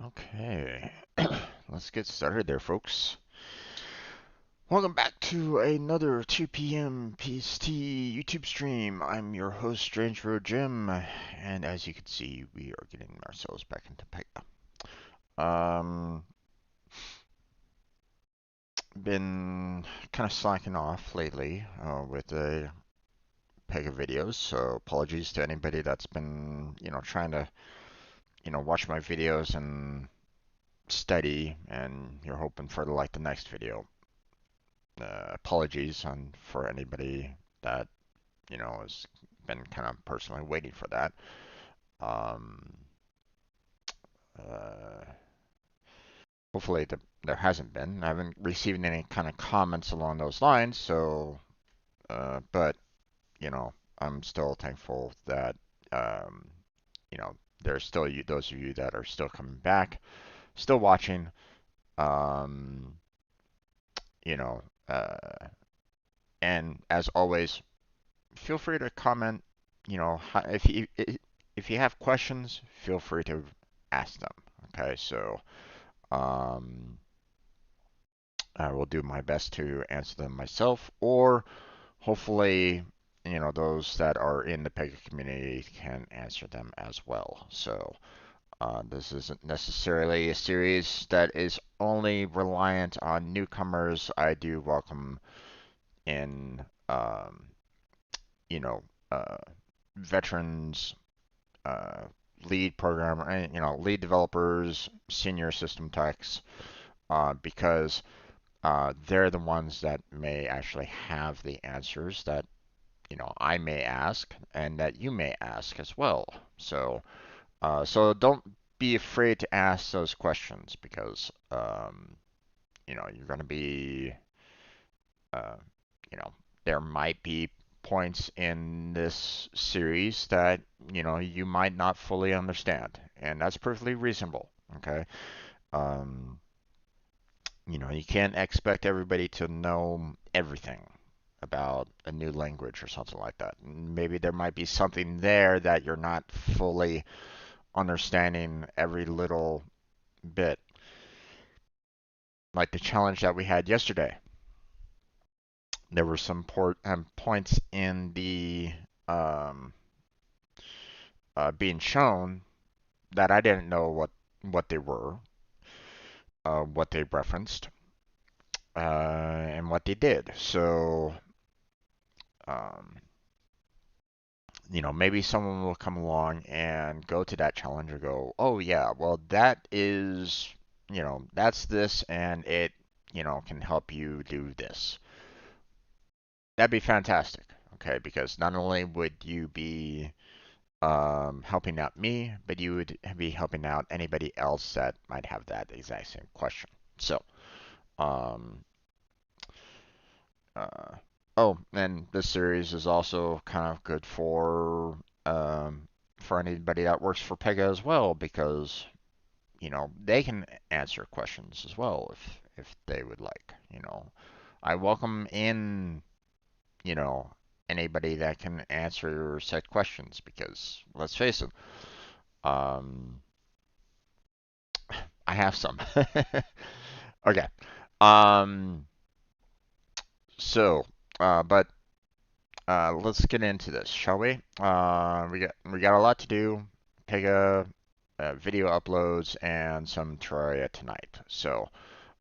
Okay, let's get started there, folks. Welcome back to another 2 p.m. PST YouTube stream. I'm your host, Strange Road Jim, and as you can see, we are getting ourselves back into Pega. Been kind of slacking off lately with the Pega videos, so apologies to anybody that's been, trying to, watch my videos and study, and you're hoping for the next video. Apologies for anybody that has been kind of personally waiting for that. Um, uh, Hopefully there hasn't been. I haven't received any kind of comments along those lines. So, but I'm still thankful that um, there's still those of you that are still coming back, still watching. Um, you know, uh, and as always, feel free to comment. If you have questions, feel free to ask them. Okay, so um, I will do my best to answer them myself, or hopefully, those that are in the Pega community can answer them as well. So this isn't necessarily a series that is only reliant on newcomers. I do welcome in, you know, uh, veterans, uh, lead programmer, lead developers, senior system techs, because they're the ones that may actually have the answers that I may ask and that you may ask as well. So don't be afraid to ask those questions because you're going to be uh, you know there might be points in this series that you might not fully understand, and that's perfectly reasonable. Okay. Um, you can't expect everybody to know everything about a new language or something like that. Maybe there might be something there that you're not fully understanding every little bit, like the challenge that we had yesterday. There were some points in the um, being shown that I didn't know what they were, what they referenced, and what they did. So um, maybe someone will come along and go to that challenge and go, oh yeah, well that is, that's this, and it, can help you do this. That'd be fantastic. Okay, because not only would you be helping out me, but you would be helping out anybody else that might have that exact same question. So, um, uh, oh, and this series is also kind of good um, for anybody that works for Pega as well, because they can answer questions as well if they would like. I welcome in you know anybody that can answer said questions because let's face it, um, I have some. Okay. Um, so, but let's get into this, shall we? We got a lot to do. Pega, video uploads, and some Terraria tonight. So,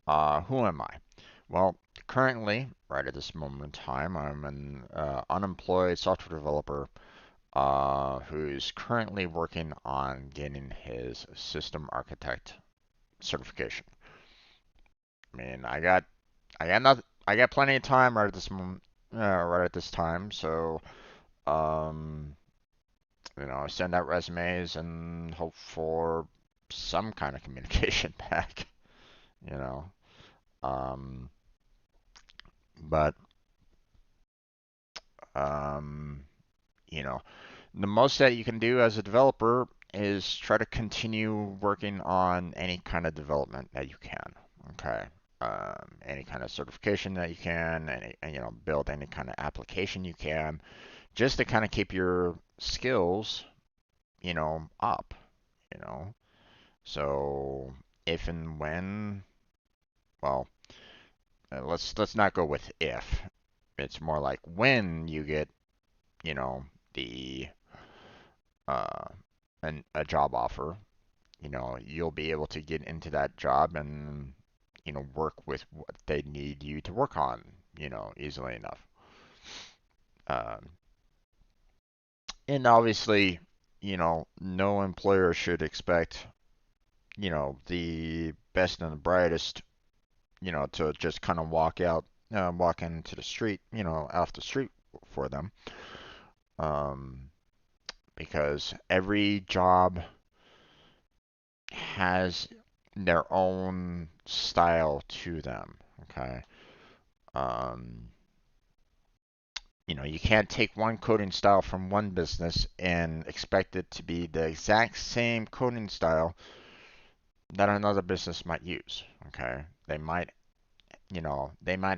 who am I? Well, currently, right at this moment in time, I'm an unemployed software developer who's currently working on getting his system architect certification. I mean, I got plenty of time right at this moment, right at this time. So, um, send out resumes and hope for some kind of communication back. You know, um, but um, you know, the most that you can do as a developer is try to continue working on any kind of development that you can. Okay. Any kind of certification that you can, build any kind of application you can, just to kind of keep your skills, up. You know, So if and when, well, let's not go with if. It's more like when you get, you know, the uh, a job offer, you'll be able to get into that job and, work with what they need you to work on, easily enough. Um, and obviously, no employer should expect, the best and the brightest, to just kind of walk into the street, off the street for them. Um, because every job has their own style to them. Okay. Um, you can't take one coding style from one business and expect it to be the exact same coding style that another business might use. Okay. They might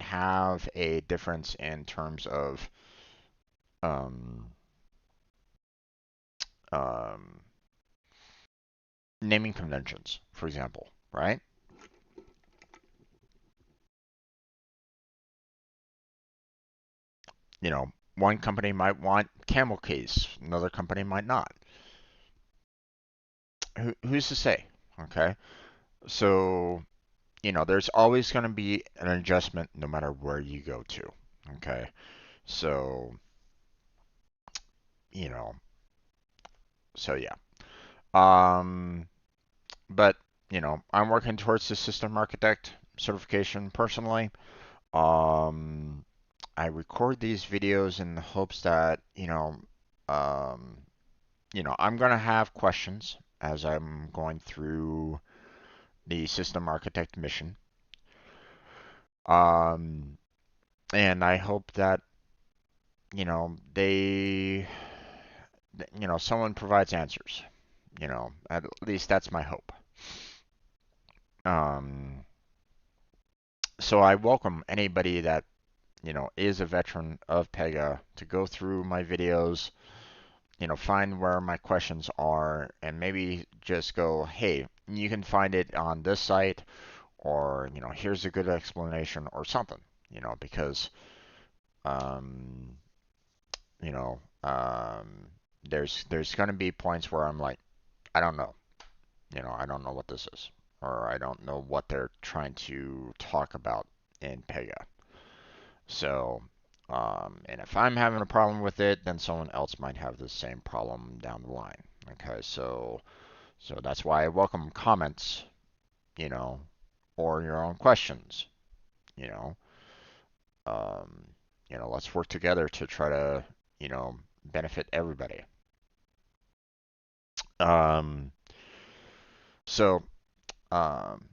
have a difference in terms of um, um, naming conventions, for example, right? One company might want camel case, another company might not. Who's to say? Okay. So, there's always going to be an adjustment no matter where you go to. Okay. So, you know, so yeah. Um, but, I'm working towards the system architect certification personally. Um, I record these videos in the hopes that, um, I'm going to have questions as I'm going through the system architect mission. Um, and I hope that, they, someone provides answers. At least that's my hope. Um, so I welcome anybody that, is a veteran of Pega to go through my videos, find where my questions are, and maybe just go, hey, you can find it on this site, or, here's a good explanation or something, because, um, you know, um, there's going to be points where I'm like, I don't know. I don't know what this is, or I don't know what they're trying to talk about in Pega. So, and if I'm having a problem with it, then someone else might have the same problem down the line. Okay, so that's why I welcome comments, you know, or your own questions. You know, um, let's work together to try to, benefit everybody. Um, so, um,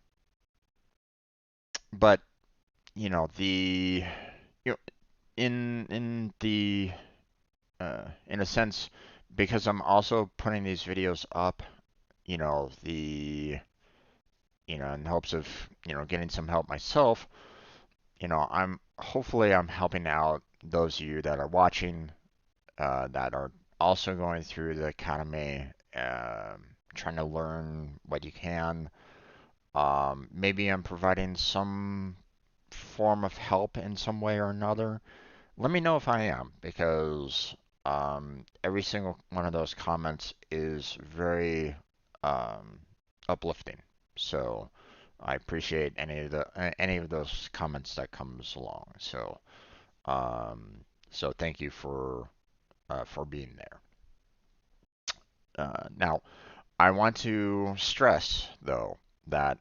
but you know, in the in a sense, because I'm also putting these videos up, the in hopes of getting some help myself. I'm helping out those of you that are watching, that are also going through the academy, trying to learn what you can. Maybe I'm providing some form of help in some way or another. Let me know if I am, because every single one of those comments is very um, uplifting. So I appreciate any of those comments that comes along. So thank you for being there. Now I want to stress though that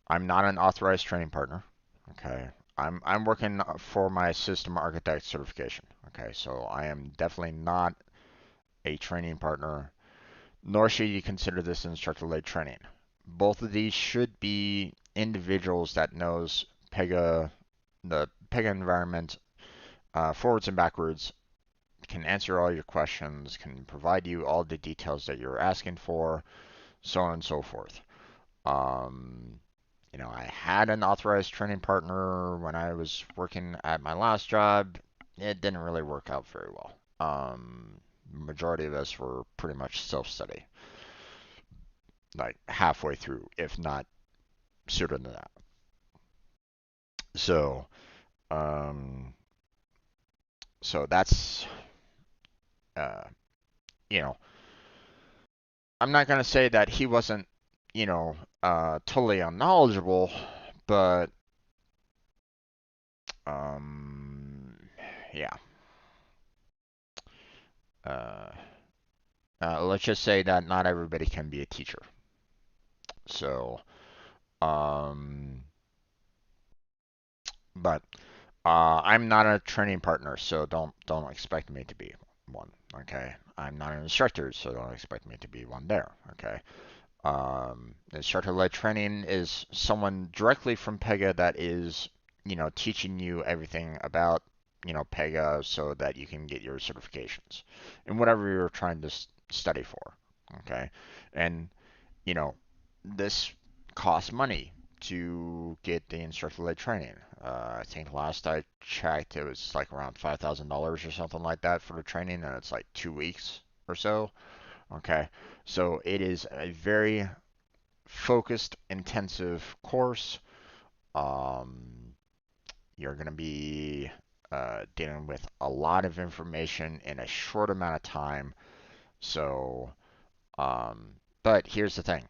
I'm not an authorized training partner. Okay. I'm working for my system architect certification. Okay, so I am definitely not a training partner, nor should you consider this instructor-led training. Both of these should be individuals that knows the Pega environment, forwards and backwards, can answer all your questions, can provide you all the details that you're asking for, so on and so forth. Um, I had an authorized training partner when I was working at my last job. It didn't really work out very well. Majority of us were pretty much self-study. like halfway through, if not sooner than that. So, um, so that's, uh, you know, I'm not gonna say that he wasn't, totally unknowledgeable, but, um, yeah. Uh, let's just say that not everybody can be a teacher. So, um, but I'm not a training partner, so don't expect me to be one. Okay, I'm not an instructor, so don't expect me to be one there. Okay. Instructor-led training is someone directly from Pega that is, teaching you everything about, Pega so that you can get your certifications and whatever you're trying to study for. Okay. And, you know, this costs money to get the instructor-led training. I think last I checked, it was like around $5,000 or something like that for the training, and it's like 2 weeks or so. Okay. So it is a very focused, intensive course. Um, you're going to be dealing with a lot of information in a short amount of time. So, um, but here's the thing: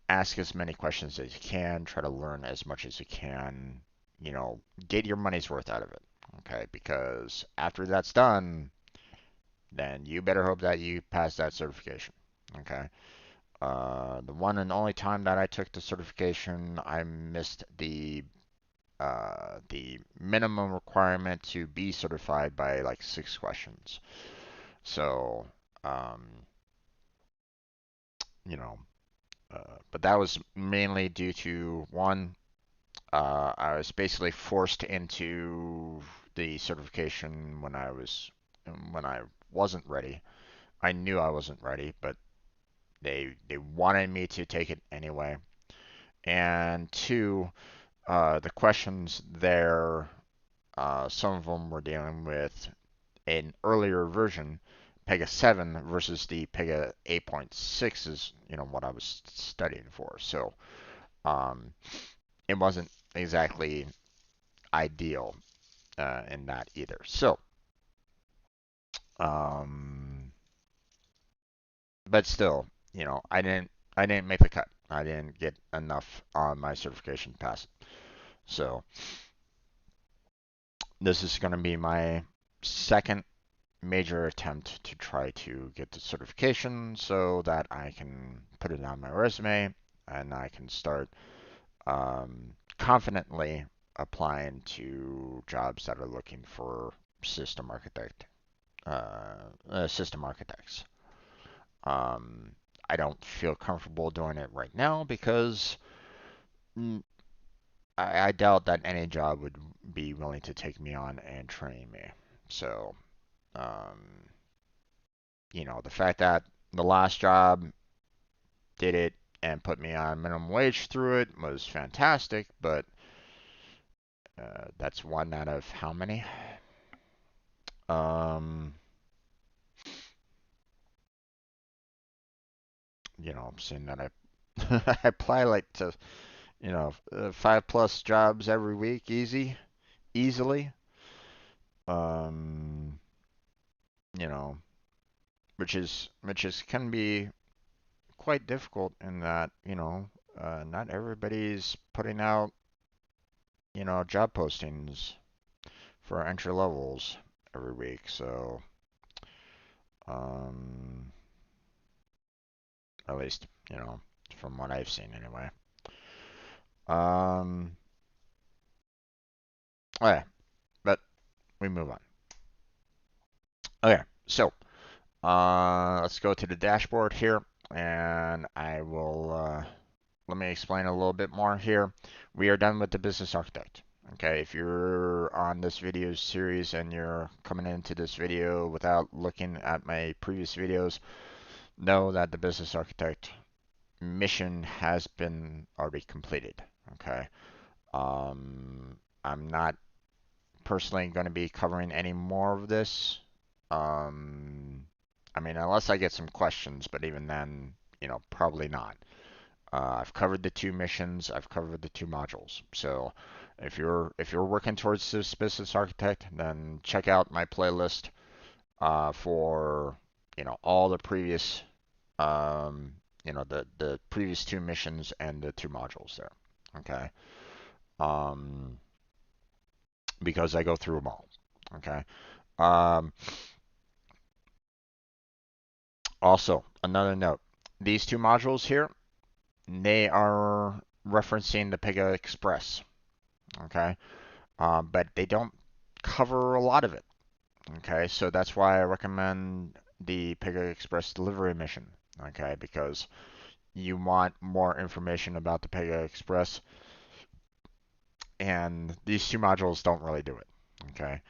ask as many questions as you can. Try to learn as much as you can. Get your money's worth out of it. Okay, because after that's done, then you better hope that you pass that certification. Okay. The one and only time that I took the certification, I missed the minimum requirement to be certified by like 6 questions. So, um, you know, but that was mainly due to one, I was basically forced into the certification when I wasn't ready. I knew I wasn't ready, but they wanted me to take it anyway. And two, the questions there, some of them were dealing with an earlier version, Pega 7 versus the Pega 8.6 is, what I was studying for. So um, it wasn't exactly ideal in that either. So, um, but still, I didn't make the cut. I didn't get enough on my certification to pass it. So this is going to be my second major attempt to try to get the certification so that I can put it on my resume and I can start confidently applying to jobs that are looking for system architects. Um, I don't feel comfortable doing it right now because mm, I doubt that any job would be willing to take me on and train me. So, um, the fact that the last job did it and put me on minimum wage through it was fantastic, but that's one out of how many? Um, I'm seeing that I I apply like to, 5+ jobs every week, easily. Um, you know, which is can be quite difficult in that, not everybody's putting out, job postings for entry levels every week. So, um, at least, from what I've seen anyway. Um, okay, but we move on. Okay, so let's go to the dashboard here, and I will let me explain a little bit more here. We are done with the business architect. Okay, if you're on this video series and you're coming into this video without looking at my previous videos, know that the business architect mission has been already completed. Okay. I'm not personally going to be covering any more of this. I mean, unless I get some questions, but even then, probably not. I've covered the two missions. I've covered the two modules. So if you're working towards this business architect, then check out my playlist for all the previous um, the previous two missions and the two modules there. Okay. Um, because I go through them all. Okay. Um, Also, another note: these two modules here, they are referencing the Pega Express. Okay. But they don't cover a lot of it. Okay, so that's why I recommend the Pega Express delivery mission. Okay, because you want more information about the Pega Express, and these two modules don't really do it. Okay,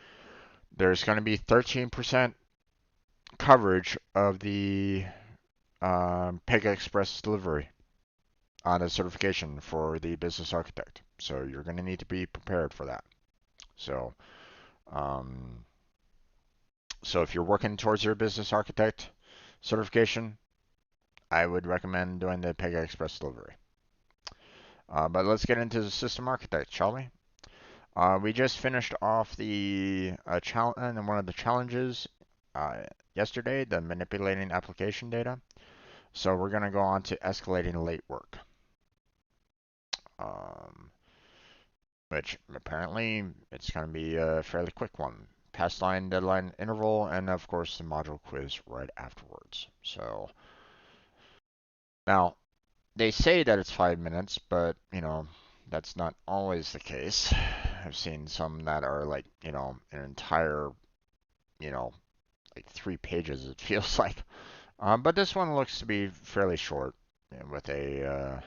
there's going to be 13% coverage of the Pega Express delivery on the certification for the business architect. So you're going to need to be prepared for that. So, um, so if you're working towards your business architect certification, I would recommend doing the Pega Express delivery. But let's get into the system architect, shall we? We just finished off the challenge and one of the challenges yesterday, the manipulating application data. So we're going to go on to escalating late work, um, which apparently it's going to be a fairly quick one. Pass line, deadline, interval, and of course the module quiz right afterwards. So now they say that it's 5 minutes, but that's not always the case. I've seen some that are like an entire you know like 3 pages. It feels like, but this one looks to be fairly short, and with I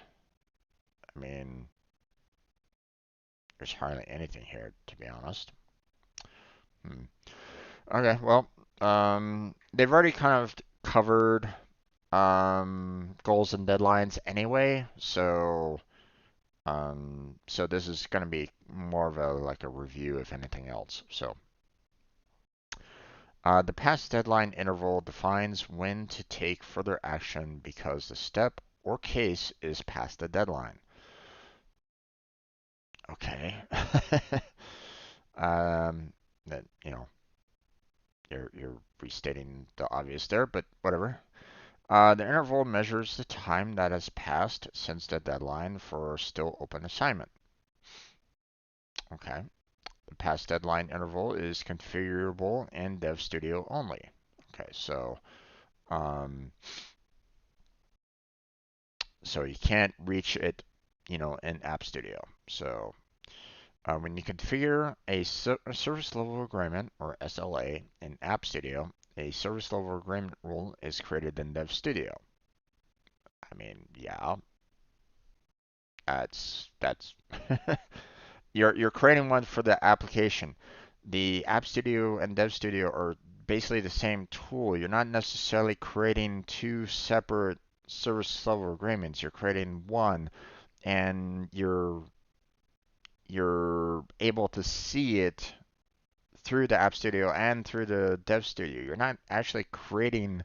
mean, there's hardly anything here to be honest. Hmm. Okay, well, they've already kind of covered goals and deadlines anyway, so this is going to be more of a like a review, if anything else. So, the past deadline interval defines when to take further action because the step or case is past the deadline. Okay. That you're restating the obvious there, but whatever. The interval measures the time that has passed since the deadline for a still open assignment. Okay. The past deadline interval is configurable in Dev Studio only. Okay, um, so you can't reach it, in App Studio. So when you configure a service level agreement or SLA in App Studio, a service level agreement rule is created in Dev Studio. I mean, yeah, that's you're creating one for the application. The App Studio and Dev Studio are basically the same tool. You're not necessarily creating two separate service level agreements. You're creating one, and you're able to see it through the App Studio and through the Dev Studio. You're not actually creating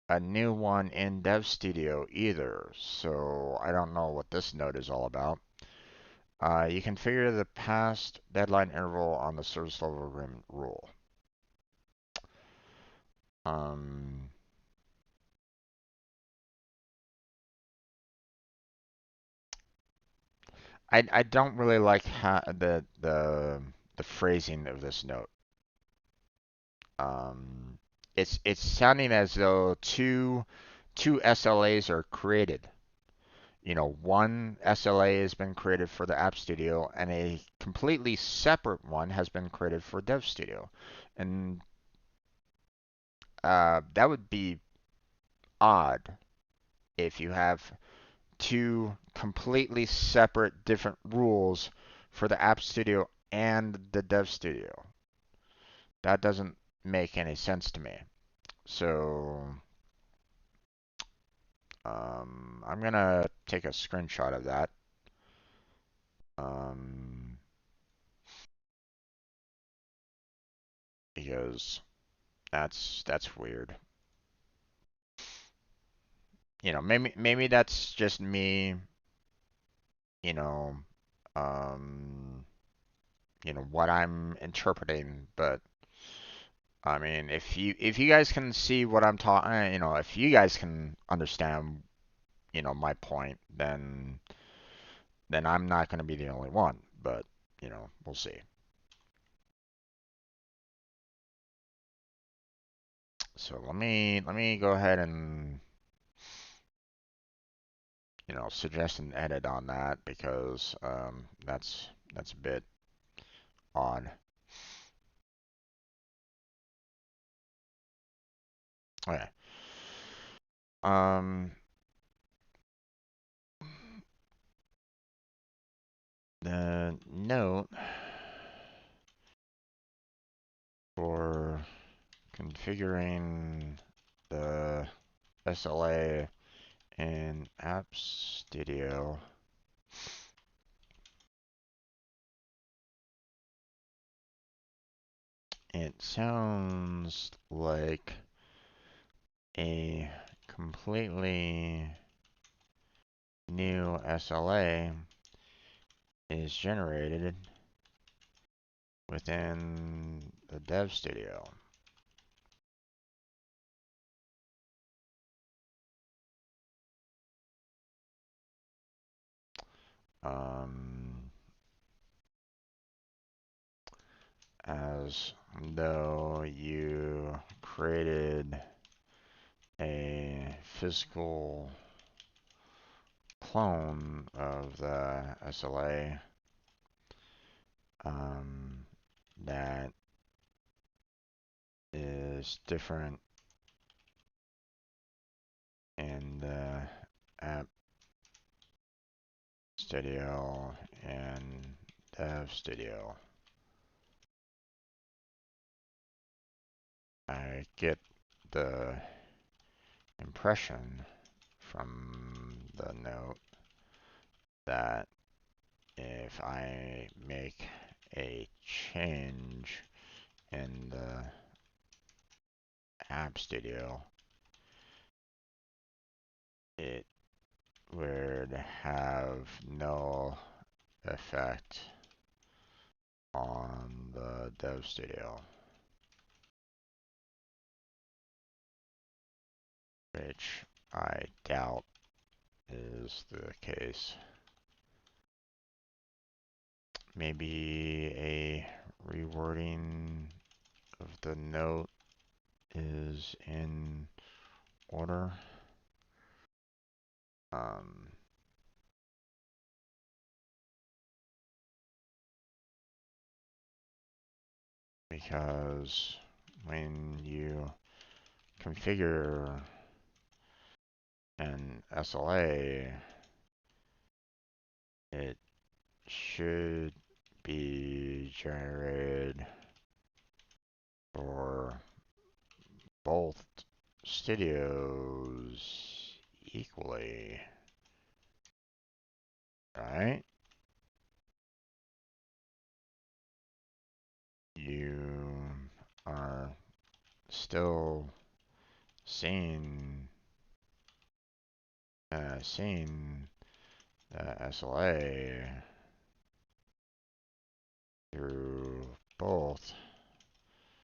a new one in Dev Studio either. So I don't know what this note is all about. You configure the past deadline interval on the service level agreement rule. Um, I don't really like the phrasing of this note. Um, it's sounding as though two SLAs are created. One SLA has been created for the App Studio, and a completely separate one has been created for Dev Studio, and that would be odd if you have two completely separate different rules for the App Studio and the Dev Studio. That doesn't make any sense to me. So I'm gonna take a screenshot of that um, because that's weird. maybe that's just me, you know, um, what I'm interpreting, but I mean, if you guys can see what I'm talking, if you guys can understand, my point, then I'm not going to be the only one, but we'll see. So let me go ahead and suggest an edit on that because that's a bit odd. Okay. Um, the note for configuring the SLA in App Studio, it sounds like a completely new SLA is generated within the Dev Studio. Um, as though you created a physical clone of the SLA that is different in the App Studio and Dev Studio. I get the impression from the note that if I make a change in the App Studio, it would have no effect on the Dev Studio, which I doubt is the case. Maybe a rewording of the note is in order. Um, because when you configure an SLA, it should be generated for both studios equally, right? You are still seeing the SLA through both.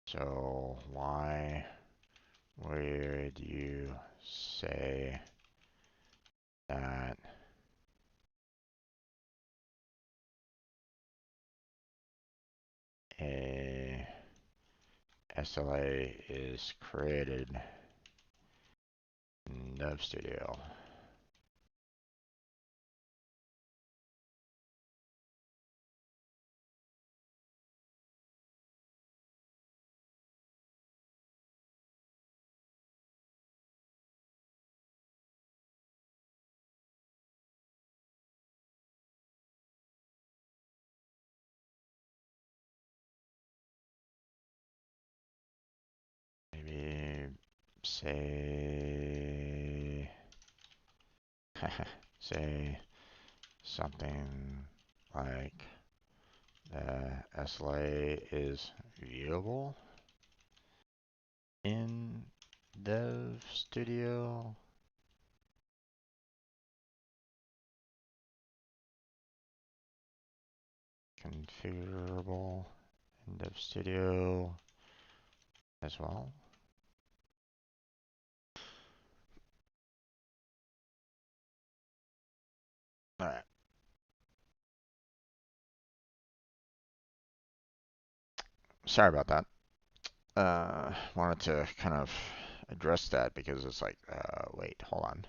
So why would you say that a SLA is created in Dev Studio? Maybe say say something like the SLA is viewable in Dev Studio configurable in Dev Studio as well. All right. Sorry about that. Wanted to kind of address that because it's like, wait, hold on.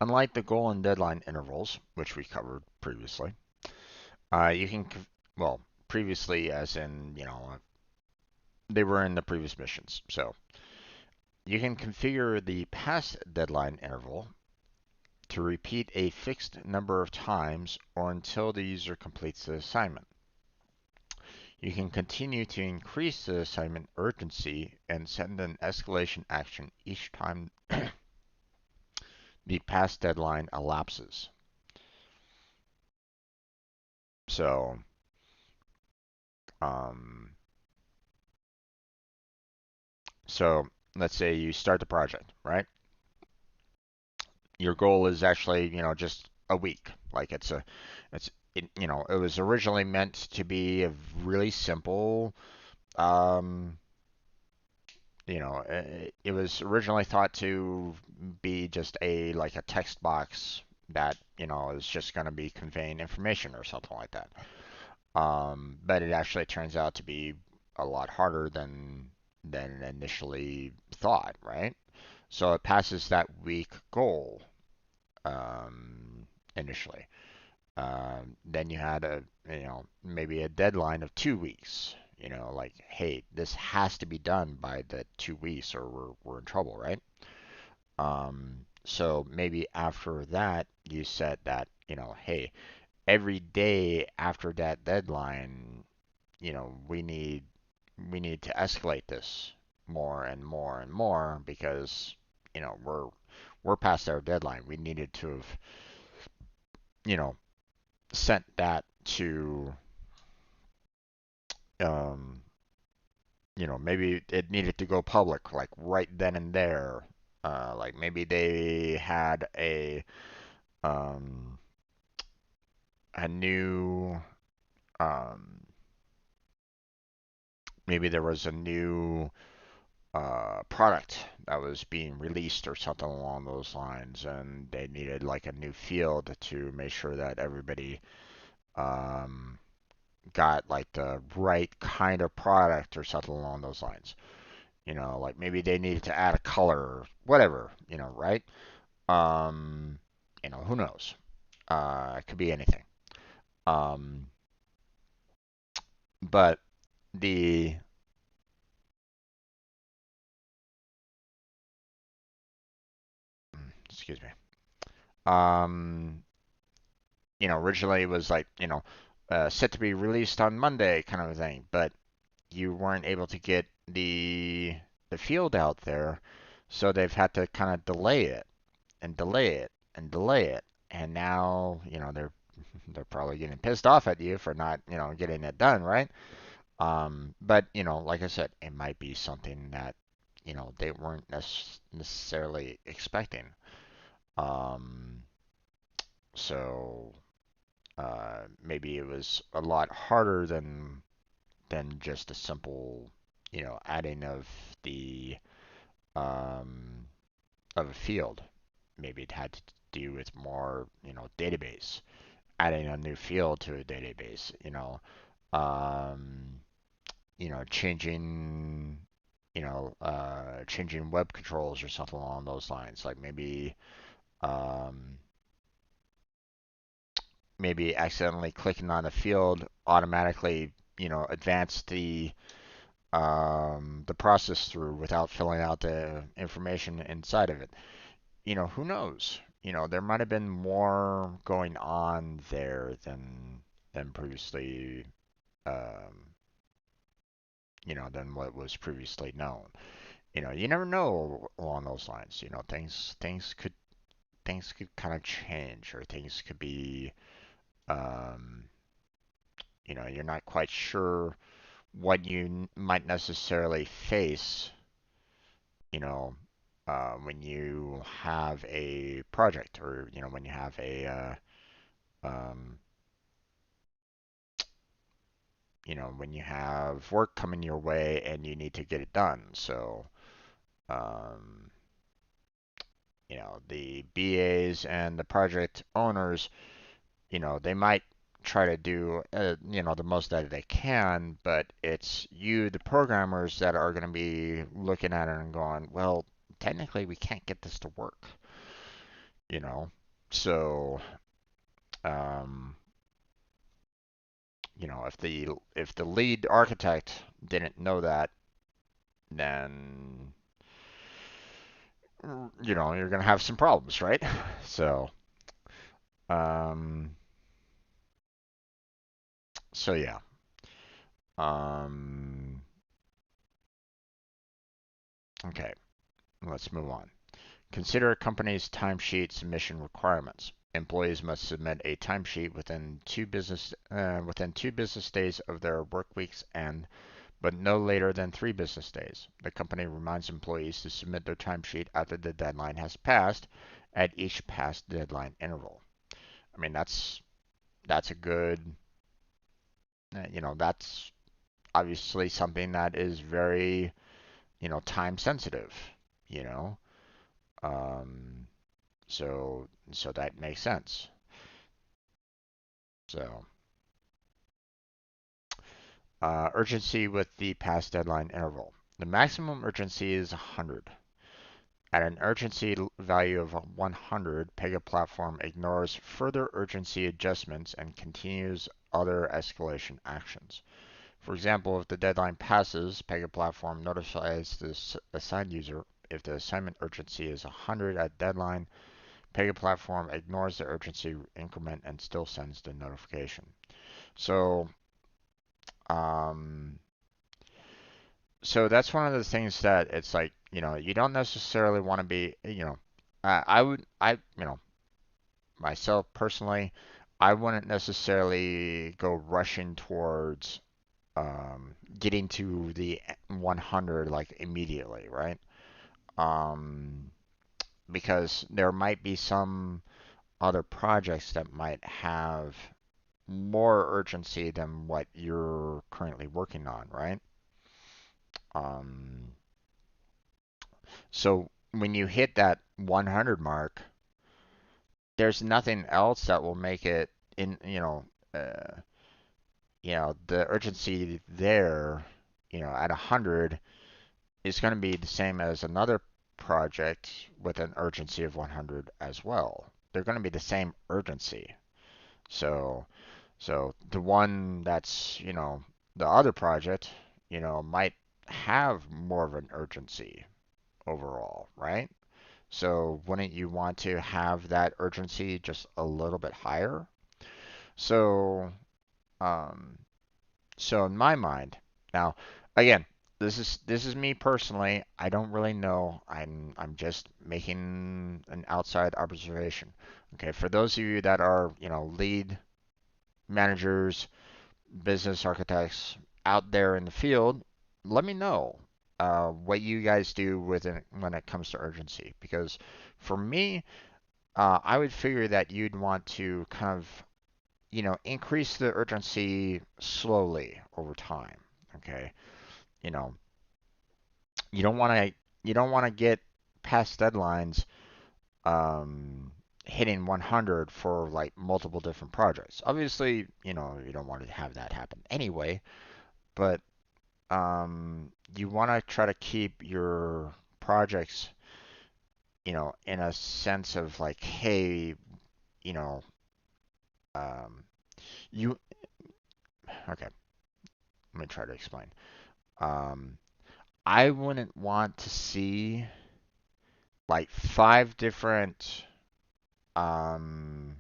Unlike the goal and deadline intervals, which we covered previously, you can, well, previously as in, they were in the previous missions. So you can configure the past deadline interval to repeat a fixed number of times or until the user completes the assignment. You can continue to increase the assignment urgency and send an escalation action each time the past deadline elapses. So, um, so let's say you start the project, right? Your goal is actually, just a week. Like it was originally meant to be a really simple, um, it was originally thought to be just like a text box that, is just going to be conveying information or something like that. But it actually turns out to be a lot harder than initially thought, right? So it passes that week goal initially. Then you had maybe a deadline of 2 weeks. Like, hey, this has to be done by the 2 weeks or we're in trouble, right? So maybe after that, you said that, hey, every day after that deadline, we need to escalate this more and more and more because, we're past our deadline. We needed to have, you know, sent that to, um, maybe it needed to go public, like right then and there. Like maybe they had um, a new, um, maybe there was a new product that was being released or something along those lines, and they needed like a new field to make sure that everybody um, got like the right kind of product or something along those lines. Like maybe they needed to add a color or whatever, right? Um, who knows? It could be anything. Um, but the excuse me. Um, originally it was like, set to be released on Monday kind of a thing, but you weren't able to get the field out there, so they've had to kind of delay it and delay it and delay it. And now, they're probably getting pissed off at you for not, getting it done, right? But like I said, it might be something that, they weren't necessarily expecting. Um, so maybe it was a lot harder than just a simple, adding the um, of a field. Maybe it had to do with more, database, adding a new field to a database, um, changing, changing web controls or something along those lines. Like um, maybe accidentally clicking on a field automatically, advance the process through without filling out the information inside of it. Who knows? There might have been more going on there than previously, um, than what was previously known. You never know along those lines. Things could kind of change, or things could be, um, you're not quite sure what you might necessarily face, you know, when you have a project, or when you have um, when you have work coming your way and you need to get it done. So, um, the BAs and the project owners, they might try to do, the most that they can, but it's you, the programmers, that are going to be looking at it and going, well, technically we can't get this to work, you know? So, um, if the lead architect didn't know that, then you're going to have some problems, right? So, um, so yeah. Um, okay, let's move on. Consider a company's timesheet submission requirements. Employees must submit a timesheet within 2 business days of their work week's end, but no later than 3 business days. The company reminds employees to submit their timesheet after the deadline has passed at each past deadline interval. I mean, that's a good, that's obviously something that is very, time sensitive, you know. Um, so that makes sense. So, urgency with the past deadline interval. The maximum urgency is 100. At an urgency value of 100, Pega platform ignores further urgency adjustments and continues other escalation actions. For example, if the deadline passes, Pega platform notifies the assigned user. If the assignment urgency is 100 at deadline, Pega platform ignores the urgency increment and still sends the notification. So, um, so that's one of the things that it's like, you don't necessarily want to be, I would, myself personally, I wouldn't necessarily go rushing towards getting to the 100 like immediately, right? Um, because there might be some other projects that might have more urgency than what you're currently working on, right? Um, so when you hit that 100 mark, there's nothing else that will make it in, the urgency there, at 100 is going to be the same as another project with an urgency of 100 as well. They're going to be the same urgency. So, so the one that's, the other project, might have more of an urgency overall, right? So wouldn't you want to have that urgency just a little bit higher? So, um, so in my mind, now again, this is me personally. I don't really know. I'm just making an outside observation. Okay, for those of you that are, lead managers, business architects out there in the field, let me know what you guys do with it when it comes to urgency. Because for me, I would figure that you'd want to kind of, increase the urgency slowly over time. Okay, you know, you don't want to get past deadlines hitting 100 for like multiple different projects. Obviously, you don't want to have that happen anyway, but you want to try to keep your projects, in a sense of like, hey, you know, um, you okay. Let me try to explain. Um, I wouldn't want to see like 5 different, um,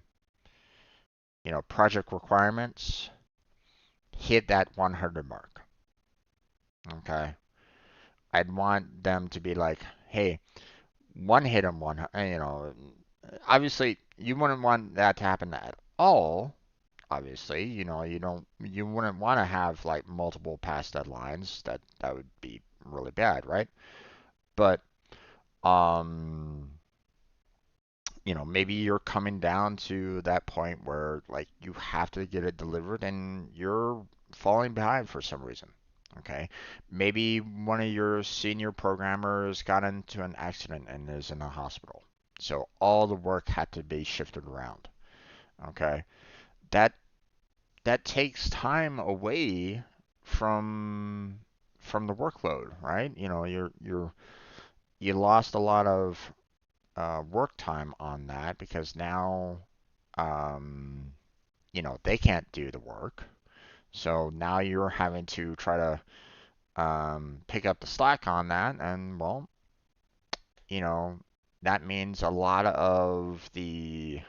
project requirements hit that 100 mark. Okay. I'd want them to be like, hey, one hit them one, obviously you wouldn't want that to happen at all. Obviously, you wouldn't want to have like multiple past deadlines. That would be really bad, right? But Um, maybe you're coming down to that point where like you have to get it delivered and you're falling behind for some reason. Okay. Maybe one of your senior programmers got into an accident and is in a hospital. So all the work had to be shifted around. Okay. That that takes time away from from the workload, right? You lost a lot of work time on that because now um, they can't do the work. So now you're having to try to pick up the slack on that, and well, you know, that means a lot of the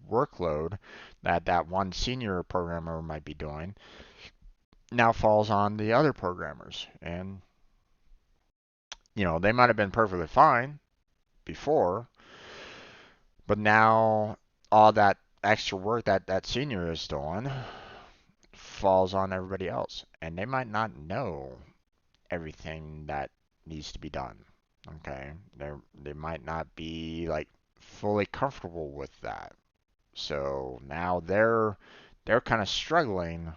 workload that that one senior programmer might be doing now falls on the other programmers. And, they might have been perfectly fine before, but now all that extra work that that senior is doing falls on everybody else. And they might not know everything that needs to be done. Okay, they might not be like fully comfortable with that. So now they're kind of struggling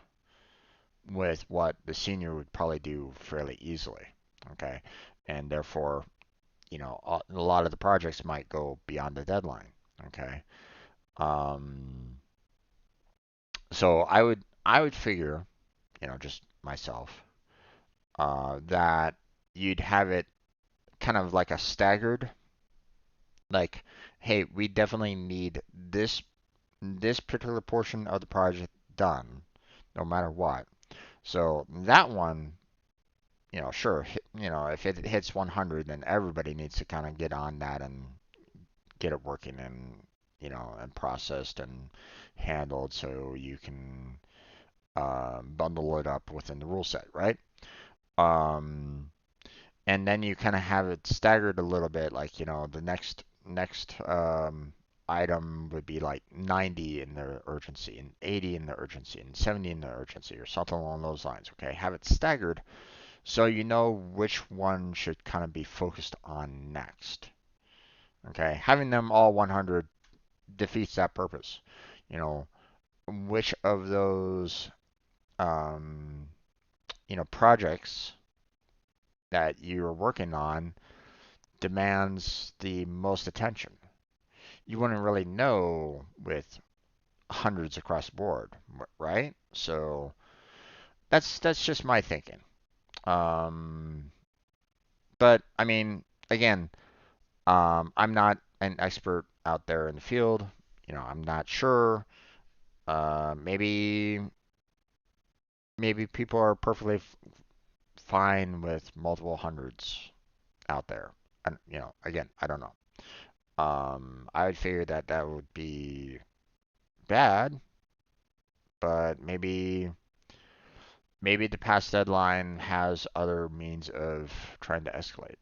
with what the senior would probably do fairly easily. Okay, and therefore, a lot of the projects might go beyond the deadline. Okay, um, so I would figure, just myself, that you'd have it kind of like a staggered, like, hey, we definitely need this particular portion of the project done, no matter what. So that one, sure, if it hits 100, then everybody needs to kind of get on that and get it working and and processed and handled so you can bundle it up within the rule set, right? Um, and then you kind of have it staggered a little bit, like the next item would be like 90 in the urgency and 80 in the urgency and 70 in the urgency or something along those lines. Okay, have it staggered so you know which one should kind of be focused on next. Okay, having them all 100 defeats that purpose. You know, which of those um, projects that you're working on demands the most attention. You wouldn't really know with hundreds across the board, right? So that's just my thinking. Um, but I mean, again, I'm not an expert out there in the field. I'm not sure. Maybe people are perfectly fine with multiple hundreds out there. And again, I don't know. I would figure that that would be bad, but maybe the past deadline has other means of trying to escalate.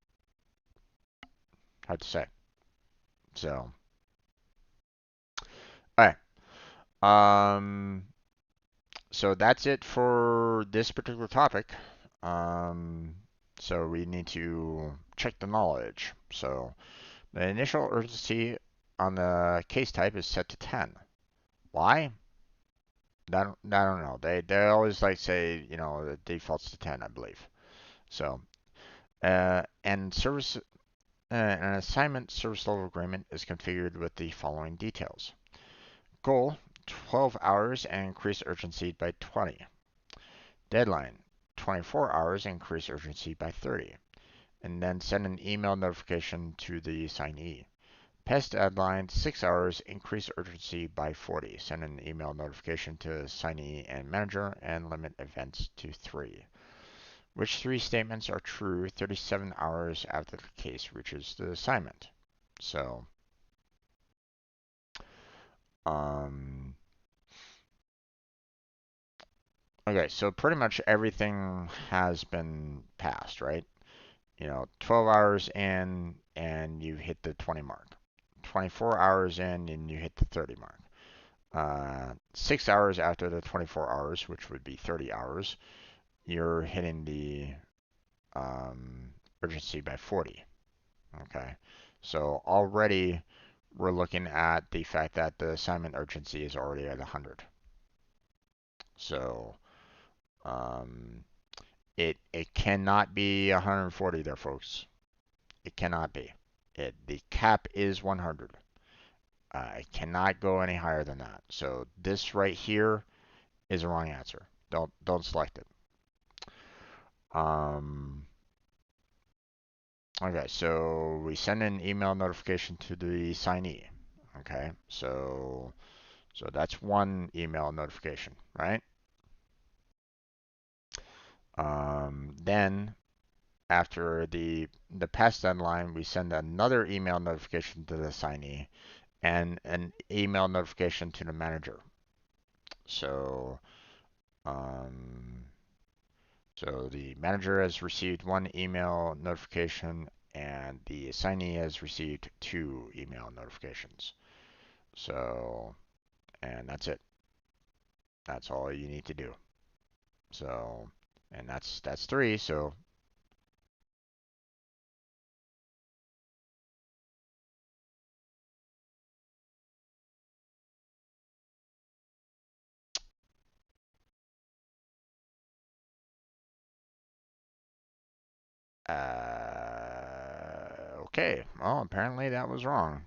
Hard to say. So, all right. Um, so that's it for this particular topic. Um, so we need to check the knowledge. So the initial urgency on the case type is set to 10. Why? I don't know. They always like say, the default's to 10, I believe. So, and service an assignment service level agreement is configured with the following details. Goal, 12 hours and increase urgency by 20. Deadline, 24 hours and increase urgency by 30. And then send an email notification to the assignee. Past deadline, 6 hours, increase urgency by 40. Send an email notification to assignee and manager and limit events to 3. Which 3 statements are true 37 hours after the case reaches the assignment? So, um, okay, so pretty much everything has been passed, right? 12 hours in and you hit the 20 mark. 24 hours in and you hit the 30 mark. 6 hours after the 24 hours, which would be 30 hours, you're hitting the urgency by 40. Okay, so already we're looking at the fact that the assignment urgency is already at 100. So um, it cannot be 140 there, folks. It cannot be. The cap is 100. It cannot go any higher than that. So this right here is the wrong answer. Don't select it. Um, okay, so we send an email notification to the signee. Okay, so that's one email notification, right? Then after the pass deadline, we send another email notification to the signee and an email notification to the manager. So um, so the manager has received one email notification and the assignee has received two email notifications. So, and that's it. That's all you need to do. So, and that's three. So, okay. Well, apparently that was wrong.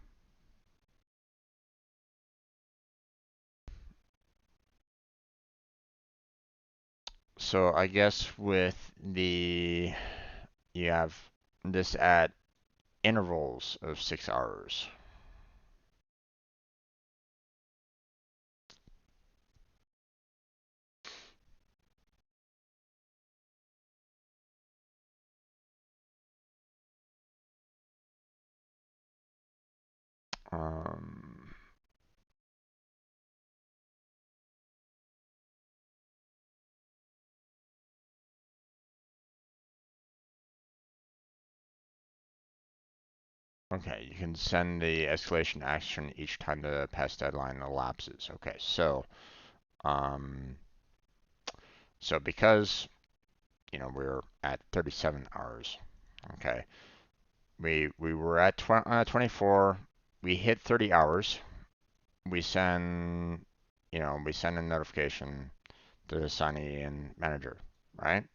So I guess with you have this at intervals of 6 hours. Um, okay, you can send the escalation action each time the past deadline elapses. Okay, um, so because we're at 37 hours. Okay, we were at 24. We hit 30 hours. We send we send a notification to the assignee and manager, right?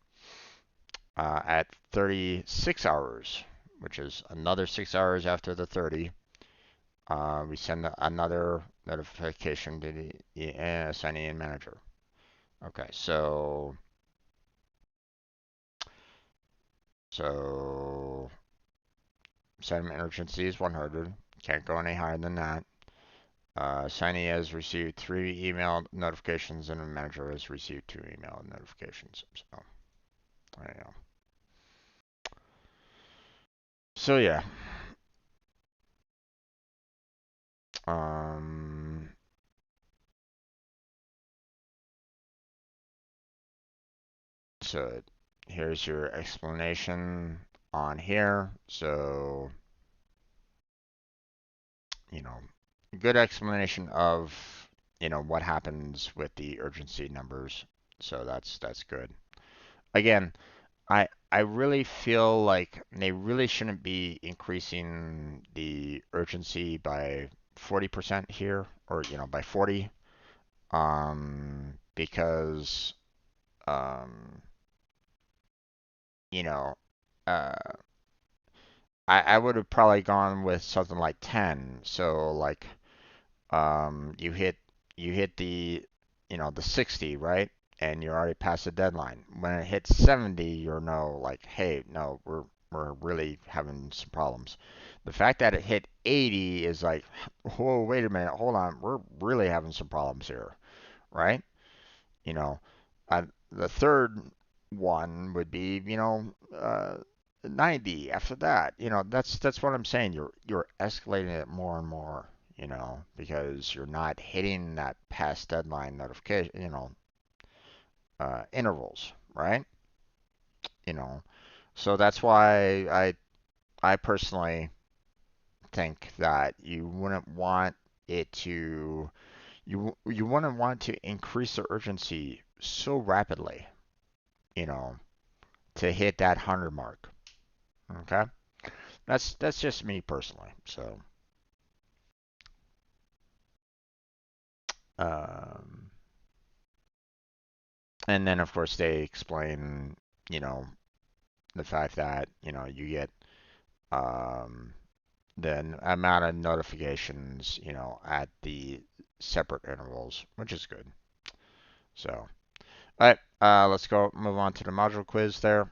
At 36 hours, which is another 6 hours after the 30, we send another notification to the assignee and manager. Okay, so settlement urgency is 100. Can't go any higher than that. Assignee has received 3 email notifications and the manager has received 2 email notifications. So, there you go. So yeah. Um, so here's your explanation on here. So, you know, good explanation of, what happens with the urgency numbers. So that's good. Again, I really feel like they really shouldn't be increasing the urgency by 40% here, or by 40, because um, you know, uh, I would have probably gone with something like 10. So like you hit the 60, right? And you're already past the deadline. When it hits 70, you're like, hey, no, we're really having some problems. The fact that it hit 80 is like, whoa, wait a minute, hold on, we're really having some problems here, right? You know, the third one would be, 90 after that. That's what I'm saying. You're escalating it more and more, because you're not hitting that past deadline notification, intervals, right? You know, so that's why I personally think that you wouldn't want it to you wouldn't want to increase the urgency so rapidly, you know, to hit that 100 mark. Okay? That's just me personally. So, um, and then of course they explain, you know, the fact that you get um, the amount of notifications, at the separate intervals, which is good. So, all right, let's go move on to the module quiz there.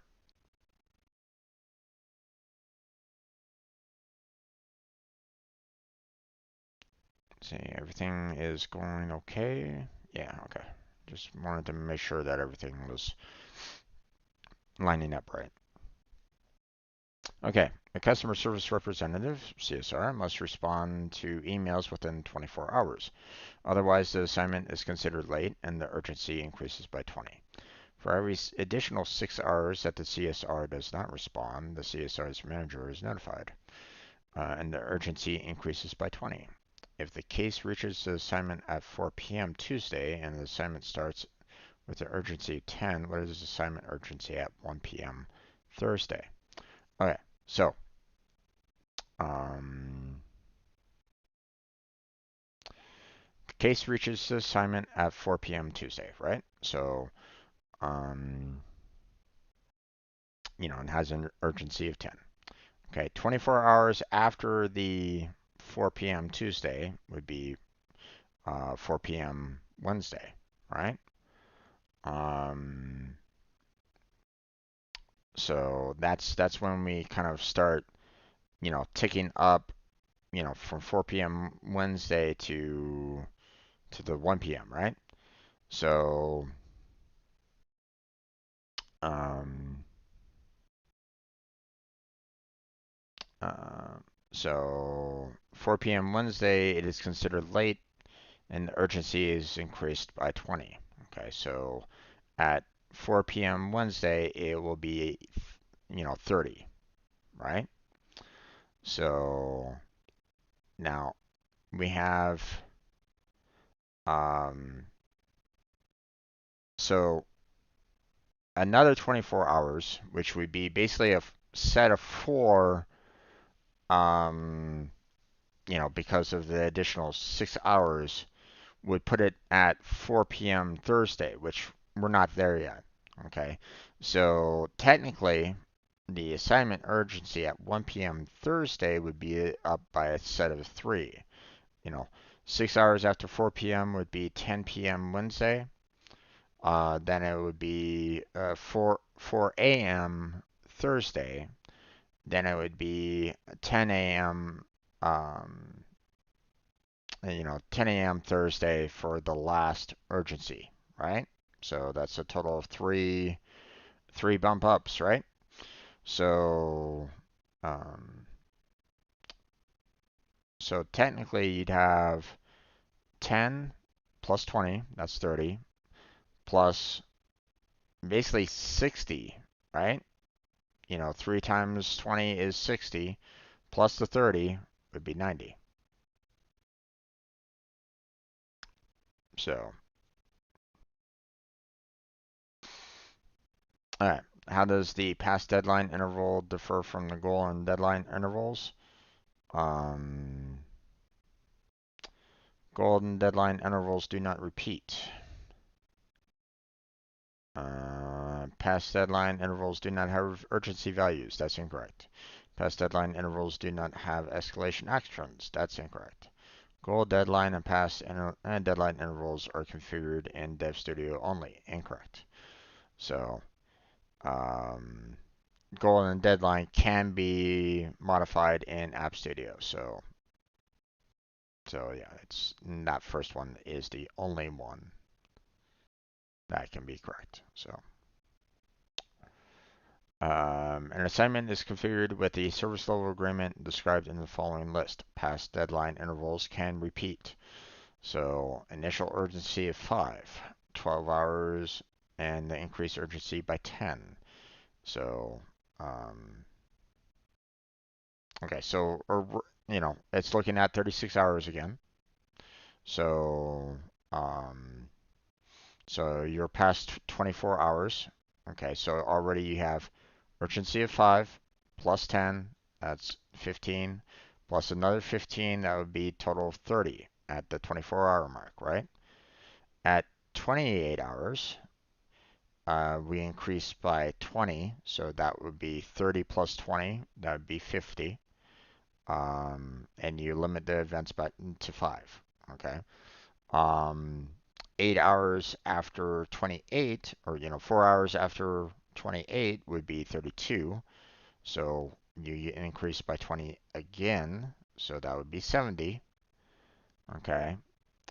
See, everything is going okay. Yeah, okay. Just wanted to make sure that everything was lining up right. Okay, a customer service representative, CSR, must respond to emails within 24 hours. Otherwise, the assignment is considered late and the urgency increases by 20. For every additional 6 hours that the CSR does not respond, the CSR's manager is notified, and the urgency increases by 20. If the case reaches the assignment at 4 p.m. Tuesday and the assignment starts with the urgency of 10, what is the assignment urgency at 1 p.m. Thursday? Okay, so um, the case reaches the assignment at 4 p.m. Tuesday, right? So, um, it has an urgency of 10. Okay, 24 hours after the 4 p.m. Tuesday would be 4 p.m. Wednesday, right? Um, so that's when we kind of start, ticking up, from 4 p.m. Wednesday to the 1 p.m., right? So, um, uh, so 4 p.m. Wednesday, it is considered late, and the urgency is increased by 20. Okay, so at 4 p.m. Wednesday, it will be, 30, right? So now we have, um, so another 24 hours, which would be basically a set of four, um, because of the additional 6 hours, would put it at 4 p.m. Thursday, which we're not there yet. Okay, so technically, the assignment urgency at 1 p.m. Thursday would be up by a set of three. You know, 6 hours after 4 p.m. would be 10 p.m. Wednesday. Then it would be 4 a.m. Thursday. Then it would be 10 a.m. 10 a.m. Thursday for the last urgency, right? So that's a total of three bump ups, right? So um, so technically you'd have 10 plus 20, that's 30, plus basically 60, right? 3 times 20 is 60, plus the 30 would be 90. So, all right. How does the past deadline interval differ from the goal and deadline intervals? Um, Golden deadline intervals do not repeat. Past deadline intervals do not have urgency values. That's incorrect. Past deadline intervals do not have escalation actions. That's incorrect. Goal deadline and past and deadline intervals are configured in Dev Studio only. Incorrect. So, um, goal and deadline can be modified in App Studio. So yeah, it's that first one is the only one that can be correct. So, an assignment is configured with the service level agreement described in the following list. Past deadline intervals can repeat. So, initial urgency of 5, 12 hours, and the increased urgency by 10. So, um, okay, so, it's looking at 36 hours again. So, um, so you're past 24 hours. Okay, so already you have urgency of 5 plus 10 That's 15 plus another 15. That would be total of 30 at the 24-hour mark, right? At 28 hours, we increase by 20, so that would be 30 plus 20. That would be 50. And you limit the events back to 5. Okay. Um, 8 hours after 28, or 4 hours after 28 would be 32. So you increase by 20 again, so that would be 70. Okay.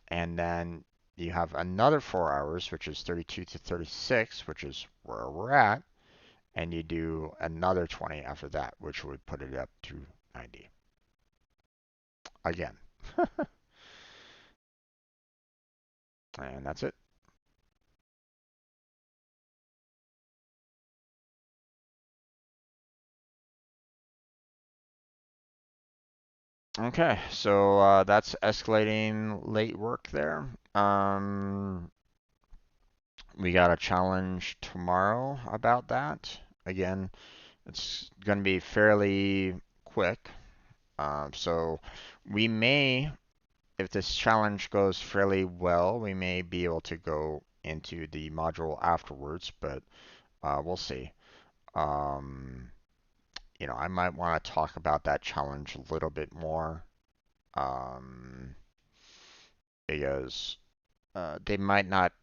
And then you have another 4 hours, which is 32 to 36, which is where we're at. And you do another 20 after that, which would put it up to 90. Again. And that's it. Okay, so that's escalating late work there. We got a challenge tomorrow about that. Again, it's going to be fairly quick. So we may, if this challenge goes fairly well, we may be able to go into the module afterwards, but we'll see. Um, I might want to talk about that challenge a little bit more, um, because they might not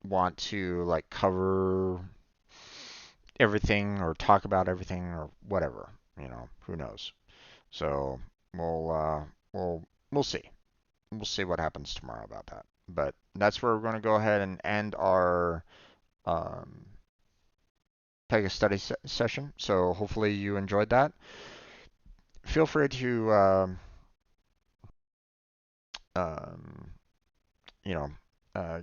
want to like cover everything or talk about everything or whatever. Who knows? So we'll uh, we'll we'll see. We'll see what happens tomorrow about that. But that's where we're going to go ahead and end our um, Pega study session. So hopefully you enjoyed that. Feel free to um, you know uh,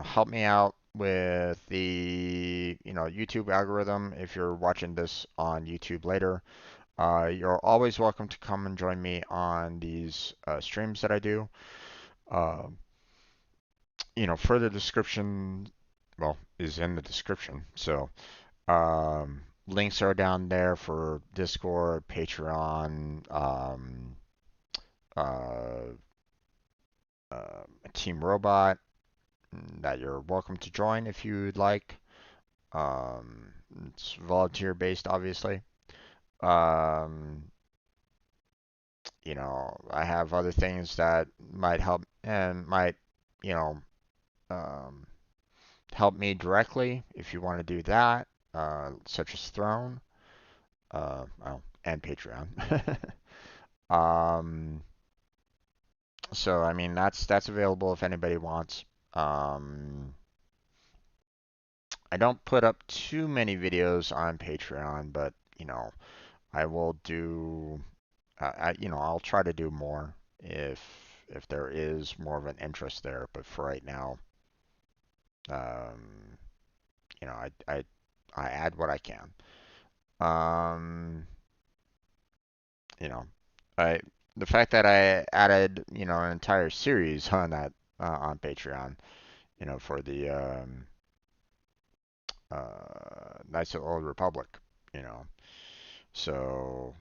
help me out with the YouTube algorithm if you're watching this on YouTube later. You're always welcome to come and join me on these streams that I do. Uh, further description, well, is in the description. So links are down there for Discord, Patreon, uh, Team Robot that you're welcome to join if you'd like. Um, it's volunteer based, obviously. Um, I have other things that might help and might, you know, um, help me directly if you want to do that, such as Throne, oh, and Patreon. um, so I mean that's available if anybody wants. Um, I don't put up too many videos on Patreon, but I will do. I'll try to do more if there is more of an interest there. But for right now, um, I add what I can. Um, you know, I the fact that I added an entire series on that on Patreon, for the Knights of the Old Republic, you know, so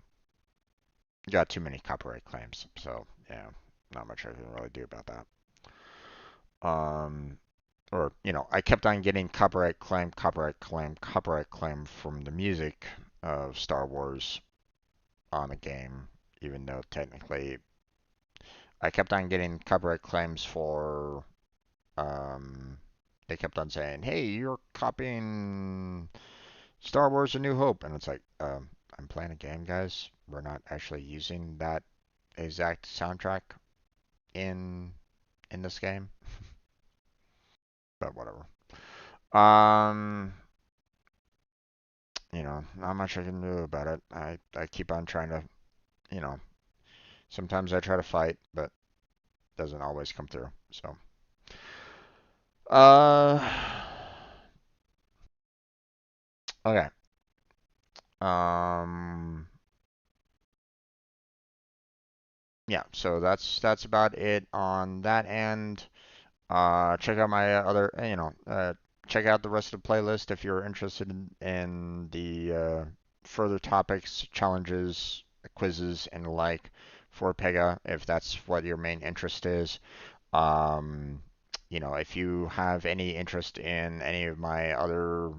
got too many copyright claims, so yeah, not much I can really do about that. Um, or I kept on getting copyright claim, copyright claim, copyright claim from the music of Star Wars on the game, even though technically I kept on getting copyright claims for. They kept on saying, "Hey, you're copying Star Wars: A New Hope," and it's like, I'm playing a game, guys. We're not actually using that exact soundtrack in this game, but whatever. Um, not much I can do about it. I keep on trying to, you know, sometimes I try to fight, but it doesn't always come through. So, uh, okay. Um, yeah. So that's about it on that end. Check out my other, check out the rest of the playlist if you're interested in the further topics, challenges, quizzes, and the like for Pega if that's what your main interest is. Um, if you have any interest in any of my other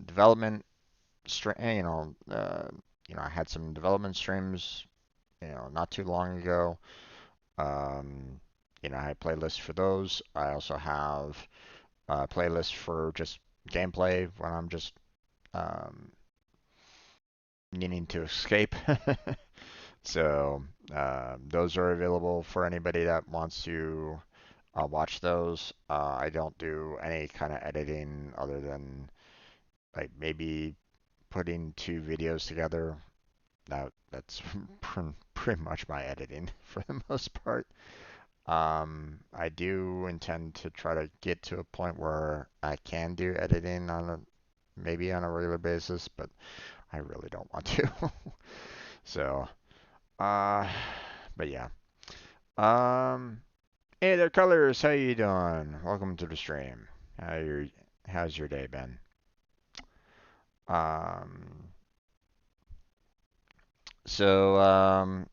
development, I had some development streams, not too long ago. Um, I have playlists for those. I also have playlists for just gameplay when I'm just um, needing to escape. So those are available for anybody that wants to watch those. I don't do any kind of editing other than like maybe putting two videos together. That's pretty much my editing for the most part. I do intend to try to get to a point where I can do editing maybe on a regular basis, but I really don't want to. So, uh, but yeah. Um, Hey there, Colors. How you doing? Welcome to the stream. How's your day been? Um,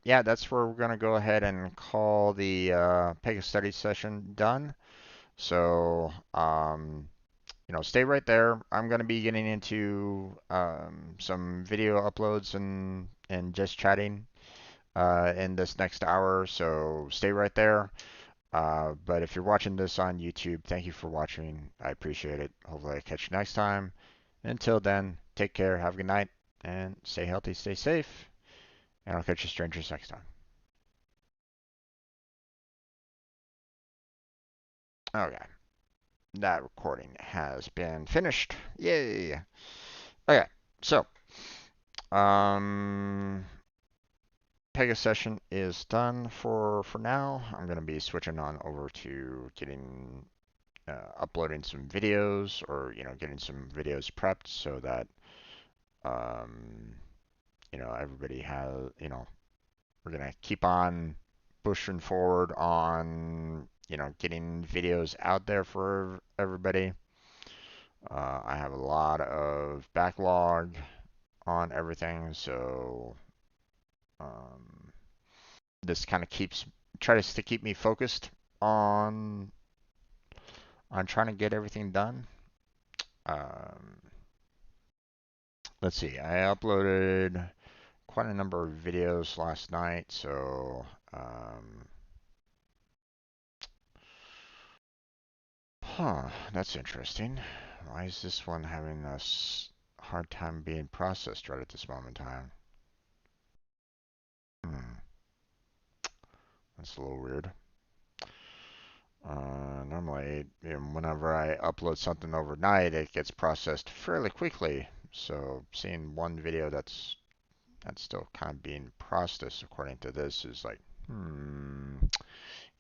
yeah, that's where we're gonna go ahead and call the Pega study session done. So, stay right there. I'm gonna be getting into some video uploads and just chatting in this next hour. So stay right there. But if you're watching this on YouTube, thank you for watching. I appreciate it. Hopefully, I catch you next time. Until then, take care, have a good night, and stay healthy, stay safe. And I'll catch you strangers next time. Okay, that recording has been finished. Yay! Okay, so, um, Pega session is done for now. I'm gonna be switching on over to getting uploading some videos or getting some videos prepped so that um, everybody has, we're gonna keep on pushing forward on, getting videos out there for everybody. I have a lot of backlog on everything, so um, this kind of tries to keep me focused on trying to get everything done. Um, let's see, I uploaded quite a number of videos last night, so that's interesting. Why is this one having a hard time being processed right at this moment in time? Hmm, that's a little weird. Normally, whenever I upload something overnight, it gets processed fairly quickly. So seeing one video that's still kind of being processed according to this is like,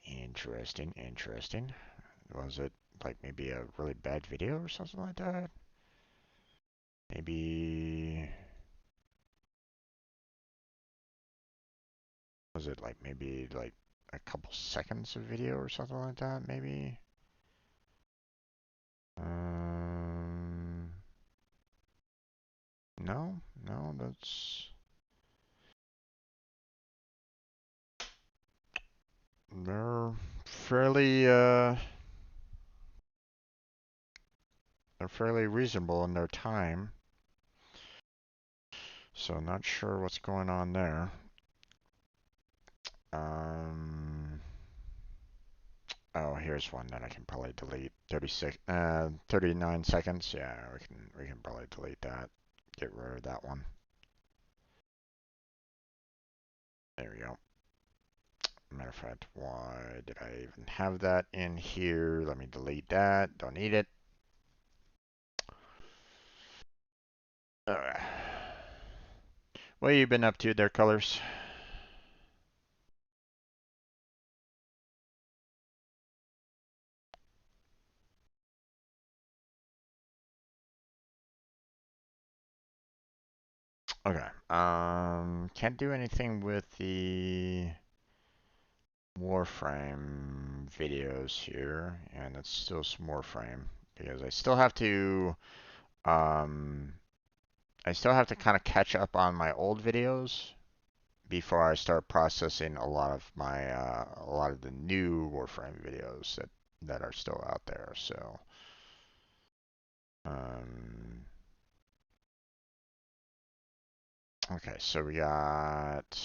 interesting, interesting. Was it like maybe a really bad video or something like that? Maybe was it like maybe like a couple seconds of video or something like that? Maybe. Um, no, no, they're fairly they're fairly reasonable in their time. So not sure what's going on there. Um, oh, here's one that I can probably delete. 39 seconds. Yeah, we can probably delete that. Get rid of that one. There we go. Matter of fact, why did I even have that in here? Let me delete that. Don't need it. Alright. What you been up to there, Colors? Okay. Can't do anything with the Warframe videos here, and it's still some Warframe because I still have to um I still have to kind of catch up on my old videos before I start processing a lot of the new Warframe videos that are still out there. So, um, okay, so we got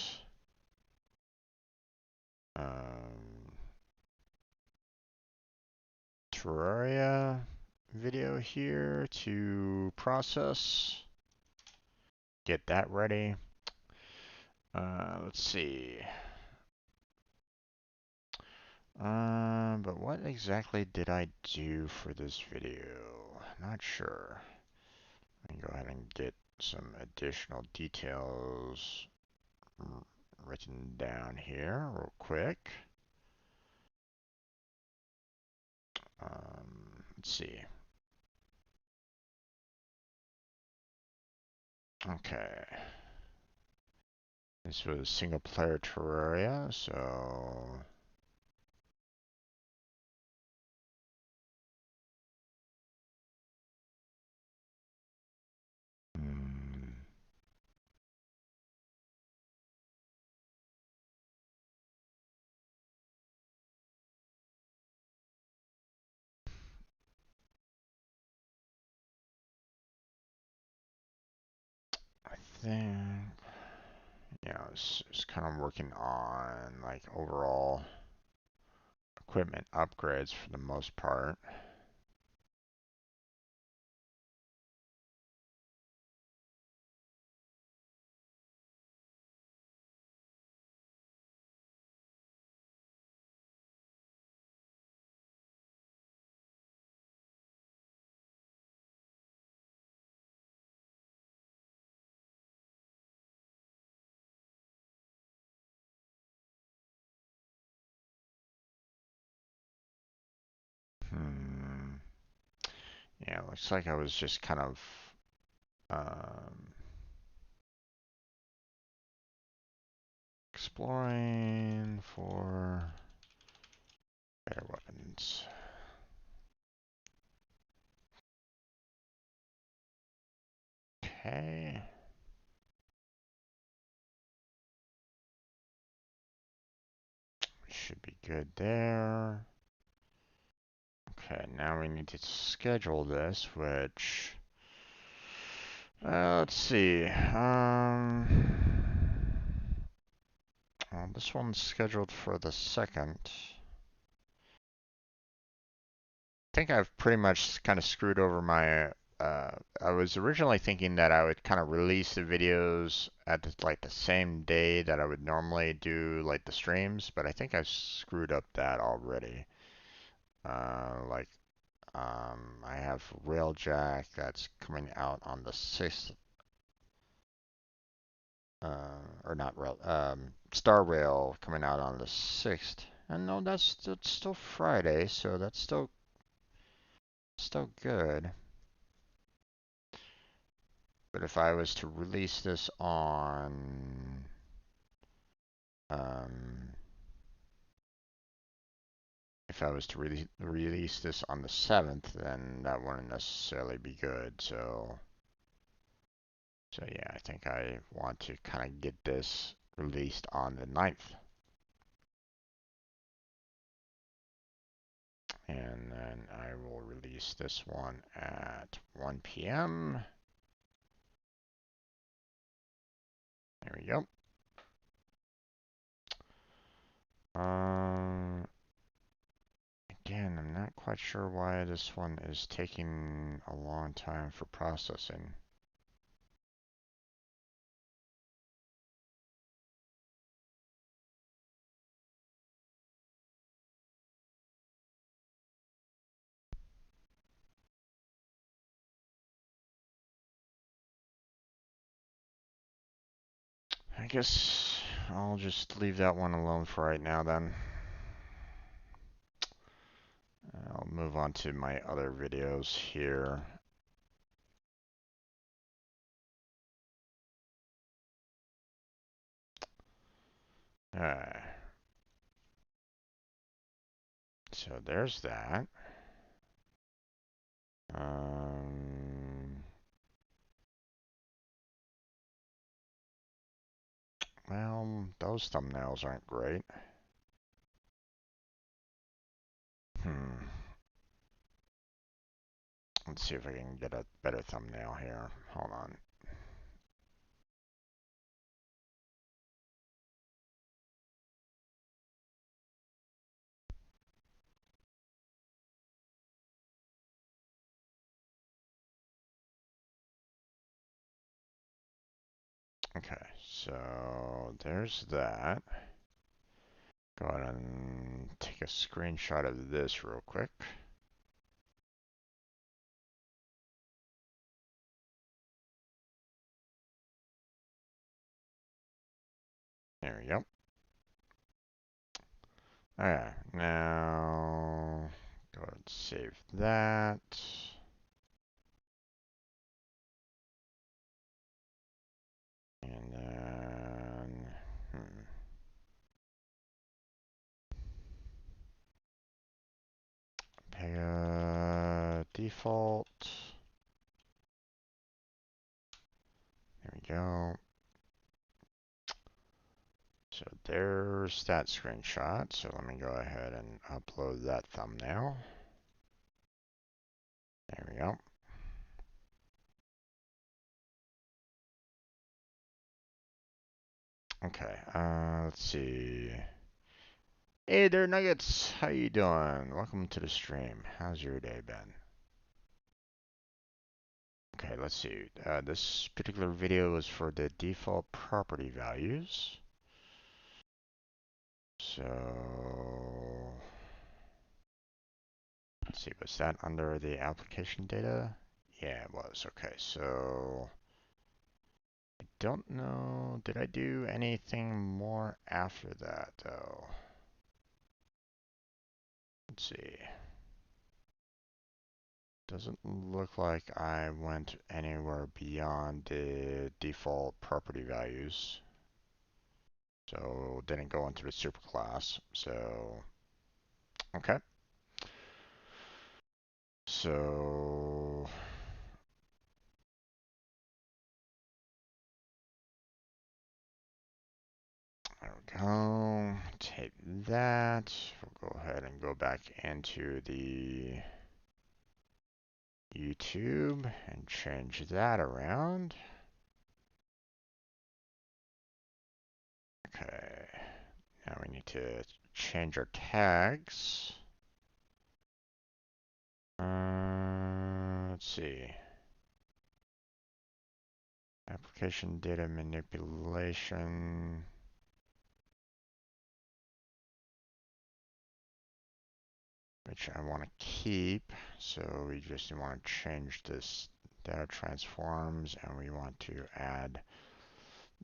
um, Terraria video here to process. Get that ready. Let's see. But what exactly did I do for this video? Not sure. Let me go ahead and get some additional details written down here real quick. Let's see. Okay. This was single player Terraria, so hmm, I think it's kind of working on like overall equipment upgrades for the most part. Hmm. Yeah, looks like I was just kind of um, exploring for better weapons. Okay. We should be good there. Okay, now we need to schedule this, which let's see. Well, this one's scheduled for the 2nd. I think I've pretty much kind of screwed over my. I was originally thinking that I would kind of release the videos at like the same day that I would normally do like the streams, but I think I've screwed up that already. Like I have Railjack that's coming out on the 6th, or not Rail, Star Rail coming out on the 6th. And no, that's still Friday, so that's still good. But if I was to release this on, um, if I was to release this on the 7th, then that wouldn't necessarily be good. So yeah, I think I want to kind of get this released on the 9th. And then I will release this one at 1 p.m. There we go. Again, I'm not quite sure why this one is taking a long time for processing. I guess I'll just leave that one alone for right now then. I'll move on to my other videos here. So there's that. Um, Well, those thumbnails aren't great. Hmm. Let's see if I can get a better thumbnail here. Hold on. Okay, so there's that. Go ahead and take a screenshot of this real quick. There we go. Alright, now go ahead and save that. And then, Pega default. There we go. So there's that screenshot. So let me go ahead and upload that thumbnail. There we go. Okay, let's see. Hey there, Nuggets. How you doing? Welcome to the stream. How's your day been? Okay, let's see. This particular video is for the default property values. So, let's see, was that under the application data? Yeah, it was. Okay, so I don't know. Did I do anything more after that, though? Let's see. Doesn't look like I went anywhere beyond the default property values. So didn't go into the superclass. So okay. So there we go. Take that. We'll go ahead and go back into the YouTube and change that around. Okay. Now we need to change our tags. Let's see. Application data manipulation. Which I want to keep. So we just want to change this data transforms and we want to add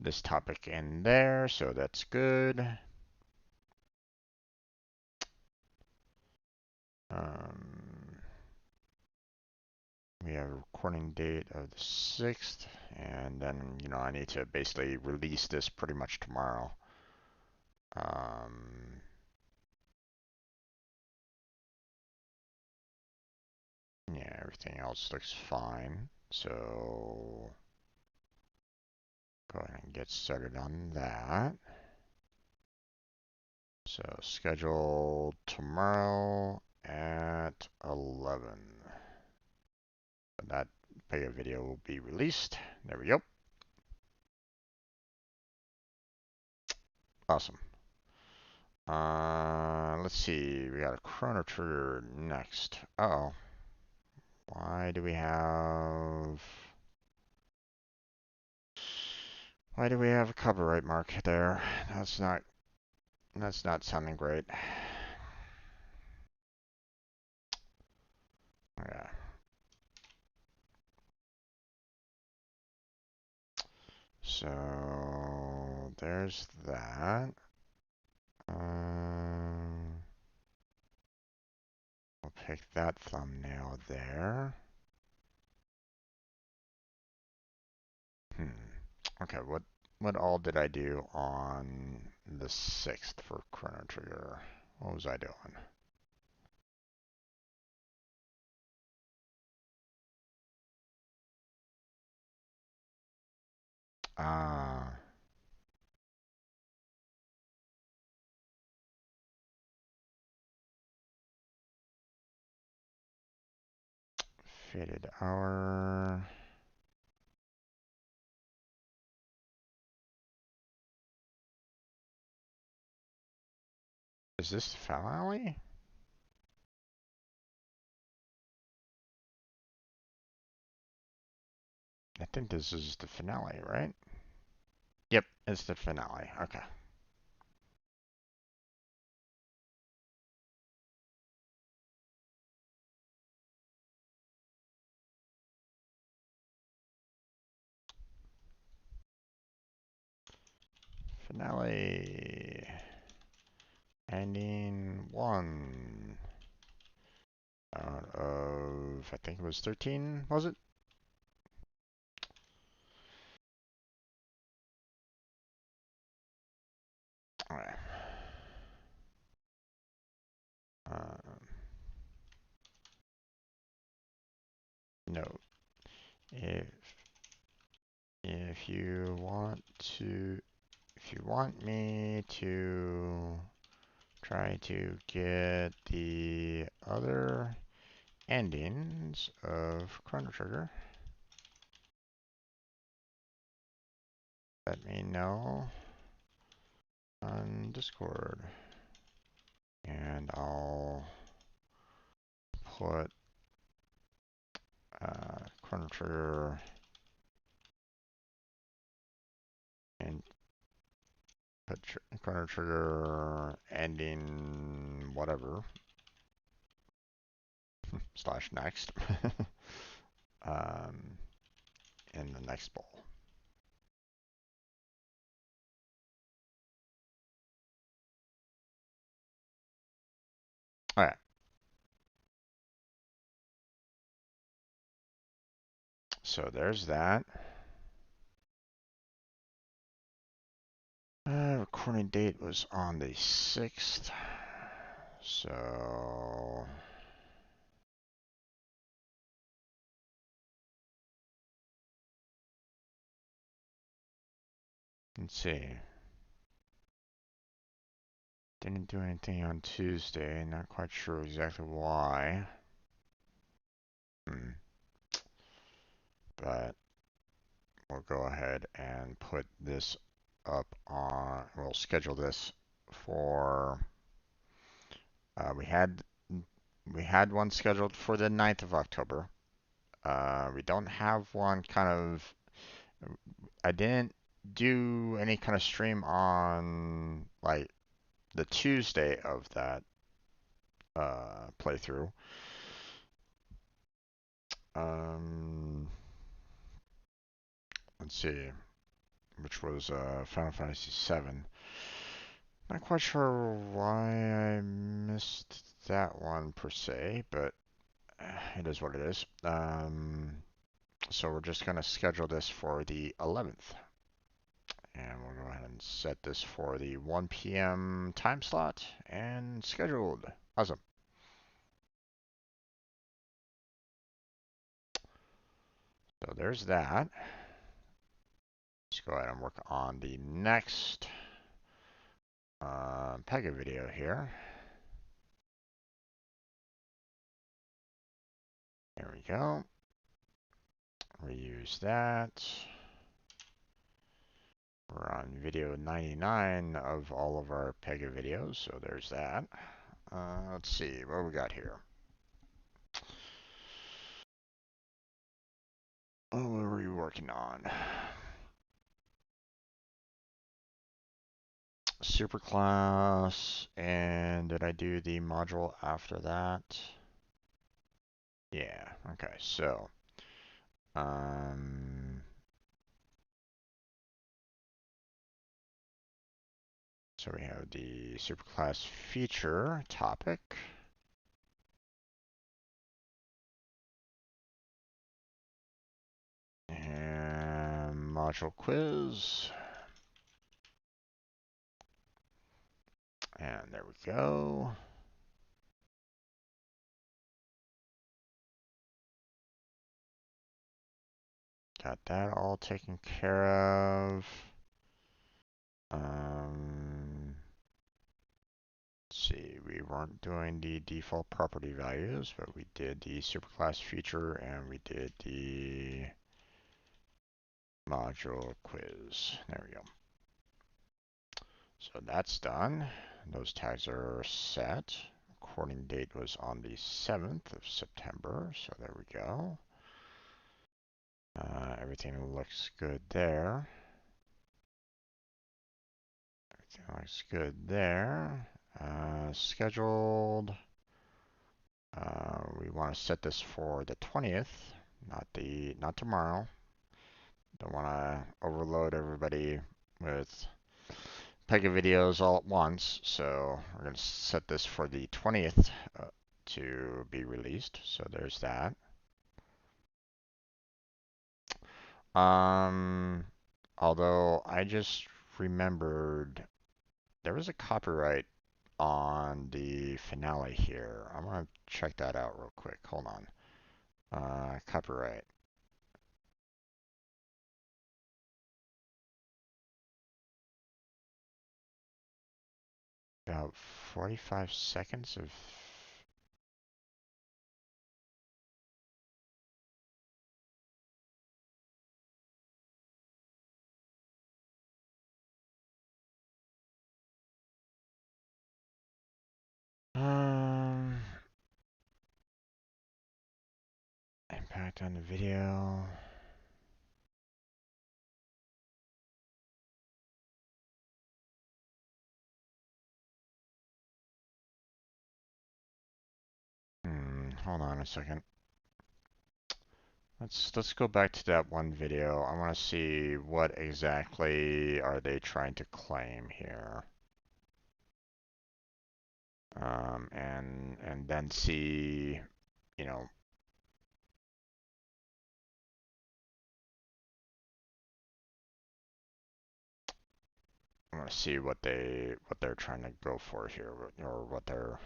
this topic in there. So that's good. We have a recording date of the 6th, and then, I need to basically release this pretty much tomorrow. Yeah, everything else looks fine. So go ahead and get started on that. So schedule tomorrow at 11. That Pega video will be released. There we go. Awesome. Let's see. We got a chrono trigger next. Uh-oh. Why do we have... Why do we have a copyright mark there? That's not sounding great. Yeah. So there's that. I'll pick that thumbnail there. Okay, what all did I do on the 6th for Chrono Trigger? What was I doing? Ah, Faded hour. Is this the finale? I think this is the finale, right? Yep, it's the finale. Okay. Finale. Ending 1 out of, I think it was 13, was it? Alright. Note. If you want to, if you want me to try to get the other endings of Chrono Trigger, let me know on Discord, and I'll put Chrono Trigger and put Chrono Trigger ending whatever slash next um, in the next bowl. All right. So there's that. Recording date was on the 6th. So let's see. Didn't do anything on Tuesday. Not quite sure exactly why. But we'll go ahead and put this up on. We'll schedule this for. We had one scheduled for the 9th of October. We don't have one kind of. I didn't do any kind of stream on like the Tuesday of that playthrough. Um, let's see, which was Final Fantasy VII. Not quite sure why I missed that one per se, but it is what it is. So we're just going to schedule this for the 11th. And we'll go ahead and set this for the 1 p.m. time slot and scheduled. Awesome. So there's that. Let's go ahead and work on the next Pega video here. There we go. Reuse that. We're on video 99 of all of our Pega videos, so there's that. Let's see, what we got here? What were we working on? Superclass, and did I do the module after that? Yeah, okay, so so we have the superclass feature topic. And module quiz. And there we go. Got that all taken care of. Let's see, we weren't doing the default property values, but we did the superclass feature and we did the module quiz. There we go. So that's done. Those tags are set. Recording date was on the 7th of September, so there we go. Everything looks good there. Everything looks good there. Scheduled. We want to set this for the 20th, not tomorrow. Don't want to overload everybody with Pega videos all at once, so we're going to set this for the 20th to be released. So there's that. Although I just remembered there was a copyright on the finale here. I'm gonna check that out real quick. Hold on. Copyright. About 45 seconds of. Impact on the video. Hold on a second. Let's go back to that one video. I want to see what exactly are they trying to claim here. And then see, you know, I want to see what they're trying to go for here, or what they're.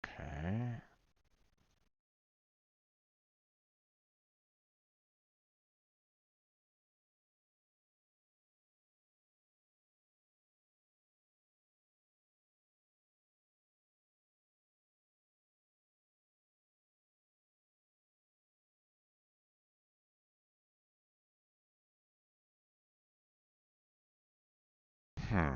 Okay. Hmm.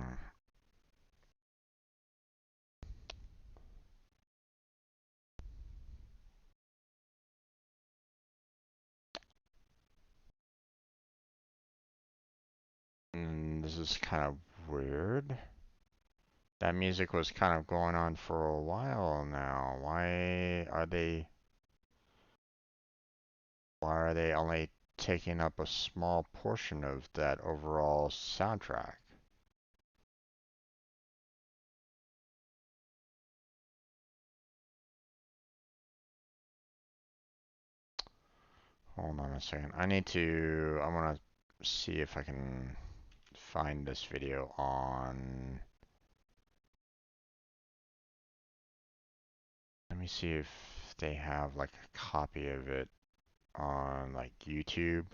This is kind of weird. That music was kind of going on for a while now. Why are they only taking up a small portion of that overall soundtrack? Hold on a second. I want to see if I can find this video on. Let me see if they have like a copy of it on like YouTube.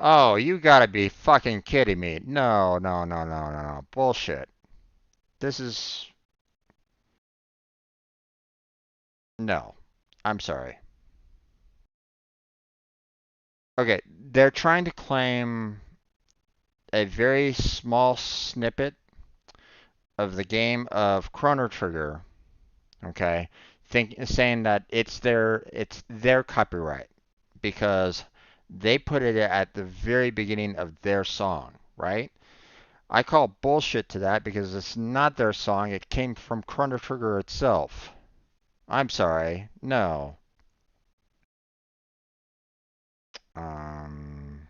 Oh, you gotta be fucking kidding me. No, no, no, no, no, no. Bullshit. This is No, I'm sorry. Okay, they're trying to claim a very small snippet of the game of Chrono Trigger. Okay, saying that it's their copyright because they put it at the very beginning of their song, right? I call bullshit to that because it's not their song. It came from Chrono Trigger itself. I'm sorry. No. Um,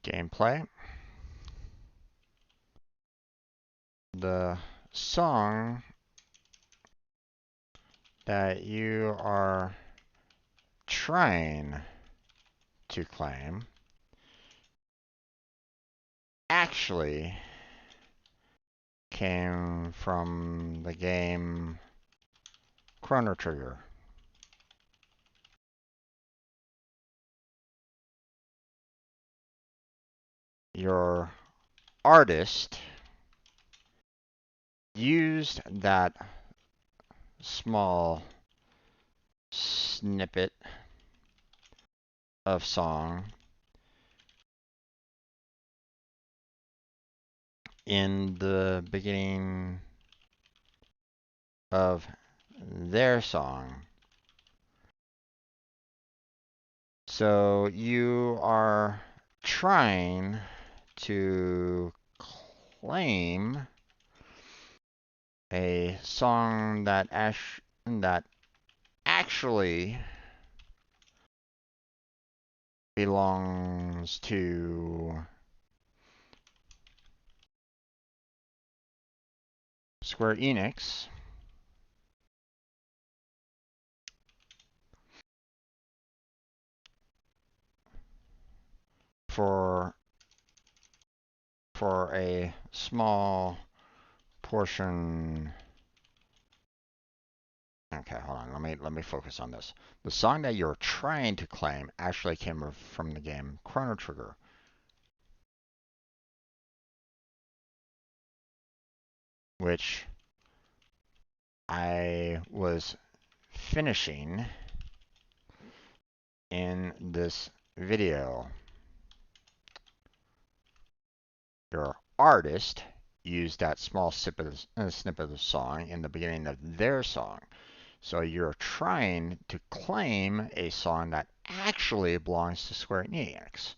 gameplay. The song that you are trying to claim actually came from the game Chrono Trigger. Your artist used that small snippet of song in the beginning of their song. So you are trying to claim a song that actually belongs to Square Enix for for a small portion. Okay, hold on. Let me focus on this. The song that you're trying to claim actually came from the game Chrono Trigger, which I was finishing in this video. Your artist used that small snippet of the song in the beginning of their song. So you're trying to claim a song that actually belongs to Square Enix.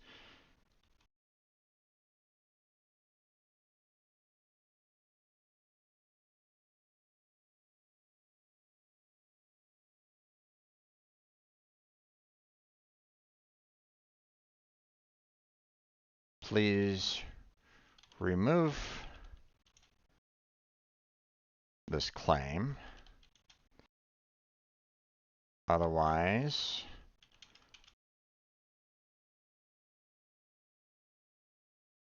Please remove this claim. Otherwise,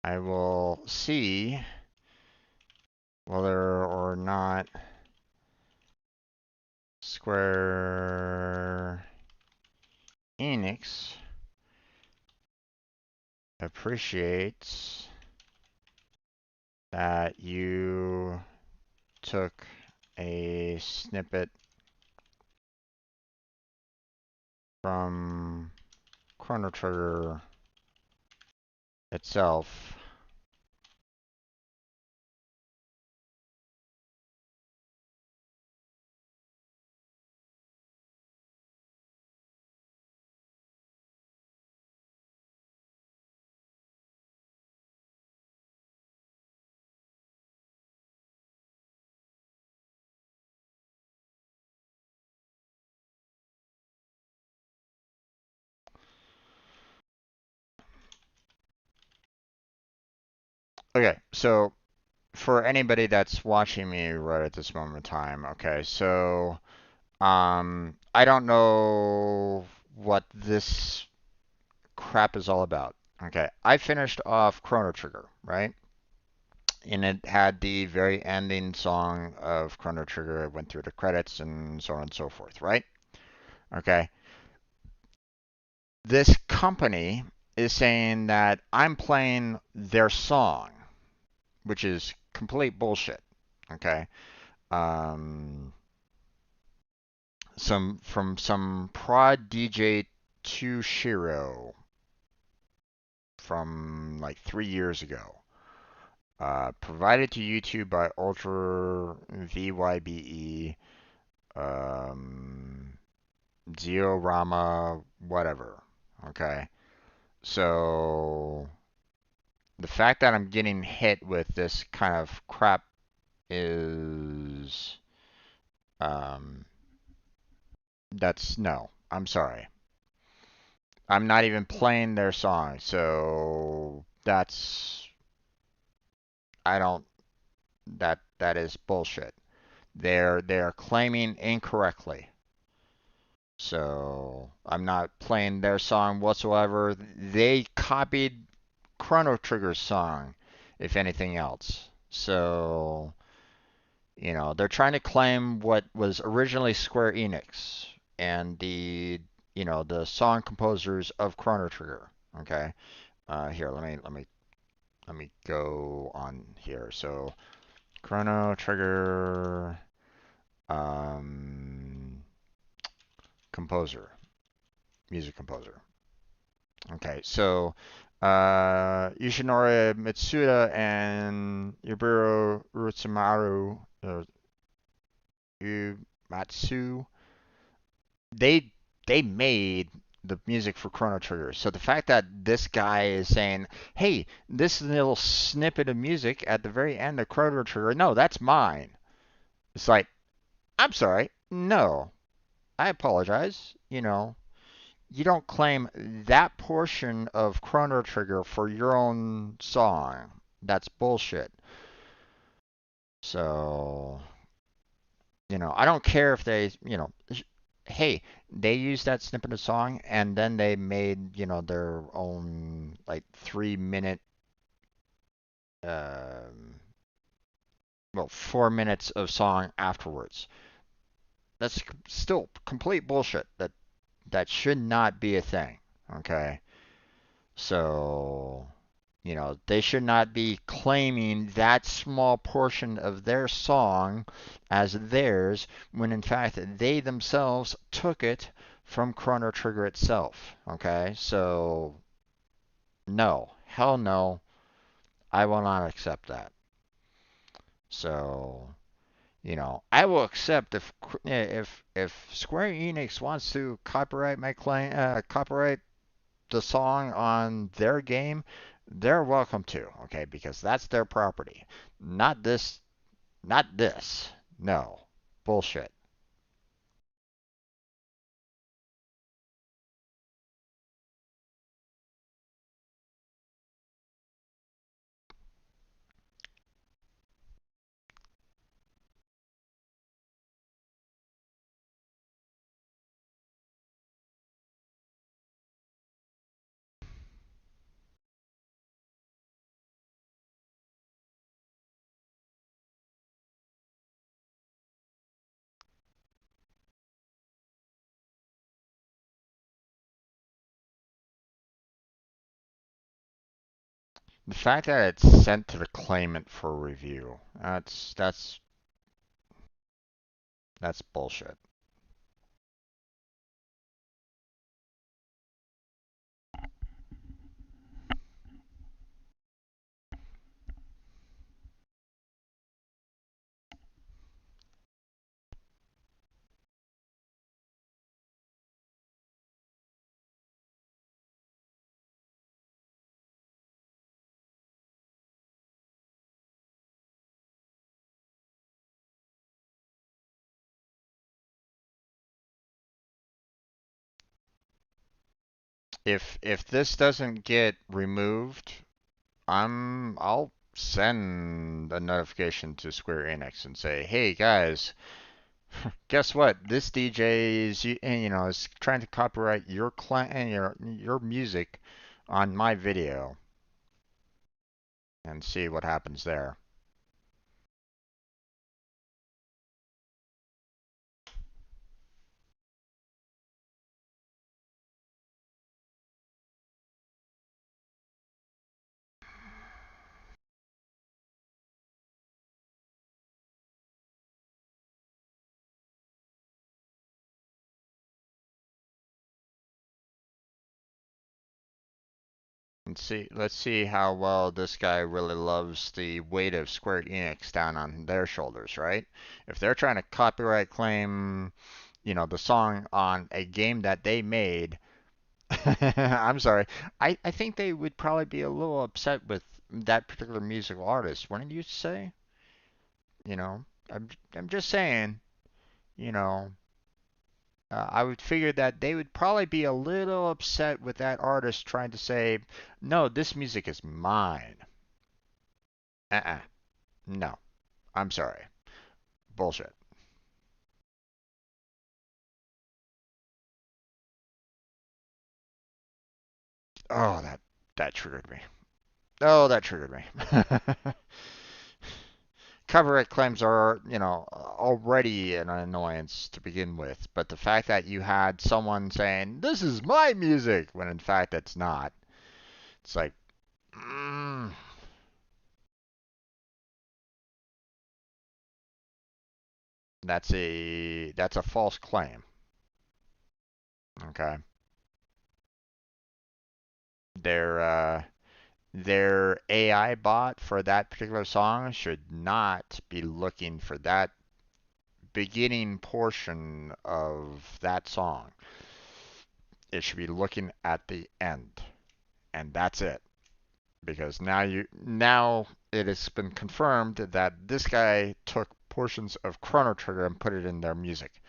I will see whether or not Square Enix appreciates that you took a snippet from Chrono Trigger itself. Okay, so for anybody that's watching me right at this moment in time, okay, so I don't know what this crap is all about. Okay, I finished off Chrono Trigger, right? And it had the very ending song of Chrono Trigger. It went through the credits and so on and so forth, right? Okay. This company is saying that I'm playing their song, which is complete bullshit. Okay. Um, some prod DJ to Shiro from like 3 years ago. Provided to YouTube by Ultra VYBE, um, Diorama, whatever. Okay. So the fact that I'm getting hit with this kind of crap is, um, that's no. I'm sorry. I'm not even playing their song, so that's I don't that is bullshit. They're claiming incorrectly. So I'm not playing their song whatsoever. They copied Chrono Trigger's song, if anything else. So, they're trying to claim what was originally Square Enix and the song composers of Chrono Trigger. Okay. Here, let me go on here. So, Chrono Trigger um, composer, music composer. Okay, so Yoshinori Mitsuda and Yubiro Utsumaru, Umatsu, they they made the music for Chrono Trigger. So the fact that this guy is saying, "Hey, this little snippet of music at the very end of Chrono Trigger, no, that's mine." It's like, I'm sorry, no, I apologize. You don't claim that portion of Chrono Trigger for your own song. That's bullshit. So, I don't care if hey, they used that snippet of song and then they made, their own like 3 minute, um, well, 4 minutes of song afterwards. That's still complete bullshit. That should not be a thing. Okay. So, they should not be claiming that small portion of their song as theirs when in fact they themselves took it from Chrono Trigger itself. Okay? So, no. Hell no. I will not accept that. So, I will accept if Square Enix wants to copyright the song on their game, they're welcome to, okay, because that's their property. Not this, not this. No. Bullshit. The fact that it's sent to the claimant for review, that's bullshit. If this doesn't get removed, I'll send a notification to Square Enix and say, "Hey guys, guess what? This DJ is is trying to copyright your music on my video," and see what happens there. And see, let's see how well this guy really loves the weight of Square Enix down on their shoulders, right? If they're trying to copyright claim, the song on a game that they made, I'm sorry, I think they would probably be a little upset with that particular musical artist, wouldn't you say? You know, I'm just saying, you know, I would figure that they would probably be a little upset with that artist trying to say, no, this music is mine. Uh-uh. No. I'm sorry. Bullshit. Oh, that triggered me. Oh, that triggered me. Copyright claims are, already an annoyance to begin with, but the fact that you had someone saying, "This is my music," when in fact it's not, it's like, mm, that's a false claim. Okay. Their their AI bot for that particular song should not be looking for that beginning portion of that song. It should be looking at the end, and that's it. Because now it has been confirmed that this guy took portions of Chrono Trigger and put it in their music.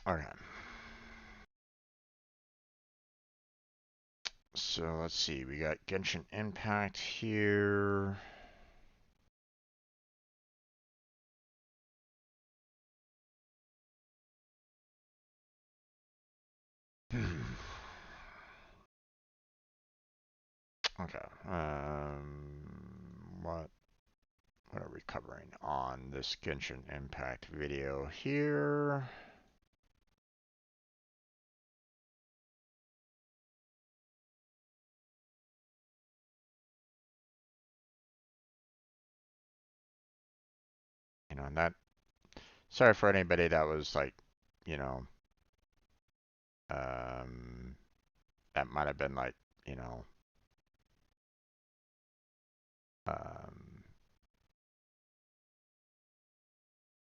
Okay. So let's see. We got Genshin Impact here. Okay. What what are we covering on this Genshin Impact video here? And that. Sorry for anybody that was like, you know, um, that might have been like, you know, um,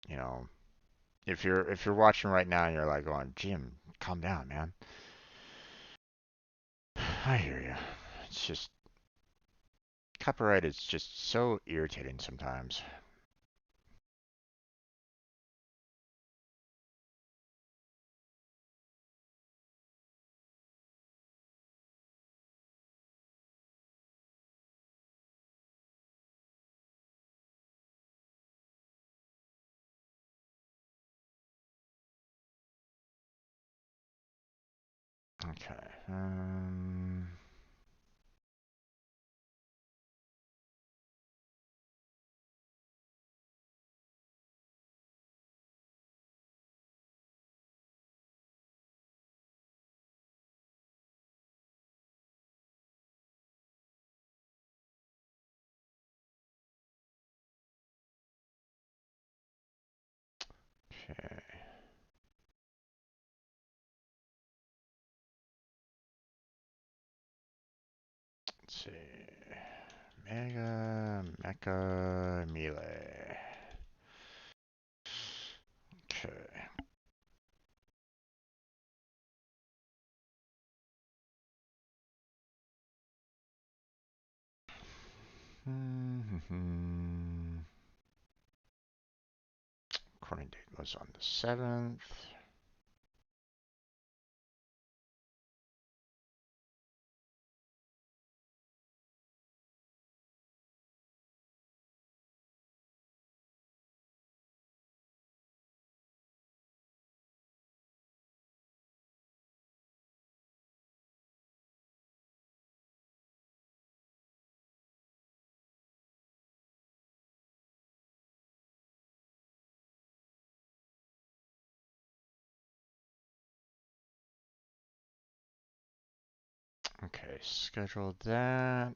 you know, if you're watching right now and you're like going, Jim, calm down, man. I hear you. It's just copyright is just so irritating sometimes. Okay. Okay. Let's see. Mega, Mecha, Melee. Okay. recording date was on the 7th. Okay, schedule that.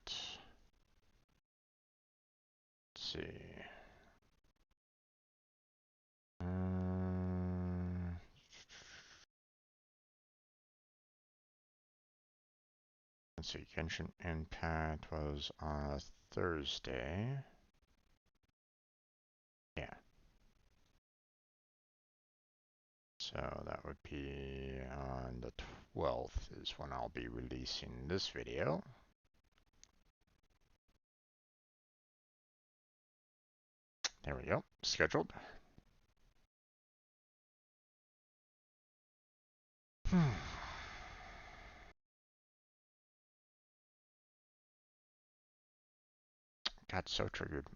Let's see. Let's see, Genshin Impact was on a Thursday. Yeah. So that would be on the 12th is when I'll be releasing this video. There we go, scheduled. Got so triggered.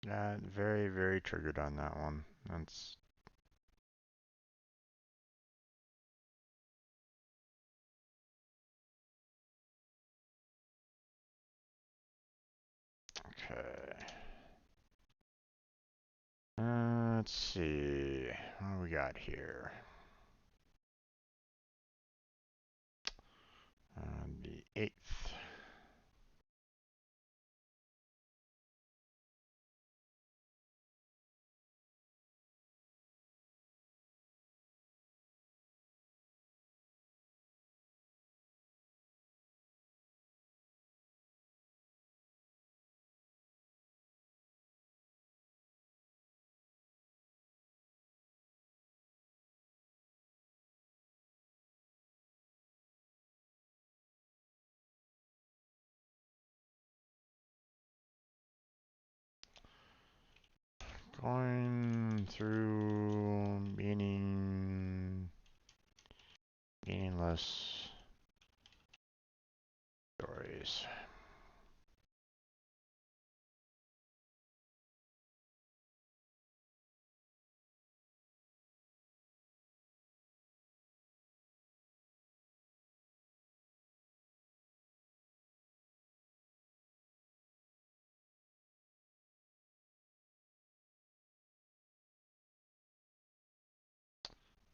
Got very, very triggered on that one. That's okay. Let's see. What do we got here? The 8th. Going through meaningless stories.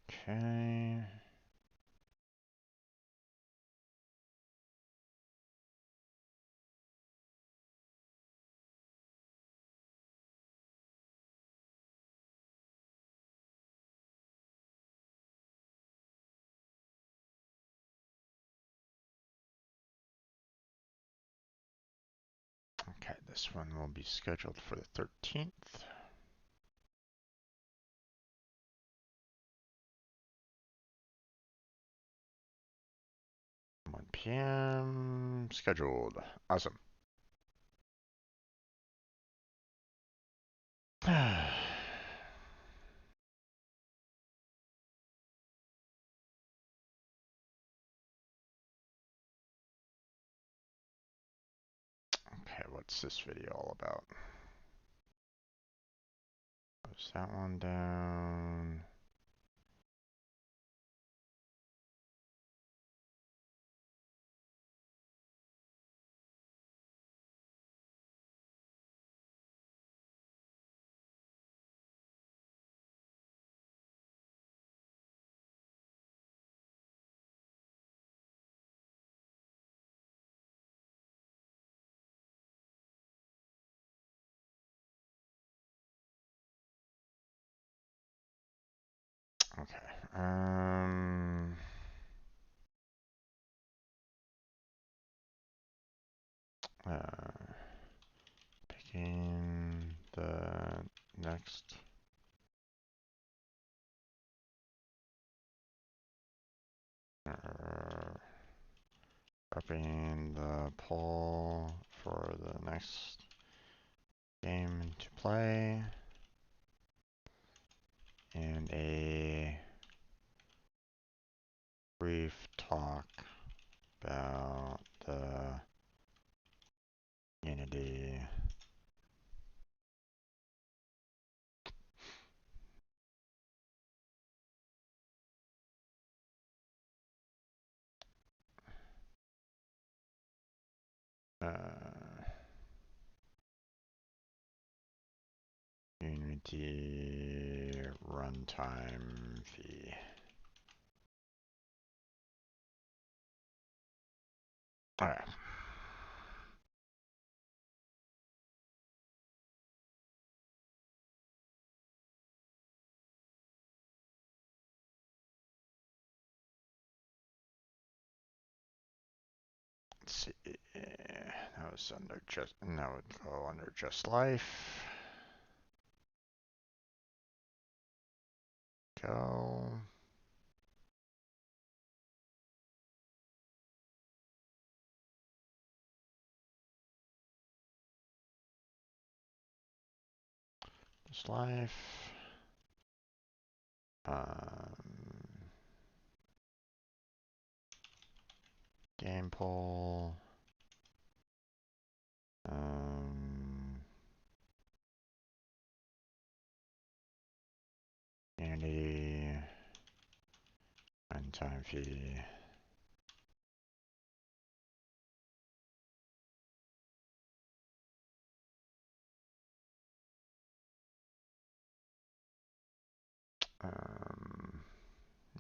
Okay. Okay, this one will be scheduled for the 13th. 1 p.m. scheduled. Awesome. Okay, what's this video all about? Close that one down. Okay. Uh, Picking the next prepping the poll for the next game to play. and a brief talk about the community. Community runtime fee. All right. Let's see. That was under just. That would go under just life. Go. Just life. Game poll. Community runtime fee.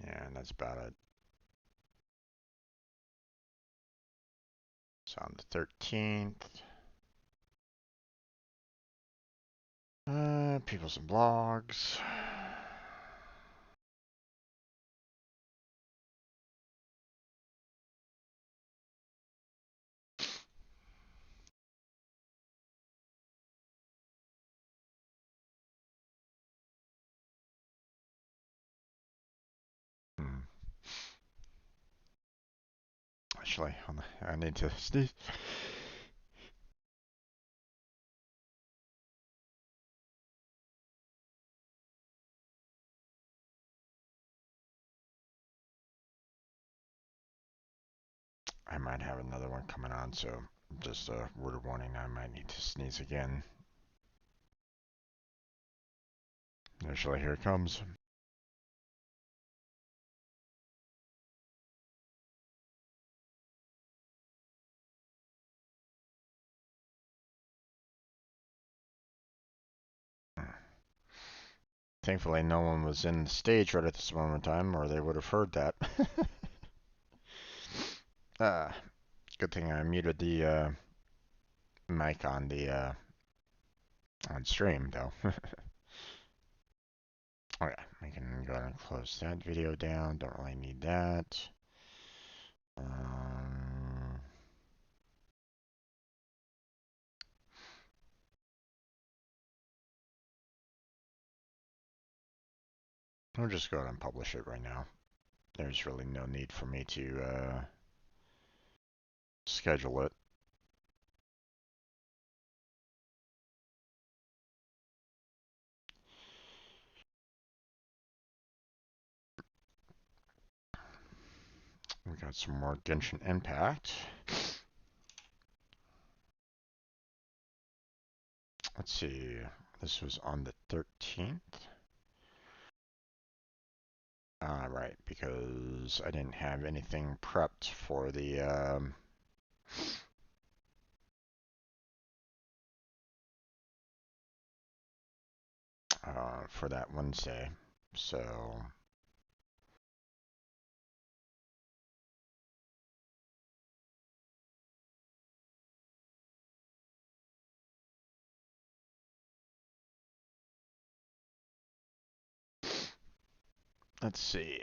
Yeah, and that's about it. So on the 13th. Peoples and blogs. Actually, I need to sneeze. I might have another one coming on, so just a word of warning, I might need to sneeze again. Usually, here it comes. Thankfully, no one was in the stage right at this moment in time, or they would have heard that. Good thing I muted the mic on the on stream, though. Okay, I can go ahead and close that video down. Don't really need that. I'll just go ahead and publish it right now. There's really no need for me to schedule it. We got some more Genshin Impact. Let's see. This was on the 13th. Right, because I didn't have anything prepped for the for that Wednesday. So let's see.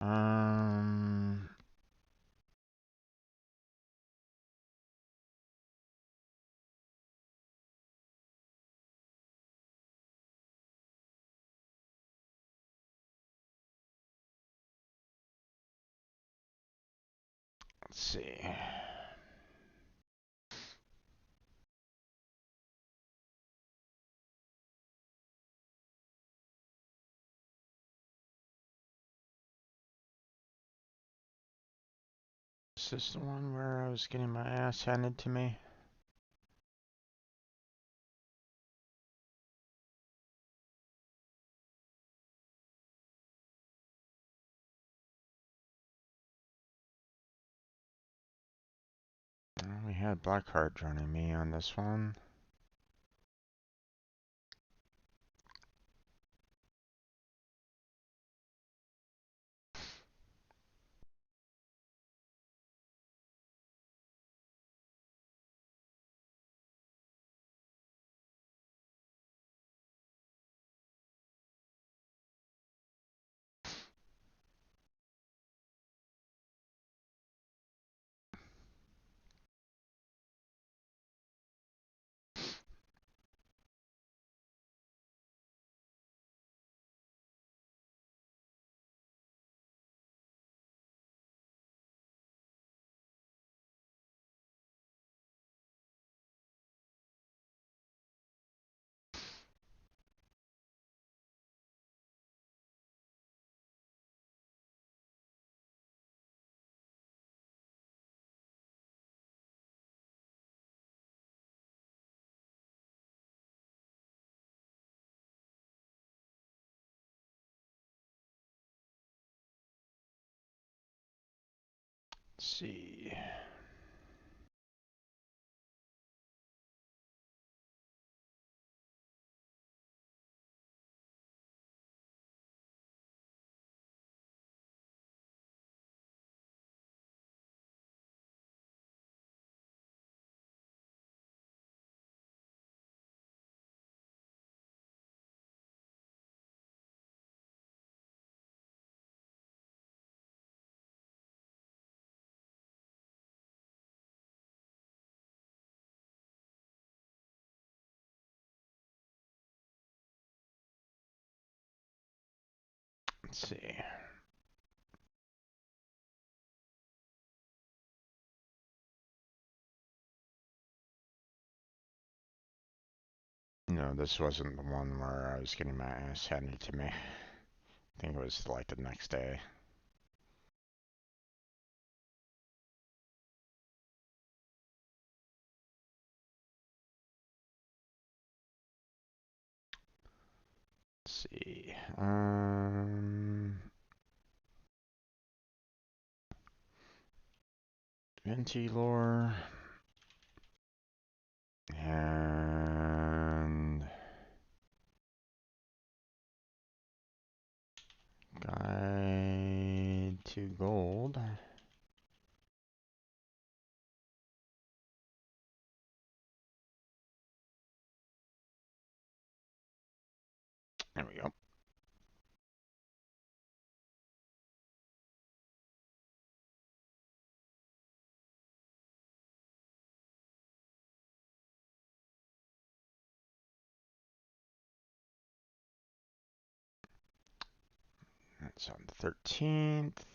Um, let's see. this the one where I was getting my ass handed to me? We had Blackheart joining me on this one. Let's see. Let's see. No, this wasn't the one where I was getting my ass handed to me. I think it was like the next day. Let's see. Ventilor. And Guide to Gold. There we go. That's on the 13th.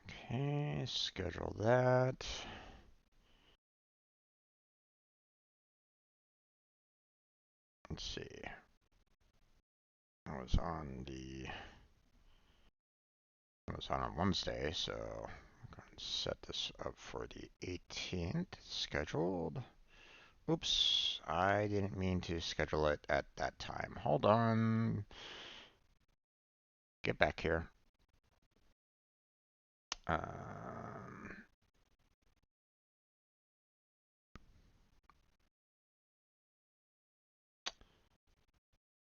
Okay, schedule that. Let's see. I was on a Wednesday, so I'm going to set this up for the 18th. Scheduled. Oops, I didn't mean to schedule it at that time. Hold on. Get back here. Let's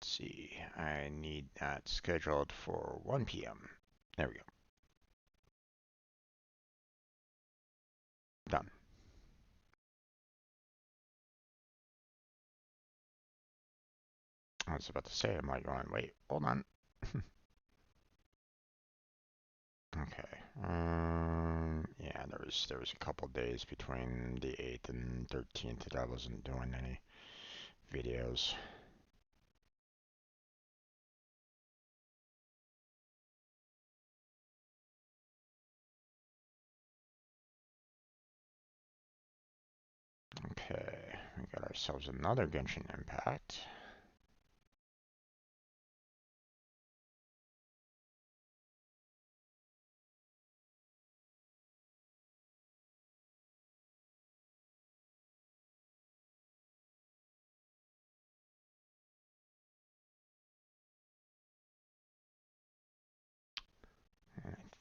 see. I need that scheduled for 1 p.m. There we go. Done. I was about to say, I'm like going, wait, hold on. Okay. Yeah, there was a couple days between the 8th and 13th that I wasn't doing any videos. Okay, we got ourselves another Genshin Impact.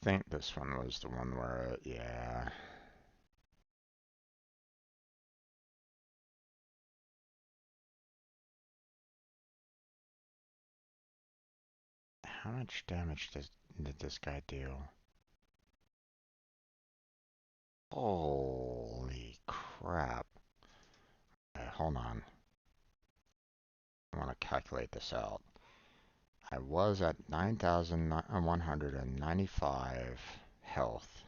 think this one was the one where, yeah. How much damage did this guy do? Holy crap. Okay, hold on. I want to calculate this out. I was at 9,195 health.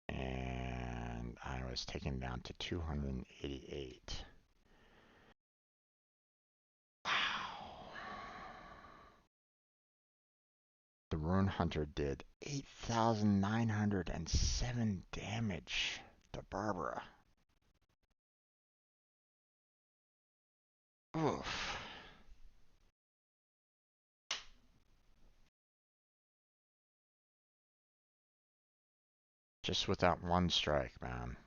And I was taken down to 288. Wow. The Rune Hunter did 8,907 damage to Barbara. Oof. Just with that one strike, man.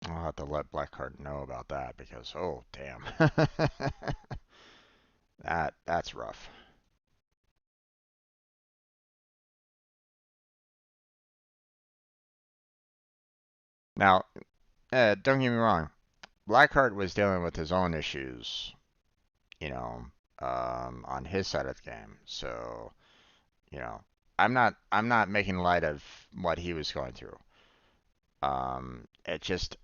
I'll have to let Blackheart know about that because, oh, damn. That's rough. Now, don't get me wrong. Blackheart was dealing with his own issues, you know, on his side of the game. So, you know, I'm not making light of what he was going through. It just,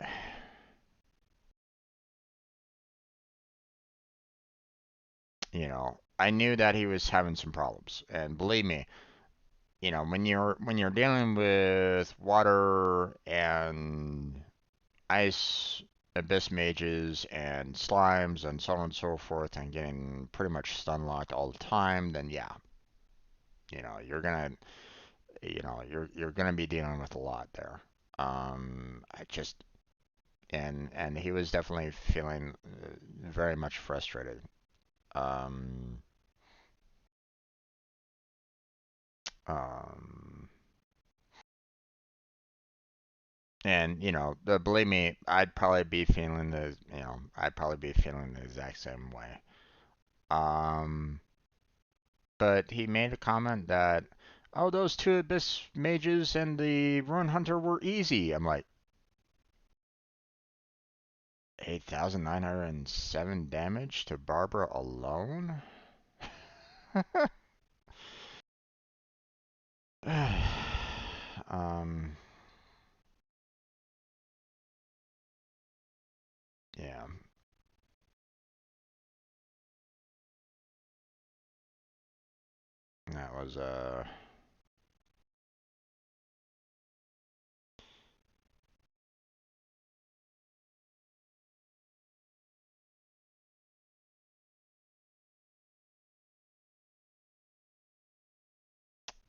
I knew that he was having some problems, and believe me, when you're dealing with water and ice abyss mages and slimes and so on and so forth, and getting pretty much stun locked all the time, then yeah, you're gonna, you're gonna be dealing with a lot there. I just and he was definitely feeling very much frustrated. Um, um, and believe me, I'd probably be feeling the exact same way. Um, but he made a comment that, oh, those two abyss mages and the rune hunter were easy. I'm like, 8,907 damage to Barbara alone? um, yeah, that was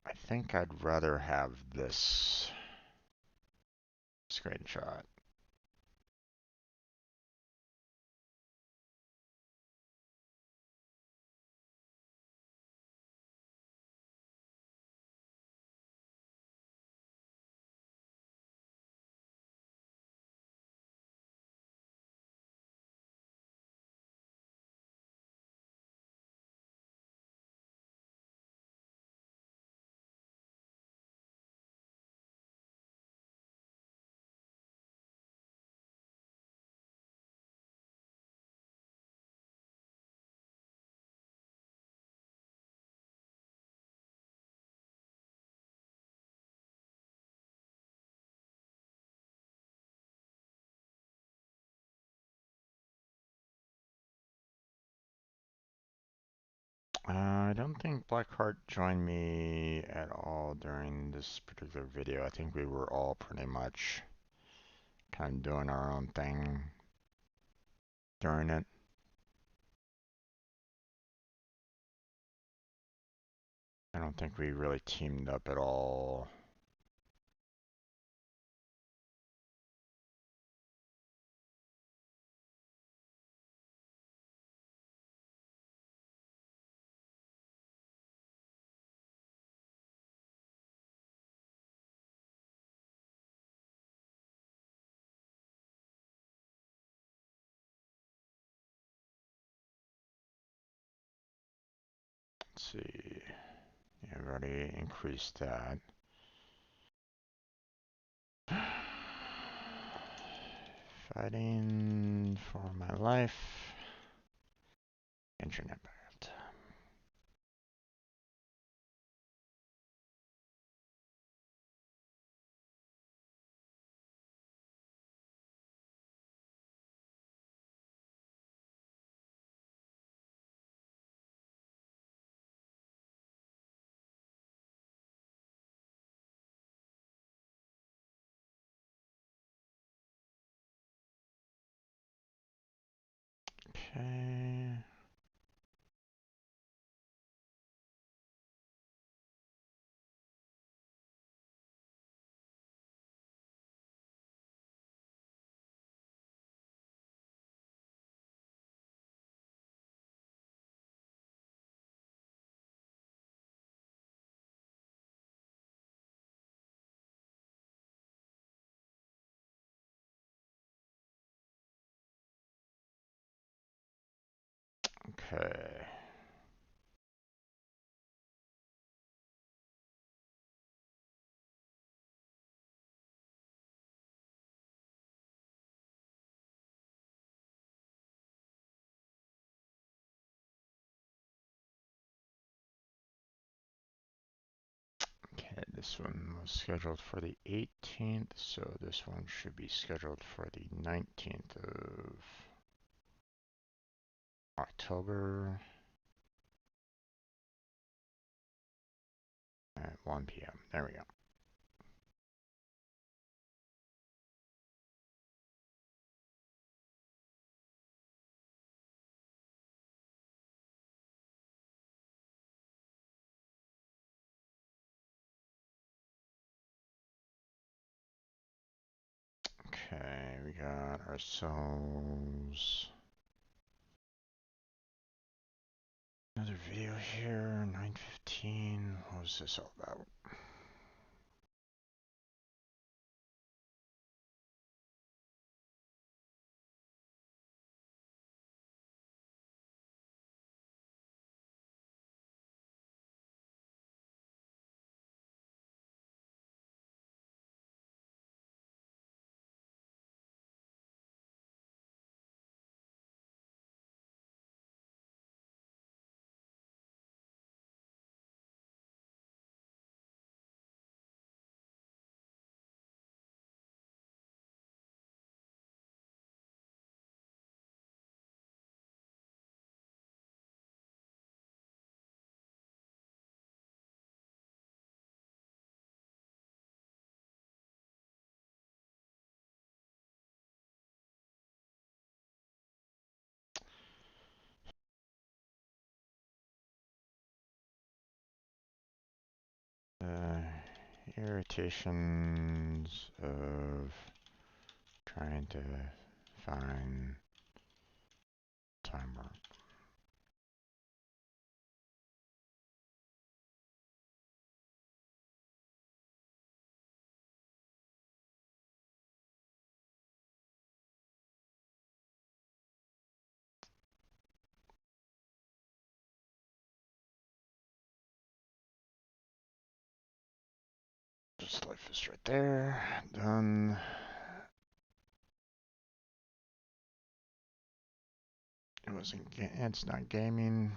I think I'd rather have this screenshot. I don't think Blackheart joined me at all during this particular video. I think we were all pretty much kind of doing our own thing during it. I don't think we really teamed up at all. see. Yeah, I've already increased that. Fighting for my life. Internet pirate. Okay. Okay. Okay, this one was scheduled for the 18th, so this one should be scheduled for the 19th of October at 1 p.m. There we go. Okay, we got ourselves another video here, 9:15. What was this all about? Uh, Irritations of trying to find timer. Just life is right there. Done. It wasn't. It's not gaming.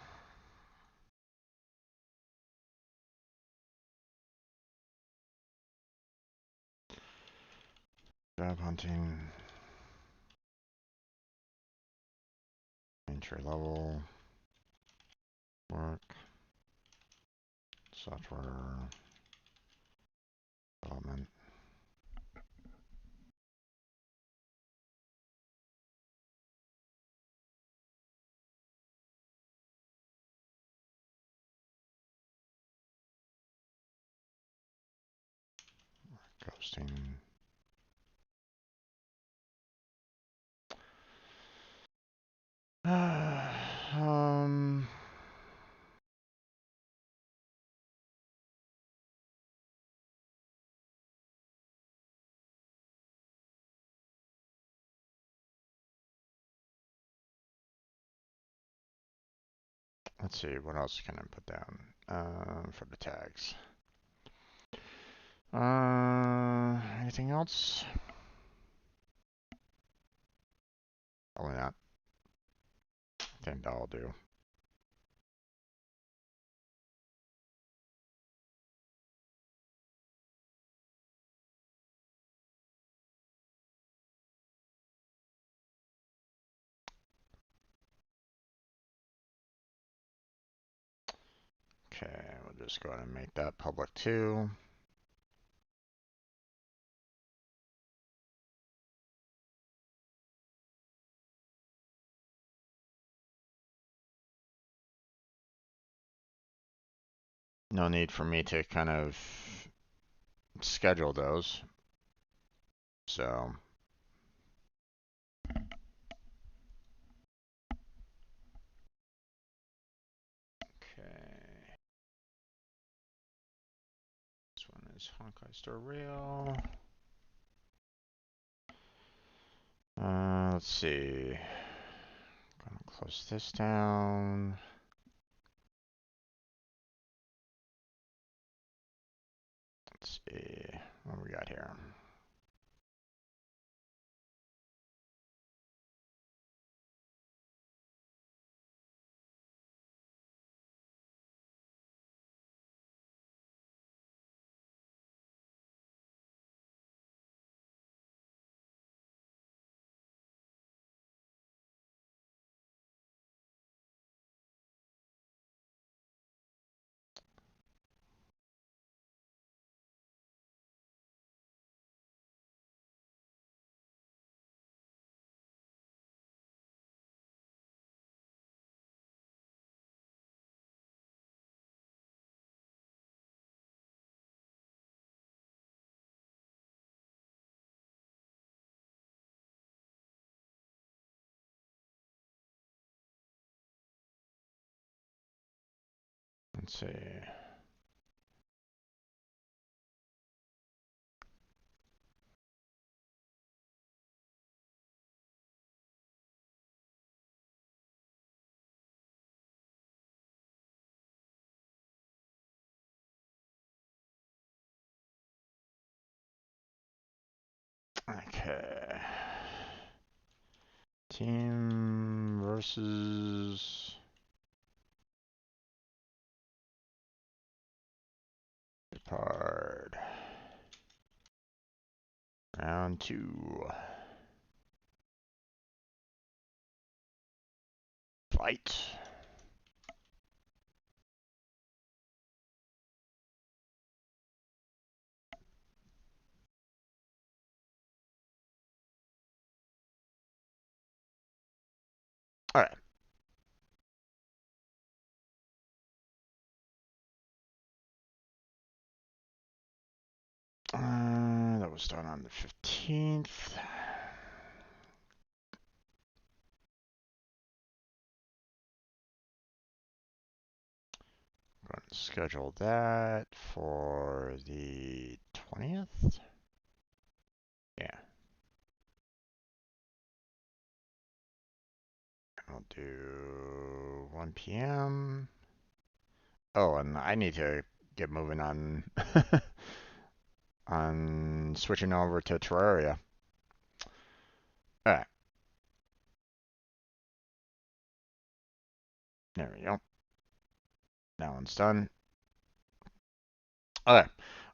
Job hunting. Entry level. Work. Software. Development. Ghosting. um. let's see, what else can I put down for the tags? Anything else? Probably not. I think that'll do. Okay, we'll just go ahead and make that public too. No need for me to kind of schedule those. So, okay. This one is Honkai Star Rail. Let's see. Gonna close this down. Let's see what we got here. Let's see. Okay. Team versus Gepard. Round 2. Fight. All right. That was done on the 15th. Going to schedule that for the 20th. Yeah. I'll do 1 p.m. Oh, and I need to get moving on on switching over to Terraria. All right. There we go. That one's done. Okay.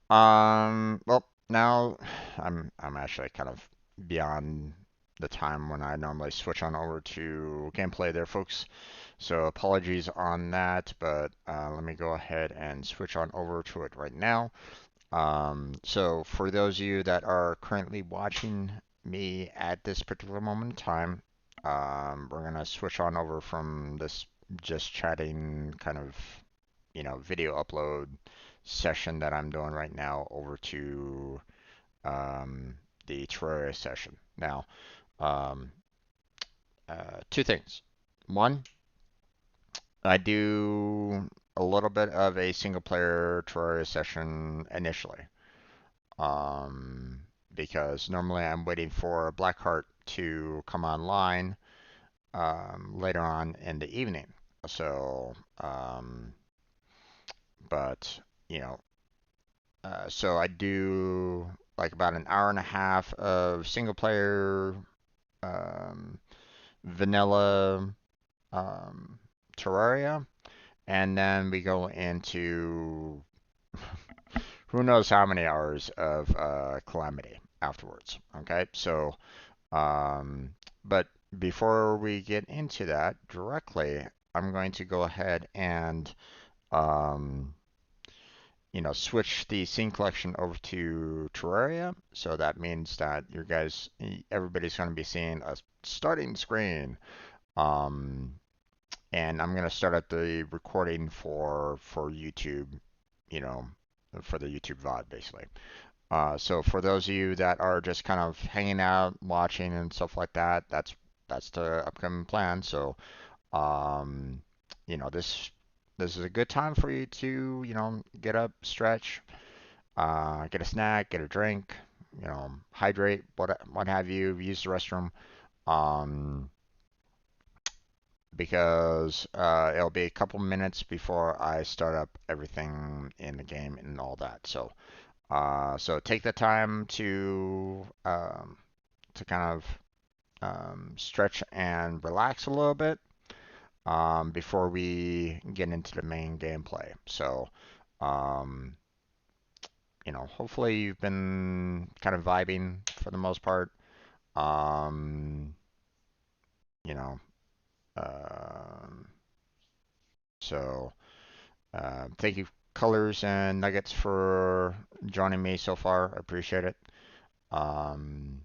Well, now I'm actually kind of beyond the time when I normally switch on over to gameplay there, folks. So apologies on that, but let me go ahead and switch on over to it right now. So for those of you that are currently watching me at this particular moment in time, we're gonna switch on over from this just chatting kind of, video upload session that I'm doing right now over to the Terraria session. Now, um, two things. One, I do a little bit of a single player Terraria session initially, um, because normally I'm waiting for Blackheart to come online later on in the evening. So, but you know, so I do like about an hour and a half of single player um, vanilla um, Terraria, and then we go into who knows how many hours of Calamity afterwards. Okay, so um, but before we get into that directly, I'm going to go ahead and um, switch the scene collection over to Terraria. So that means that everybody's going to be seeing a starting screen. Um, and I'm going to start up the recording for YouTube, you know, for the YouTube VOD basically. So for those of you that are just kind of hanging out, watching and stuff like that, that's the upcoming plan. So um, this is a good time for you to get up, stretch, get a snack, get a drink, hydrate, what have you, use the restroom, um, because it'll be a couple minutes before I start up everything in the game and all that. So take the time to kind of stretch and relax a little bit before we get into the main gameplay. So, um, hopefully you've been kind of vibing for the most part. Um, you know, um, so thank you, Colors and Nuggets, for joining me so far. I appreciate it. Um,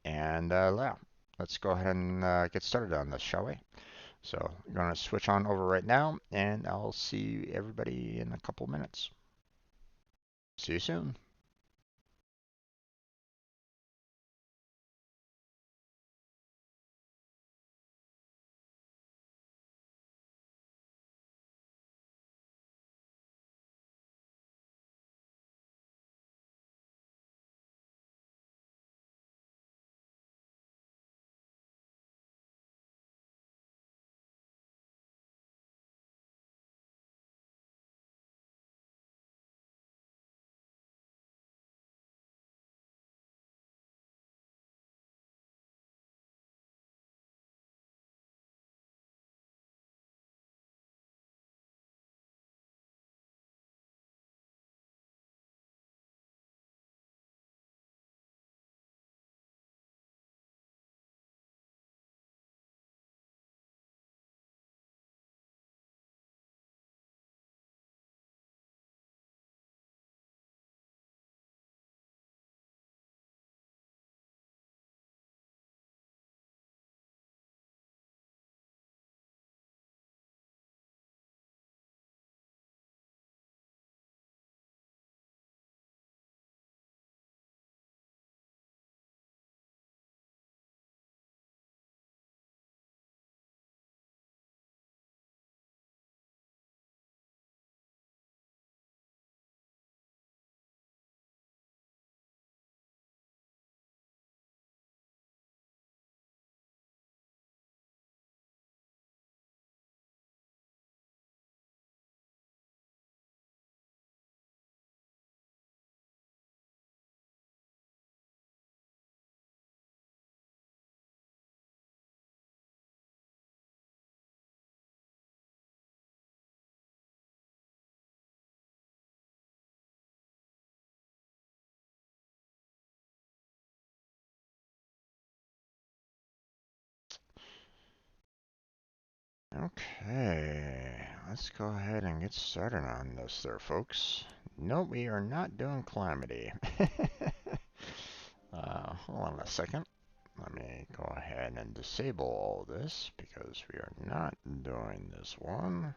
and yeah, let's go ahead and get started on this, shall we? So I'm going to switch on over right now, and I'll see everybody in a couple minutes. See you soon. Okay, let's go ahead and get started on this there, folks. No, we are not doing Calamity. Hold on a second. Let me go ahead and disable all this because we are not doing this one.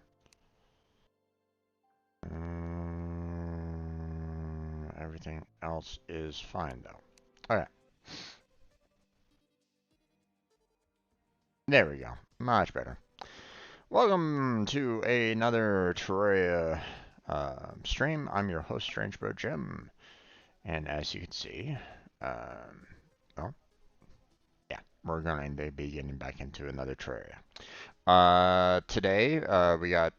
Everything else is fine though. Okay, there we go. Much better. Welcome to another Terraria stream. I'm your host, Strange Bro Jim, and as you can see, um, oh yeah, we're going to be getting back into another Terraria. Today, we got,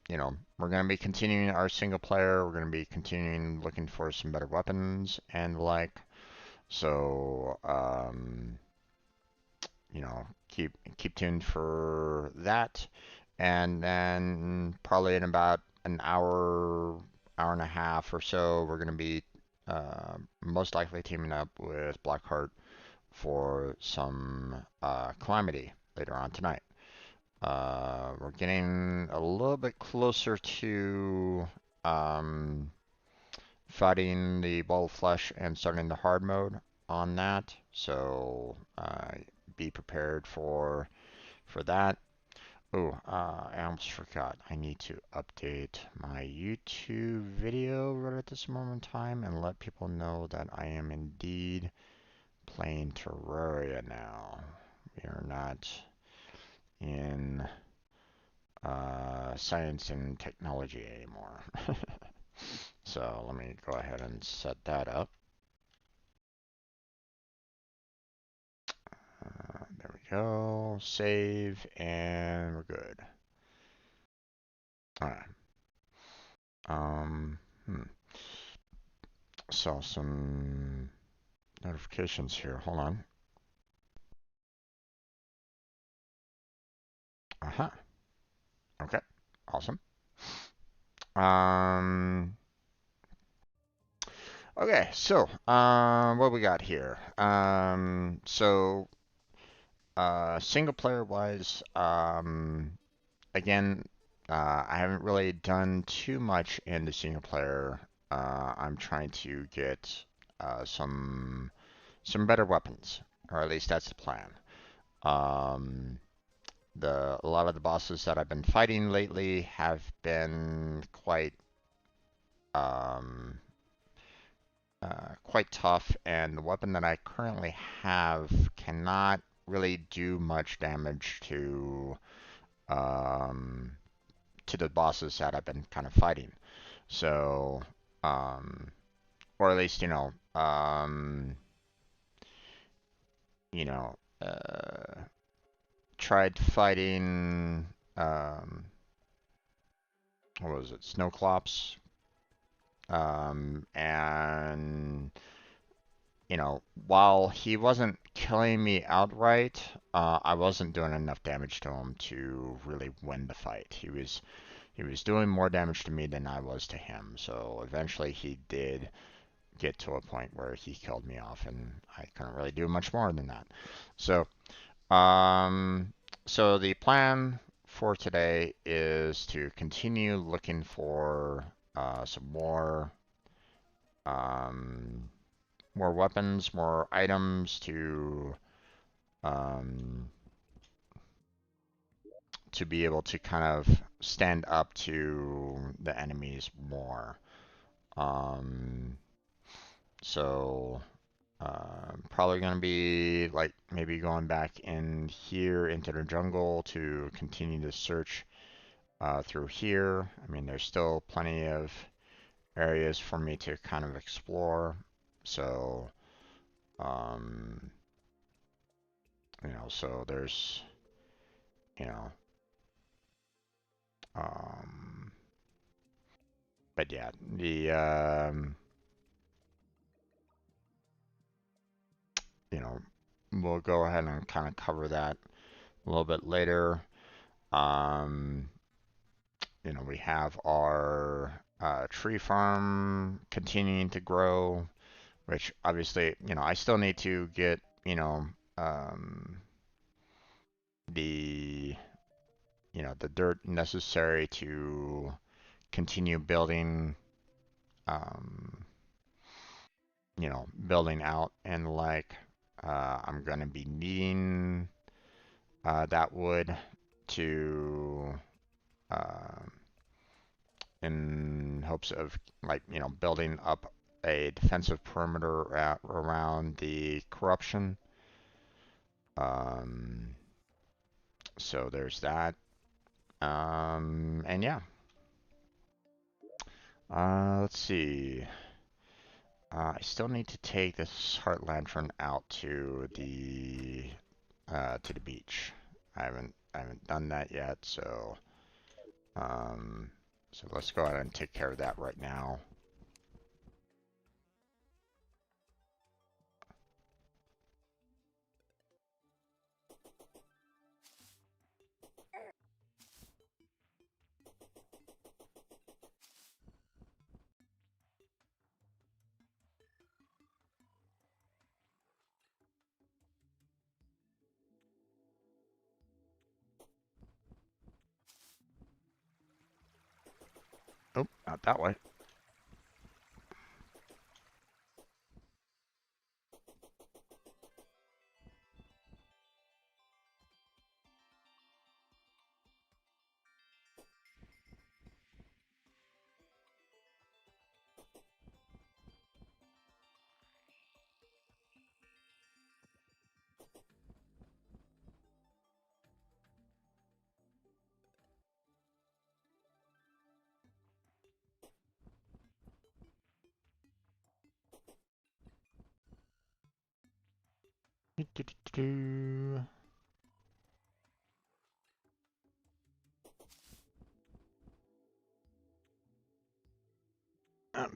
we're going to be continuing our single player. We're going to be continuing looking for some better weapons and the like. So, keep tuned for that. And then probably in about an hour, hour and a half or so, we're going to be most likely teaming up with Blackheart for some Calamity later on tonight. We're getting a little bit closer to fighting the ball of flesh and starting the hard mode on that. So be prepared for that. Oh, I almost forgot. I need to update my YouTube video right at this moment in time and let people know that I am indeed playing Terraria now. We are not in science and technology anymore. So let me go ahead and set that up. There we go. Save, and we're good. All right. Saw some notifications here. Hold on. Uh-huh. Okay. Awesome. Okay, so what we got here? Single player wise, again, I haven't really done too much in the single player. I'm trying to get some better weapons, or at least that's the plan. Um, a lot of the bosses that I've been fighting lately have been um, quite tough, and the weapon that I currently have cannot really do much damage um, to the bosses that I've been kind of fighting. So, um, or at least, you know, uh, tried fighting, what was it, Snowclops, and while he wasn't killing me outright, I wasn't doing enough damage to him to really win the fight. He was doing more damage to me than I was to him. So eventually he did get to a point where he killed me off, and I couldn't really do much more than that. So, um, so the plan for today is to continue looking for some um, more weapons, more items um, to be able to kind of stand up to the enemies more. Um, so probably gonna be like maybe going back in here into the jungle to continue to search through here. I mean, there's still plenty of areas for me to kind of explore. So, um, so there's, you know, um, but yeah, you know, we'll go ahead and kind of cover that a little bit later. Um, we have our tree farm continuing to grow, which obviously, I still need to get, um, the, the dirt necessary to continue building, um, building out and like, I'm going to be needing that wood to, um, in hopes of like building up a defensive perimeter around the corruption. Um, so there's that. And yeah. Let's see. I still need to take this Heart Lantern out to the to the beach. I haven't done that yet, so so let's go ahead and take care of that right now. Oh, not that way.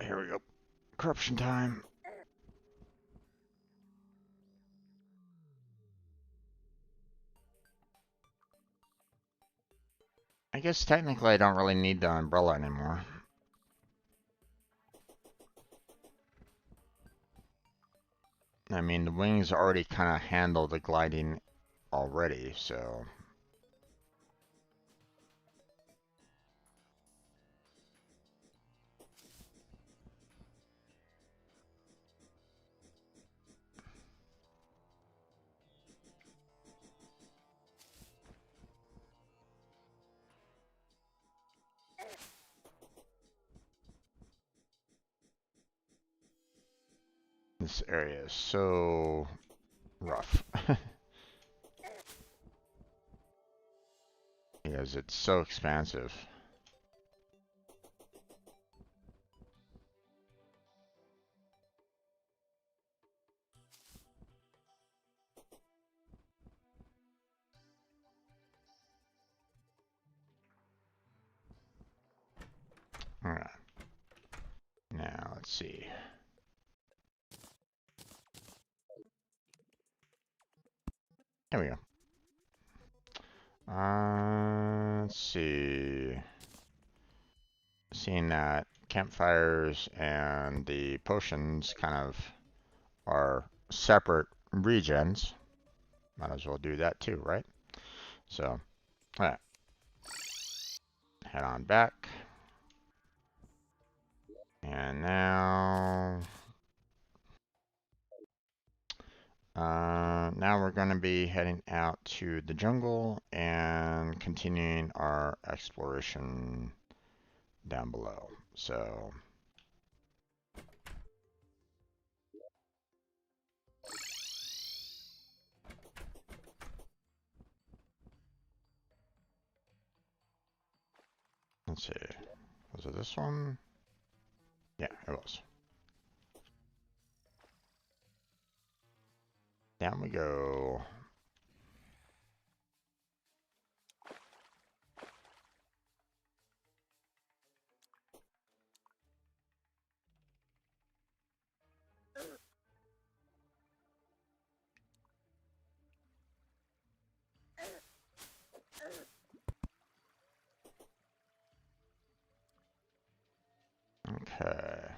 Here we go. Corruption time. I guess technically I don't really need the umbrella anymore. I mean, the wings already kind of handle the gliding already, so... This area is so rough. Because it's so expansive. Alright. Now, let's see. There we go. Let's see. Seeing that campfires and the potions kind of are separate regions, might as well do that too, right? So, alright. Head on back. And now... now we're going to be heading out to the jungle and continuing our exploration down below. So... let's see. Was it this one? Yeah, it was. Down we go. Okay.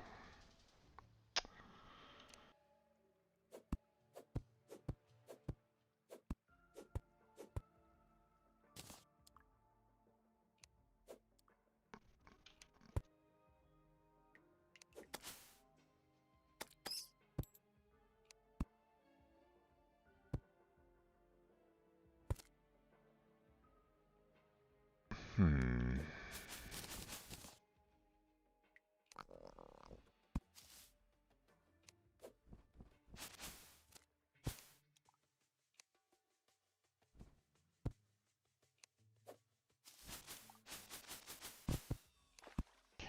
Hmm.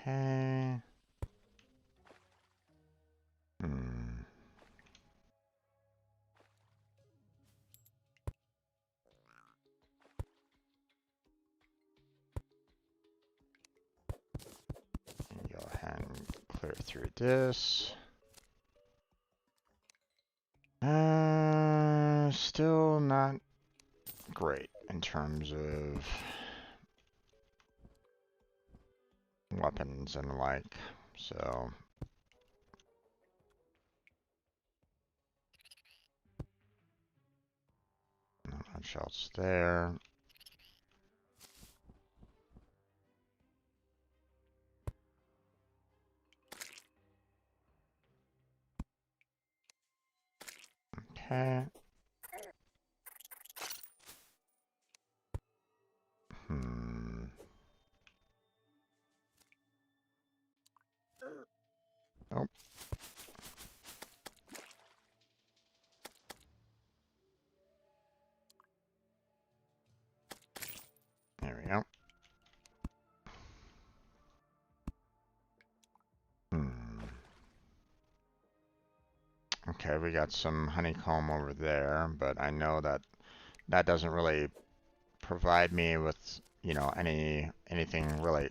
Okay. Hmm. Clear through this. Still not great in terms of weapons and the like. So not much else there. Okay. Oh. There we go. Okay, we got some honeycomb over there, but I know that that doesn't really provide me with, you know, anything really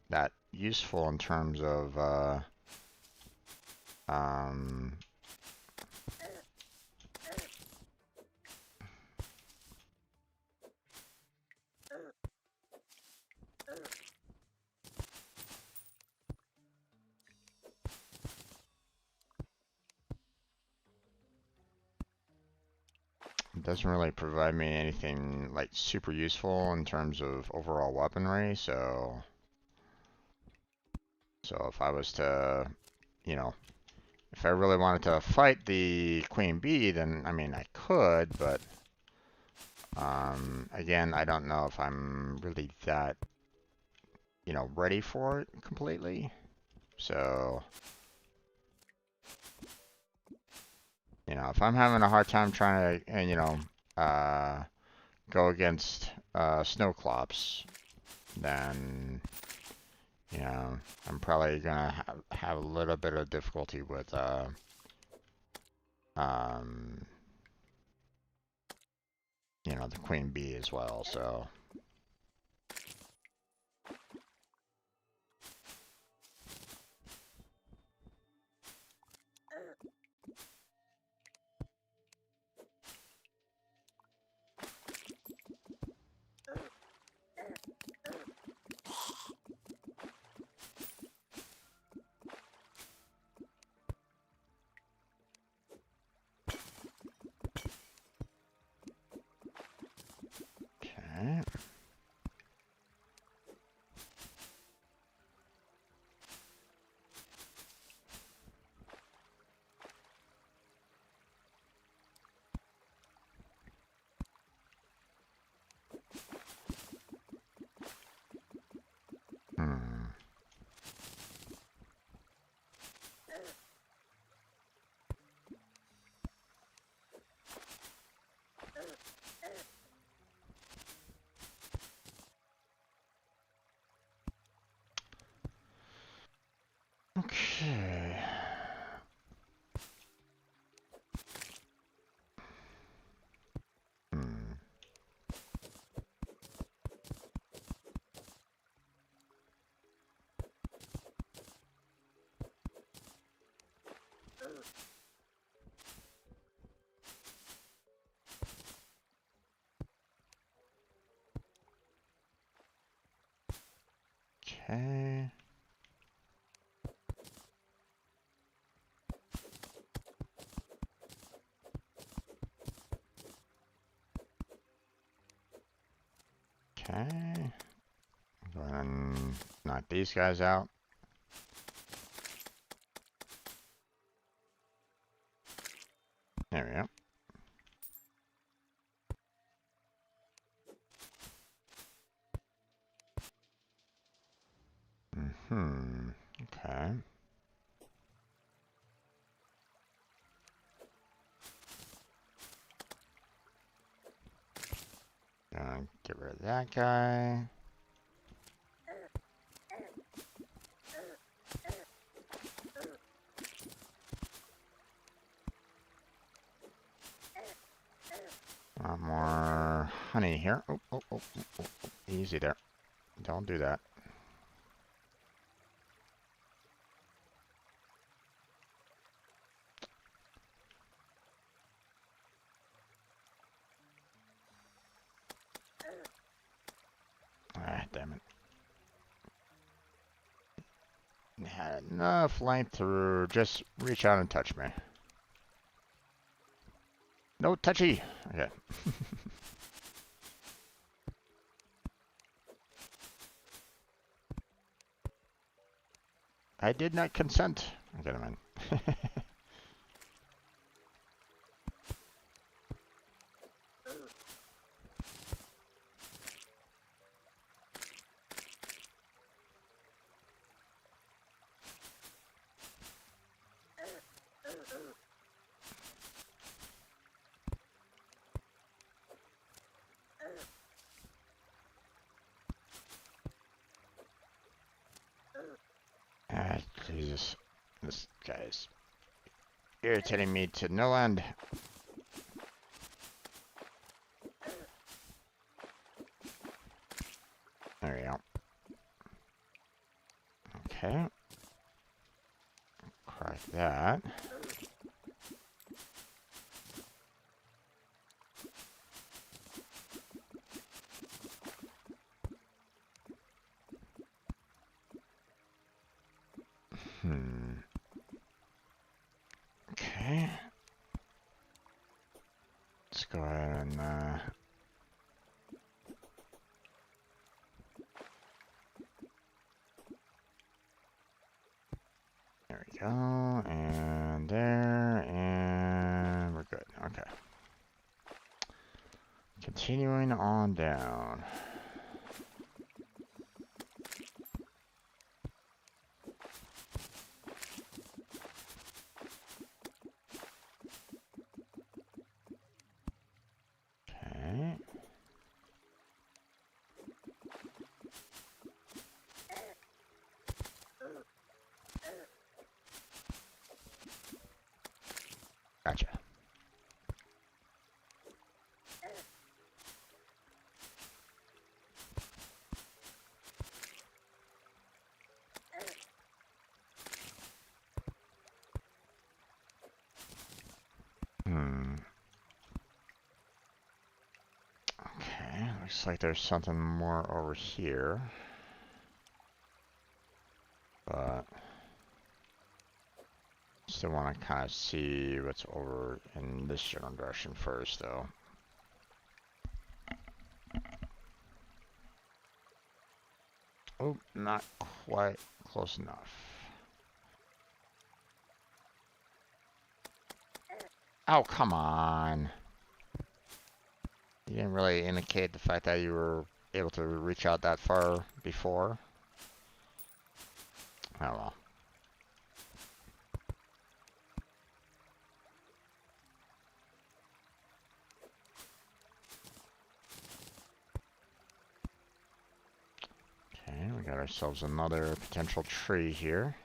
that useful in terms of um, it doesn't really provide me anything like super useful in terms of overall weaponry, so if I was to, you know, if I really wanted to fight the queen bee, then I mean I could, but again, I don't know if I'm really that, you know, ready for it completely. So, you know, if I'm having a hard time trying to, you know, go against snowclops, then, you know, I'm probably gonna have a little bit of difficulty with, you know, the queen bee as well. So. Okay. Okay. Okay. Okay. Go ahead and knock these guys out. There we go. Okay. Get rid of that guy. Want more honey here. Oh. Easy there. Don't do that. enough length to just reach out and touch me. No touchy. Okay. I did not consent. Okay, never mind. Ah, Jesus. This guy's irritating me to no end. There we go. Okay. Crack that. Okay. Let's go ahead and there we go. And there, and we're good. Okay. Continuing on down. Okay. Gotcha. Okay, looks like there's something more over here. But still want to kind of see what's over in this general direction first, though. Oh, not quite close enough. Oh, come on. You didn't really indicate the fact that you were able to reach out that far before. Oh well. Okay, we got ourselves another potential tree here.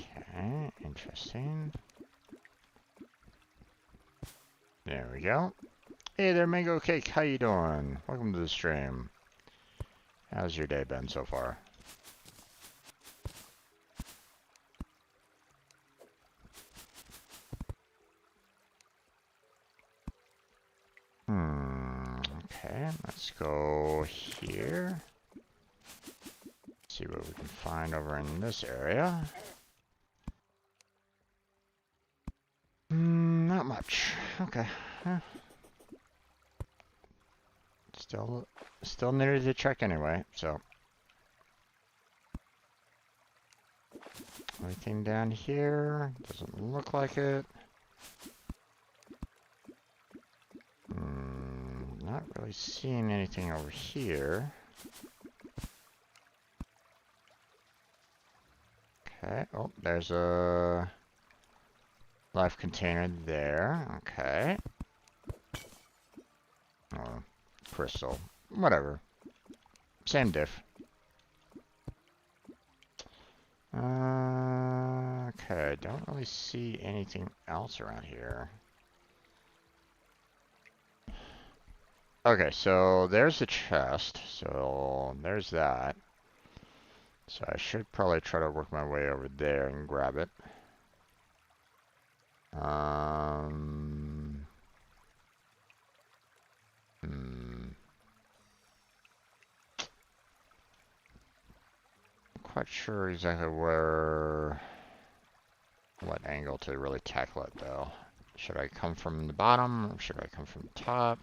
Okay, interesting. There we go. Hey there, Mango Cake. How you doing? Welcome to the stream. How's your day been so far? Okay, let's go here. See what we can find over in this area. Not much. Okay. Still needed to check anyway, so. Anything down here? Doesn't look like it. Not really seeing anything over here. Okay, oh, there's a life container there. Okay. Oh, crystal. Whatever. Same diff. Okay, don't really see anything else around here. Okay, so there's the chest. So there's that. So I should probably try to work my way over there and grab it. Um, hmm. Quite sure exactly what angle to really tackle it though. Should I come from the bottom or should I come from the top?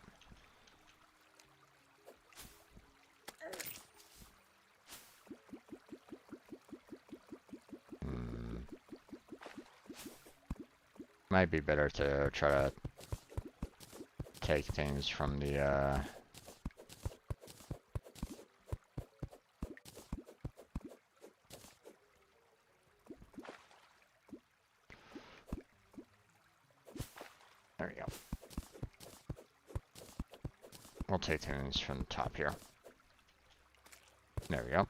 Hmm. Might be better to try to take things from the there we go. We'll take things from the top here. There we go.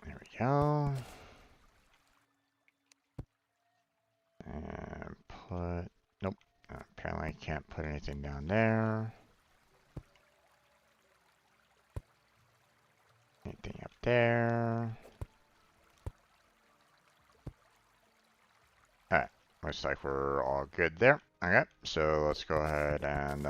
There we go. And put, nope. Apparently I can't put anything down there. Anything up there. Alright, looks like we're all good there. Okay, so let's go ahead and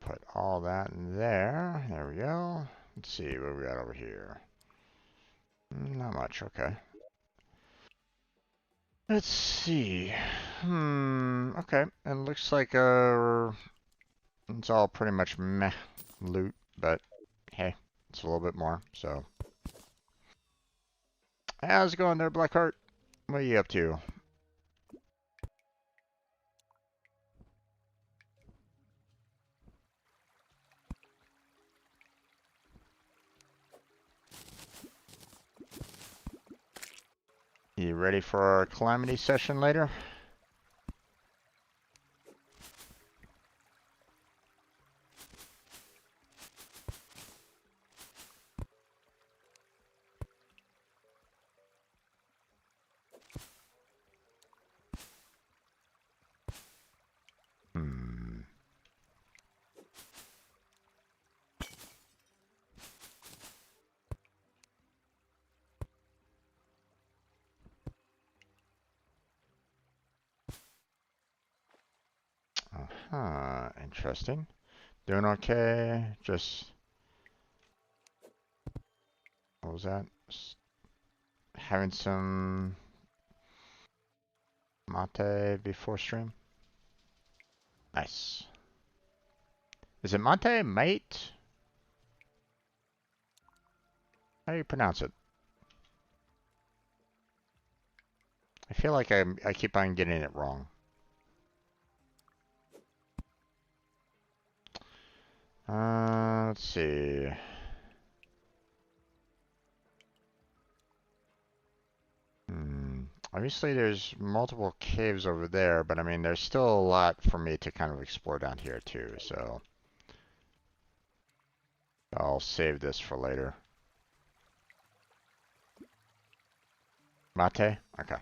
put all that in there. There we go. Let's see what we got over here. Not much, okay. Let's see. Okay. It looks like it's all pretty much meh loot, but hey, it's a little bit more, so. How's it going there, Blackheart? What are you up to? You ready for our calamity session later? Hmm. Uh-huh. Interesting. Doing okay. Just, what was that? Having some mate before stream. Nice. Is it mate? Mate? How do you pronounce it? I feel like I keep on getting it wrong. Let's see. Obviously, there's multiple caves over there, but I mean, there's still a lot for me to kind of explore down here too, so I'll save this for later. Mate? Okay.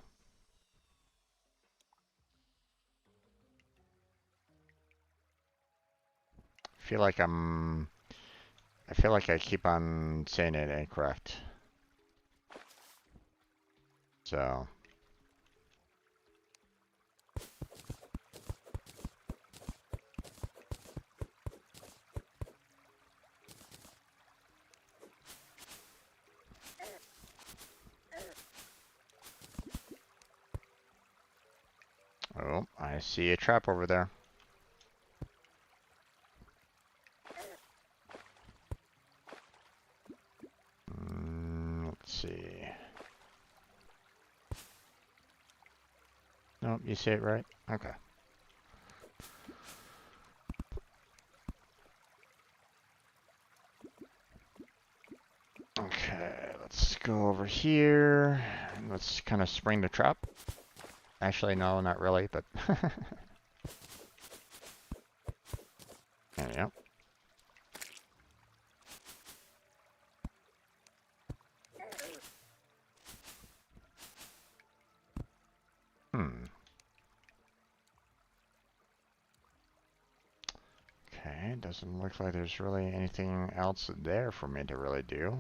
I feel like I keep on saying it incorrect. So. Oh, I see a trap over there. Let's see. Nope, you say it right? Okay. Okay, let's go over here. Let's kind of spring the trap. Actually, no, not really, but doesn't look like there's really anything else there for me to really do.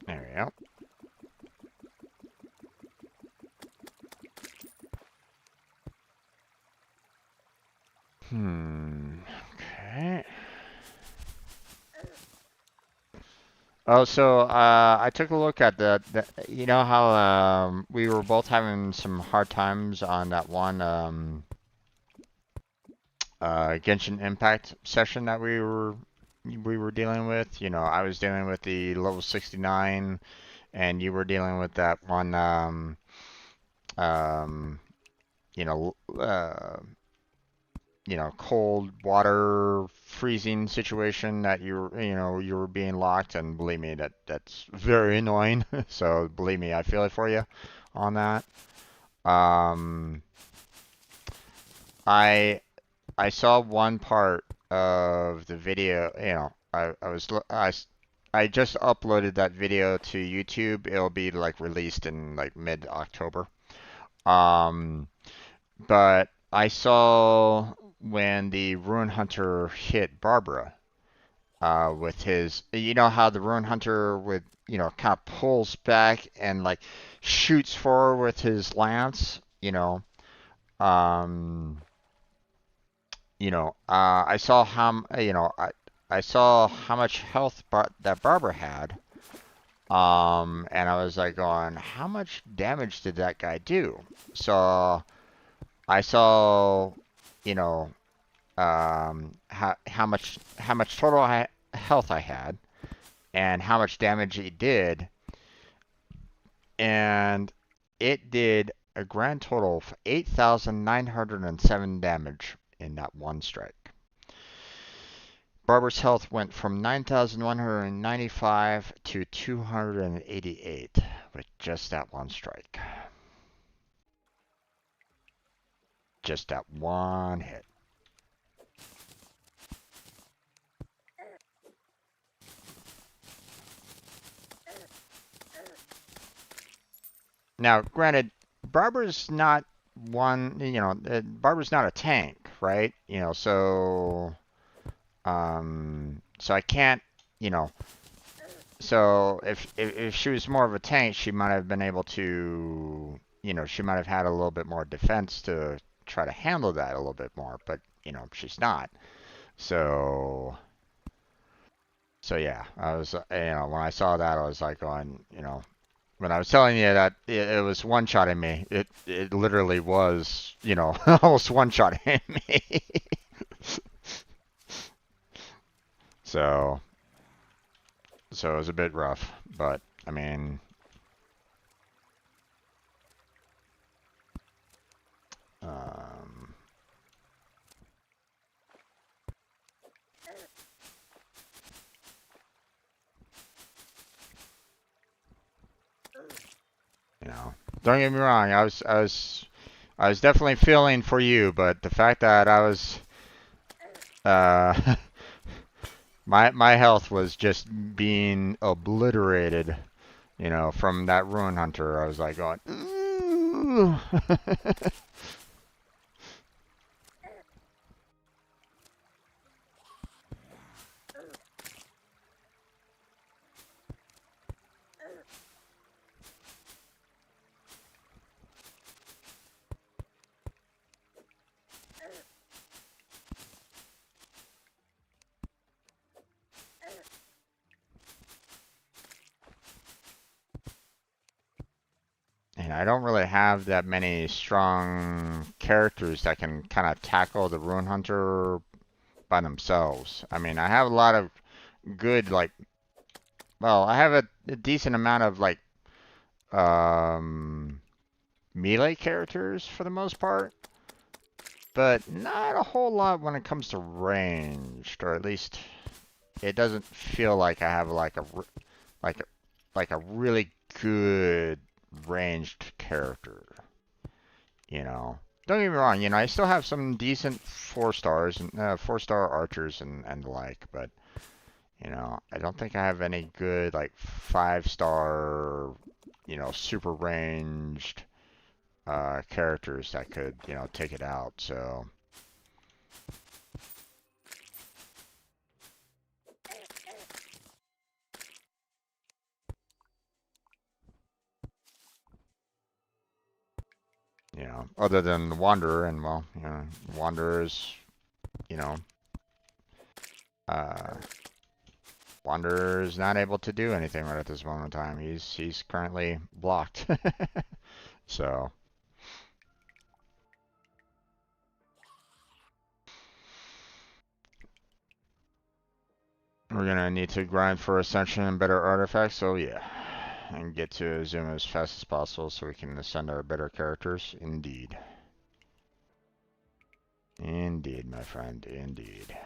There we go. Okay. Oh, so I took a look at you know how we were both having some hard times on that one Genshin Impact session that we were dealing with. You know, I was dealing with the level 69, and you were dealing with that one um, you know, cold water freezing situation that you were being locked, and believe me, that's very annoying. So believe me, I feel it for you on that. Um, I I saw one part of the video. I just uploaded that video to YouTube. It'll be like released in like mid-October. Um, but I saw when the Ruin Hunter hit Barbara, with his, you know how the Ruin Hunter would, kind of pulls back and like shoots forward with his lance, um, I saw I saw how much health that Barbara had, and I was like going, how much damage did that guy do? So I saw, you know, how much total health I had and how much damage it did, and it did a grand total of 8,907 damage in that one strike. Barbara's health went from 9,195 to 288 with just that one strike. Just that one hit. Now, granted, Barbara's not Barbara's not a tank, right? So I can't, you know, so if she was more of a tank, she might have been able to, she might have had a little bit more defense to try to handle that a little bit more, but she's not. So yeah, I was, when I saw that, I was like going, when I was telling you that it was one-shotting me, it literally was, almost one-shotting me. So it was a bit rough, but I mean, um, don't get me wrong. I was definitely feeling for you, but the fact that I was, uh, my health was just being obliterated, from that Ruin Hunter. I was like going, ooh. And I don't really have that many strong characters that can kind of tackle the Ruin Hunter by themselves. I mean, I have a lot of good, like, well, I have a decent amount of, like, um, melee characters for the most part, but not a whole lot when it comes to ranged, or at least it doesn't feel like I have, like, a really good ranged character, Don't get me wrong, I still have some decent 4 stars and 4-star archers and the like, but You know, I don't think I have any good like 5-star, you know, super ranged characters that could, you know, take it out. So, you know, other than the Wanderer, and well, you know, Wanderer's, you know, uh, Wanderer is not able to do anything right at this moment in time. He's currently blocked. So we're gonna need to grind for Ascension and better artifacts. So yeah, and get to Azuma as fast as possible so we can ascend our better characters. Indeed. Indeed, my friend. Indeed.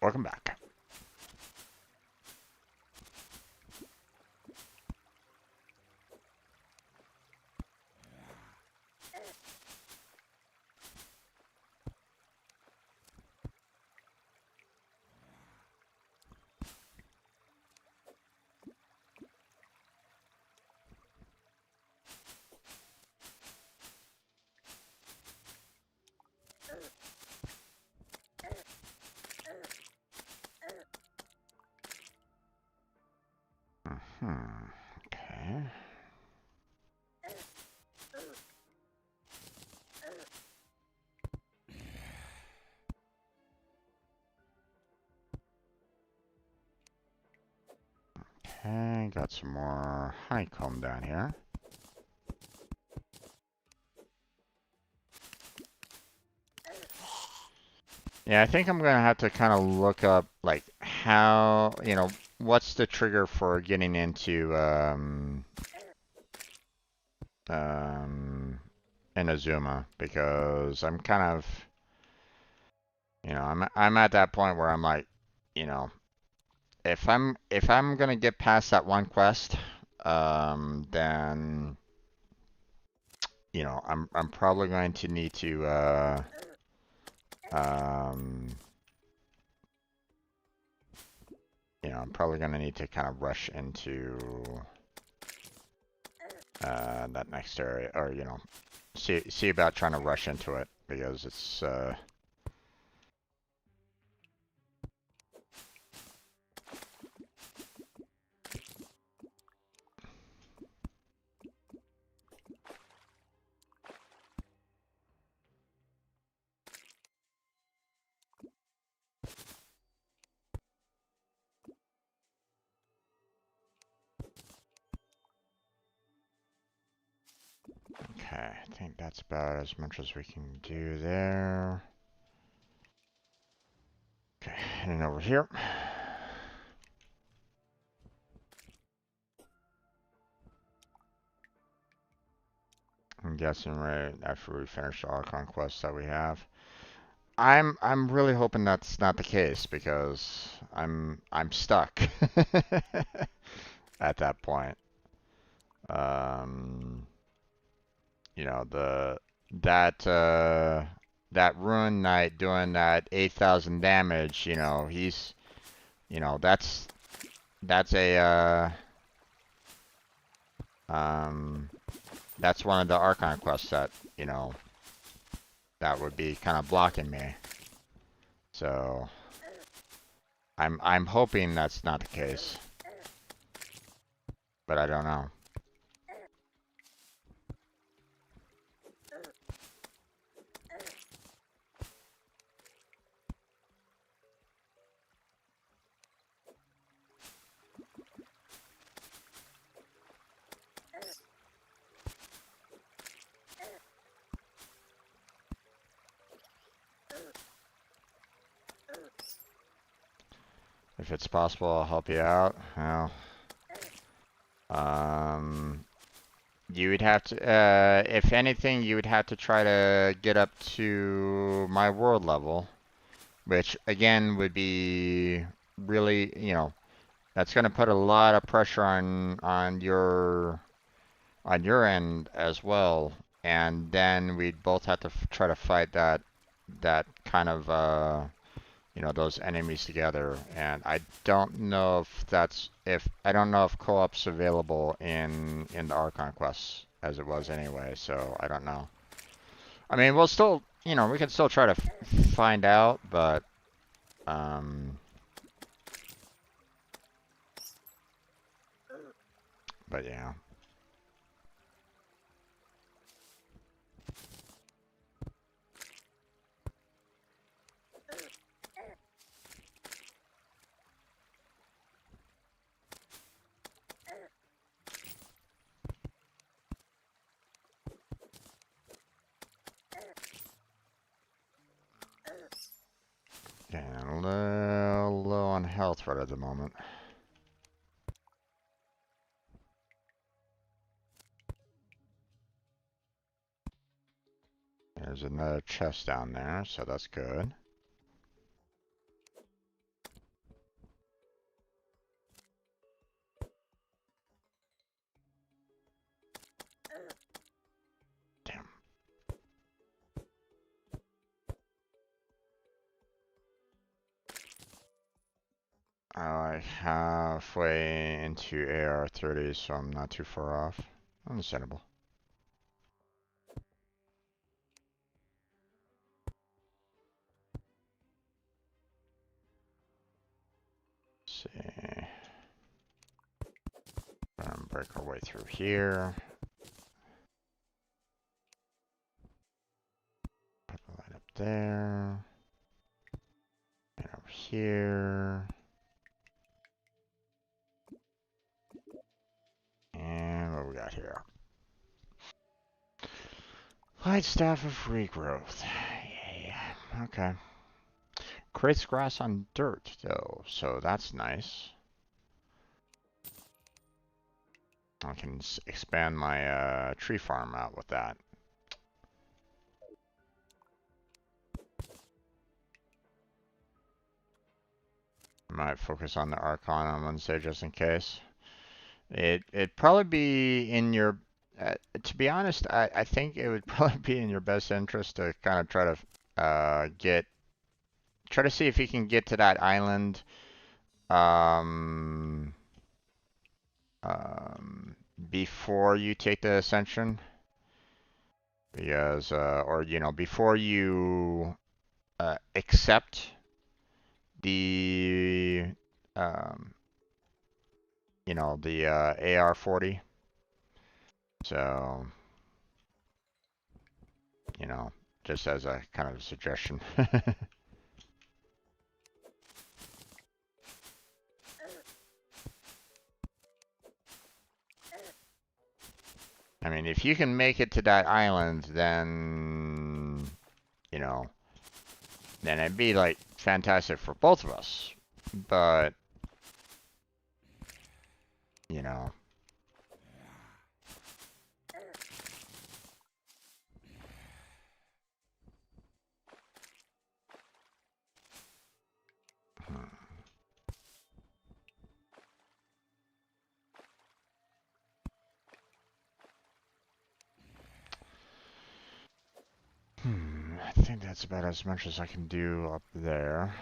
Welcome back. Okay. Okay, got some more honeycomb down here. Yeah, I think I'm gonna have to kind of look up like how, you know, what's the trigger for getting into um Inazuma, because I'm kind of, you know, I'm at that point where I'm like, you know, if I'm gonna get past that one quest, then you know, I'm probably going to need to um you know, I'm probably gonna need to kind of rush into that next area, or you know, see about trying to rush into it because it's okay. I think that's about as much as we can do there. Okay, heading over here. I'm guessing right after we finish all conquests that we have. I'm really hoping that's not the case because I'm stuck at that point. Um, you know, that Rune Knight doing that 8,000 damage, you know, he's, you know, that's a um that's one of the Archon quests that, you know, that would be kind of blocking me. So I'm hoping that's not the case. but I don't know. If it's possible, I'll help you out. Well, you would have to, if anything, you would have to try to get up to my world level, which again would be really, that's going to put a lot of pressure on your end as well, and then we'd both have to try to fight that kind of those enemies together. And I don't know if I don't know if co-op's available in the Archon quests as it was anyway, so I don't know. I mean, we'll still, we can still try to find out, um, but yeah. Yeah, a little low on health right at the moment. There's another chest down there, so that's good. Damn. Halfway into AR-30, so I'm not too far off. Understandable. Let's see. Break our way through here. Put the light up there. And over here. And what we got here? Light Staff of Regrowth. Yeah, okay. Creates grass on dirt, though, so that's nice. I can expand my tree farm out with that. Might focus on the Archon on Wednesday just in case. It'd probably be in your, to be honest, I think it would probably be in your best interest to kind of try to try to see if you can get to that island um, before you take the ascension, because or before you accept the um, the AR-40. So, just as a kind of suggestion. I mean, if you can make it to that island, then, then it'd be like fantastic for both of us. But, you know, I think that's about as much as I can do up there.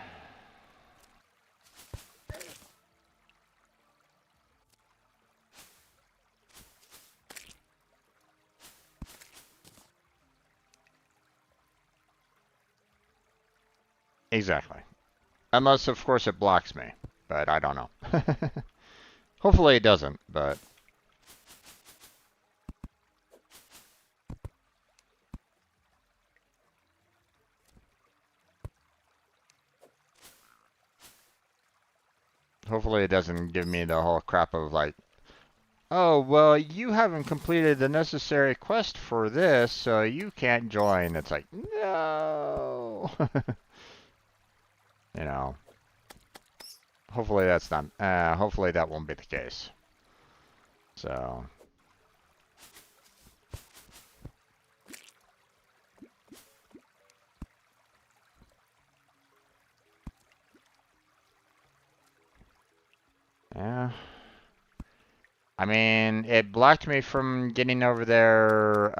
Exactly. Unless, of course, it blocks me. But I don't know. Hopefully it doesn't, but Hopefully it doesn't give me the whole crap of like, oh, well, you haven't completed the necessary quest for this, so you can't join. It's like, no. You know, hopefully that's not, hopefully that won't be the case. So, yeah. I mean, it blocked me from getting over there,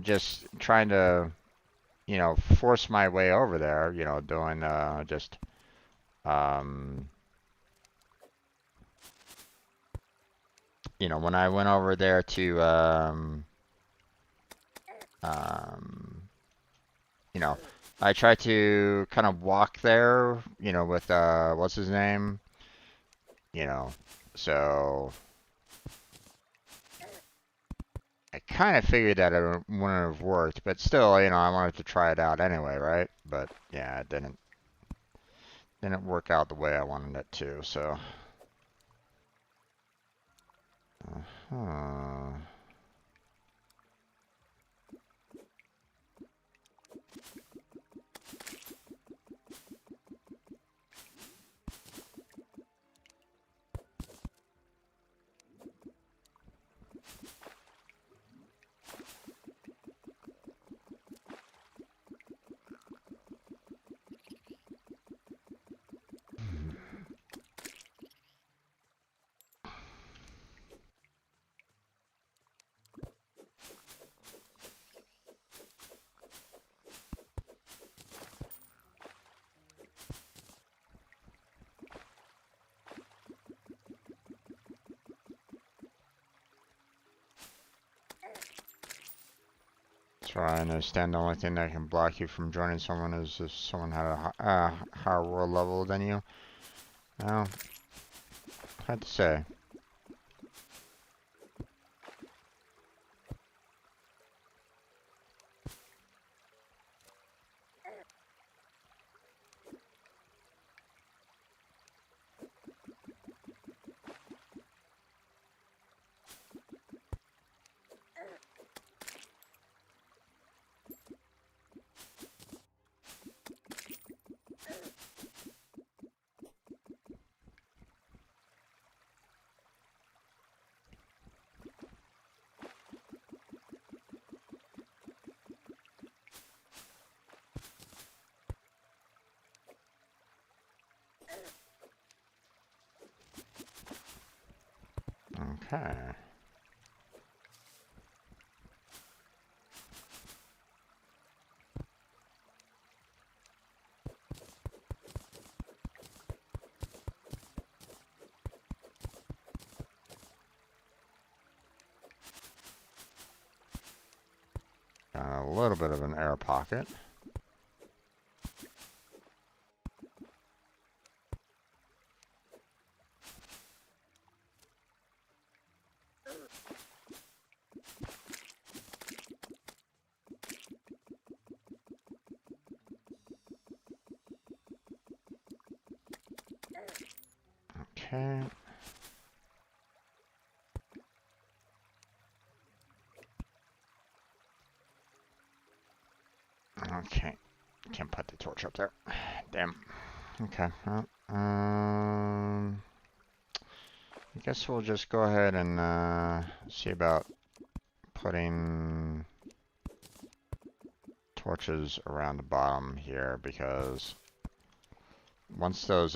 just trying to, force my way over there, doing, um, when I went over there to, um, you know, I tried to kind of walk there, with, what's his name? You know, so I kind of figured that it wouldn't have worked, but still, I wanted to try it out anyway, right? But yeah, it didn't work out the way I wanted it to, so. Uh-huh. So I understand the only thing that can block you from joining someone is if someone had a higher world level than you. Well, hard to say. Okay. Got a little bit of an air pocket. Okay. Okay. Can't put the torch up there. Damn. Okay. Well, I guess we'll just go ahead and see about putting torches around the bottom here, because once those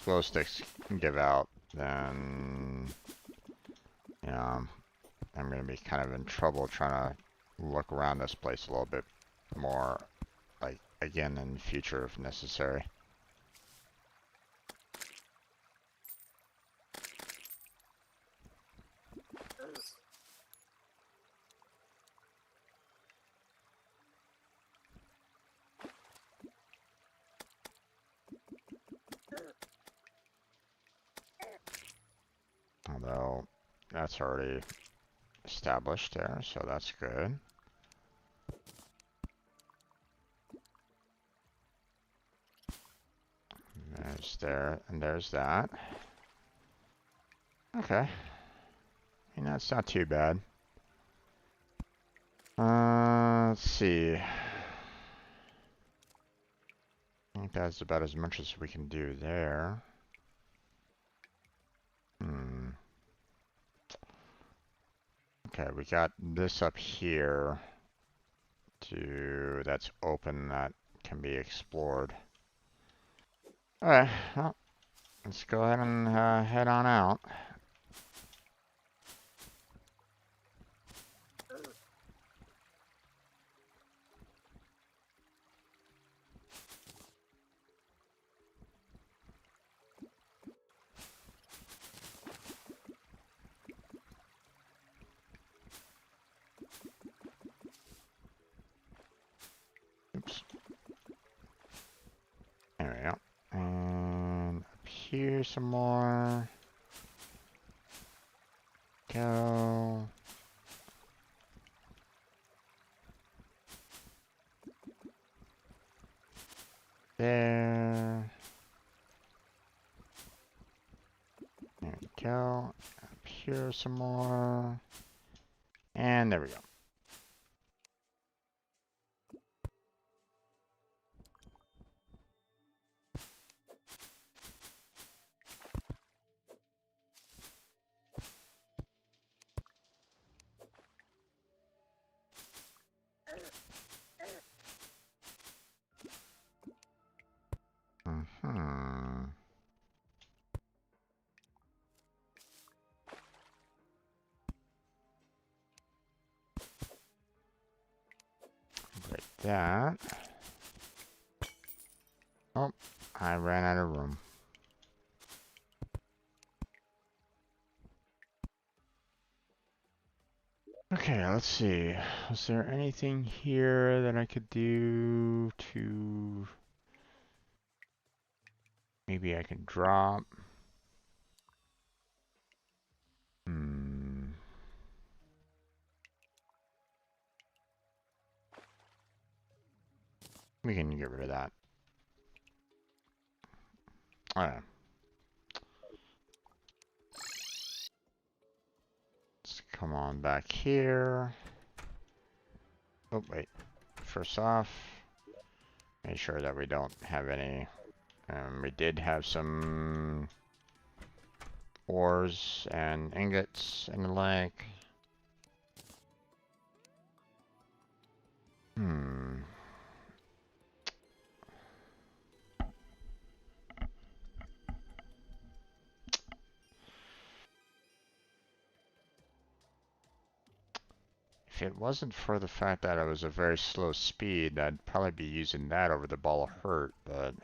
glow sticks give out, then I'm gonna be kind of in trouble trying to look around this place a little bit more, like, again in the future if necessary. Although that's already established there, so that's good. Just there, and there's that. Okay. And that's not too bad. Let's see. I think that's about as much as we can do there. Okay, we got this up here that's open, that can be explored. Alright, well, let's go ahead and head on out. Oops. There we go. And up here some more. Go. There. There we go. Up here some more. And there we go. Like that. Oh, I ran out of room. Okay, let's see. Was there anything here that I could do to... Maybe I can drop. We can get rid of that. Alright. Let's come on back here. Oh, wait. First off, make sure that we don't have any... we did have some ores and ingots and the like. If it wasn't for the fact that it was a very slow speed, I'd probably be using that over the ball of hurt, but...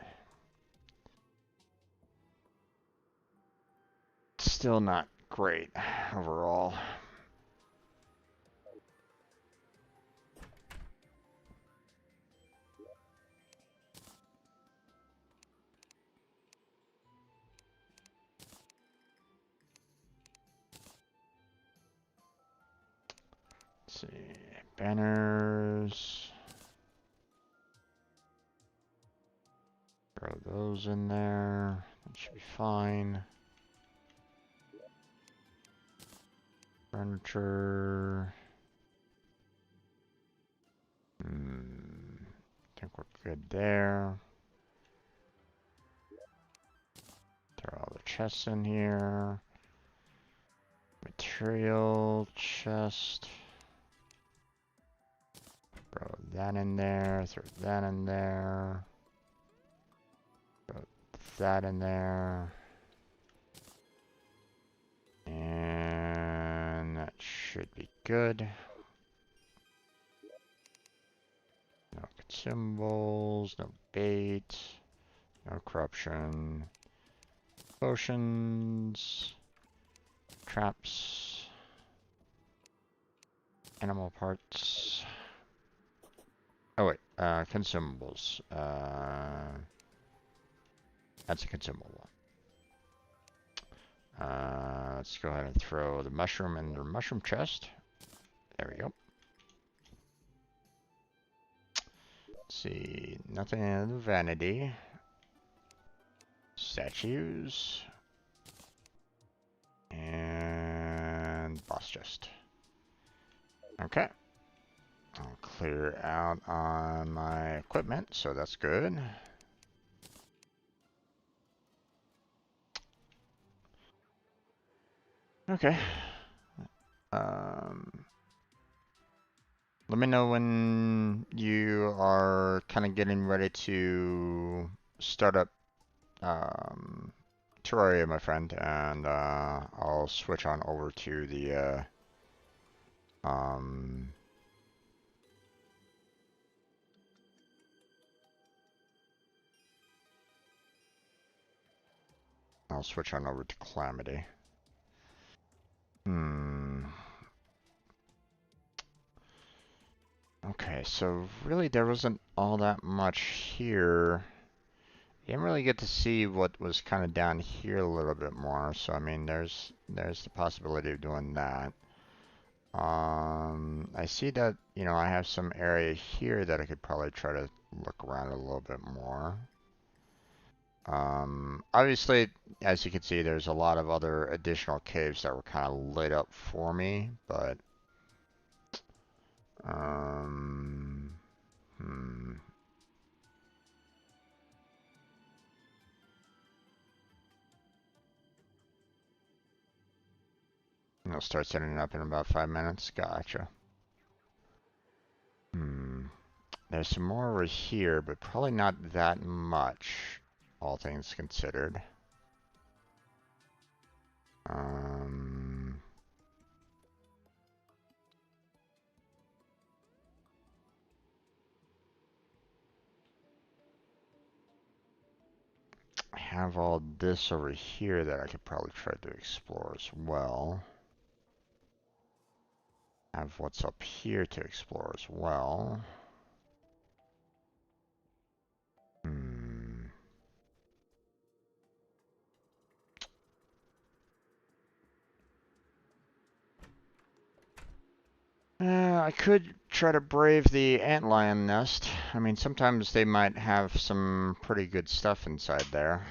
Still not great overall. Let's see, banners. Throw those in there. That should be fine. Furniture. I think we're good there. Throw all the chests in here. Material chest. Throw that in there. Throw that in there. Throw that in there. And that should be good. No consumables, no bait, no corruption, potions, traps, animal parts. Oh wait, consumables. That's a consumable. Let's go ahead and throw the mushroom in the mushroom chest. There we go. Let's see, nothing in the vanity. Statues. And boss chest. Okay. I'll clear out on my equipment, so that's good. Okay. Let me know when you are kind of getting ready to start up Terraria, my friend, and I'll switch on over to the I'll switch on over to Calamity. Okay, so really there wasn't all that much here. You didn't really get to see what was kind of down here a little bit more, so I mean there's the possibility of doing that. I see that, you know, I have some area here that I could probably try to look around a little bit more. Obviously, as you can see, there's a lot of other additional caves that were kind of lit up for me, but hmm. I'll start setting it up in about 5 minutes. Gotcha. There's some more over here, but probably not that much, all things considered. I have all this over here that I could probably try to explore as well. I have what's up here to explore as well. I could try to brave the antlion nest. I mean, sometimes they might have some pretty good stuff inside there.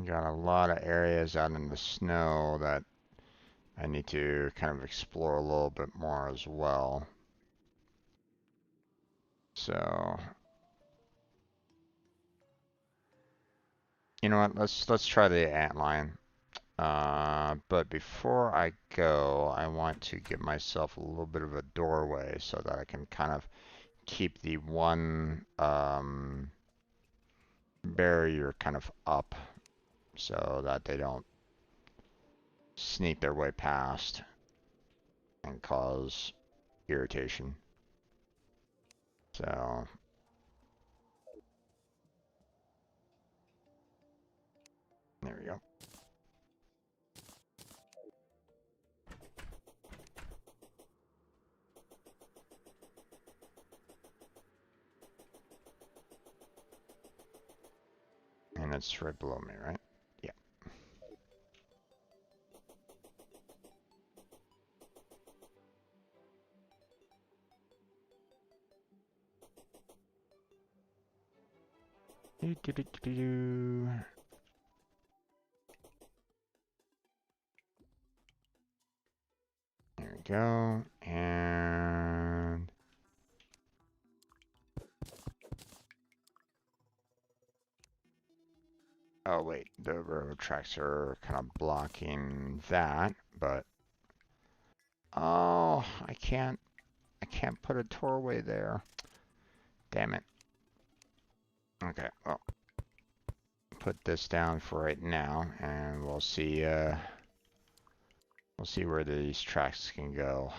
Got a lot of areas out in the snow that I need to kind of explore a little bit more as well. So, you know what? Let's try the antlion. But before I go, I want to give myself a little bit of a doorway so that I can kind of keep the one barrier kind of up so that they don't sneak their way past and cause irritation. So there we go. And it's right below me, right? Yeah. There we go. And oh wait, the railroad tracks are kind of blocking that, but oh, I can't put a doorway there. Damn it. Okay, well, put this down for right now, and we'll see where these tracks can go.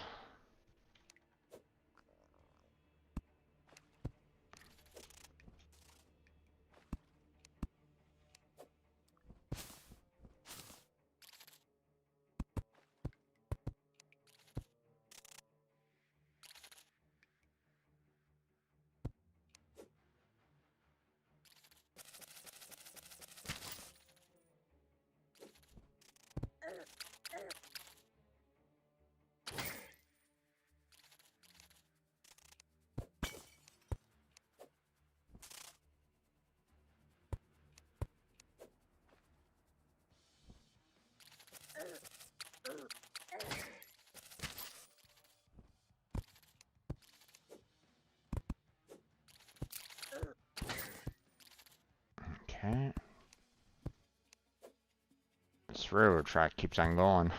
this railroad track keeps on going.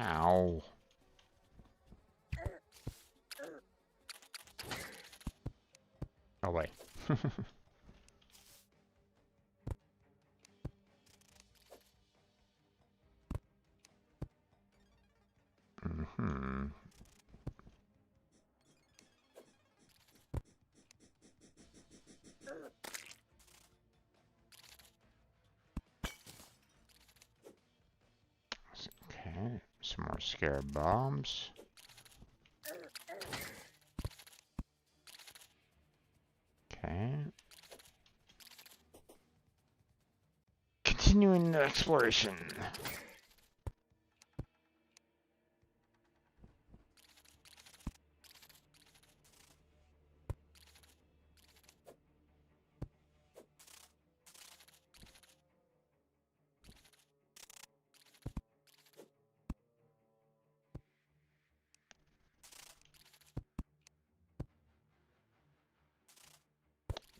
Ow. Oh, wait. Mm-hmm. Okay, some more scarab bombs. Okay. Continuing the exploration.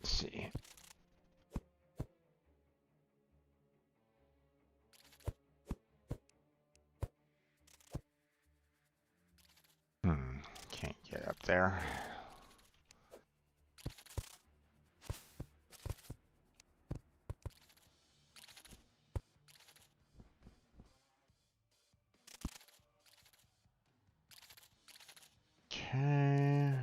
Let's see. Can't get up there. Okay.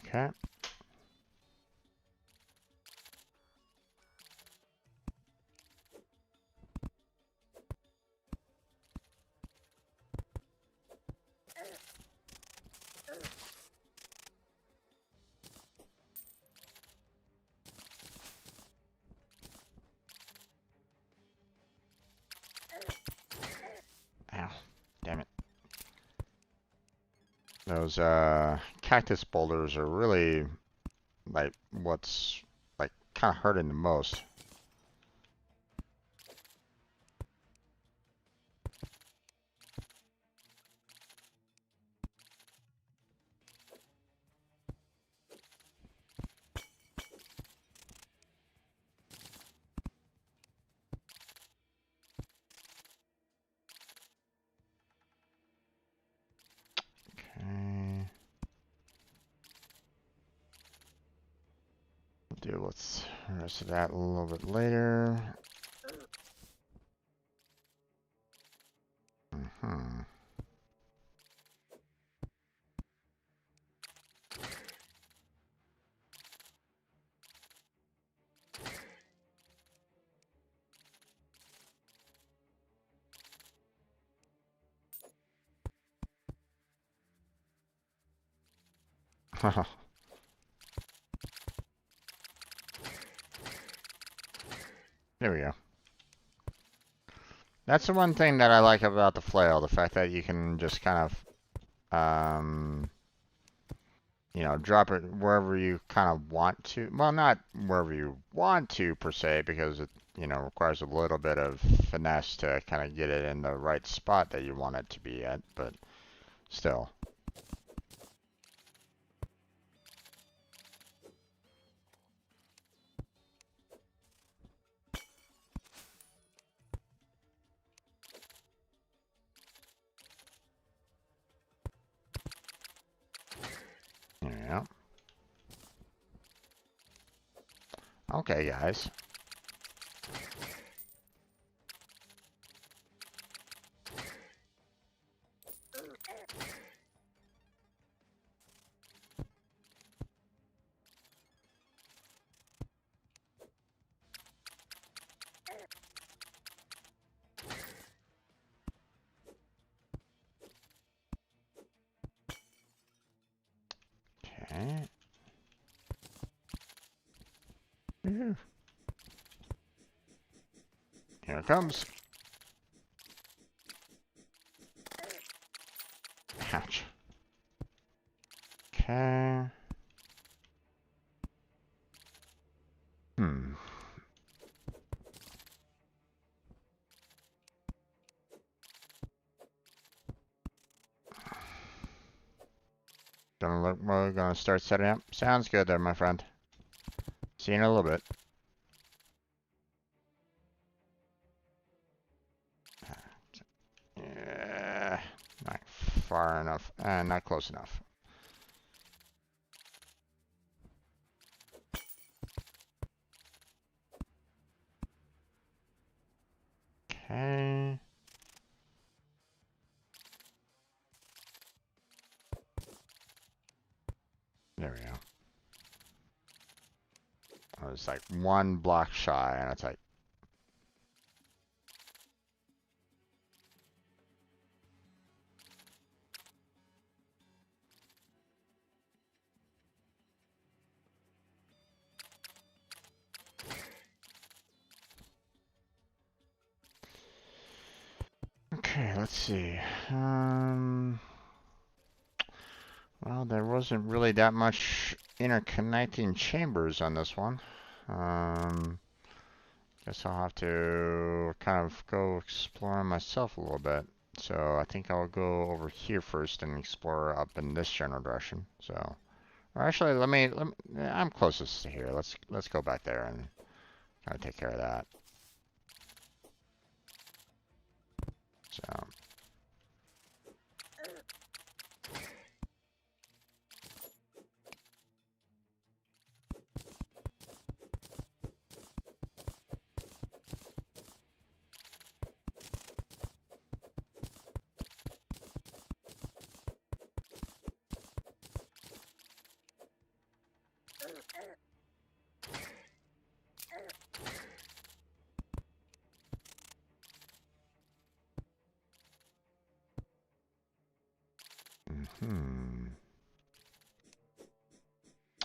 Okay. Ow. Damn it. Those cactus boulders are really like what's like kind of hurting the most. Okay. We'll deal with the rest of that a little bit later. Mm-hmm. There we go. That's the one thing that I like about the flail, the fact that you can just kind of, you know, drop it wherever you kind of want to. Well, not wherever you want to per se, because it, you know, requires a little bit of finesse to kind of get it in the right spot that you want it to be at, but still. Yeah. Okay, guys. Okay. Here it comes. Ouch. Okay. We're gonna start setting up. Sounds good there, my friend. See you in a little bit. Yeah, not far enough, and not close enough. Okay. There we go. I was like one block shy, and it's like, okay, let's see. Well, there wasn't really that much interconnecting chambers on this one. Guess I'll have to kind of go explore myself a little bit. So I think I'll go over here first and explore up in this general direction. So, or actually, I'm closest to here. Let's go back there and kind of take care of that. So.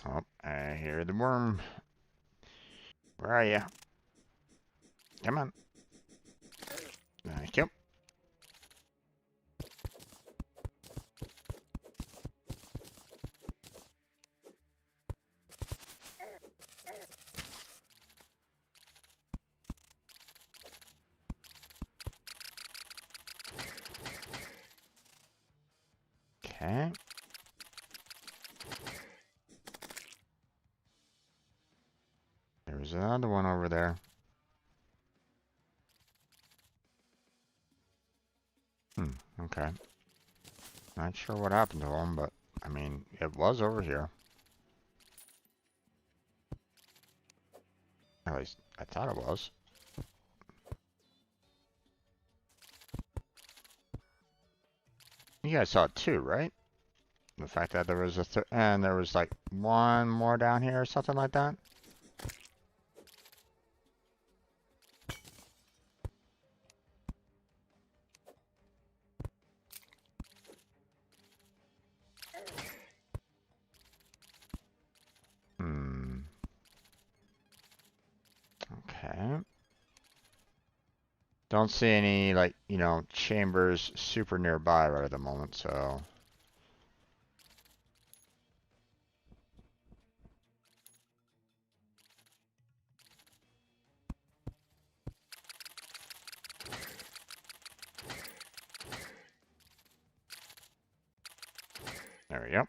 Oh, I hear the worm. Where are you? Come on. Thank you. Okay. There's another one over there. Okay. Not sure what happened to him, but I mean, it was over here. At least I thought it was. You guys saw it too, right? The fact that there was and there was like one more down here or something like that. Okay. Don't see any, like, chambers super nearby right at the moment, so. There we go.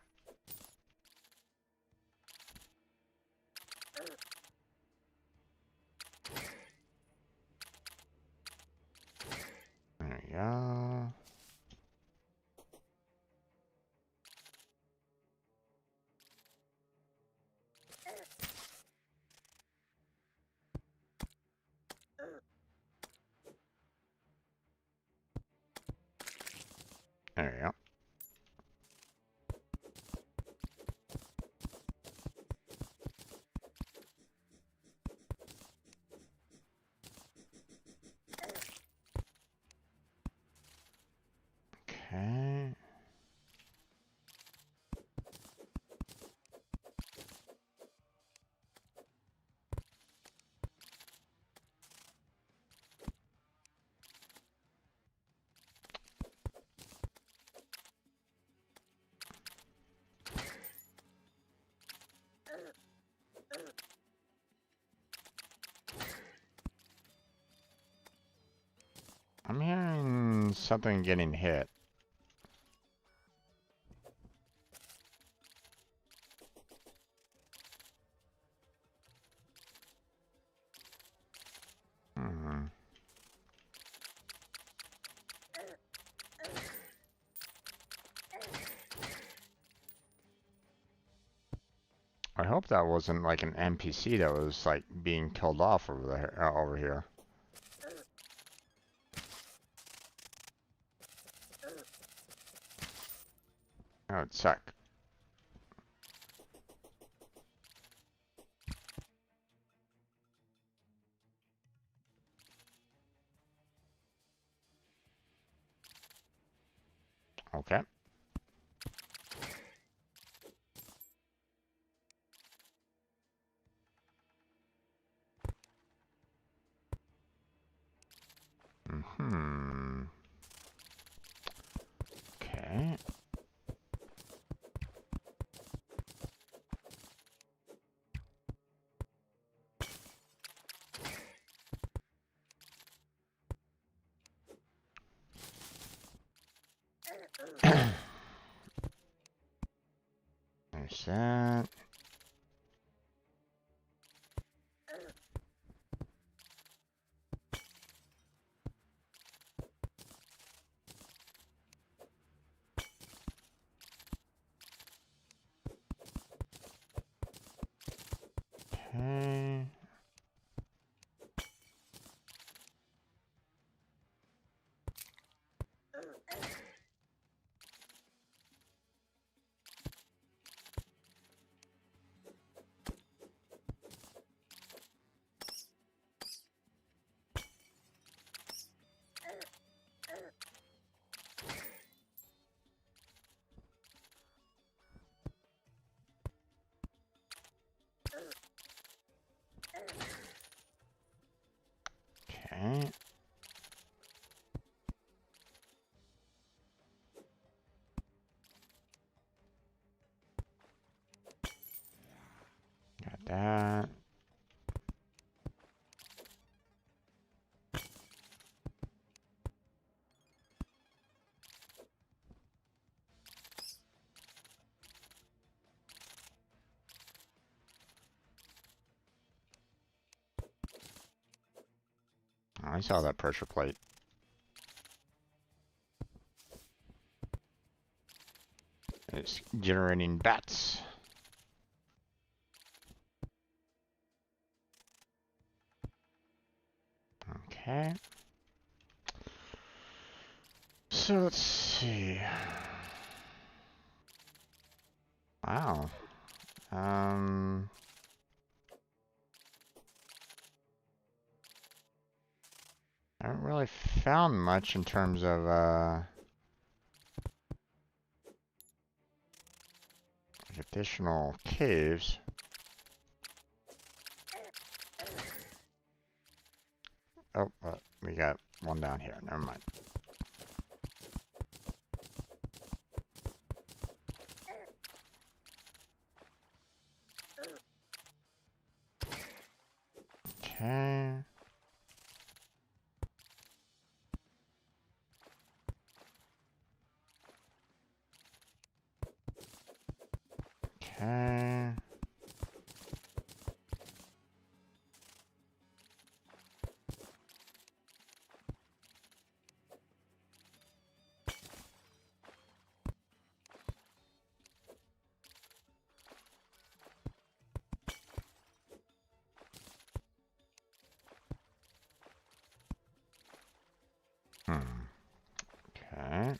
There we go. There we go. Okay. something getting hit. Hmm. I hope that wasn't like an NPC that was like being killed off over there, over here. That would suck. Okay. Hmm. Okay. There's that. Okay. Okay. Got that. Oh, I saw that pressure plate. It's generating bats. Okay. So let's see. Wow. I haven't really found much in terms of additional caves. Oh, we got one down here. Never mind. Okay. Okay. Hmm. Okay.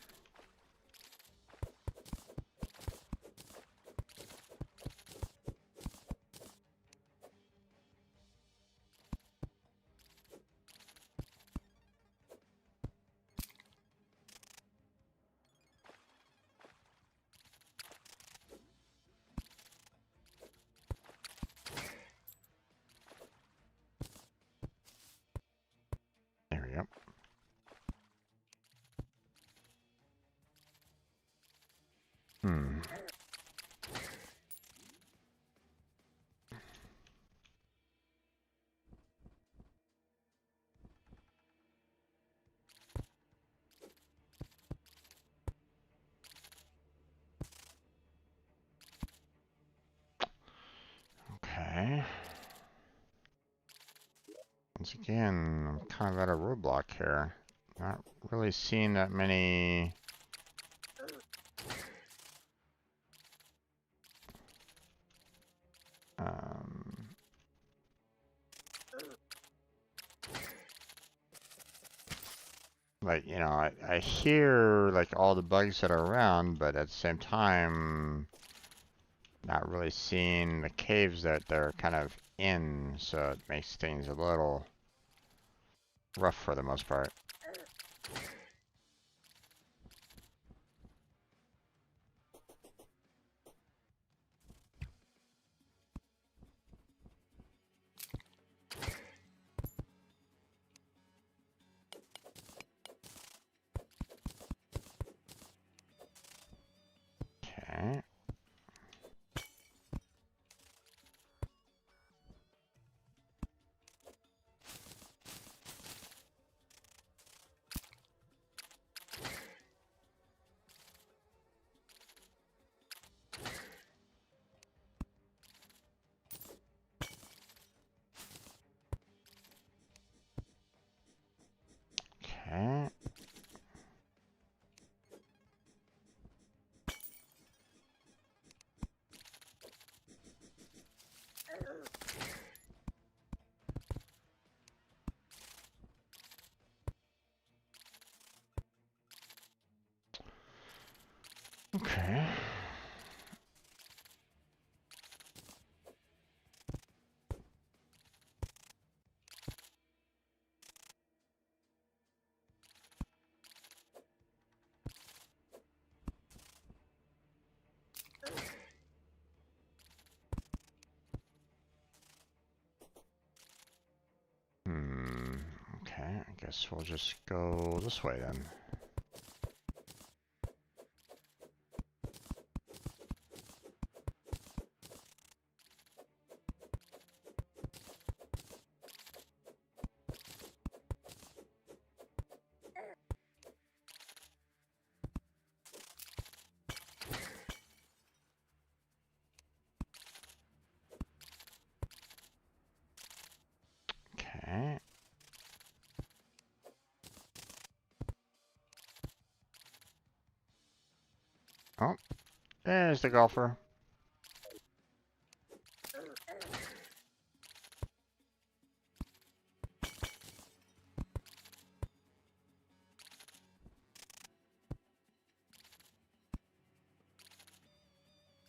There we go. Hmm. again, I'm kind of at a roadblock here. Not really seeing that many. Um, like, you know, I hear like all the bugs that are around, but at the same time, not really seeing the caves that they're kind of in, so it makes things a little rough for the most part. Okay. Okay. Okay. Hmm. Okay, I guess we'll just go this way then. Okay. Oh, there's the golfer.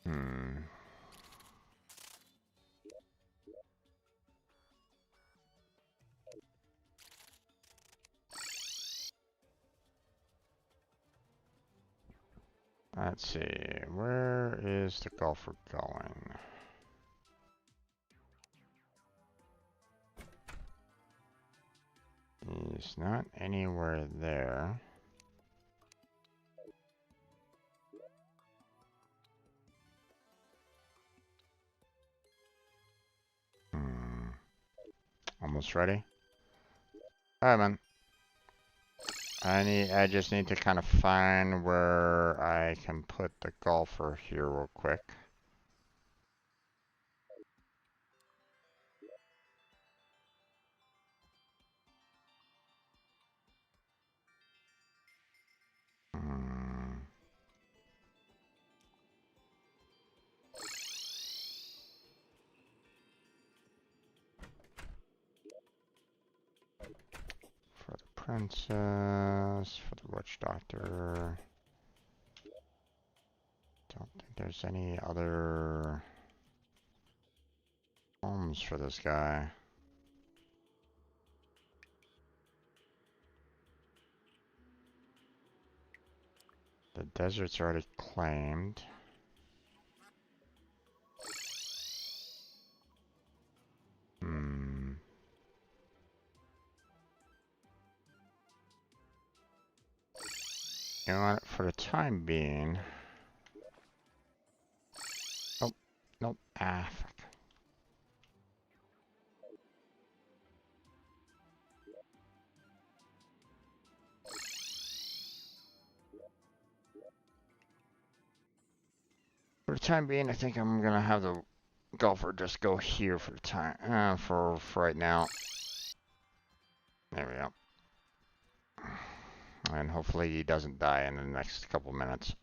Hmm. Let's see. Where is the golfer going? He's not anywhere there. Hmm. Almost ready? Alright, man. I just need to kind of find where I can put the golfer here real quick. Hmm. For the princess, for the witch doctor. Don't think there's any other homes for this guy. The desert's already claimed. Hmm. You know what? For the time being. Oh, nope. Ah, fuck. For the time being, I think I'm gonna have the golfer just go here for the time. For right now. There we go. And hopefully he doesn't die in the next couple minutes.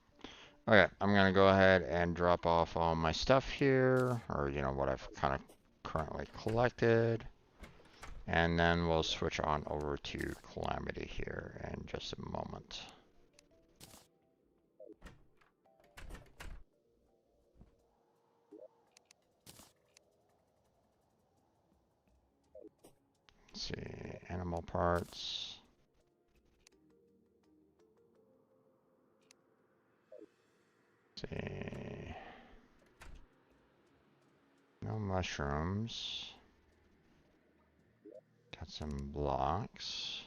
Okay, I'm gonna go ahead and drop off all my stuff here, or what I've kind of currently collected. And then we'll switch on over to Calamity here in just a moment. Let's see, animal parts. Let's see. No mushrooms. Got some blocks.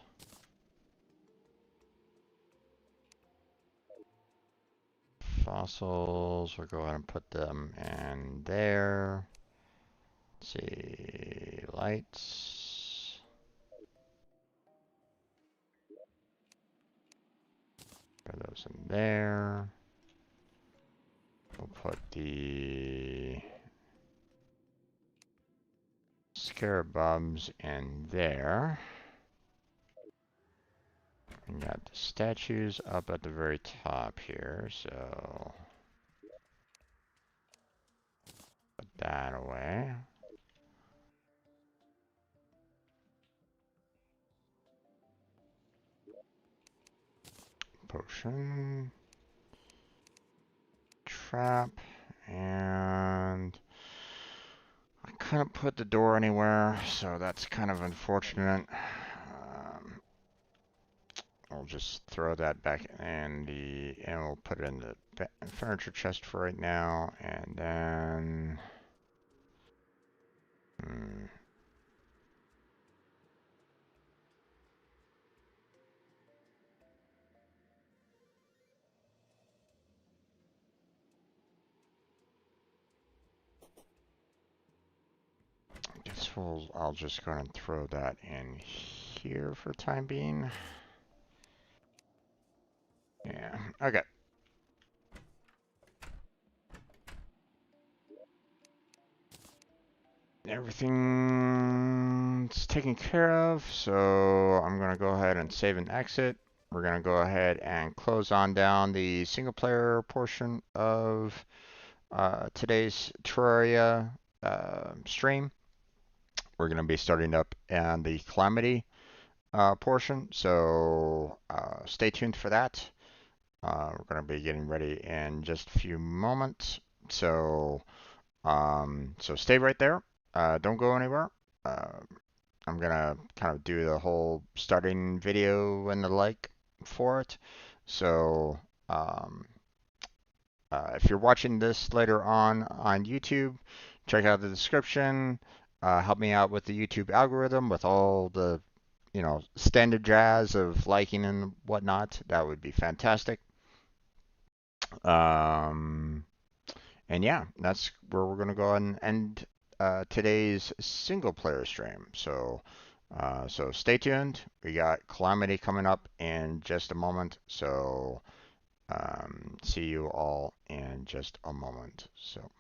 Fossils, we'll go ahead and put them in there. Let's see, lights. Put those in there. We'll put the scarabubs in there. We got the statues up at the very top here, so put that away. Potion. Trap. And I couldn't put the door anywhere, so that's kind of unfortunate. I'll just throw that back in and we'll put it in the furniture chest for right now, and then, I guess I'll just go and throw that in here for the time being. Yeah, okay. Everything's taken care of, so I'm going to go ahead and save and exit. We're going to go ahead and close on down the single player portion of today's Terraria stream. We're going to be starting up in the Calamity portion, so stay tuned for that. We're going to be getting ready in just a few moments, so stay right there. Don't go anywhere. I'm gonna kind of do the whole starting video and the like for it. So um, if you're watching this later on YouTube, check out the description. Help me out with the YouTube algorithm with all the standard jazz of liking and whatnot. That would be fantastic. Um, and yeah, that's where we're gonna go and end today's single player stream. So stay tuned. We got Calamity coming up in just a moment. So see you all in just a moment. So.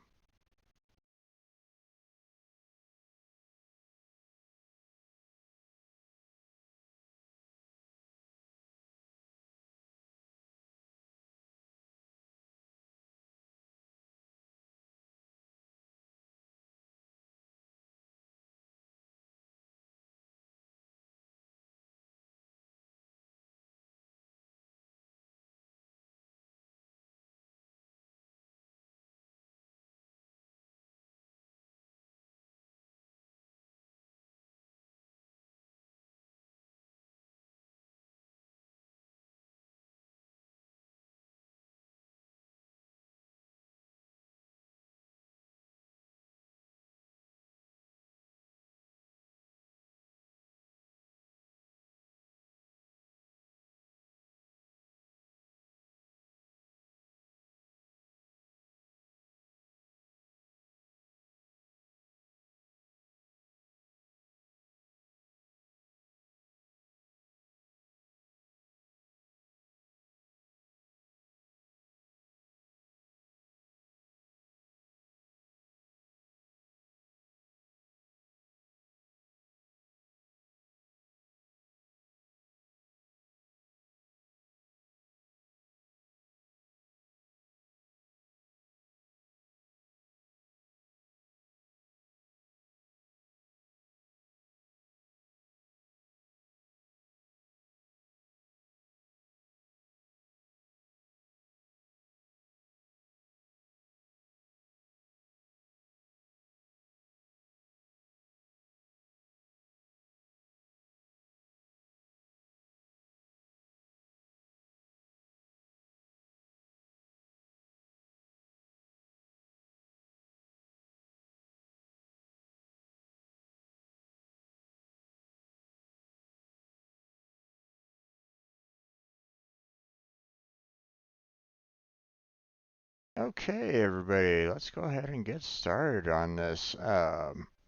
Okay, everybody, let's go ahead and get started on this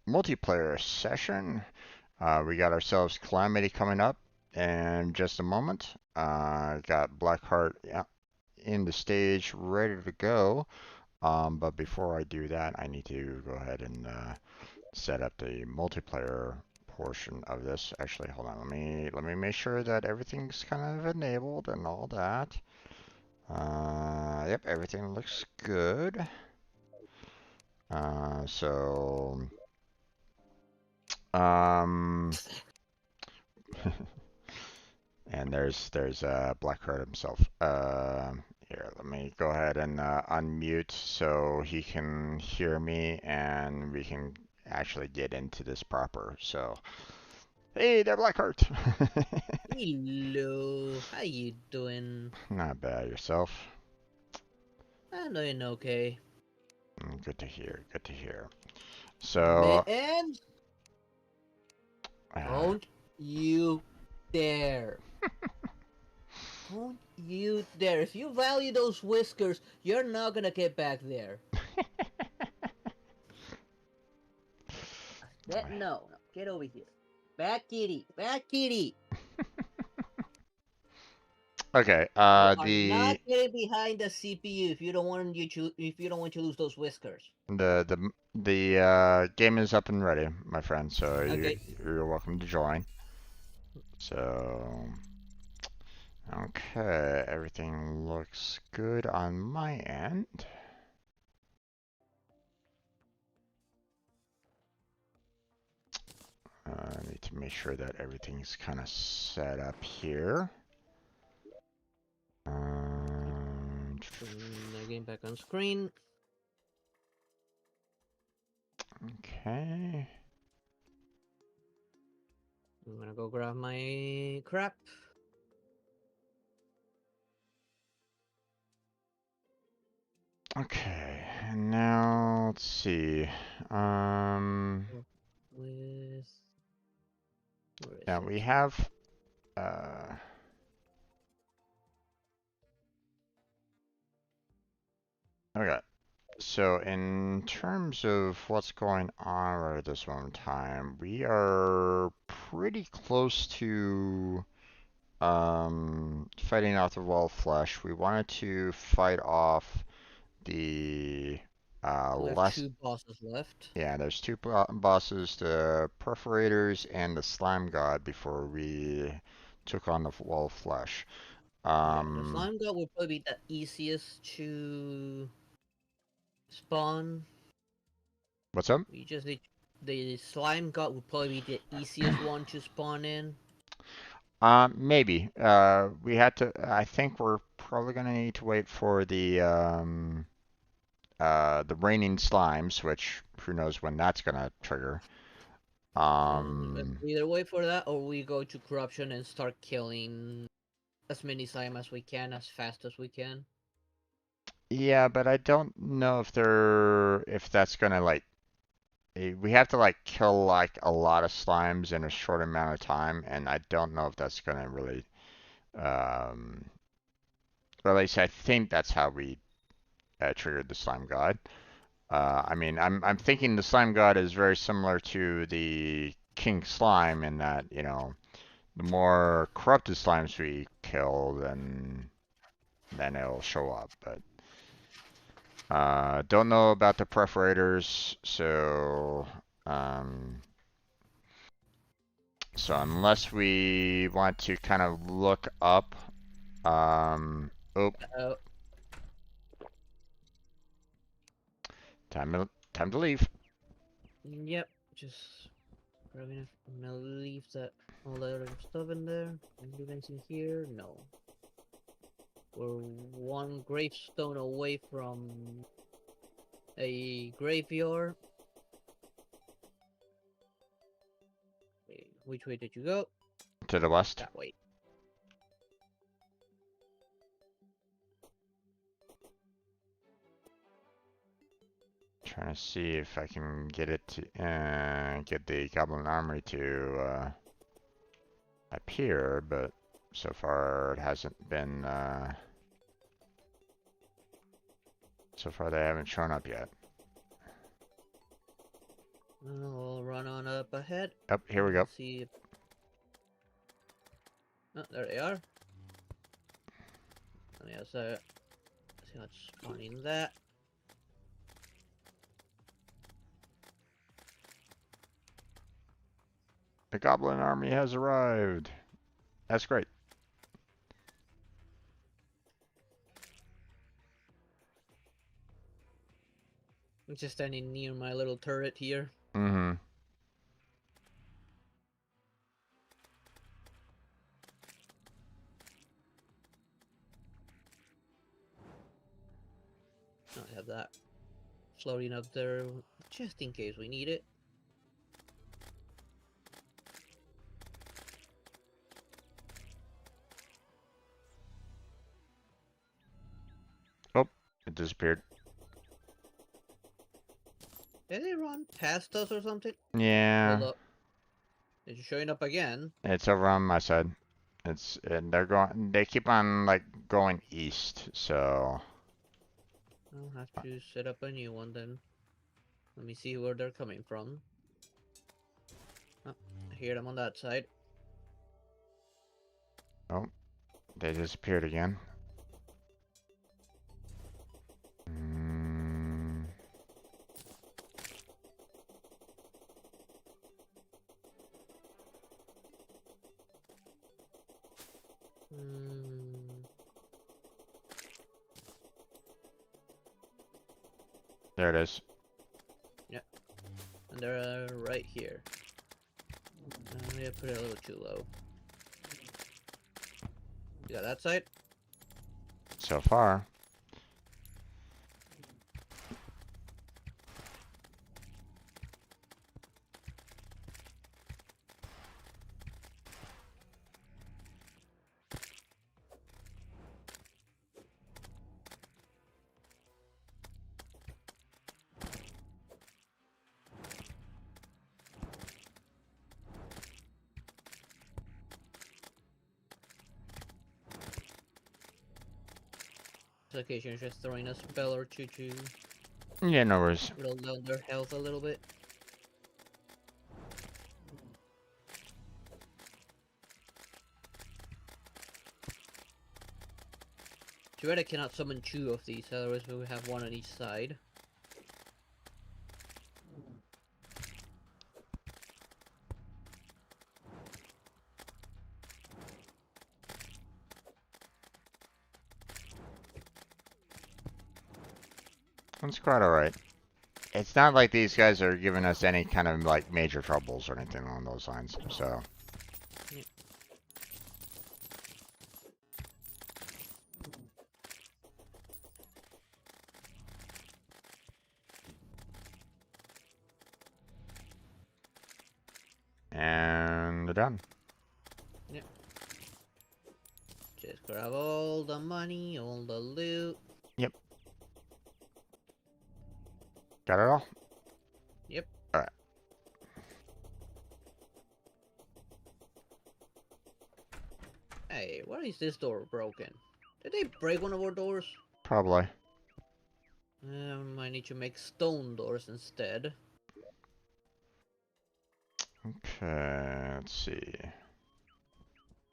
multiplayer session. We got ourselves Calamity coming up in just a moment. Got Blackheart in the stage, ready to go. But before I do that, I need to go ahead and set up the multiplayer portion of this. Actually, hold on. Let me make sure that everything's kind of enabled and all that. Yep, everything looks good. So, um, and there's Blackheart himself. Here, let me go ahead and unmute so he can hear me and we can actually get into this proper. So, hey there, Blackheart. Hello, how you doing? Not bad, yourself. I'm doing okay. Good to hear. Good to hear. So, Man, uh, don't you dare. Don't you dare. If you value those whiskers, you're not gonna get back there. No, get over here. Back kitty, back kitty. okay. You are not getting behind the CPU if you don't want to lose those whiskers. The game is up and ready, my friend. So Okay. you're welcome to join. So okay, everything looks good on my end. I need to make sure that everything's kind of set up here. Putting the game back on screen. Okay. I'm gonna go grab my crap. Okay, and now let's see. With where is Now it? we have uh, okay. So in terms of what's going on right at this moment in time, we are pretty close to fighting off the wall of flesh. We wanted to fight off the We have last. two bosses left. Yeah, there's two bosses, the perforators and the slime god, before we took on the wall of flesh. Yeah, the Um, slime god will probably be the easiest to spawn. what's up? We just need the slime god would probably be the easiest one to spawn in. Maybe. We had to. I think we're probably gonna need to wait for the raining slimes, which who knows when that's gonna trigger. Let's Um, either wait for that or we go to corruption and start killing as many slime as we can as fast as we can. yeah, but I don't know if that's gonna like we have to like kill like a lot of slimes in a short amount of time, and I don't know if that's gonna really um, or at least I think that's how we triggered the slime god. I mean, I'm thinking the slime god is very similar to the king slime in that, the more corrupted slimes we kill, then it'll show up. But don't know about the perforators, um, so unless we want to kind of look up, oh, Uh, time to leave. yep, just grabbing. I'm gonna leave that all the other stuff in there. Leave anything here? No. We're one gravestone away from a graveyard. Wait, which way did you go? To the west. That way. Trying to see if I can get it to get the Goblin Armory to appear, but so far it hasn't been So far, they haven't shown up yet. I'll run on up ahead. Oh, here we go. See. Oh, there they are. And yeah, so see how it's spawning that. The Goblin Army has arrived. That's great. I'm just standing near my little turret here. Mm-hmm. I have that floating up there just in case we need it. Oh, it disappeared. Did they run past us or something? Yeah. Hold up. It's showing up again. It's over on my side. And they're going. They keep on like going east. So. I'll have to set up a new one then. Let me see where they're coming from. Oh, I hear them on that side. Oh, they disappeared again. Mm. Hmm. There it is. Yep. And they're right here. Yeah, put it a little too low. You got that side? So far. This occasion is just throwing a spell or two to Yeah, no worries. roll down their health a little bit. Too bad I cannot summon two of these, otherwise we would have one on each side. It's quite alright. It's not like these guys are giving us any kind of like major troubles or anything along those lines. So. Yep. And they're done. Yep. Just grab all the money, all the loot. Yep. Got it all? Yep. Alright. Hey, why is this door broken? Did they break one of our doors? Probably. I need to make stone doors instead. Okay, let's see.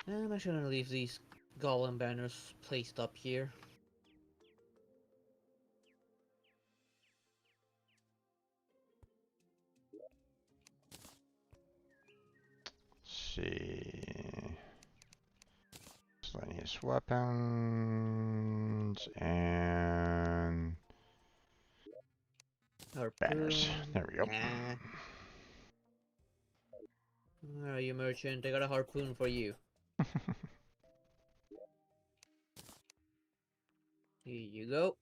I shouldn't leave these golem banners placed up here. Let's see. Miscellaneous weapons and banners. Harpoon. There we go. Nah. Alright, you merchant, I got a harpoon for you. Here you go.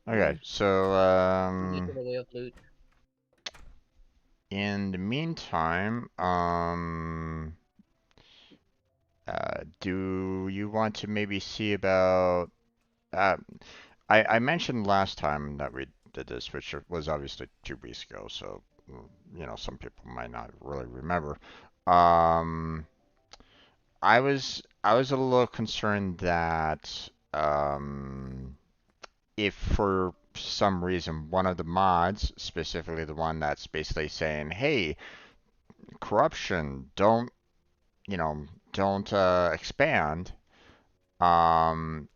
Okay, so Get to the way of loot. in the meantime, do you want to maybe see about uh, I mentioned last time that we did this, which was obviously 2 weeks ago, so you know some people might not really remember. Um, I was a little concerned that if for some reason one of the mods, specifically the one that's basically saying, hey, corruption, don't expand.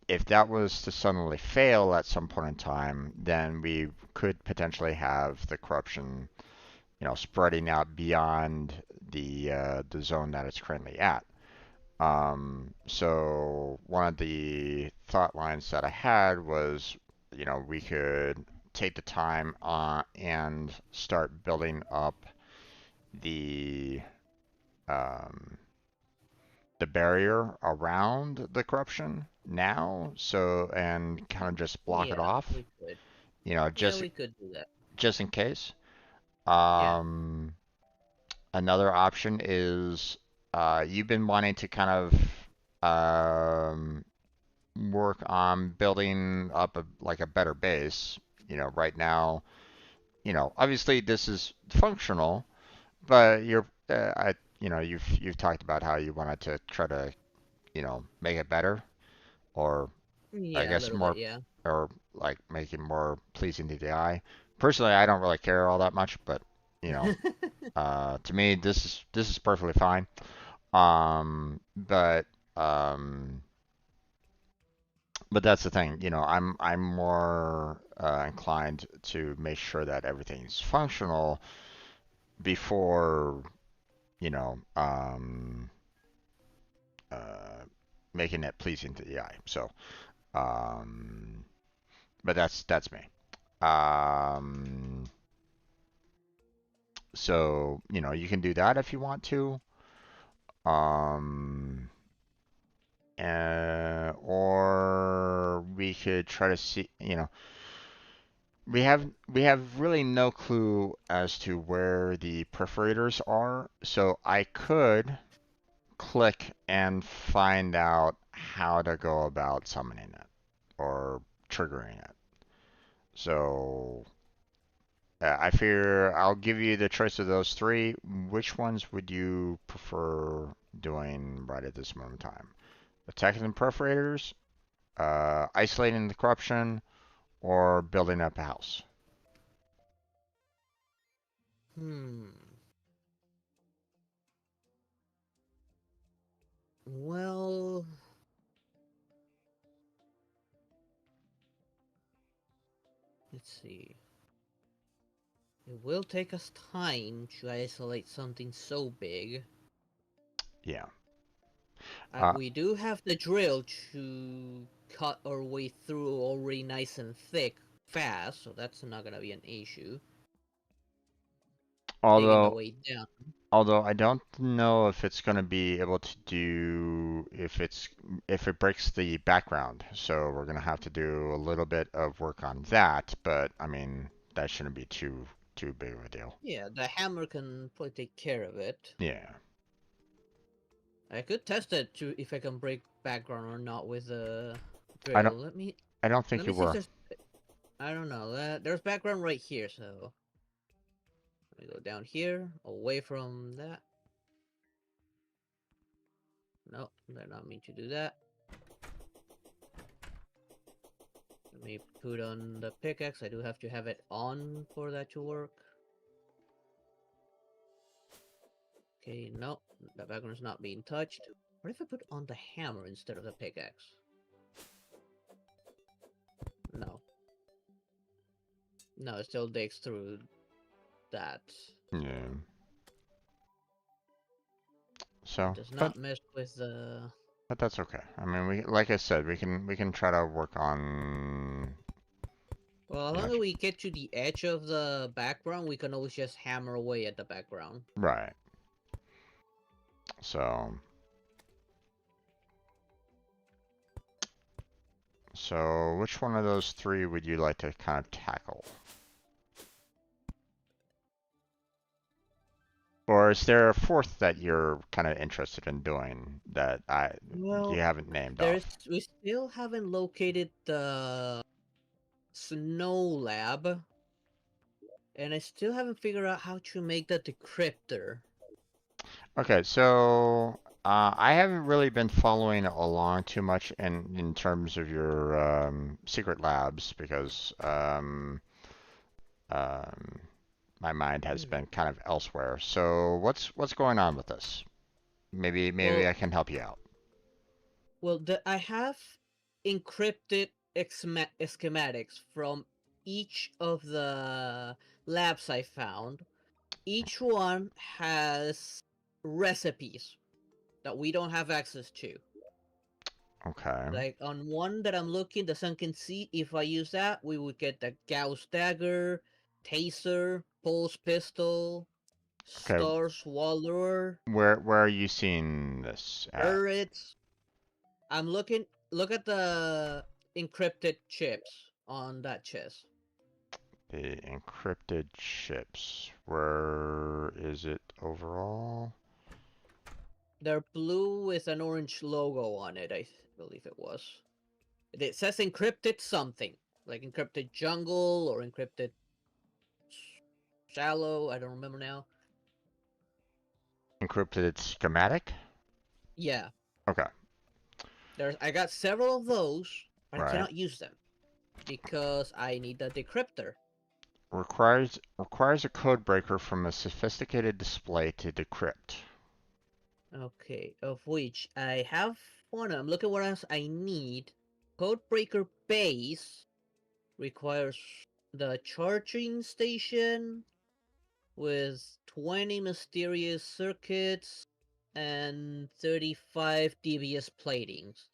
If that was to suddenly fail at some point in time, then we could potentially have the corruption, spreading out beyond the zone that it's currently at. So one of the thought lines that I had was, we could take the time and start building up the um, the barrier around the corruption now, so and kind of just block it Yeah, off, we could. Yeah, just we could do that. just in case. Yeah. Um, Another option is you've been wanting to kind of work on building up like a better base. Right now, obviously this is functional, but you've talked about how you wanted to try to, make it better, or I Yeah, a guess little bit, more, yeah. or like make it more pleasing to the eye. Personally, I don't really care all that much, but you know, to me, this is perfectly fine. But um, but that's the thing, I'm more inclined to make sure that everything's functional before, you know, um, uh, making it pleasing to the eye. So, um, but that's me. Um, so you can do that if you want to. Um, or we could try to see, we have really no clue as to where the perforators are, so I could click and find out how to go about summoning it or triggering it. So I fear I'll give you the choice of those three. Which ones would you prefer doing right at this moment in time? Attacking the perforators, isolating the corruption, or building up a house? Hmm. Well, let's see. It will take us time to isolate something so big. Yeah. Uh, We do have the drill to cut our way through already nice and thick fast, so that's not gonna be an issue. Digging the although way down. Although I don't know if it's going to be able to do if it breaks the background. So we're going to have to do a little bit of work on that, but I mean, that shouldn't be too big of a deal. Yeah, the hammer can probably take care of it. Yeah. I could test it to if I can break background or not with the I don't drill. Let me I don't let think me you see if were. there's. I don't know. There's background right here, so let me go down here, away from that. No, did not mean to do that. Let me put on the pickaxe. I do have to have it on for that to work. Okay, no, the background's not being touched. What if I put on the hammer instead of the pickaxe? No. No, it still digs through that. Yeah. It So, does but not mess with the... but that's okay. I mean, like I said, we can try to work on, Well, as you know, long as we get to the edge of the background, we can always just hammer away at the background. right. So, which one of those three would you like to kind of tackle? Or is there a fourth that you're kind of interested in doing that you Well, haven't named there's off? we still haven't located the snow lab, and I still haven't figured out how to make the decryptor. Okay, so I haven't really been following along too much in terms of your secret labs because um, my mind has Hmm. been kind of elsewhere. So what's going on with this? Maybe Well, I can help you out. I have encrypted schematics from each of the labs I found. Each one has recipes that we don't have access to. Okay. Like on one that I'm looking, the sunken sea, if I use that, we would get the Gauss dagger, taser, pulse pistol, Okay. star swallower, Where are you seeing this at? turrets. I'm looking. Look at the encrypted chips on that chest. The encrypted chips. Where is it overall? They're blue with an orange logo on it. I believe it was. It says encrypted something, like encrypted jungle or encrypted shallow. I don't remember now. Encrypted schematic? Yeah, Okay. I got several of those, but I Right. cannot use them because I need the decryptor. Requires a code breaker from a sophisticated display to decrypt. Okay, of which I have one. I'm looking what else I need. Codebreaker base requires the charging station with 20 mysterious circuits and 35 devious platings.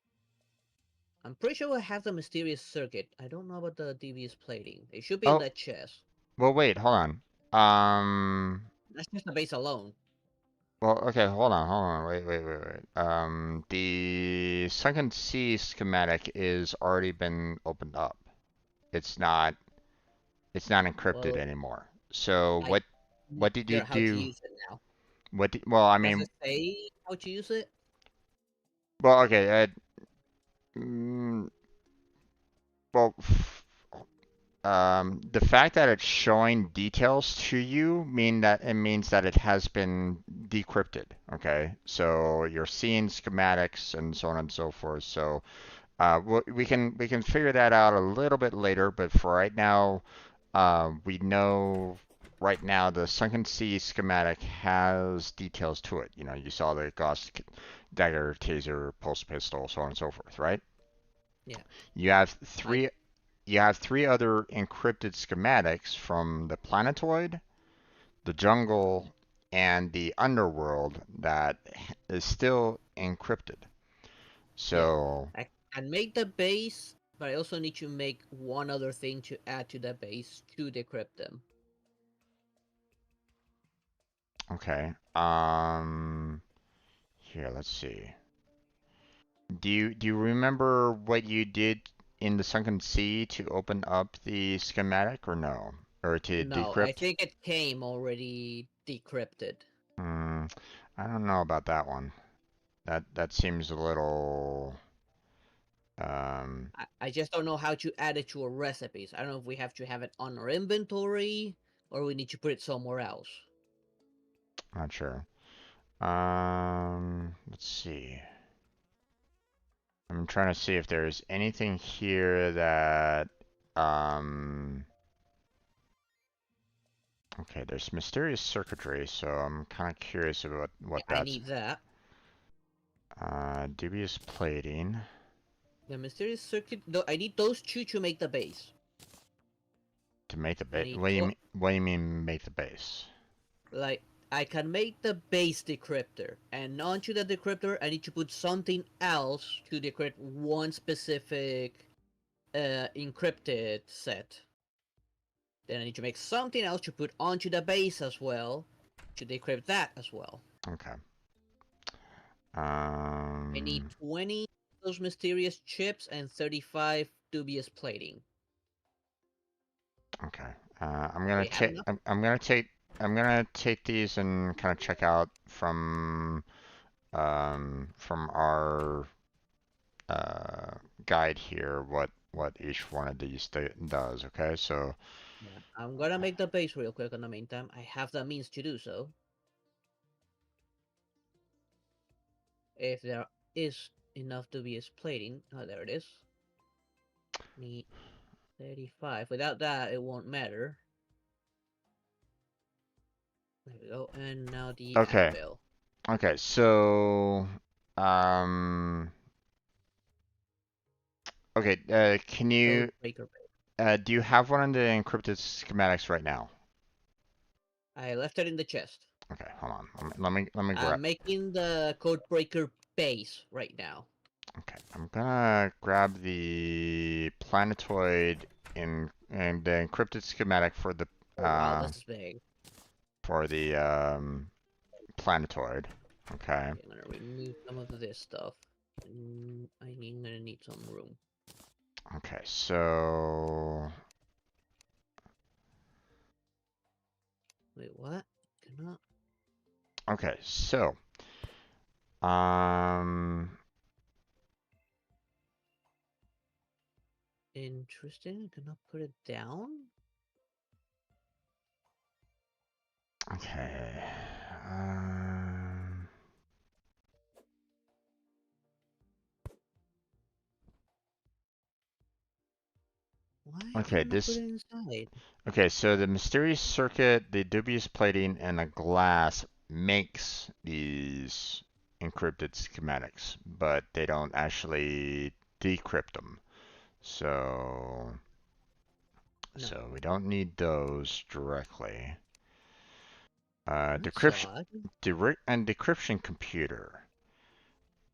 I'm pretty sure I have the mysterious circuit. I don't know about the devious plating. It should be in Oh, that chest. well, wait, hold on. That's just the base alone. Well, okay, hold on, wait. The Sunken Sea schematic is already been opened up. It's not, it's not encrypted Well, anymore. So I need what to did figure you out how to do? use it now. Well, I Does mean, it say how to use it? well, okay, mm, well, the fact that it's showing details to you means that it has been decrypted. Okay, so you're seeing schematics and so on and so forth. So we can figure that out a little bit later. But for right now, we know right now the Sunken Sea schematic has details to it. You know, you saw the Gauss dagger, taser, pulse pistol, so on and so forth, right? Yeah. You have I three you have three other encrypted schematics from the planetoid, the jungle, and the underworld that is still encrypted. yeah. So, I can make the base, but I also need to make one other thing to add to the base to decrypt them. okay. Here, let's see. Do you remember what you did in the Sunken Sea to open up the schematic or no? Or to No, I decrypt? think it came already decrypted. Hmm, I don't know about that one. That seems a little um I just don't know how to add it to our recipes. I don't know if we have to have it on our inventory or we need to put it somewhere else. not sure. Let's see. I'm trying to see if there's anything here that um okay, there's mysterious circuitry, so I'm kind of curious about Yeah, what I that's. need that. Dubious plating The mysterious circuit. I need those two to make the base. to make the I base. need What do you mean? What do you mean make the base? like I can make the base decryptor, and onto the decryptor, I need to put something else to decrypt one specific encrypted set. Then I need to make something else to put onto the base as well to decrypt that as well. Okay. I need Um. 20 of those mysterious chips and 35 dubious plating. Okay. Do we have enough? I'm gonna take these and kind of check out from our uh guide here what each one of these does. Okay. So Yeah. I'm gonna make the base real quick in the meantime. I have the means to do so. If there is enough to be splitting. Oh, there it is. Need 35. Without that, it won't matter. There we go. And now the Okay. anvil. Okay. So, um, okay. Can Code you breaker. do you have one of the encrypted schematics right now? I left it in the chest. Okay. Hold on. Let me grab. I'm making the code breaker base right now. Okay. I'm gonna grab the planetoid and the encrypted schematic Oh wow, uh this is big. for the planetoid. Okay. Okay, I'm gonna remove some of this stuff. I'm gonna need some room. Okay. So. Wait, what? Cannot. Okay. So. Um. Interesting. I cannot put it down. Okay. Um. Why Okay. cannot put This. it inside? Okay. So the mysterious circuit, the dubious plating, and the glass makes these encrypted schematics, but they don't actually decrypt them. So. No. So we don't need those directly. That's Decryption. odd. And decryption computer.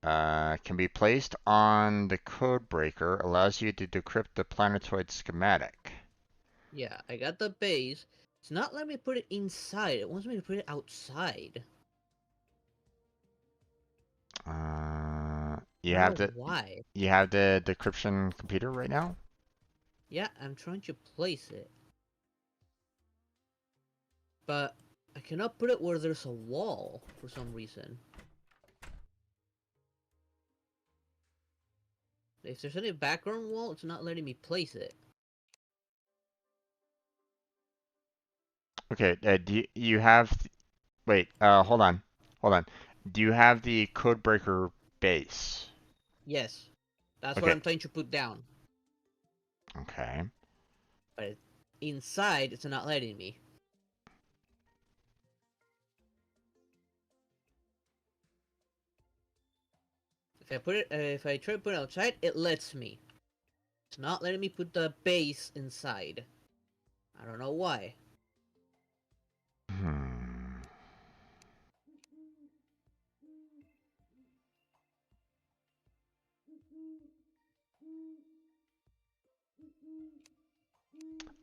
Can be placed on the code breaker, allows you to decrypt the planetoid schematic. Yeah, I got the base. It's not letting me put it inside. It wants me to put it outside. I You don't have know the why. you have the decryption computer right now? Yeah, I'm trying to place it. But I cannot put it where there's a wall for some reason. If there's any background wall, it's not letting me place it. Okay, you have wait, hold on. Hold on. Do you have the code breaker base? Yes, that's what Okay. I'm trying to put down. Okay. But inside, it's not letting me. If I try to put it outside, it lets me. It's not letting me put the base inside. I don't know why. Hmm.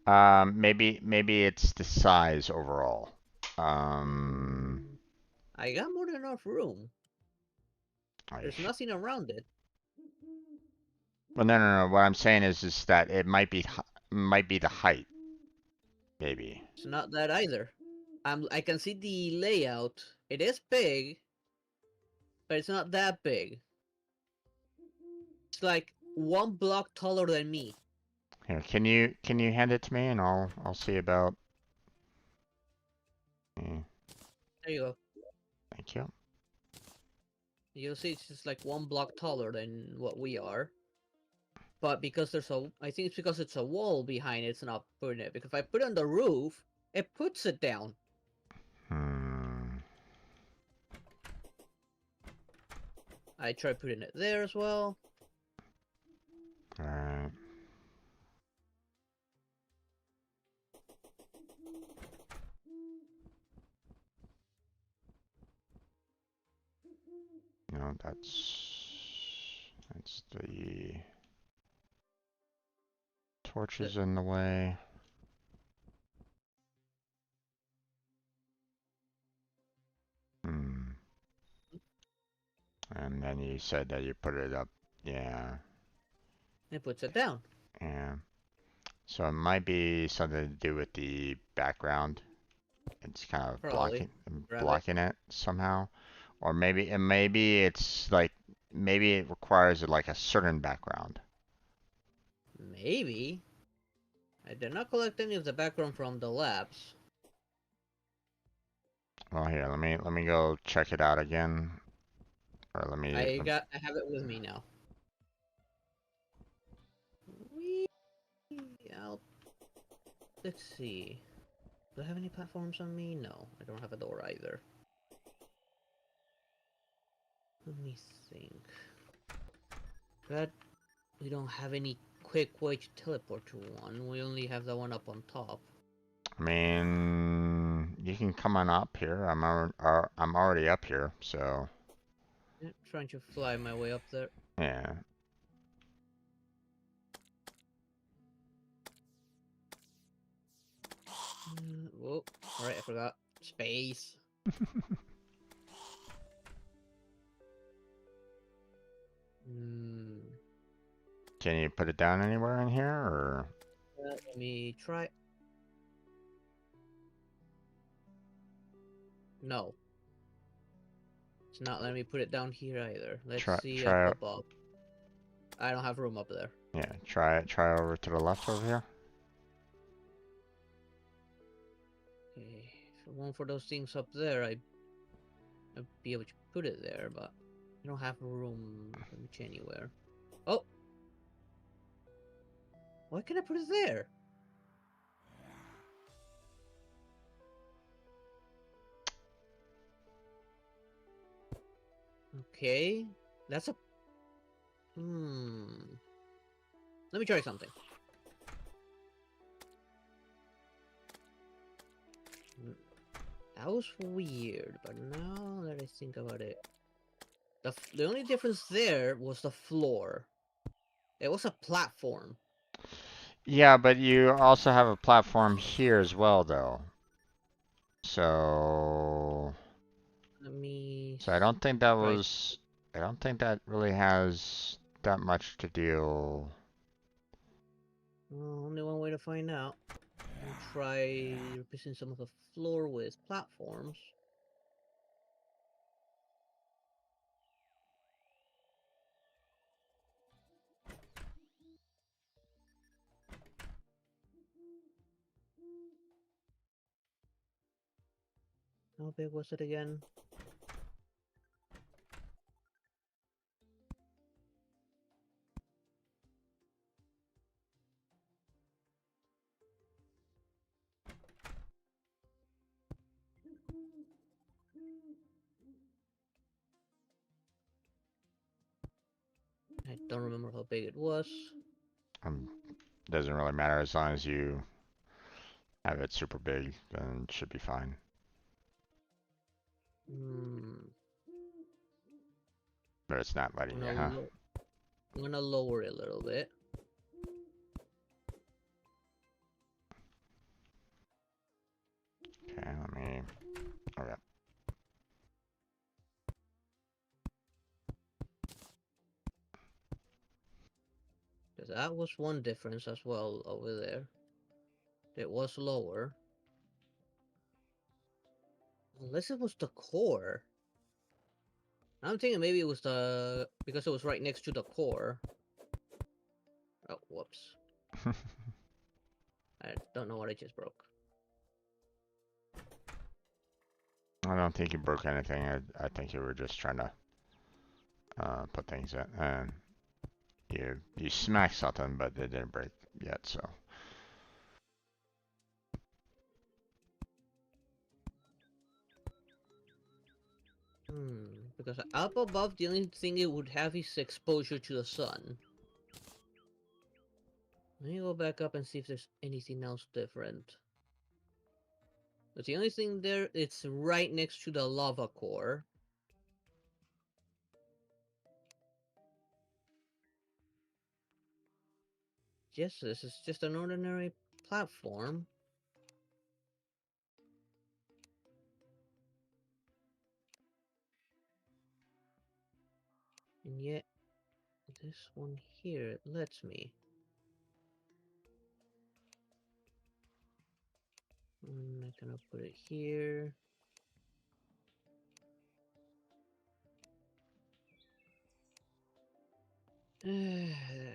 Maybe it's the size overall. Um, I got more than enough room. I There's sh nothing around it. well, no. What I'm saying is that it might be the height, maybe. It's not that either. I can see the layout. It is big, but it's not that big. It's like one block taller than me. Here, can you hand it to me and I'll see about. Yeah, There you go. thank you. You'll see it's just like one block taller than what we are. But because I think it's because it's a wall behind it, it's not putting it. Because if I put it on the roof, it puts it down. Hmm. I tried putting it there as well. All right. No, that's the The, torches in the way. Hmm. And then you said that you put it up. Yeah. it puts it down. Yeah. So it might be something to do with the background. It's kind of Probably. Grab it. blocking it somehow. Or maybe it's like maybe it requires like a certain background. Maybe. I did not collect any of the background from the labs. Well, here, let me go check it out again. Or I have it with me now. Whee! I'll, let's see. Do I have any platforms on me? No, I don't have a door either. Let me think. But we don't have any quick way to teleport to one. We only have the one up on top. I mean, you can come on up here. I'm already up here, so Yeah, trying to fly my way up there. yeah. Whoa! All right, I forgot space. Hmm. Can you put it down anywhere in here, or Let me try. No, it's not letting me put it down here either. Let's see up try above. I don't have room up there. yeah, try over to the left over here. Okay, if I want for those things up there, I'd be able to put it there, but I don't have room pretty much anywhere. Oh, why can't I put it there? Okay, that's a Let me try something. Mm, That was weird, but now that I think about it, the only difference there was the floor. It was a platform. Yeah, but you also have a platform here as well, though. So, Let me so I don't think that try. was. I don't think that really has that much to deal. Well, only one way to find out. I'll try replacing some of the floor with platforms. How big was it again? I don't remember how big it was. Um, doesn't really matter as long as you have it super big, then it should be fine. Hmm. But it's not I'm letting you, gonna huh? lo I'm gonna lower it a little bit. Okay, let me. Okay. Because that was one difference as well over there. It was lower. Unless it was the core. I'm thinking maybe it was the... because it was right next to the core. Oh, whoops. I don't know what I just broke. I don't think you broke anything. I think you were just trying to put things in, and you smacked something, but it didn't break yet. So Because up above, the only thing it would have is exposure to the sun. Let me go back up and see if there's anything else different. But the only thing there, it's right next to the lava core. Yes, this is just an ordinary platform. And yet, this one here, it lets me. I'm not gonna put it here.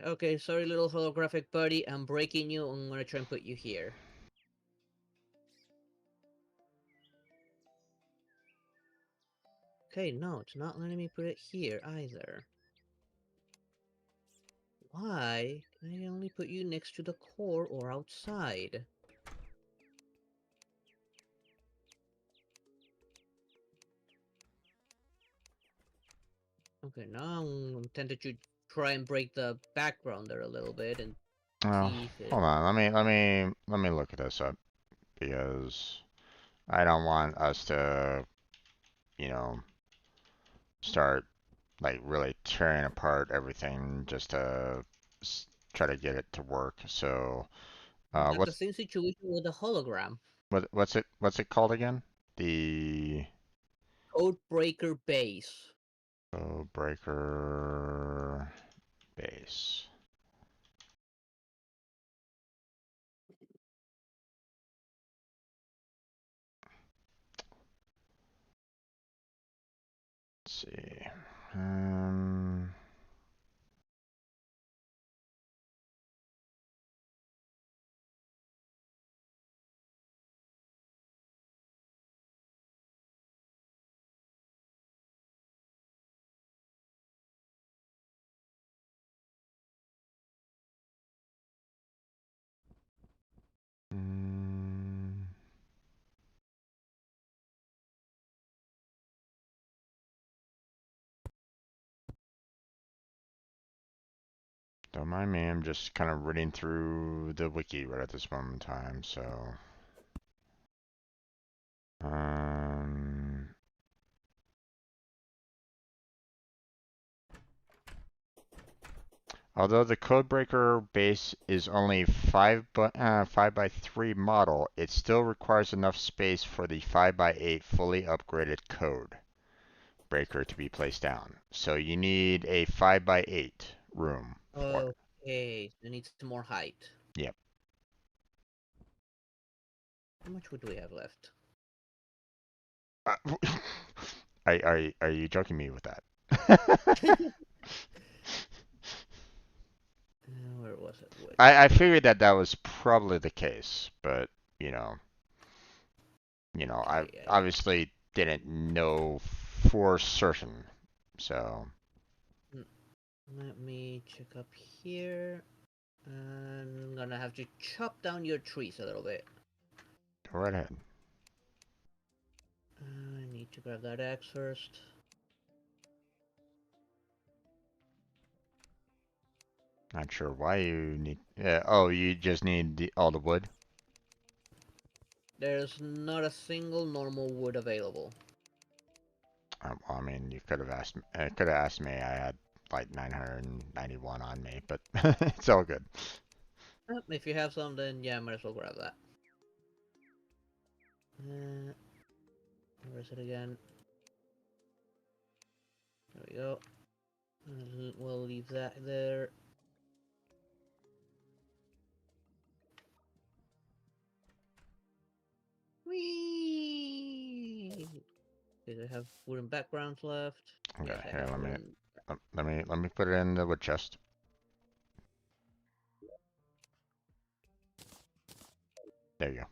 Okay, sorry little holographic buddy, I'm breaking you, I'm gonna try and put you here. Okay, no, it's not letting me put it here either. Why can I only put you next to the core or outside? Okay, now I'm tempted to try and break the background there a little bit and Oh, see if it... hold on. Let me look at this up because I don't want us to, you know, start like really tearing apart everything just to try to get it to work. So, We got the what's same situation with the hologram. what's it called again? The Codebreaker base. breaker base. Let's see. Um, mm, don't mind me. I'm just kind of reading through the wiki right at this moment in time. So, um, although the Codebreaker base is only 5 by 3 model, it still requires enough space for the 5 by 8 fully upgraded code breaker to be placed down. So you need a 5 by 8 room for it. Okay, so it needs some more height. Yep. How much wood do we have left? Uh, are you joking me with that? Where was it? Wood. I figured that that was probably the case, but you know, I Okay, yeah, yeah. obviously didn't know for certain. So Let me check up here. I'm gonna have to chop down your trees a little bit. go right ahead. I need to grab that axe first. Not sure why you need. Oh, you just need all the wood. There's not a single normal wood available. Well, I mean, you could have asked me. I had like 991 on me, but it's all good. If you have some, then yeah, might as well grab that. Where is it again? There we go. We'll leave that there. Whee! Did I have wooden backgrounds left? Yes, Okay, I here, have let me wooden. let me put it in the wood chest. There you go.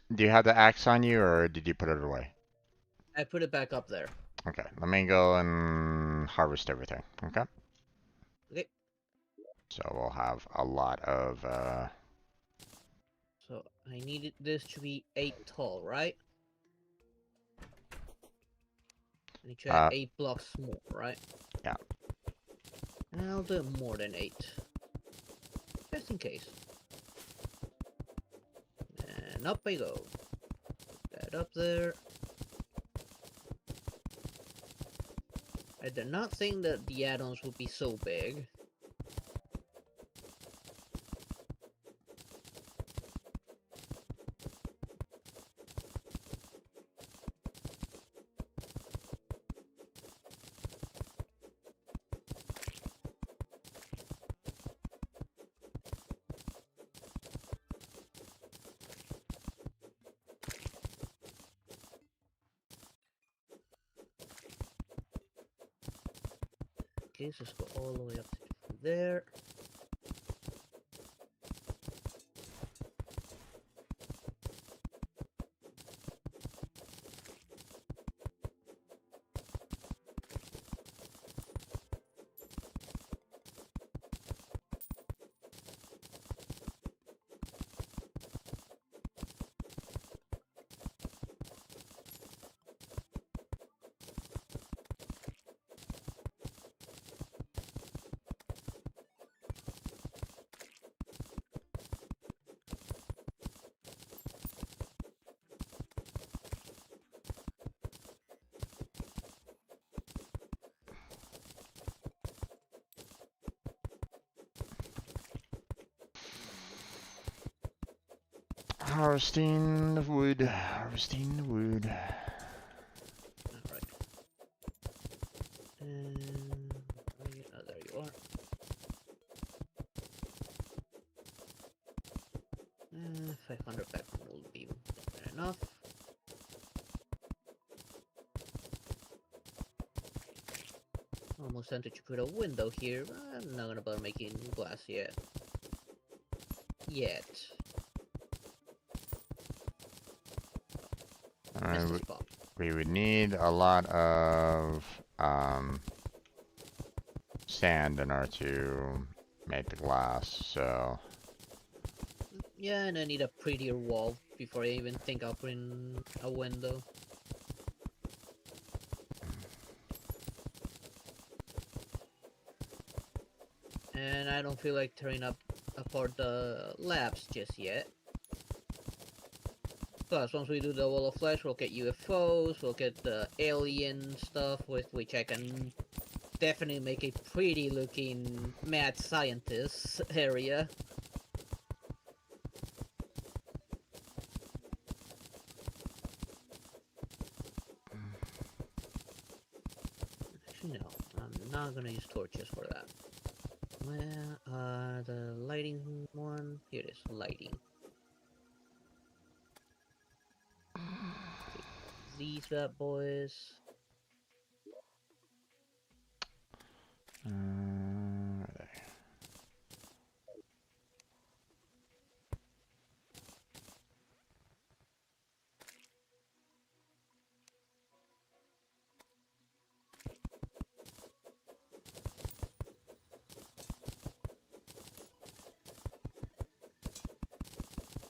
Do you have the axe on you, or did you put it away? I put it back up there. Okay, let me go and harvest everything. Okay, Okay, so we'll have a lot of so I needed this to be 8 tall, right? I need to add uh 8 blocks more, right? yeah. And I'll do more than 8. Just in case. And up I go. That up there. I did not think that the add-ons would be so big. Okay, so let's go all the way up to there. Harvesting the wood. Harvesting the wood. Alright. And oh, there you are. 500 back will be fair enough. Almost tempted to put a window here, but I'm not gonna bother making glass yet. Missed the spot. We would need a lot of sand in order to make the glass, so... Yeah, and I need a prettier wall before I even think I'll put in a window. And I don't feel like tearing apart the labs just yet. Plus, once we do the wall of flesh, we'll get UFOs, we'll get the alien stuff, with which I can definitely make a pretty looking mad scientist area. Actually, no, I'm not gonna use torches for that. Where are the lighting one? Here it is, lighting. Take these bad boys.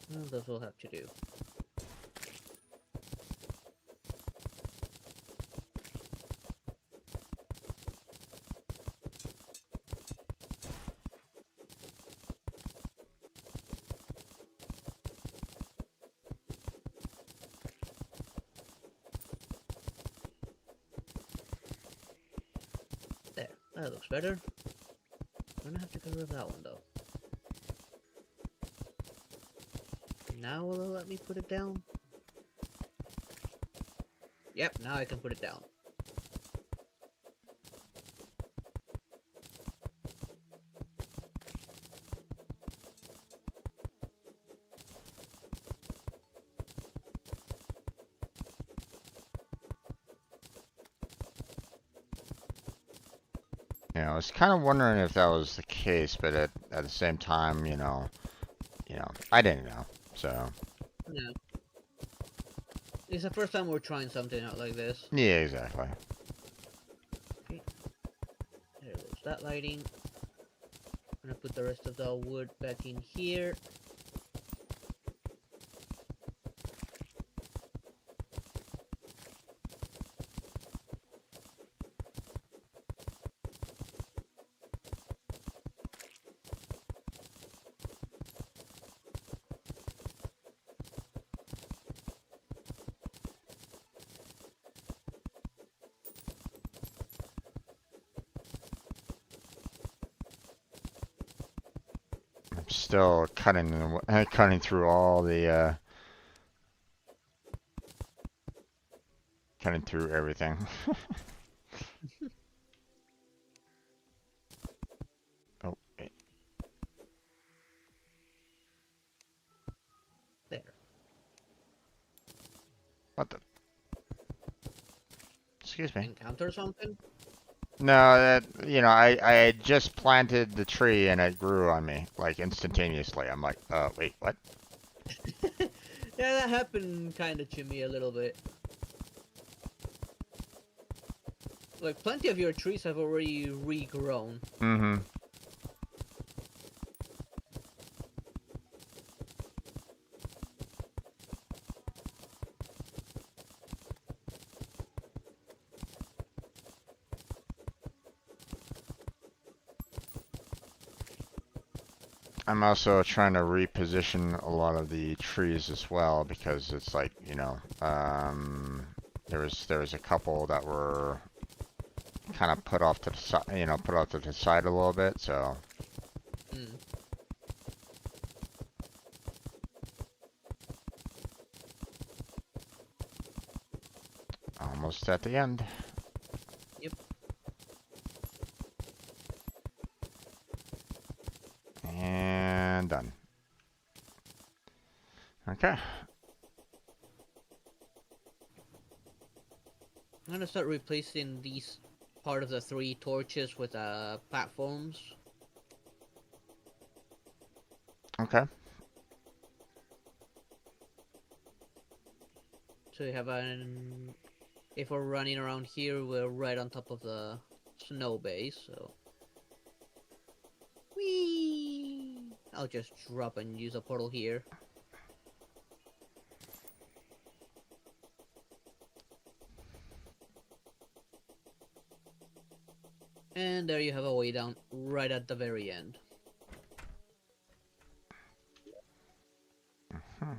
Well, those will have to do. There, that looks better. I'm gonna have to get rid of that one though. Now will it let me put it down? Yep, now I can put it down. Yeah, I was kind of wondering if that was the case, but at the same time, I didn't know, so... Yeah. It's the first time we're trying something out like this. Yeah, exactly. Okay. There goes that lighting. I'm gonna put the rest of the wood back in here. I'm still cutting through all the, cutting through everything. Oh, wait. There. What the? Excuse me. Encounter something? No, I had just planted the tree and it grew on me, like, instantaneously. I'm like, wait, what? Yeah, that happened kind of to me a little bit. Like, plenty of your trees have already regrown. Mm-hmm. I'm also trying to reposition a lot of the trees as well because it's like, there was a couple that were kind of put off to the side, put off to the side a little bit, so. Mm. almost at the end. Yep. And done. Okay. I'm gonna start replacing these part of the 3 torches with platforms. Okay. So you have an. If we're running around here, we're right on top of the snow base, so. Whee! I'll just drop and use a portal here. And there you have a way down right at the very end. Hmm.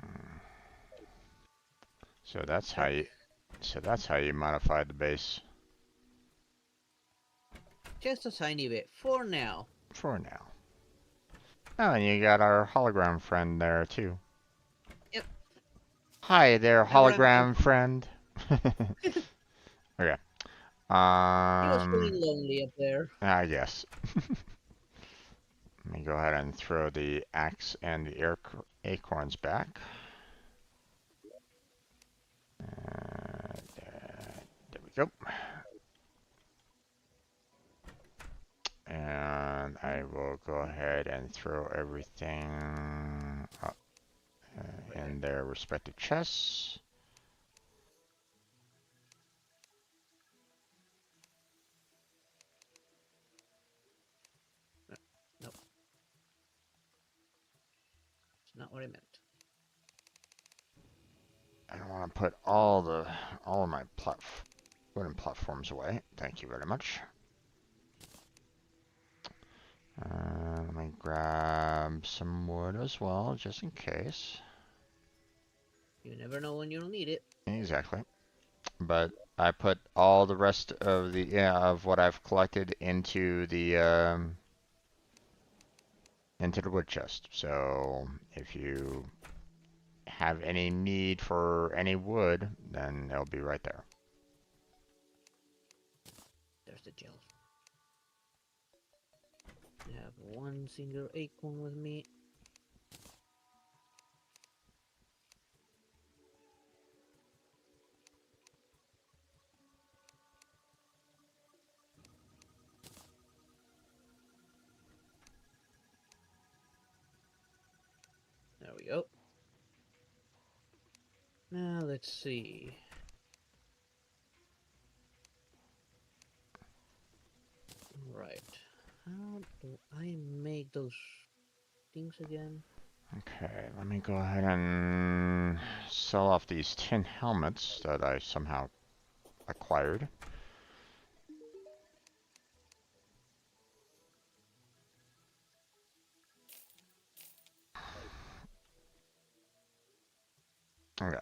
So that's how Yep. you. So that's how you modify the base Just a tiny bit for now. for now. Oh, and you got our hologram friend there too. Yep. Hi there, Now what I'm hologram friend. Okay. he was feeling lonely up there. I guess. Let me go ahead and throw the axe and the acorns back. There we go. And I will go ahead and throw everything up Right there. in their respective chests. Nope. It's not what I meant. I don't want to put all of my wooden platforms away. Thank you very much. Let me grab some wood as well, just in case. You never know when you'll need it. Exactly. But I put all the rest of of what I've collected into the wood chest. So if you have any need for any wood, then it'll be right there. There's the gel. I have one single acorn with me. There we go. Now let's see. Right. How do I make those things again? Okay, let me go ahead and sell off these tin helmets that I somehow acquired. Okay.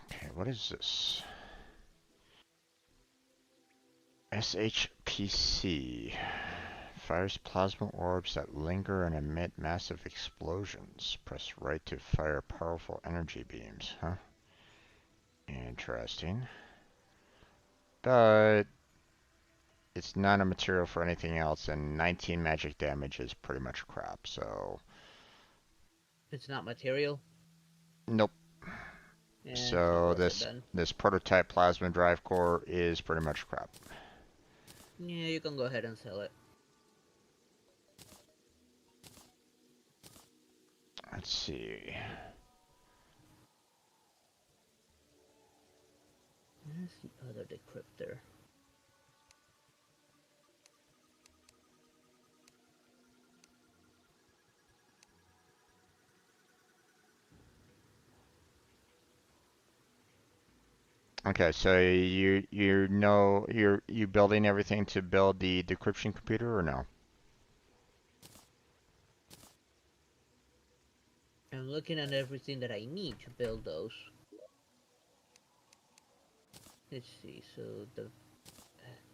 Okay, what is this? SHPC. Fires plasma orbs that linger and emit massive explosions. Press right to fire powerful energy beams, huh? Interesting. But it's not a material for anything else, and 19 magic damage is pretty much crap, so. It's not material. Nope. Yeah, it's not So worth it this then. this prototype plasma drive core is pretty much crap. Yeah, you can go ahead and sell it. Let's see. Where's the other decryptor? Okay, so you building everything to build the decryption computer or no? I'm looking at everything that I need to build those. Let's see. So the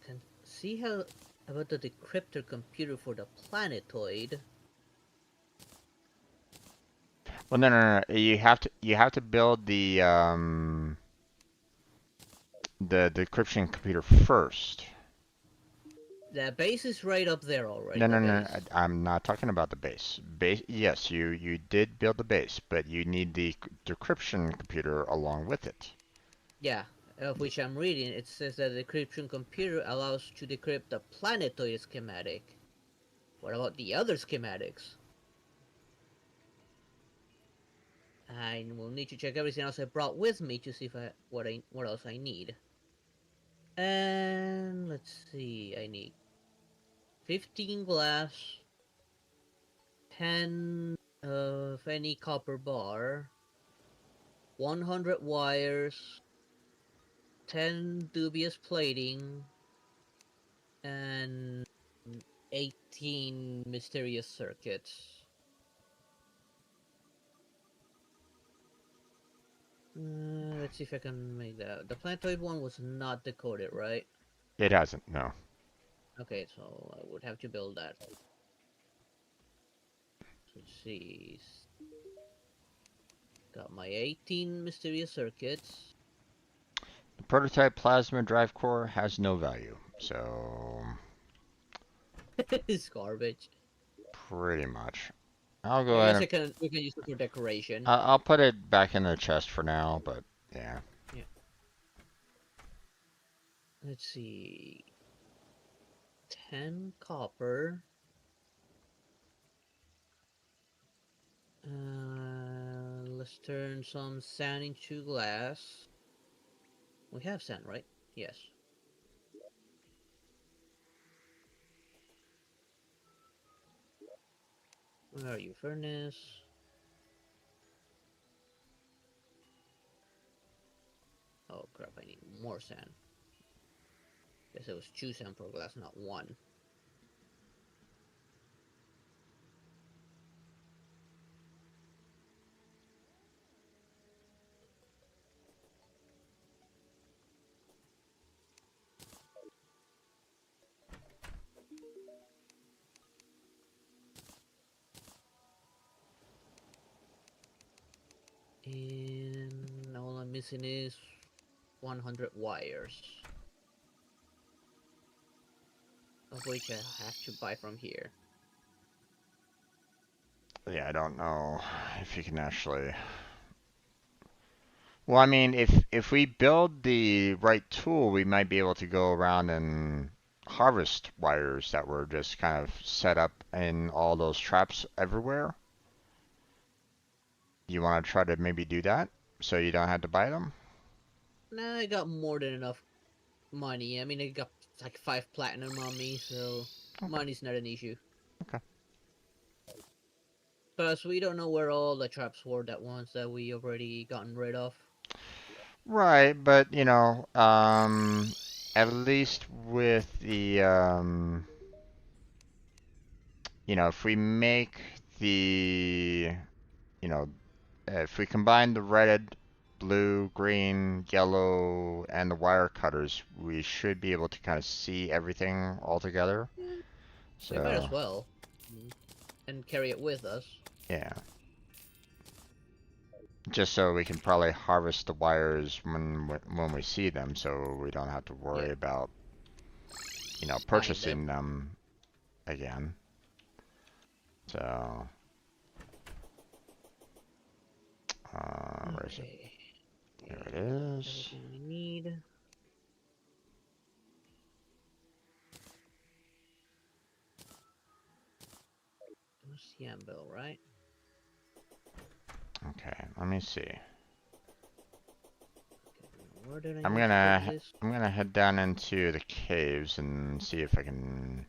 can see how about the decryptor computer for the planetoid. Well, no. You have to build the decryption computer first. The base is right up there already, No, the no, no. base. I'm not talking about the base. Base, yes, you did build the base, but you need the decryption computer along with it. Yeah, of which I'm reading, it says that the decryption computer allows to decrypt the planetoid schematic. What about the other schematics? I will need to check everything else I brought with me to see if what else I need. And let's see, I need 15 glass, 10 of any copper bar, 100 wires, 10 dubious plating, and 18 mysterious circuits. Let's see if I can make that. The planetoid one was not decoded, right? It hasn't, no. Okay, so I would have to build that. Let's see. Got my 18 mysterious circuits. The prototype plasma drive core has no value, so It's garbage. pretty much. I'll go I ahead guess and we can use it for decoration. I'll put it back in the chest for now, but yeah. Yeah. Let's see. 10 copper. Let's turn some sand into glass. We have sand, right? Yes. Where are you, furnace? Oh crap, I need more sand. Guess it was 2 sand per glass, not 1. And all I'm missing is 100 wires. Of which I have to buy from here. Yeah, I don't know if you can actually. Well, I mean, if we build the right tool, we might be able to go around and harvest wires that were just kind of set up in all those traps everywhere. You want to try to maybe do that so you don't have to buy them? Nah, I got more than enough money. I mean, I got like 5 platinum on me, so Okay, money's not an issue. okay. Plus, we don't know where all the traps were that ones that we already gotten rid of. Right, but at least with the if we make the, you know, if we combine the red, blue, green, yellow, and the wire cutters, we should be able to kind of see everything all together. Yeah, we might So, as well. And carry it with us. yeah. Just so we can probably harvest the wires when we see them, so we don't have to Yeah, worry about, buying them. purchasing them again. So, where is it? Okay. Here it Got is. everything we need. The anvil, right? Okay, let me see. Okay, where did I I'm need to put gonna this? I'm gonna head down into the caves and see if I can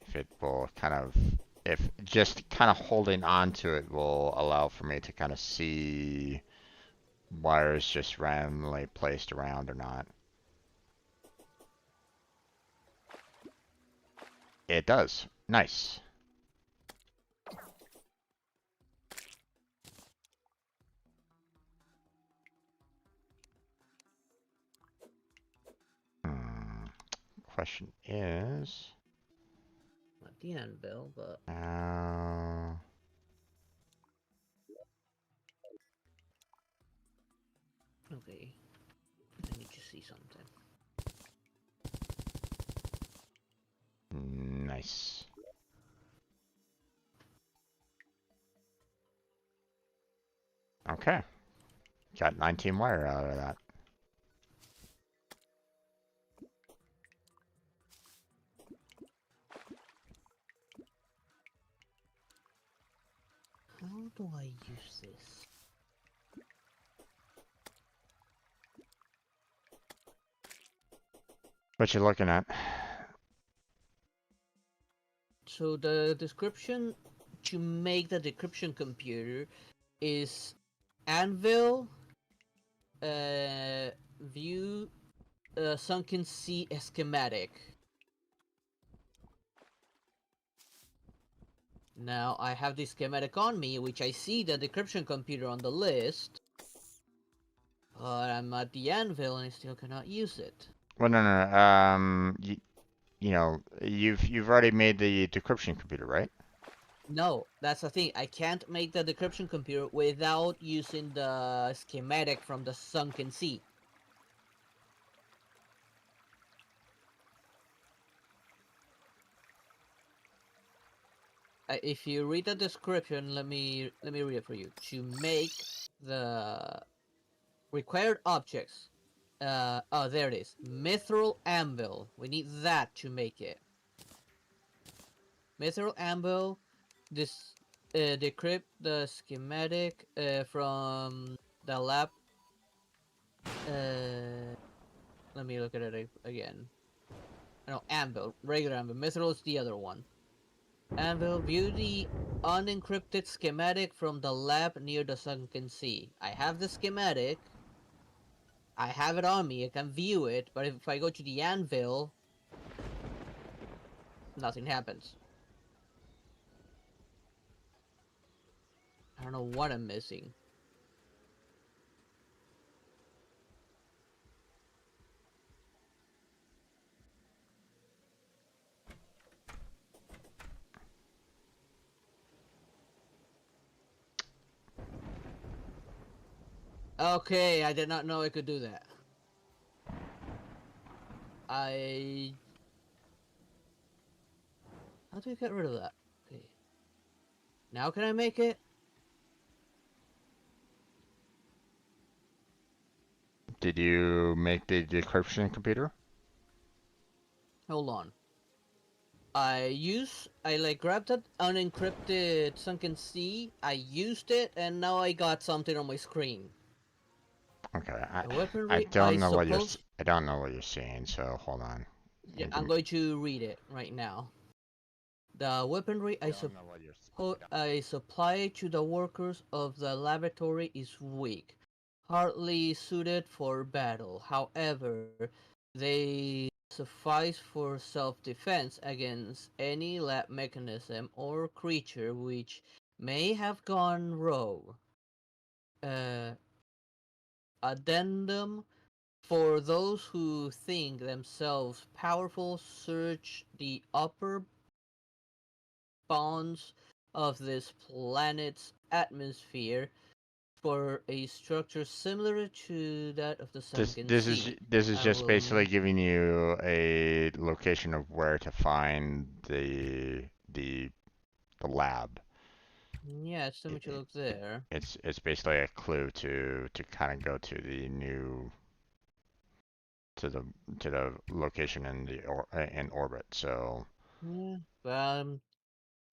if it will kind of if just kind of holding on to it will allow for me to kind of see wires just randomly placed around or not. It does. Nice. Hmm. Question is, Not the anvil, but uh, Okay. I need to see something. Nice. Okay. Got 19 wire out of that. How do I use this? What you looking at? So the description to make the decryption computer is anvil, view, sunken sea schematic. Now I have the schematic on me, which I see the decryption computer on the list, but I'm at the anvil and I still cannot use it. Well, no, no, no. You know, you've already made the decryption computer, right? No, that's the thing. I can't make the decryption computer without using the schematic from the sunken sea. If you read the description, let me read it for you. To make the required objects, oh, there it is. Mithril anvil. We need that to make it. Mithril anvil. This decrypt the schematic from the lab. Let me look at it again. No, anvil, regular anvil. Mithril is the other one. Anvil, view the unencrypted schematic from the lab near the sunken sea. I have the schematic. I have it on me. I can view it. But if I go to the anvil, nothing happens. I don't know what I'm missing. Okay, I did not know I could do that. I... How do I get rid of that? Okay. Now can I make it? Did you make the decryption computer? Hold on. I like grabbed that unencrypted sunken sea, I used it, and now I got something on my screen. Okay, The weaponry, I suppose... I don't know what you're saying. So hold on. Yeah, I'm going to read it right now. The weaponry Don't know what you're. I supply to the workers of the laboratory is weak, hardly suited for battle. However, they suffice for self-defense against any lab mechanism or creature which may have gone rogue. Uh, Addendum: for those who think themselves powerful, search the upper bounds of this planet's atmosphere for a structure similar to that of the sunken sea. This is I just will. basically giving you a location of where to find the lab. Yeah, it's similar It, to it, look there. it's basically a clue to kind of go to to the to the location in orbit. So Yeah, but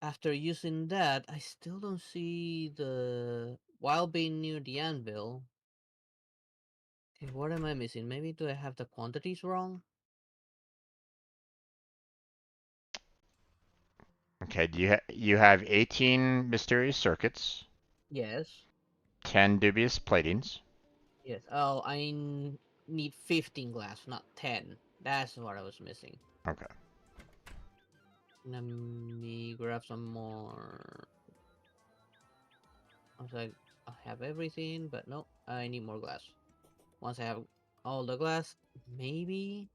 after using that, I still don't see the while being near the anvil. Okay, what am I missing? Maybe do I have the quantities wrong? okay, you have 18 mysterious circuits, Yes. 10 dubious platings. Yes. Oh, need 15 glass, not 10. That's what I was missing. Okay. Let me grab some more. I was like, I have everything, but no, I need more glass. Once I have all the glass, maybe.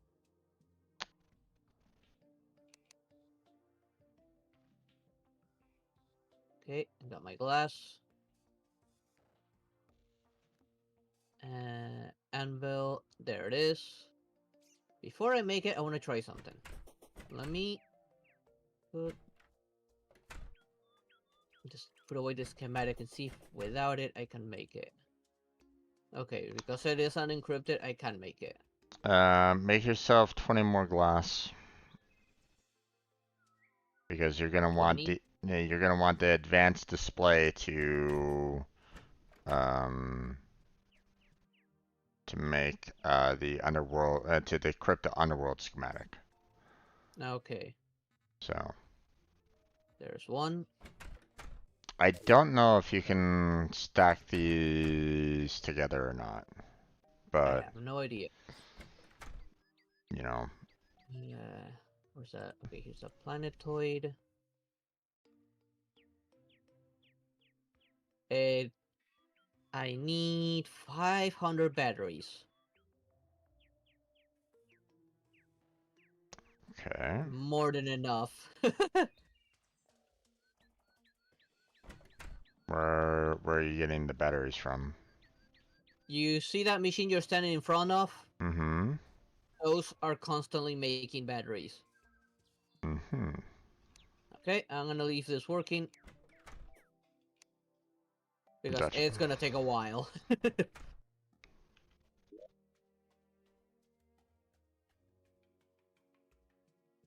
Okay, I got my glass. anvil. There it is. Before I make it, I want to try something. Let me put just put away the schematic and see if without it I can make it. Okay, because it is unencrypted, I can make it. Make yourself 20 more glass because you're gonna want 20. the yeah, you're gonna want the advanced display um to make the underworld to decrypt the underworld schematic. Okay, So there's one. I don't know if you can stack these together or not, I but have no idea. you know, Where's that? Okay, here's a planetoid. It. I need 500 batteries. okay. More than enough. Where are you getting the batteries from? You see that machine you're standing in front of? Mm-hmm. Those are constantly making batteries. Mm-hmm. Okay, I'm gonna leave this working because Gotcha. it's gonna take a while.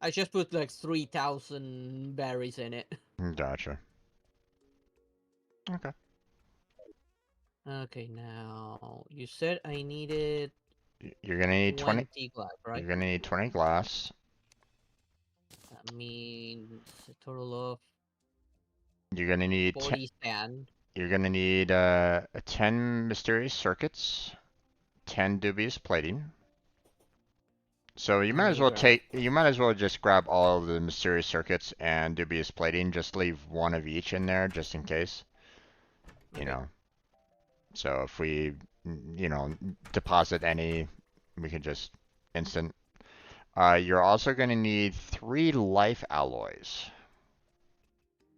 I just put like 3,000 batteries in it. Gotcha. Okay. Okay, now you said I needed You're gonna need 20. 20 glass, right? You're gonna need 20 glass. That means a total of You're gonna need 40 sand. you're gonna need 10 mysterious circuits, 10 dubious plating. So Let me grab. you might as well just grab all of the mysterious circuits and dubious plating. Just leave one of each in there just in case. You Okay. know. So if we deposit any, we can just instant. You're also gonna need 3 life alloys.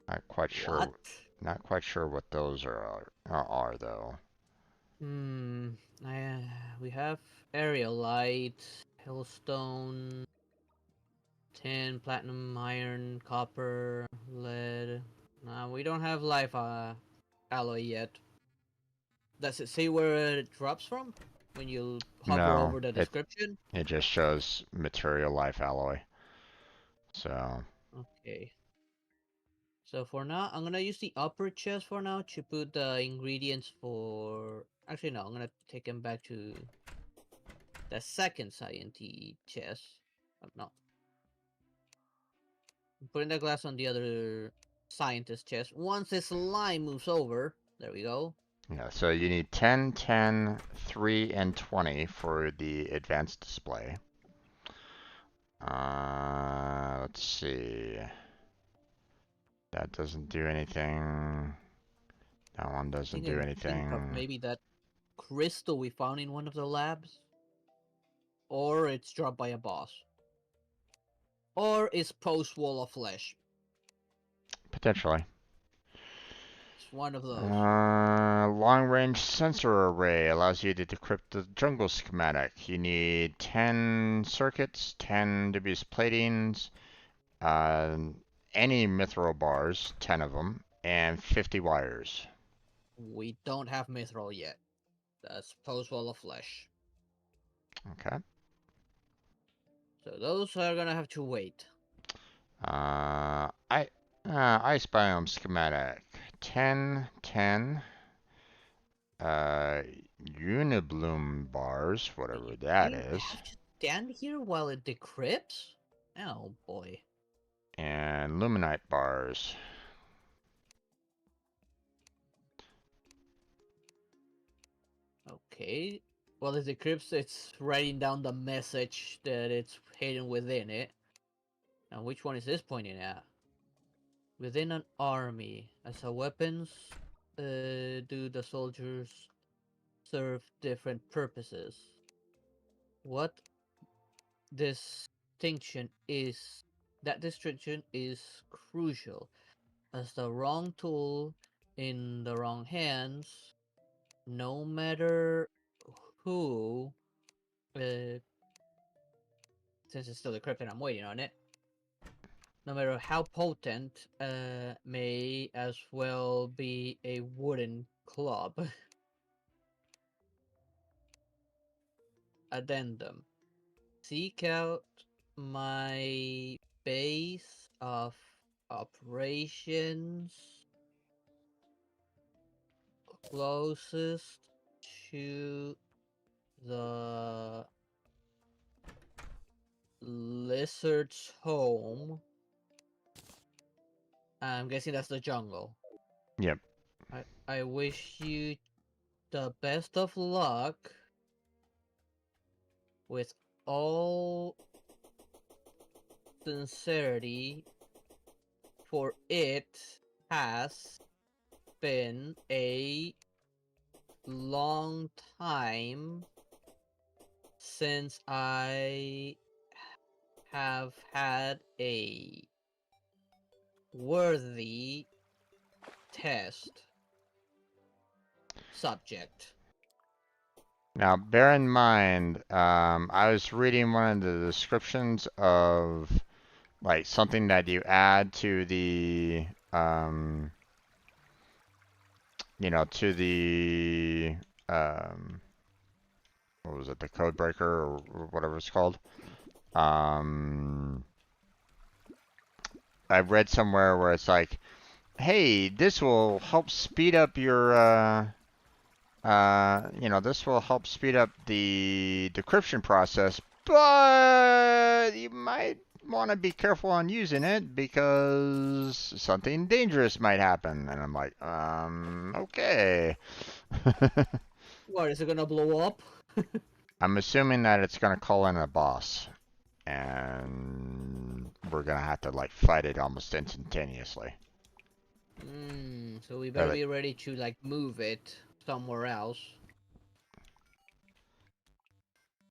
Not quite What? sure. Not quite sure what those are though. Hmm. I, we have aerial light, hellstone, tin, platinum, iron, copper, lead. Nah, we don't have life alloy yet. Does it say where it drops from when you hover No, over the description? it just shows material life alloy. So Okay. So for now, I'm gonna use the upper chest for now to put the ingredients for. Actually, no, I'm gonna take them back to the second scientist chest. No, I'm putting the glass on the other scientist chest. Once this line moves over, there we go. yeah, so you need 10, 10, 3, and 20 for the advanced display. Let's see. That doesn't do anything. That one doesn't I do think of anything. maybe that crystal we found in one of the labs, or it's dropped by a boss, or it's post wall of flesh. Potentially. It's one of those. Long-range sensor array allows you to decrypt the jungle schematic. You need 10 circuits, 10 dubious platings, uh, any mithril bars, 10 of them, and 50 wires. We don't have mithril yet. That's post wall of flesh. Okay. So those are gonna have to wait. Uh, I, ice biome schematic. 10, 10. Uh, Unibloom bars, You whatever that think I is. have to stand here while it decrypts? Oh boy. And Luminite bars. Okay. Well, it decrypts, it's writing down the message that it's hidden within it. Now, which one is this pointing at? Within an army, as a weapons, do the soldiers serve different purposes? What distinction is that distinction is crucial, as the wrong tool in the wrong hands, no matter 2, since it's still decrypted, I'm waiting on it. No matter how potent, may as well be a wooden club. Addendum. Seek out my base of operations closest to the lizard's home. I'm guessing that's the jungle. Yep. I wish you the best of luck with all sincerity, for it has been a long time since I have had a worthy test subject. Now, bear in mind, I was reading one of the descriptions of like something that you add to the, to the, um, what was it, the code breaker or whatever it's called. Um, I read somewhere where it's like, hey, this will help speed up your, this will help speed up the decryption process, but you might want to be careful on using it because something dangerous might happen. And I'm like, okay. What, is it gonna blow up? I'm assuming that it's gonna call in a boss, and we're gonna have to like fight it almost instantaneously. So we better Really, be ready to like move it somewhere else.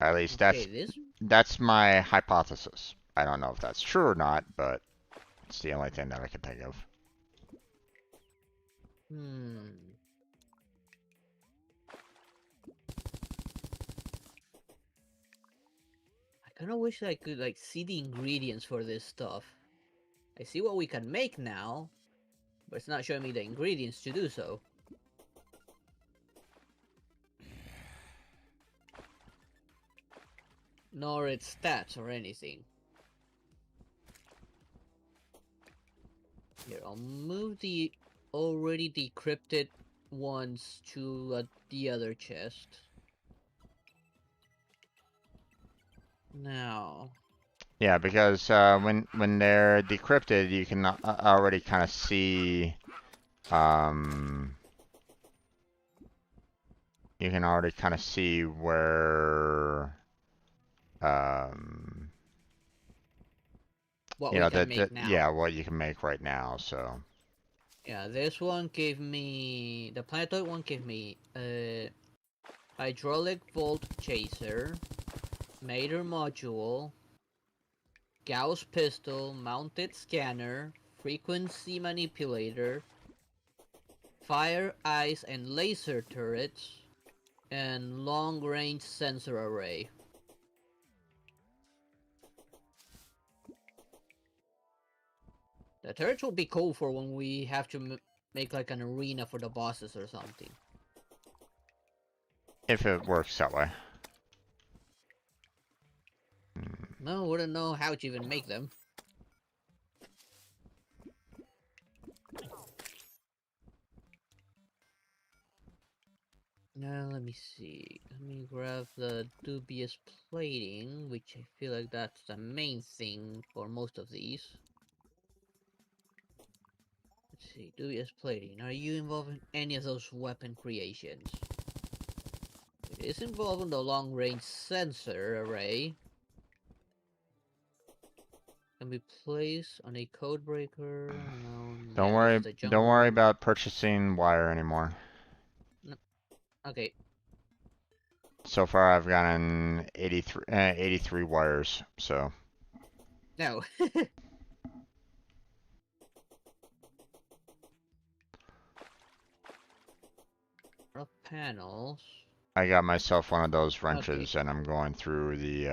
at least Okay, this. that's my hypothesis. I don't know if that's true or not, but it's the only thing that I can think of. Hmm. I kind of wish I could like see the ingredients for this stuff. I see what we can make now, but it's not showing me the ingredients to do so. Nor its stats or anything. Here, I'll move the already decrypted ones to the other chest. Now, Yeah, because when they're decrypted, you can already kind of see, um, you can already kind of see where, um, what we can make that now. yeah, what you can make right now. So Yeah, this one gave me... The planetoid one gave me a hydraulic volt chaser, mater module, Gauss pistol, mounted scanner, frequency manipulator, fire, ice, and laser turrets, and long-range sensor array. The turrets will be cool for when we have to make like an arena for the bosses or something. if it works that way. No, wouldn't know how to even make them. Now let me see. Let me grab the dubious plating, which I feel like that's the main thing for most of these. Let's see, dubious plating. Are you involved in any of those weapon creations? It is involved in the long-range sensor array. Can be placed on a code breaker. No, yeah, this is the Don't worry jungle. about purchasing wire anymore. No, okay, So far, I've gotten 83 wires. So no. Panels. I got myself one of those Okay. wrenches, and I'm going through the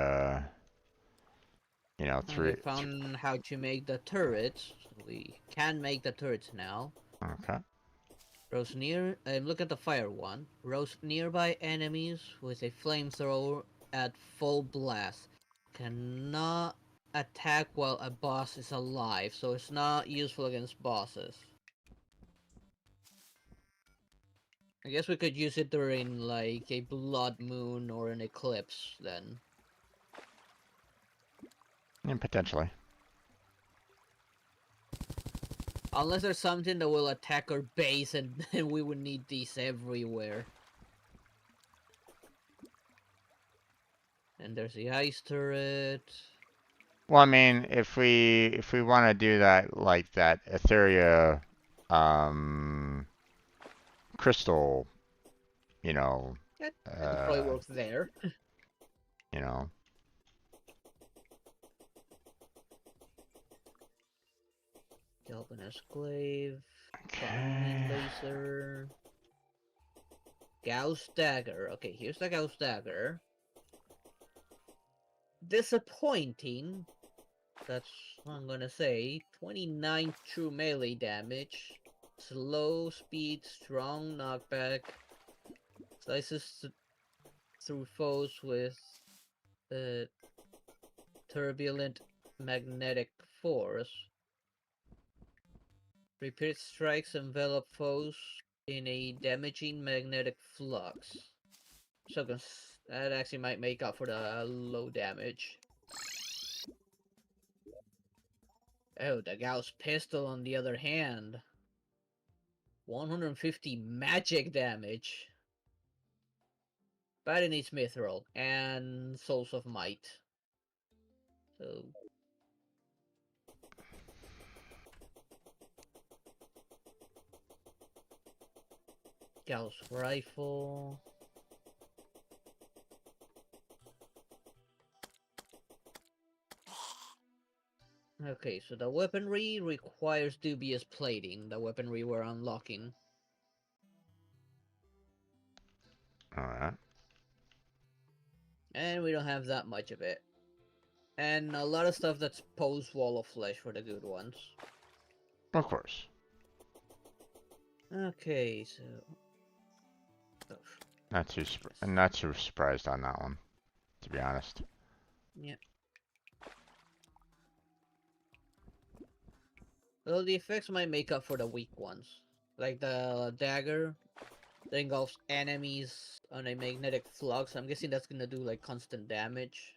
you know, Okay, found how to make the turrets. So we can make the turrets now. okay. Roast near. Look at the fire one. Roast nearby enemies with a flamethrower at full blast. Cannot attack while a boss is alive, so it's not useful against bosses. I guess we could use it during like a blood moon or an eclipse then. Yeah, potentially. Unless there's something that will attack our base and then we would need these everywhere. And there's the ice turret. Well, I mean, if we want to do that like that Etheria um crystal, you know, That could probably uh, work there. you know, Galvanized glaive. Tunneling okay. laser. Gauss dagger. Okay, here's the Gauss dagger. Disappointing. That's what I'm gonna say. 29 true melee damage. Slow speed, strong knockback. Slices through foes with uh, turbulent magnetic force. Repeated strikes envelop foes in a damaging magnetic flux. So that actually might make up for the low damage. Oh, the Gauss pistol on the other hand. 150 magic damage. But it needs mithril and souls of might. So Gauss rifle. Okay, so the weaponry requires dubious plating, the weaponry we're unlocking. All right. And we don't have that much of it. And a lot of stuff that's post wall of flesh for the good ones. Of course. Okay, so oh, Not too surprised on that one, to be honest. yeah. Well, the effects might make up for the weak ones. Like the dagger that engulfs enemies on a magnetic flux. I'm guessing that's gonna do like constant damage.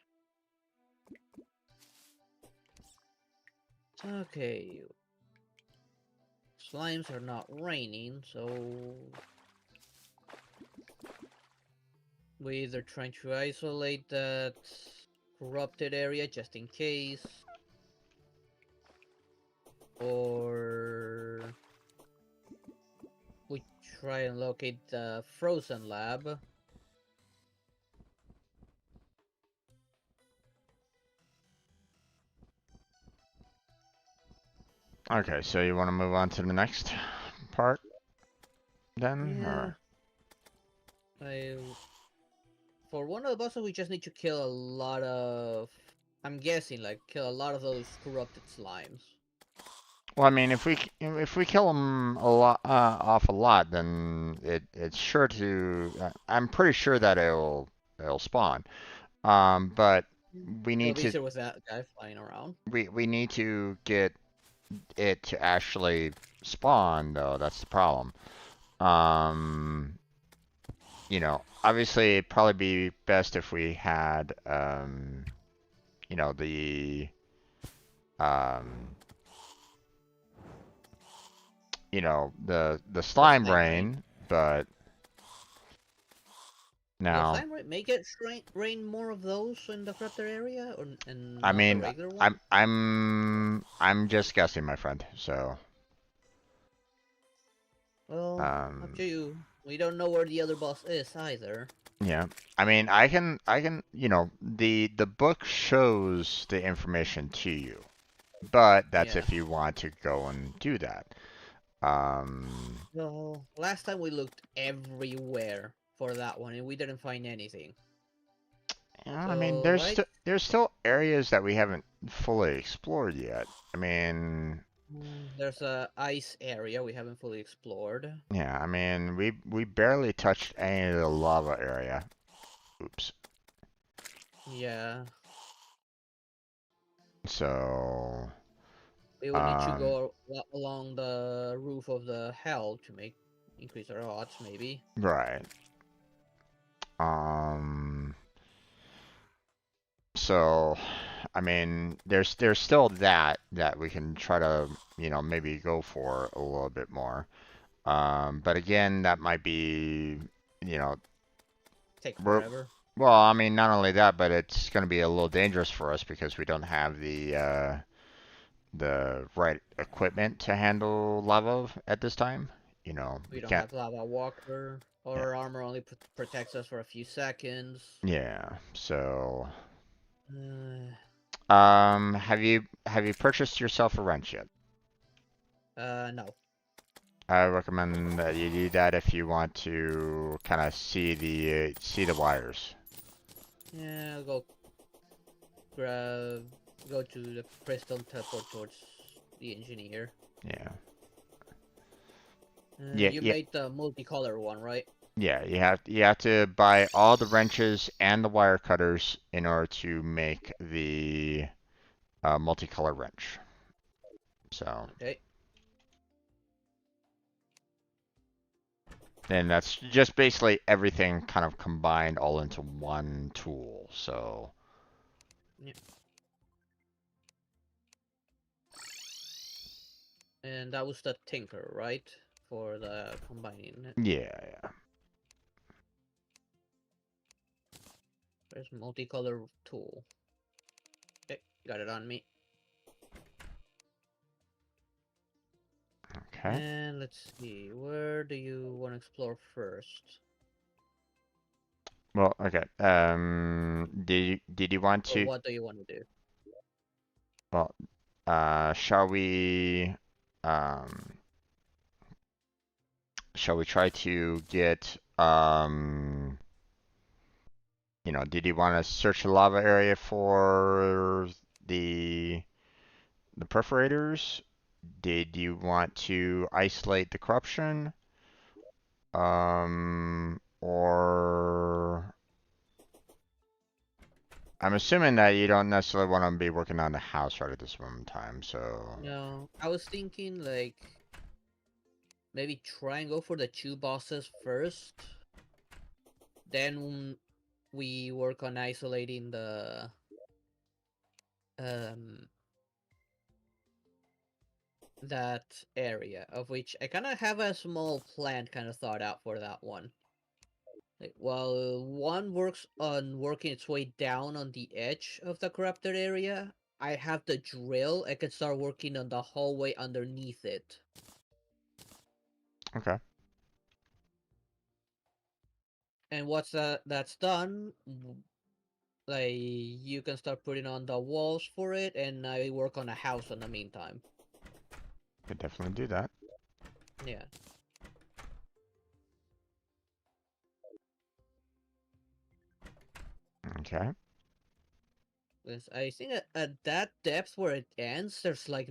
Okay. Slimes are not raining, so we either trying to isolate that corrupted area just in case, or we try and locate the frozen lab. Okay, so you want to move on to the next part then, Yeah, or I for one of the bosses we just need to kill a lot of. I'm guessing like kill a lot of those corrupted slimes. well, I mean, if we kill them a lot off a lot, then it's sure to. I'm pretty sure that it'll spawn. But we It'll need be to easier with that guy flying around. we need to get it to actually spawn though. That's the problem. Um, you know, obviously it'd probably be best if we had you know, um, you know, the The slime slime rain. brain, but The now, slime rain make it rain more of those in the corrupted area, or and I not the mean, regular one. I'm just guessing, my friend. So, Well, up um, to you. We don't know where the other boss is either. yeah. I mean, I can, you know, the book shows the information to you, but that's Yeah. if you want to go and do that. Um, Well, last time we looked everywhere. for that one, and we didn't find anything. Yeah, I mean, So right, there's still areas that we haven't fully explored yet. I mean, there's a ice area we haven't fully explored. yeah, I mean, we barely touched any of the lava area. Oops. Yeah, So, we would need to um, go along the roof of the hell to make increase our odds, maybe. right. Um, so, I mean, there's still that we can try to, maybe go for a little bit more. But again, that might be, you know, Take we're forever. well, I mean, not only that, but it's going to be a little dangerous for us because we don't have the right equipment to handle lava at this time. We We don't can't. have lava walker. Yeah. Our armor only protects us for a few seconds. Yeah. So, Uh, have you purchased yourself a wrench yet? no. I recommend that you do that if you want to kind of see the wires. Yeah, I'll go grab, go to the crystal teleport towards the engineer. Yeah. Yeah, You yeah, made the multicolor one, right? yeah. You have to buy all the wrenches and the wire cutters in order to make the multicolor wrench. So, Okay. and that's just basically everything kind of combined all into one tool. So, Yeah. And that was the tinker, right? For the combining it. yeah, There's multicolor tool. Okay, got it on me. yeah. Okay. And let's see, where do you want to explore first? Well, okay. Did you want Or to? what do you want to do? Well, shall um shall we try to get did you want to search the lava area for the the perforators? Did you want to isolate the corruption? Or I'm assuming that you don't necessarily want to be working on the house right at this moment in time, so No, I was thinking like maybe try and go for the two bosses first. Then we work on isolating the um that area, of which I kind of have a small plan kind of thought out for that one. Like, while one works on working its way down on the edge of the corrupted area, I have the drill. I can start working on the hallway underneath it. okay. And once that's done, like you can start putting on the walls for it, and I work on a house in the meantime. Could definitely do that. Yeah. Okay. Yes, I think at that depth where it ends, there's like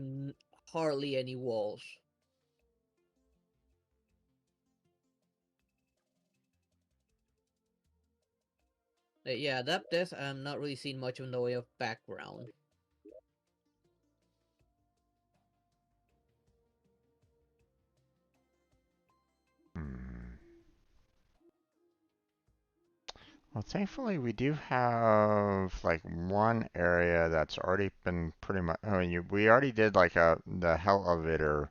hardly any walls. Yeah, that depth I'm not really seeing much in the way of background. Hmm. Well, thankfully we do have like one area that's already been pretty much. I mean, we already did like the hell elevator,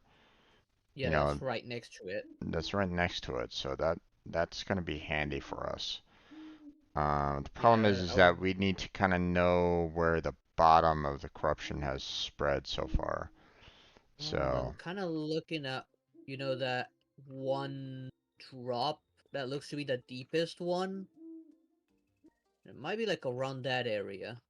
you Yeah, know, that's right next to it. that's right next to it, so that's gonna be handy for us. The problem is Yeah, is that we need to kind of know where the bottom of the corruption has spread so far. I'm So, kind of looking at, that one drop that looks to be the deepest one. It might be like around that area.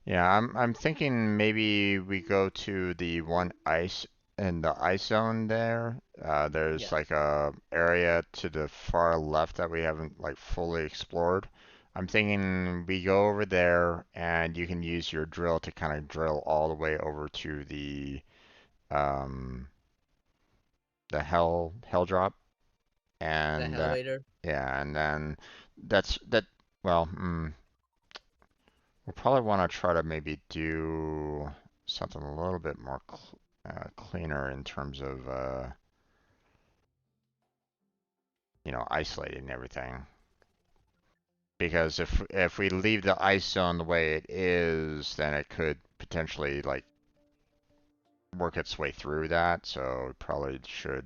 yeah, I'm thinking maybe we go to the one ice in the ice zone there, there's Yeah, like a area to the far left that we haven't like fully explored. I'm thinking we go over there and you can use your drill to kind of drill all the way over to um the hell drop the and elevator. yeah, and then that well, we'll probably want to try to maybe do something a little bit more cleaner in terms of isolating everything. Because if we leave the ice zone the way it is, then it could potentially like work its way through that. So we probably should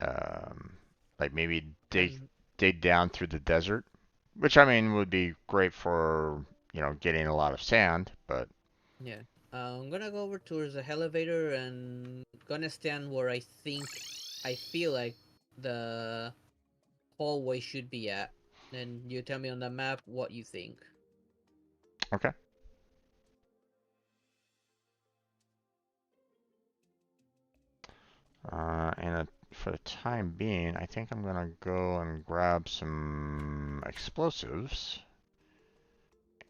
um, like maybe And dig down through the desert, which I mean would be great for getting a lot of sand. But yeah, I'm gonna go over towards the elevator and gonna stand where I feel like the hallway should be at. And you tell me on the map what you think. okay. For the time being, I think I'm gonna go and grab some explosives.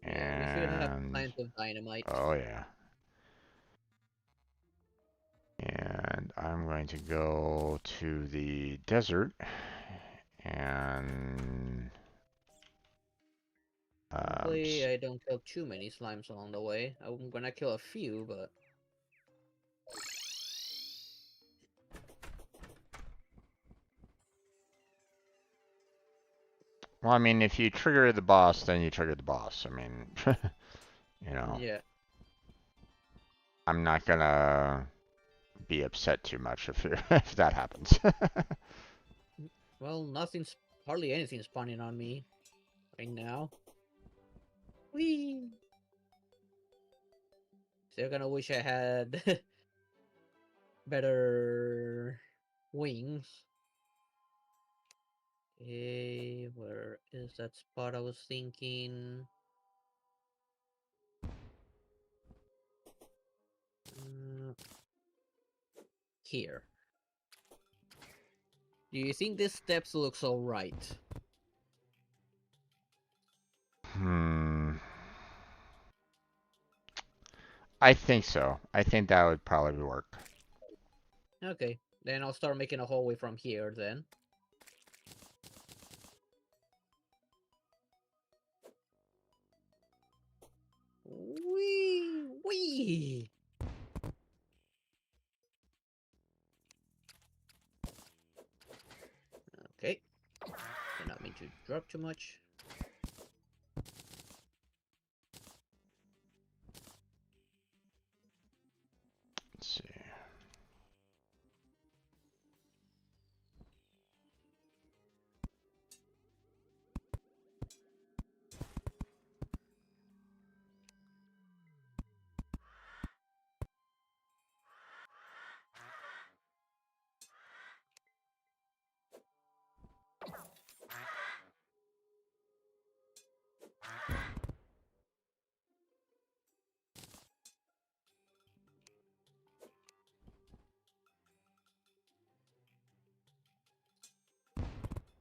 Yeah, we should have And plenty of dynamite. oh yeah. And I'm going to go to the desert and Hopefully, I don't kill too many slimes along the way. I'm gonna kill a few, but well, I mean, if you trigger the boss, then you trigger the boss. I mean, you know, yeah. I'm not gonna be upset too much if if that happens. Well, hardly anything spawning on me right now. Whee! Still gonna wish I had better wings. Okay, where is that spot I was thinking? Uh, Here. Do you think this steps looks alright? Hmm. I think so. I think that would probably work. Okay, then I'll start making a hallway from here then. Wee! Wee! Okay, did not mean to drop too much. Let's see.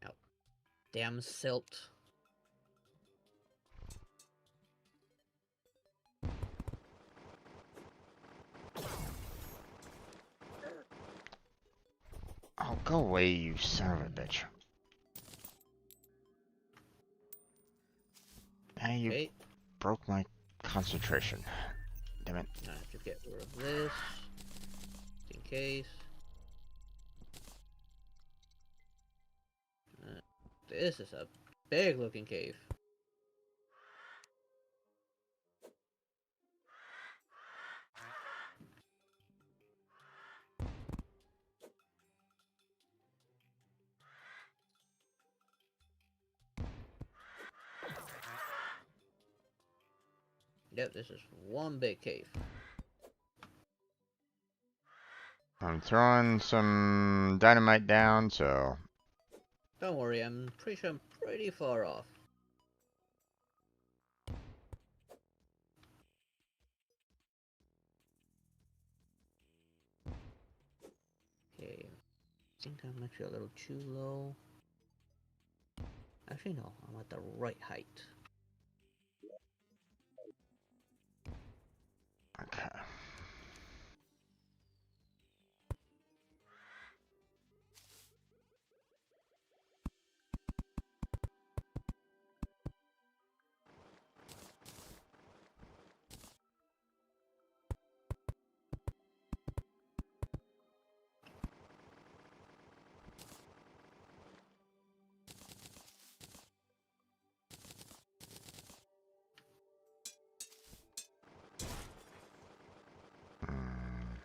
Oh, damn silt. Oh, go away, you son of a bitch. Now you Okay, broke my concentration. Damn it. I have to get rid of this, just in case. Uh, this is a big looking cave. Yep, this is one big cave. I'm throwing some dynamite down, so Don't worry, I'm pretty sure I'm pretty far off. think I'm actually a little too low. Actually, no, I'm at the right height. Okay. Mm,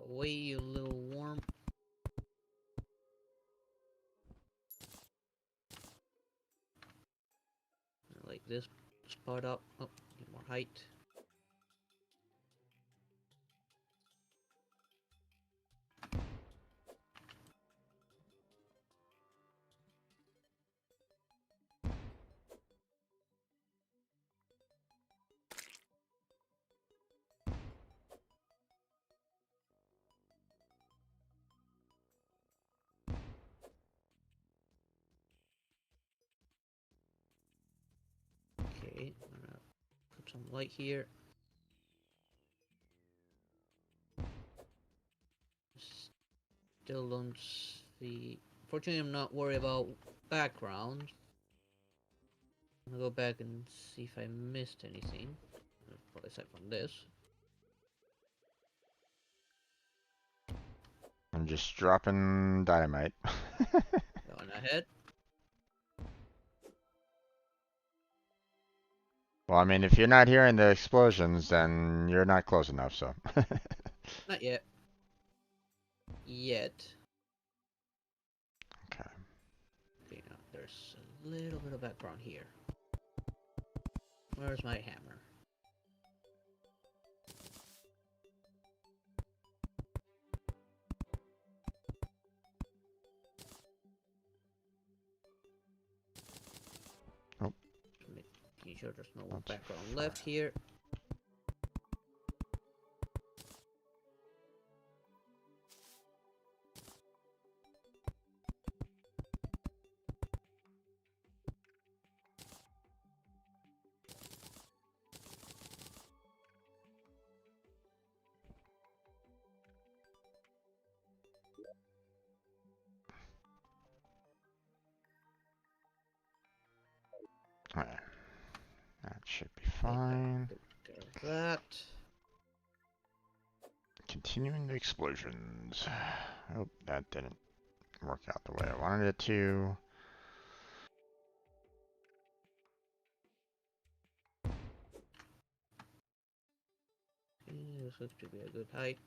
Way you little warm. Like this spot up. Oh, need more height. Okay, I'm gonna put some light here. Still don't see. Fortunately, I'm not worried about background. I'm gonna go back and see if I missed anything. Well, aside from this. I'm just dropping dynamite. Going ahead. Well, I mean, if you're not hearing the explosions, then you're not close enough, so. Not yet. Yet. Okay. Okay, now there's a little bit of background here. Where's my hammer? Oh, Making sure there's no not too background far. left here. Alright. That should be Okay, that fine. took care of that. Continuing the explosions. Oh, that didn't work out the way I wanted it to. Okay, this looks to be a good height.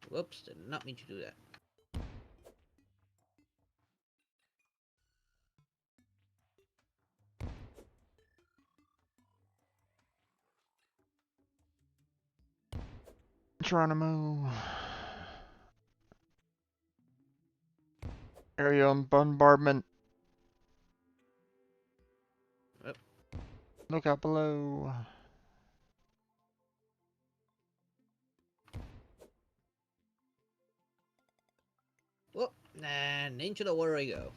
Whoops, did not mean to do that. Geronimo. Aerial bombardment. Yep. Look out below. Whoop, and into the water I go.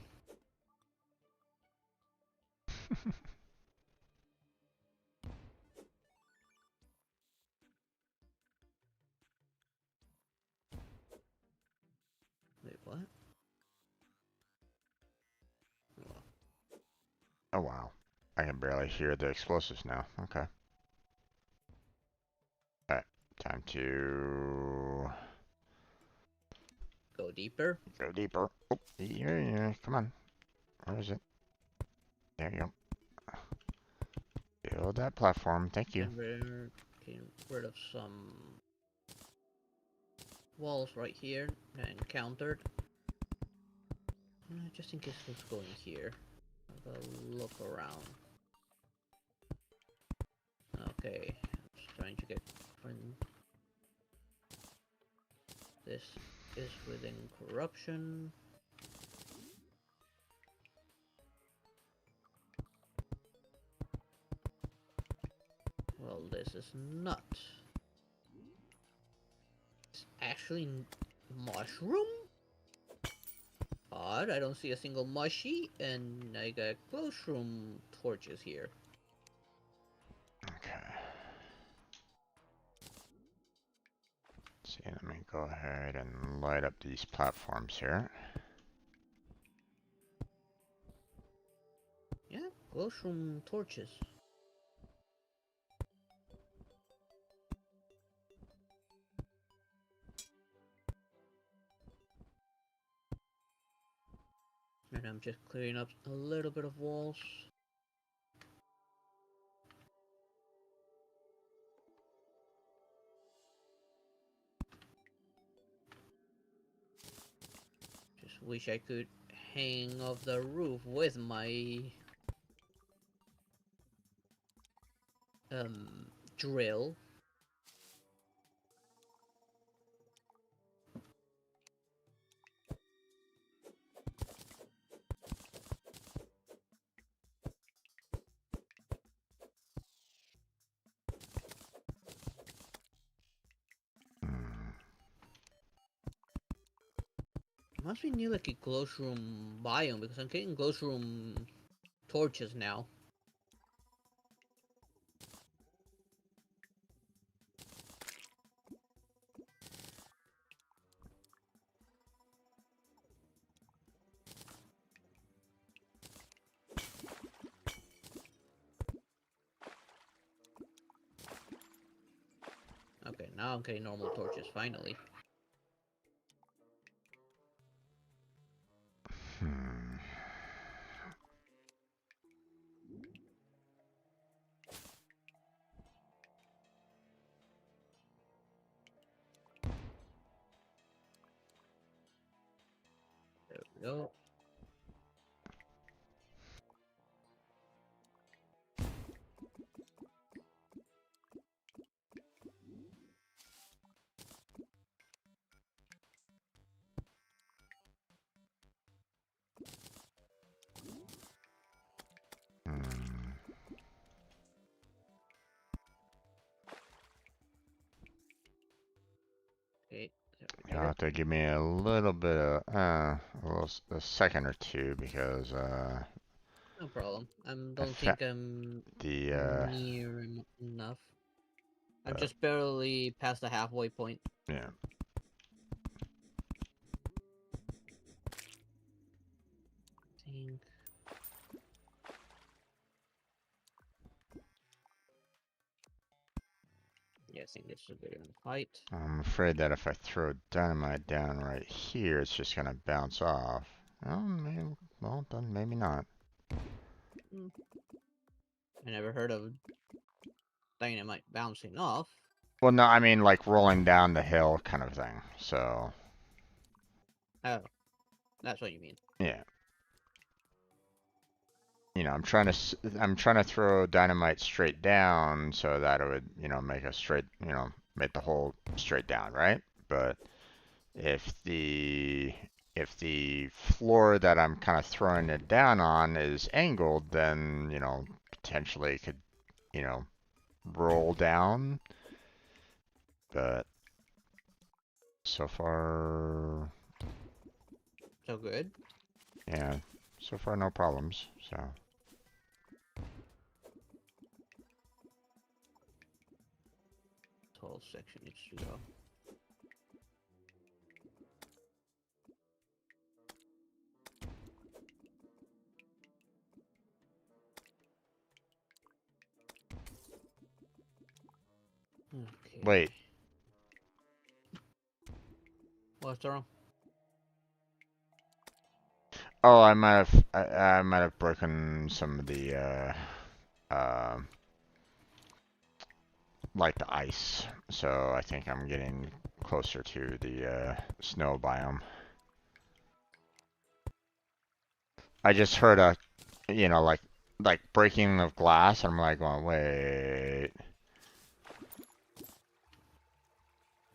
Wait, what? Oh, Oh, wow. I can barely hear the explosives now. Okay. Alright. Time to go deeper. go deeper. Oh, yeah. Come on. Where is it? There you go. Build that platform. Thank you. And we're getting rid of some walls right here that I encountered. Just in case let's go in here. Have a look around. Okay, just trying to get when this is within corruption. Well, this is not. It's actually mushroom? Odd, I don't see a single mushy, and I got close room torches here. Okay. Let's see, let me go ahead and light up these platforms here. Yeah, close room torches. And I'm just clearing up a little bit of walls. Just wish I could hang off the roof with my drill. Must be near like a close room biome because I'm getting close room torches now. Okay, now I'm getting normal torches finally. Hmm. There we go. Hmm. Okay, there we You'll go. have to give me a little bit of, a second or two because, No problem. I I don't fa think I'm the, near enough. I'm just barely past the halfway point. yeah. Think. Yeah, I think this is a good enough height. I'm afraid that if I throw dynamite down right here, it's just gonna bounce off. Oh, maybe, well, then maybe not. Hmm. I never heard of dynamite bouncing off. Well, no, I mean like rolling down the hill kind of thing. So, Oh, that's what you mean. yeah. You know, I'm trying to throw dynamite straight down so that it would, make a straight, make the hole straight down, right? But if the if the floor that I'm kind of throwing it down on is angled, then, potentially it could, you know, roll down. But so far, So good. yeah, so far no problems. So, This whole section needs to go. Okay. wait. What's wrong? Oh, I might have broken some of the um like the ice. So I think I'm getting closer to the snow biome. I just heard a, like breaking of glass, and I'm like going, wait.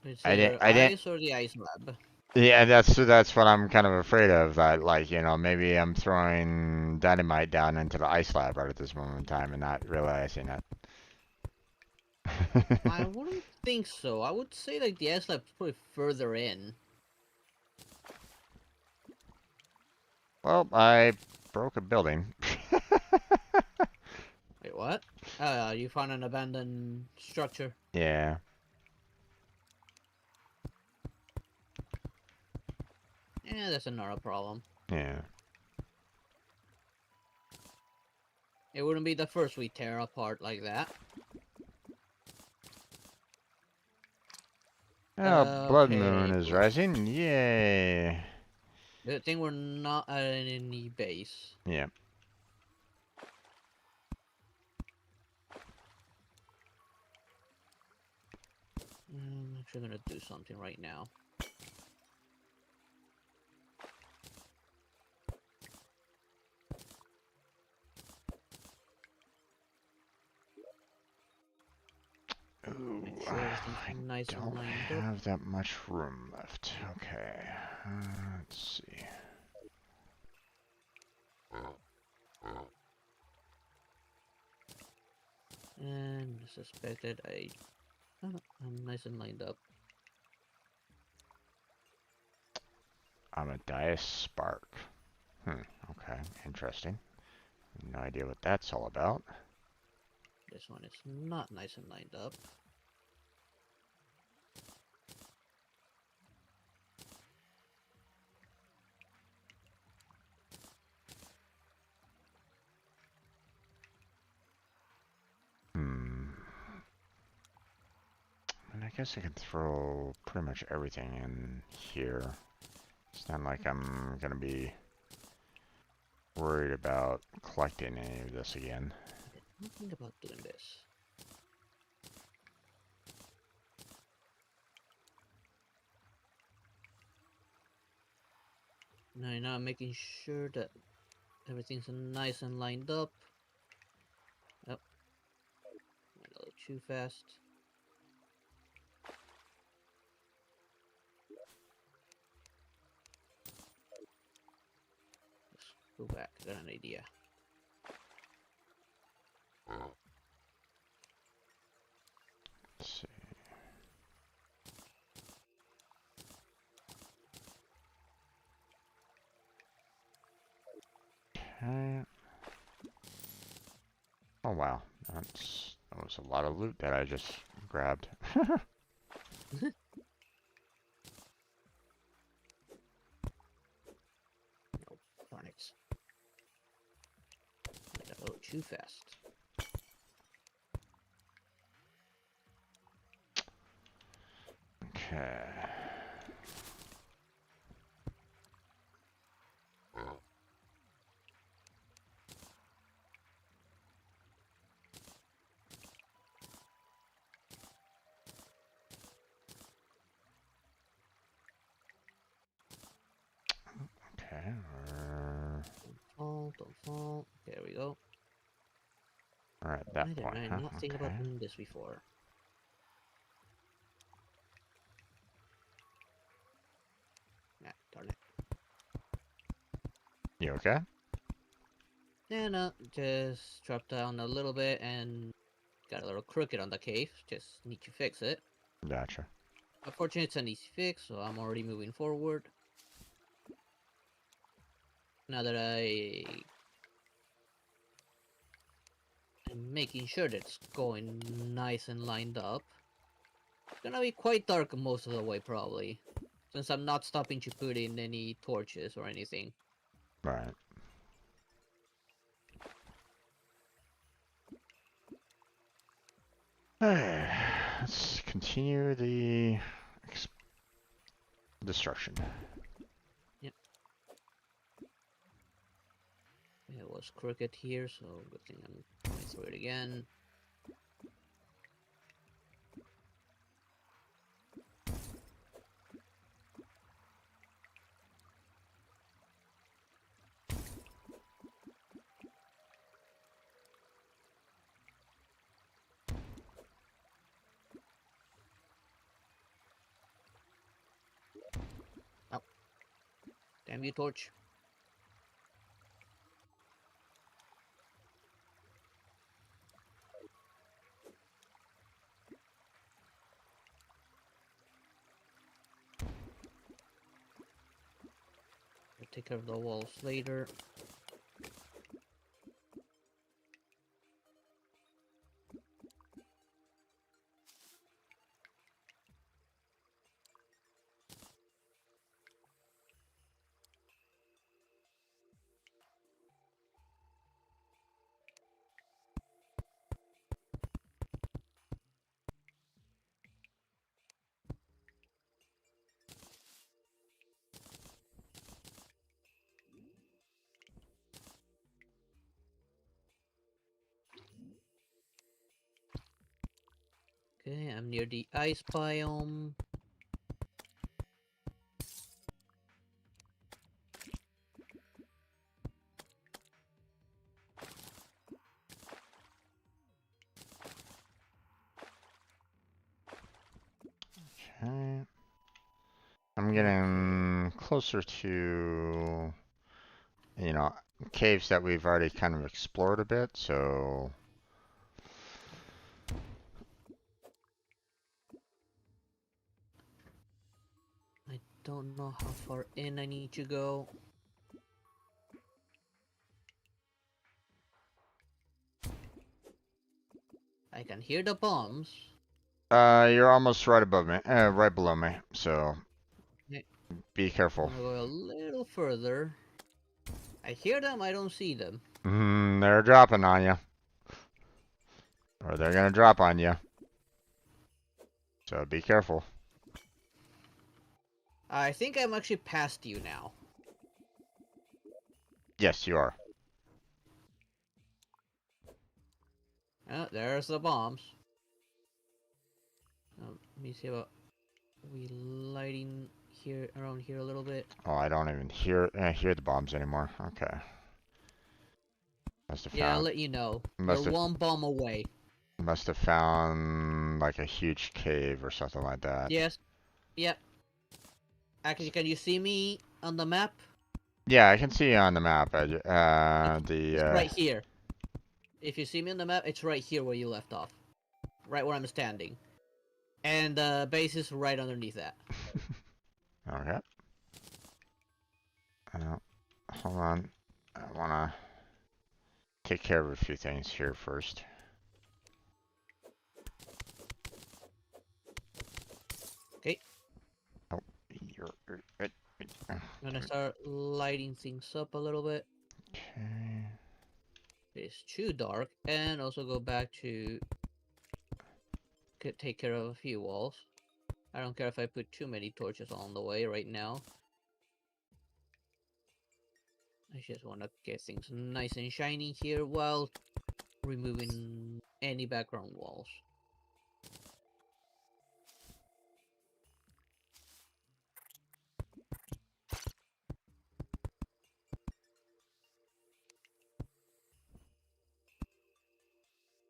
It's I didn't, either I didn't. ice or the ice lab. Yeah, that's what I'm kind of afraid of. That like, maybe I'm throwing dynamite down into the ice lab right at this moment in time and not realizing that. I wouldn't think so. I would say like the S lab's probably further in. Well, I broke a building. Wait, what? You found an abandoned structure. Yeah, Yeah, that's not a problem. yeah. It wouldn't be the first we tear apart like that. Oh, blood moon Okay, is blood. rising. Yay. Good thing we're not at any base. Yeah. I'm actually gonna do something right now. Make Ooh, sure everything's I nice and don't lined up. have that much room left. Okay. Let's see. And suspected I'm nice and lined up. Amadeus Spark. Okay, interesting. No idea what that's all about. This one is not nice and lined up. Hmm. And I guess I can throw pretty much everything in here. It's not like I'm gonna be worried about collecting any of this again. I did not think about doing this. Now I'm making sure that everything's nice and lined up. Oh, went a little too fast. Let's go back. I got an idea. Let's see. Okay. Oh wow, that was a lot of loot that I just grabbed. No, darn it. Went a little too fast. Okay. Okay. Don't fall, don't fall. There we go. We're at Why that did point, I huh? not think Okay. about doing this before? Nah, darn it. You okay? Yeah, no, just dropped down a little bit and got a little crooked on the cave. Just need to fix it. Gotcha. Unfortunately, it's an easy fix, so I'm already moving forward. Now that I am making sure that it's going nice and lined up. It's gonna be quite dark most of the way, probably. Since I'm not stopping to put in any torches or anything. Right. Alright. Let's continue the destruction. Yep. It was crooked here, so good thing I'm going through it again. Oh, damn you, torch. take care of the walls later. Okay, I'm near the ice biome. Okay. I'm getting closer to, caves that we've already kind of explored a bit, so I don't know how far in I need to go. I can hear the bombs. you're almost right above me, right below me, so Okay, be I'm careful. gonna go a little further. I hear them, I don't see them. They're dropping on you, or they're gonna drop on you, so be careful. I think I'm actually past you now. Yes, you are. Oh, there's the bombs. Let me see about we lighting here around here a little bit. Oh, I don't even hear the bombs anymore. Okay. Must have Yeah, I'll found let you know. We're must have one bomb away. must have found like a huge cave or something like that. Yes. Yep. Actually, can you see me on the map? Yeah, I can see on the map. It's right here. If you see me on the map, it's right here where you left off. Right where I'm standing. And the base is right underneath that. Okay. Hold on. I wanna take care of a few things here first. Okay. Oh, you're. I'm gonna start lighting things up a little bit. Okay. It's too dark. And also go back to take care of a few walls. I don't care if I put too many torches on the way right now. I just want to get things nice and shiny here while removing any background walls.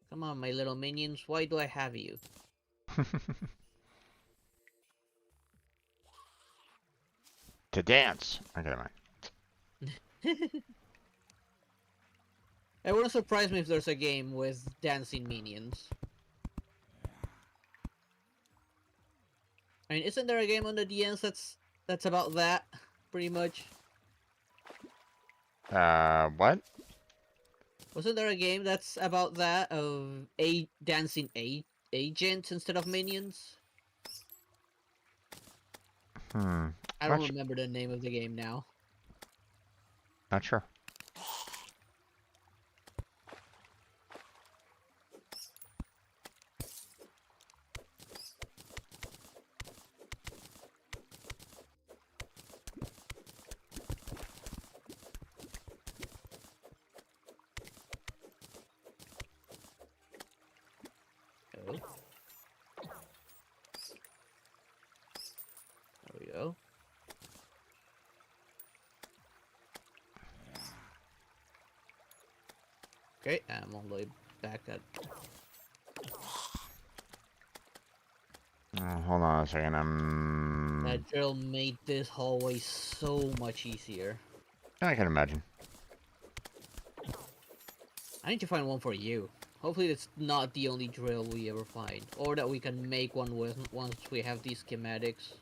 Come on, my little minions, why do I have you? To dance. Okay, man. It wouldn't surprise me if there's a game with dancing minions. I mean, isn't there a game on the DNs that's about that, pretty much? What? Wasn't there a game that's about that, of dancing agents instead of minions? Hmm. I Not don't sh remember the name of the game now. not sure. Oh. There we go. Okay, I'm all the way back at... Hold on a second. That drill made this hallway so much easier. I can imagine. I need to find one for you. Hopefully it's not the only drill we ever find. Or that we can make one with once we have these schematics.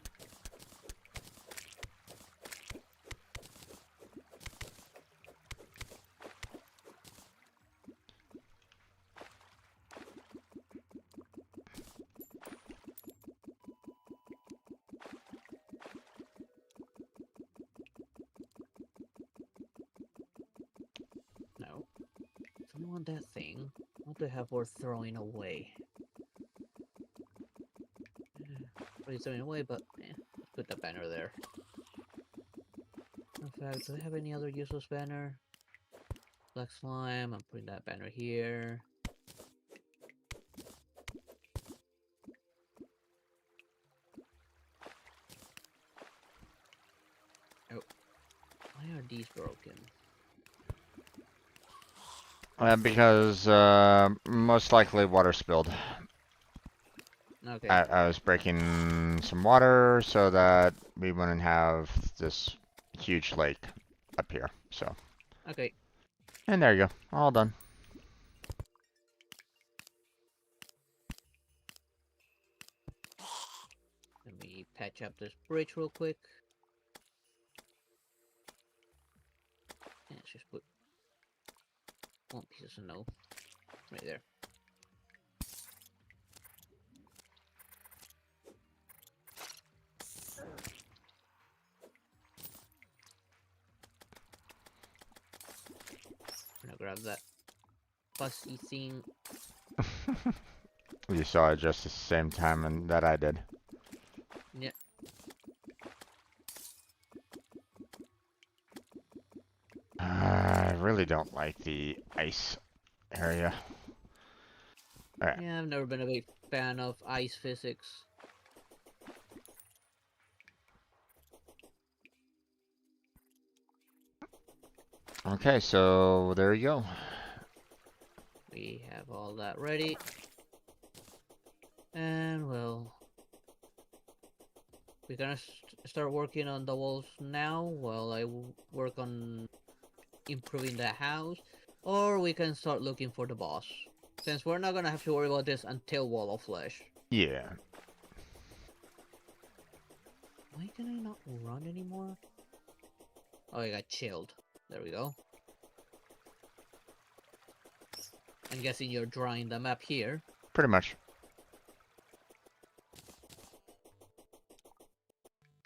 want that thing. What do I have worth throwing away? Already throwing away, but let's put that banner there. In fact, do I have any other useless banner? Black slime, I'm putting that banner here. Oh, why are these broken? Because most likely water spilled. Okay, I was breaking some water so that we wouldn't have this huge lake up here. So, okay. and there you go, all done. Let me patch up this bridge real quick. And let's just put one piece of snow right there. I'm gonna grab that fussy thing. You saw it just the same time that I did. Yeah, I really don't like the ice area. Alright, yeah, I've never been a big fan of ice physics. okay, so there you go. We have all that ready. And well, we're gonna start working on the walls now while I work on improving the house. Or we can start looking for the boss. Since we're not gonna have to worry about this until Wall of Flesh. Yeah, Why can I not run anymore? Oh, I got chilled. There we go. I'm guessing you're drawing the map here. pretty much.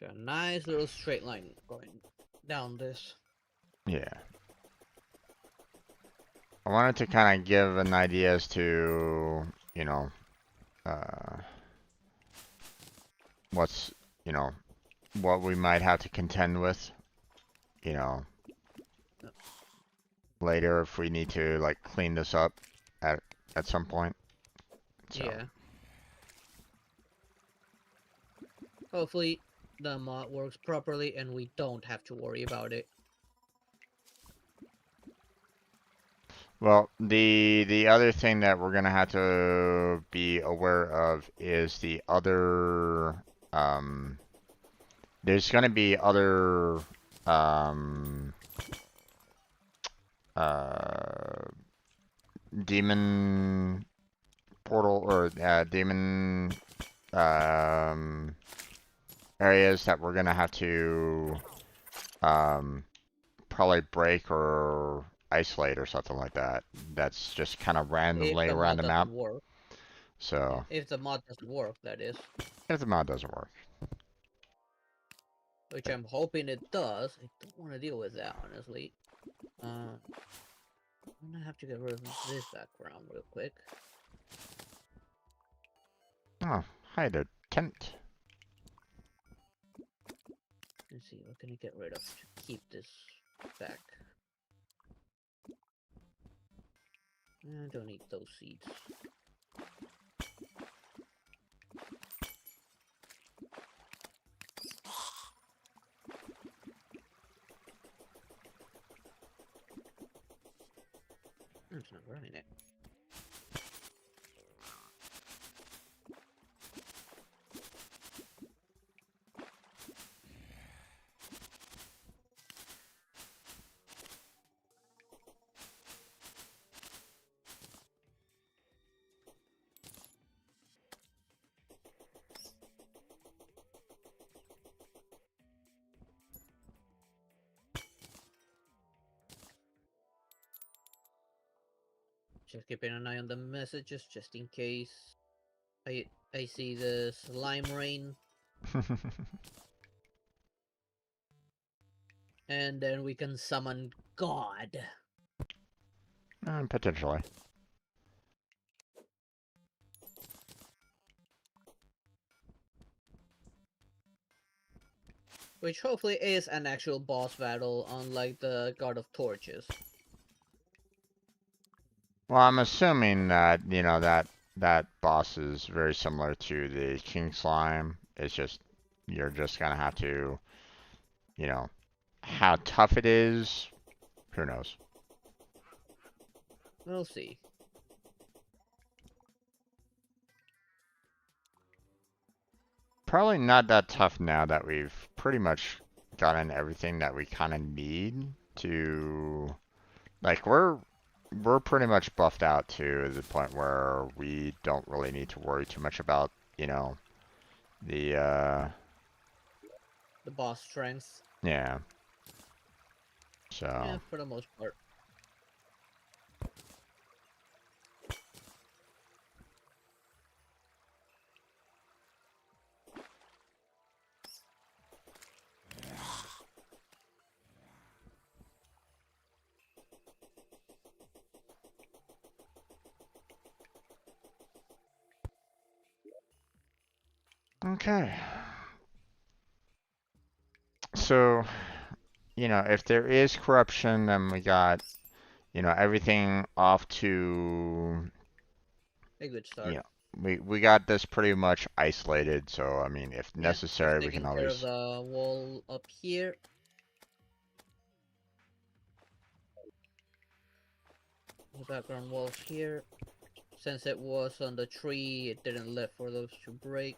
Got a nice little straight line going down this. Yeah. I wanted to kind of give an idea as to, you know, uh, what's, you know, what we might have to contend with, you know, later if we need to like clean this up at some point. So, Yeah. Hopefully the mod works properly and we don't have to worry about it. well, the other thing that we're gonna have to be aware of is the other there's gonna be other um uh demon portal or demon um areas that we're gonna have to um probably break or isolate or something like that. That's just kind of If randomly the around mod the doesn't map. work. Yeah, So if the mod doesn't work, that is. if the mod doesn't work, Which I'm hoping it does. I don't want to deal with that, honestly. I'm gonna have to get rid of this background real quick. oh, hide a tent. Let's see, what can I get rid of to keep this back? I don't need those seeds. It's not running it. Just keeping an eye on the messages just in case I I see the slime rain, and then we can summon God. Potentially. Which hopefully is an actual boss battle, unlike the God of Torches. Well, I'm assuming that, you know, that boss is very similar to the King Slime. It's just, you're just gonna have to, you know, how tough it is, who knows? We'll see. Probably not that tough now that we've pretty much gotten everything that we kind of need to, like, we're pretty much buffed out to the point where we don't really need to worry too much about, you know, the The boss strength. yeah. So Yeah, for the most part. okay. So, you know, if there is corruption, then we got, you know, everything off to, A good you start. know, we got this pretty much isolated. So, I mean, if Yeah, just necessary, we can taking care of always, the wall up here. The background walls here. Since it was on the tree, it didn't let for those to break.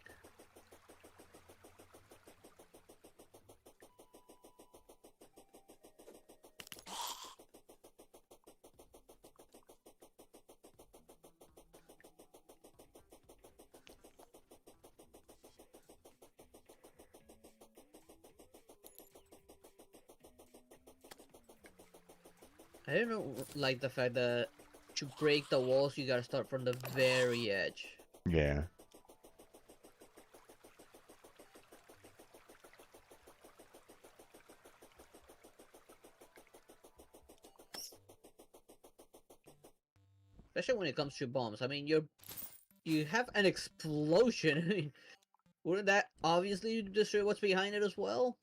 I don't know, like the fact that to break the walls, you gotta start from the very edge. yeah. Especially when it comes to bombs. I mean, you have an explosion. I mean, wouldn't that obviously destroy what's behind it as well?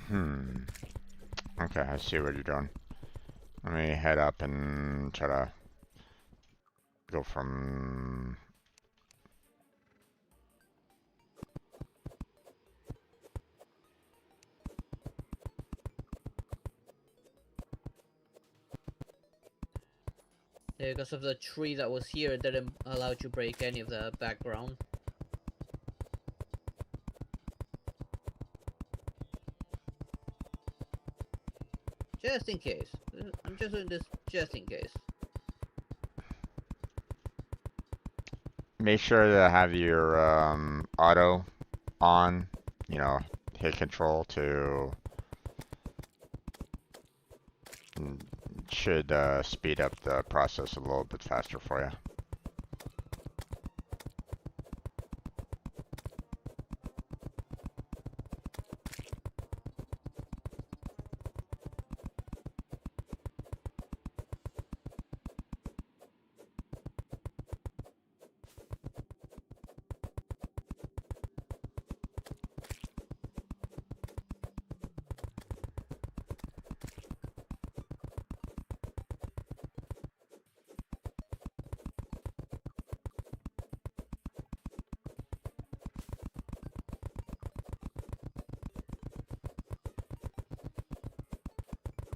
Hmm. Okay, I see what you're doing. Let me head up and try to go from. Yeah, because of the tree that was here, it didn't allow you to break any of the background. Just in case. I'm just doing this just in case. Make sure to have your auto on. You know, hit control to should speed up the process a little bit faster for you.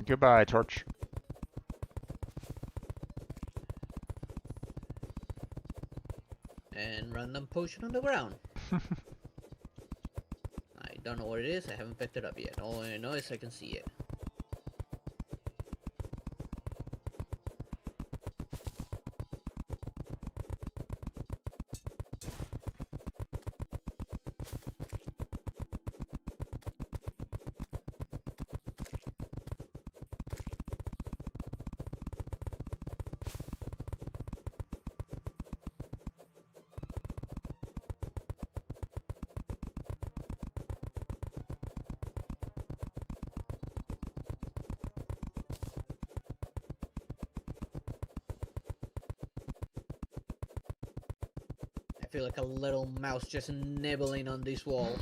Goodbye, Torch. And random potion on the ground. I don't know what it is, I haven't picked it up yet. All I know is I can see it. feel like a little mouse just nibbling on these walls.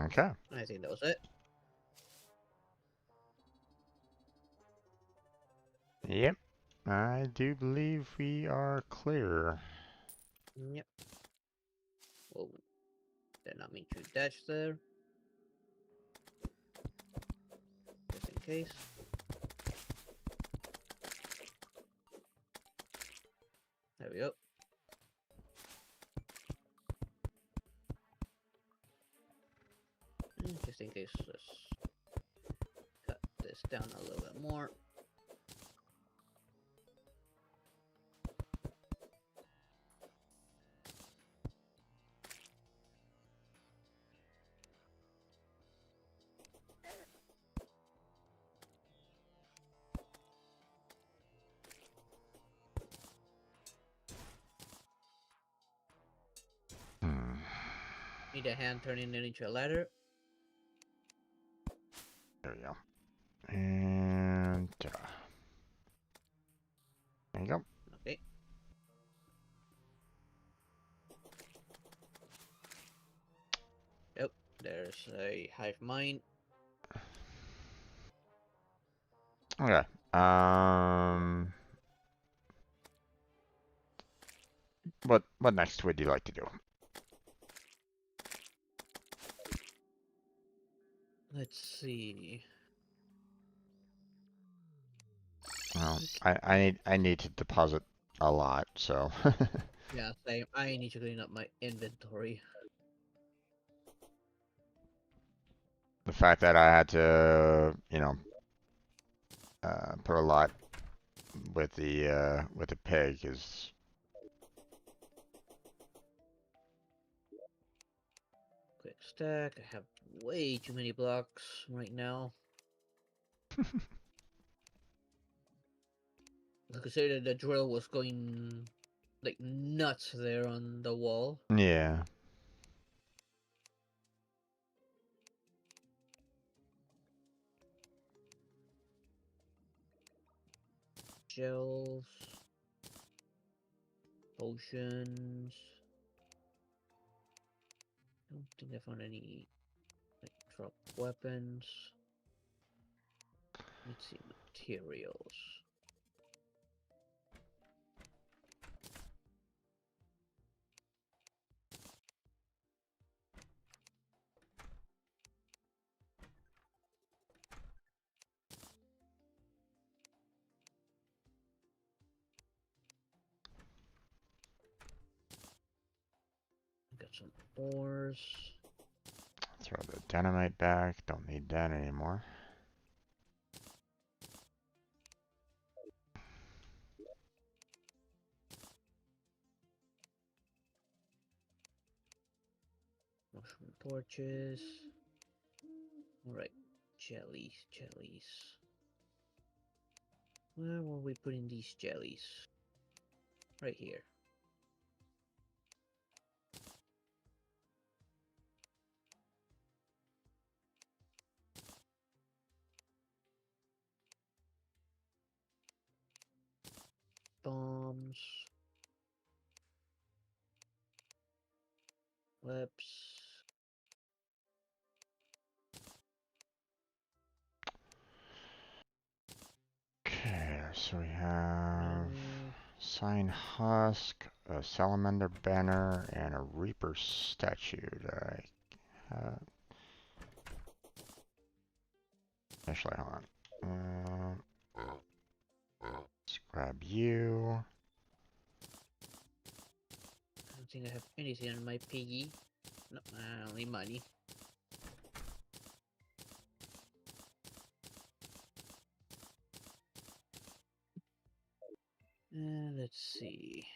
Okay. I think that was it. Yep. I do believe we are clear. Yep. Whoa. Did not mean to dash there. Just in case. There we go. Just in case, let's cut this down a little bit more. Hmm. Need a hand turning it into a ladder. There we go. And there you go. Okay. Yep. There's a hive mind. Okay. What next would you like to do? Let's see. Well, I need to deposit a lot, so Yeah, same. I need to clean up my inventory. the fact that I had to, put a lot with the pig is Quick stack. I have way too many blocks right now. Consider the drill was going like nuts there on the wall. yeah. Shells, potions. Don't think I found any like drop weapons. Let's see, materials. Got some ores. Throw the dynamite back. Don't need that anymore. Mushroom torches. Alright, jellies, jellies. Where were we putting these jellies? Right here. Bombs. Webs. Okay, so we have And sign husk, a salamander banner, and a reaper statue that I have. Actually, hold on. Let's grab you. I don't think I have anything on my piggy. No, only money. And let's see.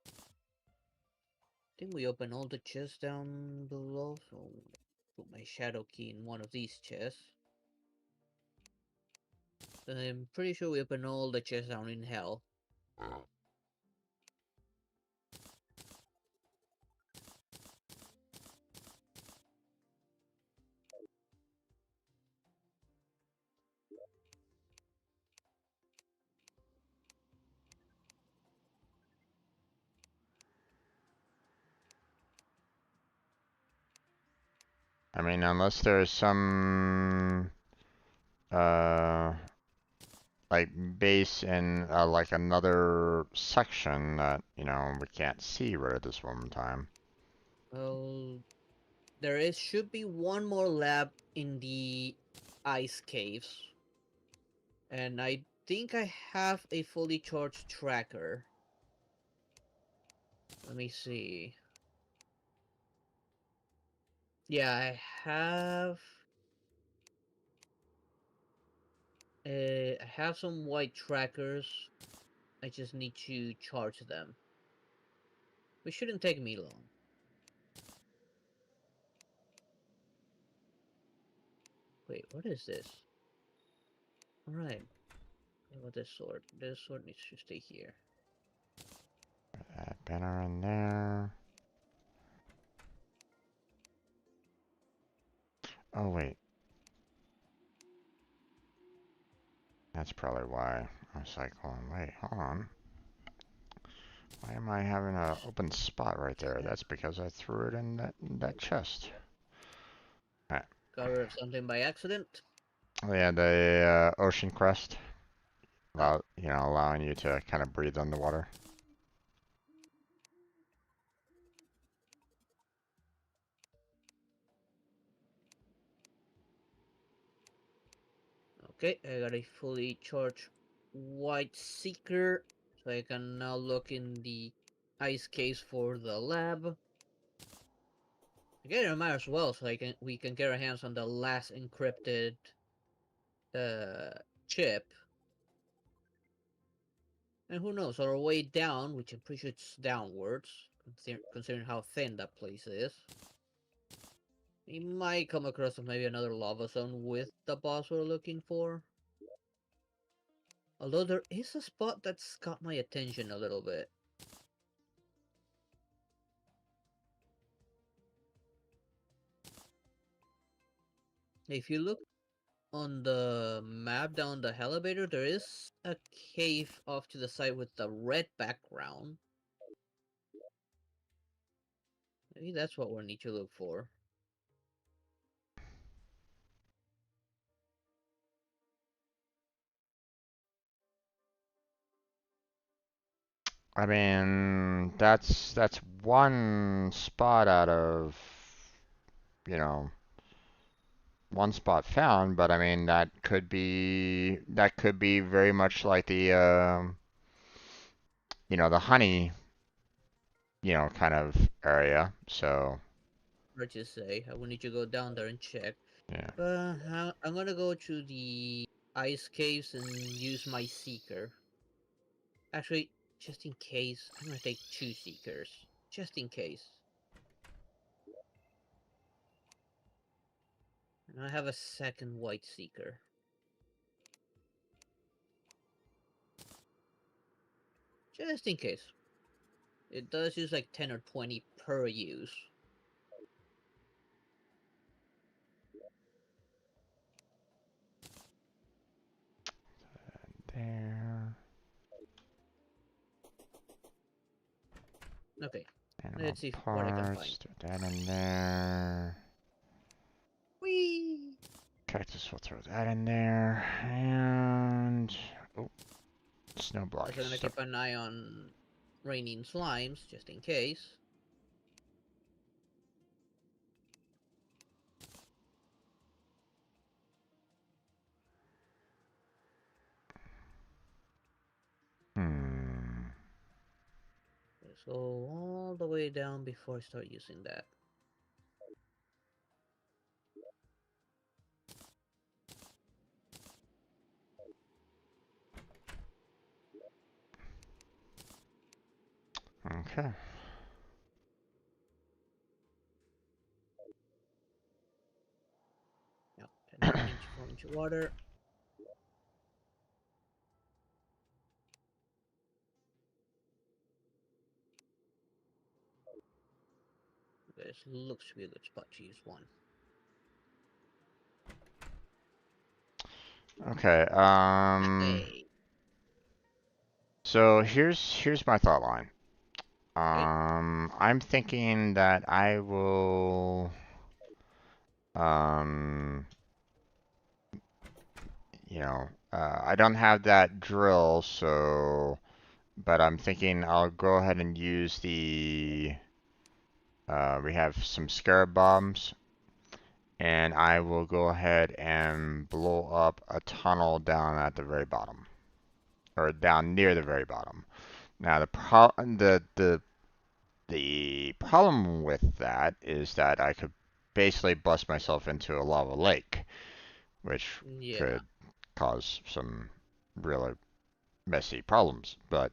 I think we open all the chests down below, so put my shadow key in one of these chests. I'm pretty sure we open all the chests down in hell. I mean, unless there's some uh like base in like another section that we can't see right at this moment in time. Well, should be one more lab in the ice caves. And I think I have a fully charged tracker. Let me see. Yeah, I have some white trackers. I just need to charge them. Which shouldn't take me long. Wait, what is this? Alright. What about this sword? This sword needs to stay here. That banner in there. Oh wait, that's probably why. I was like, hold on, wait, hold on. Why am I having an open spot right there? That's because I threw it in that chest. Alright. Got rid of something by accident. Oh yeah, the ocean crest. Oh, Allowing you to kind of breathe underwater. okay. I got a fully charged white seeker. So I can now look in the ice case for the lab. Again, it might as well, so we can get our hands on the last encrypted uh, chip. And who knows, on our way down, which I'm pretty sure it's downwards, considering how thin that place is, we might come across maybe another lava zone with the boss we're looking for. Although there is a spot that's got my attention a little bit. If you look on the map down the elevator, there is a cave off to the side with the red background. Maybe that's what we need to look for. I mean, that's one spot out of, you know, one spot found, but I mean that could be very much like the the honey, kind of area. So, Let's just say I will need to go down there and check. yeah. But I'm gonna go to the ice caves and use my seeker. Actually, just in case, I'm gonna take two seekers. Just in case. And I have a second white seeker. Just in case. It does use like 10 or 20 per use. There. Okay, Animal let's see what I can find. parts. Throw that in there. Whee! Cactus, we'll throw that in there. And oh, Snow block Also is gonna stuck. keep an eye on raining slimes, just in case. Hmm. Let's go all the way down before I start using that. Okay. Yep, 10 inch, 4 inch water. This looks to be a good spot to use one. Okay. Hey, So here's my thought line. okay. I'm thinking that I will, um, I don't have that drill, so, but I'm thinking I'll go ahead and use we have some scarab bombs, and I will go ahead and blow up a tunnel down at the very bottom, or down near the very bottom. Now the problem with that is that I could basically bust myself into a lava lake, which Yeah. could cause some really messy problems. But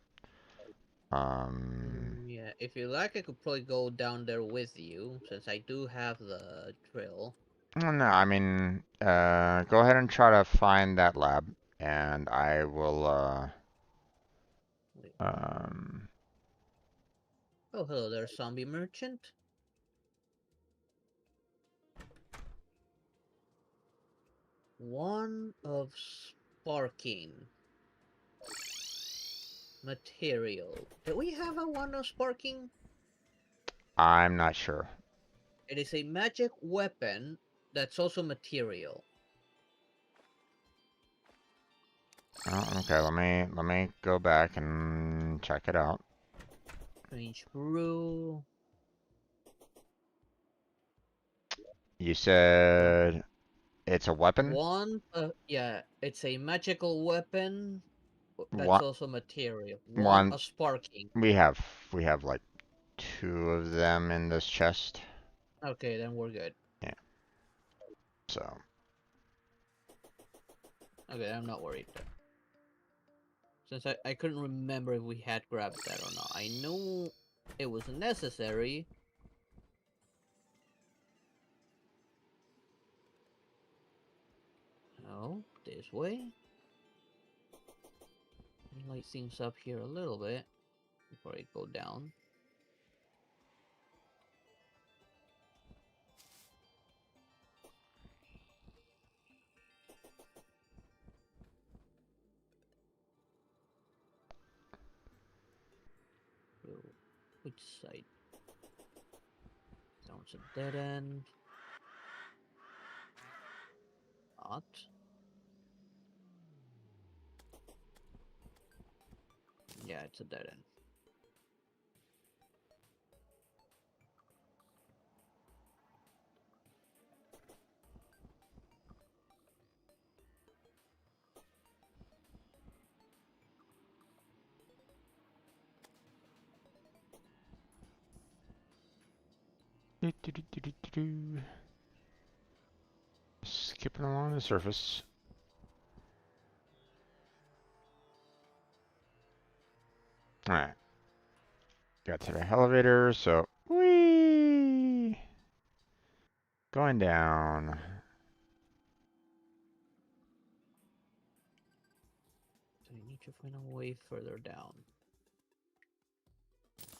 Yeah, if you like, I could probably go down there with you, since I do have the drill. no, I mean, go ahead and try to find that lab, and I will. Wait. Um, Oh, hello there, zombie merchant. One of sparking material. Do we have a one of sparking? I'm not sure. It is a magic weapon that's also material. Oh, okay, let me go back and check it out. Strange brew. You Uh, said it's a weapon? one. Yeah, it's a magical weapon that's One, also material. One one. of sparking. We have we have like two of them in this chest. Okay, then we're good. Yeah. So, Okay, I'm not worried. Since I couldn't remember if we had grabbed that or not. I knew it was necessary. Oh, this way. Light things up here a little bit before I go down. So, which side? Sounds a dead end. Not. Yeah, it's a dead end. skipping along the surface. All right. Got to the elevator, so whee, going down. So I need to find a way further down.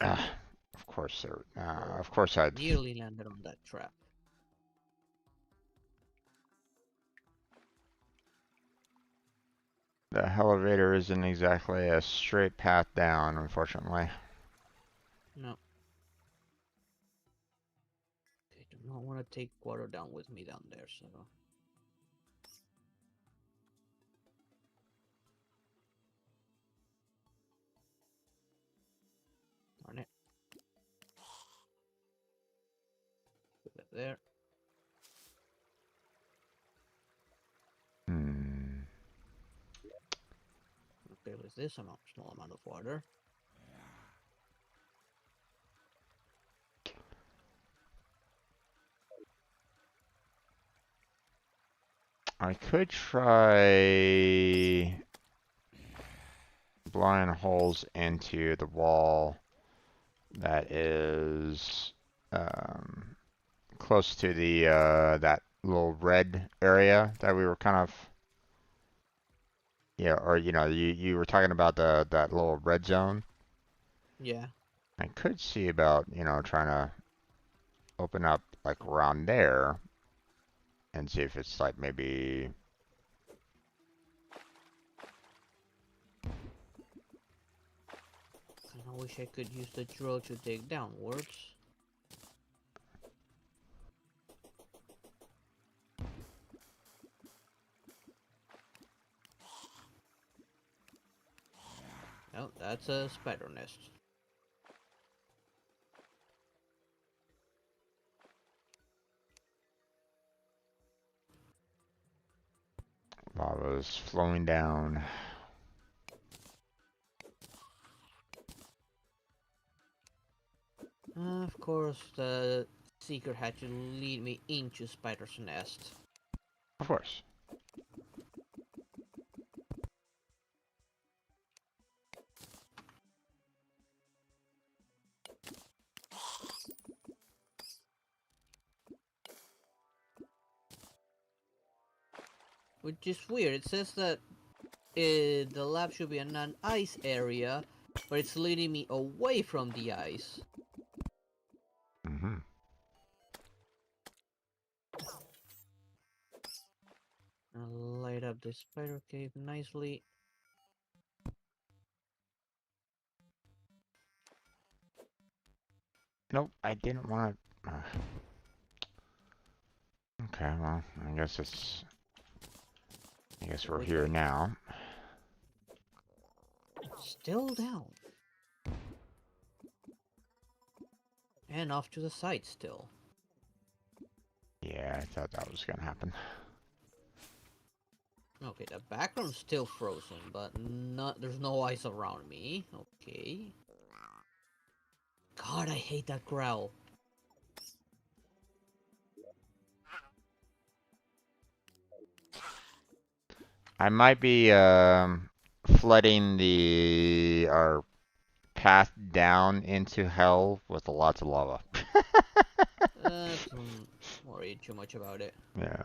Ah, of course there. Oh, Of course I'd. nearly landed on that trap. The elevator isn't exactly a straight path down, unfortunately. No. Okay, do not want to take water down with me down there, so. there. Hmm. Okay, with this amount, small amount of water. I could try blowing holes into the wall that is close to the that little red area that we were kind of yeah, or you were talking about that little red zone. Yeah. I could see about trying to open up like around there and see if it's like maybe I wish I could use the drill to dig downwards. No, that's a spider nest. lava's flowing down. Of course, the seeker had to lead me into spider's nest. Of course. Which is weird. It says that the lab should be in an ice area, but it's leading me away from the ice. Mm-hmm. I'll light up the spider cave nicely. Nope, I didn't want to. Okay, well, I guess we're Which here way? now. Still down. And off to the side still. Yeah, I thought that was gonna happen. Okay, the background's still frozen, but there's no ice around me. Okay. God, I hate that growl. I might be flooding the our path down into hell with lots of lava. Don't worry too much about it. Yeah.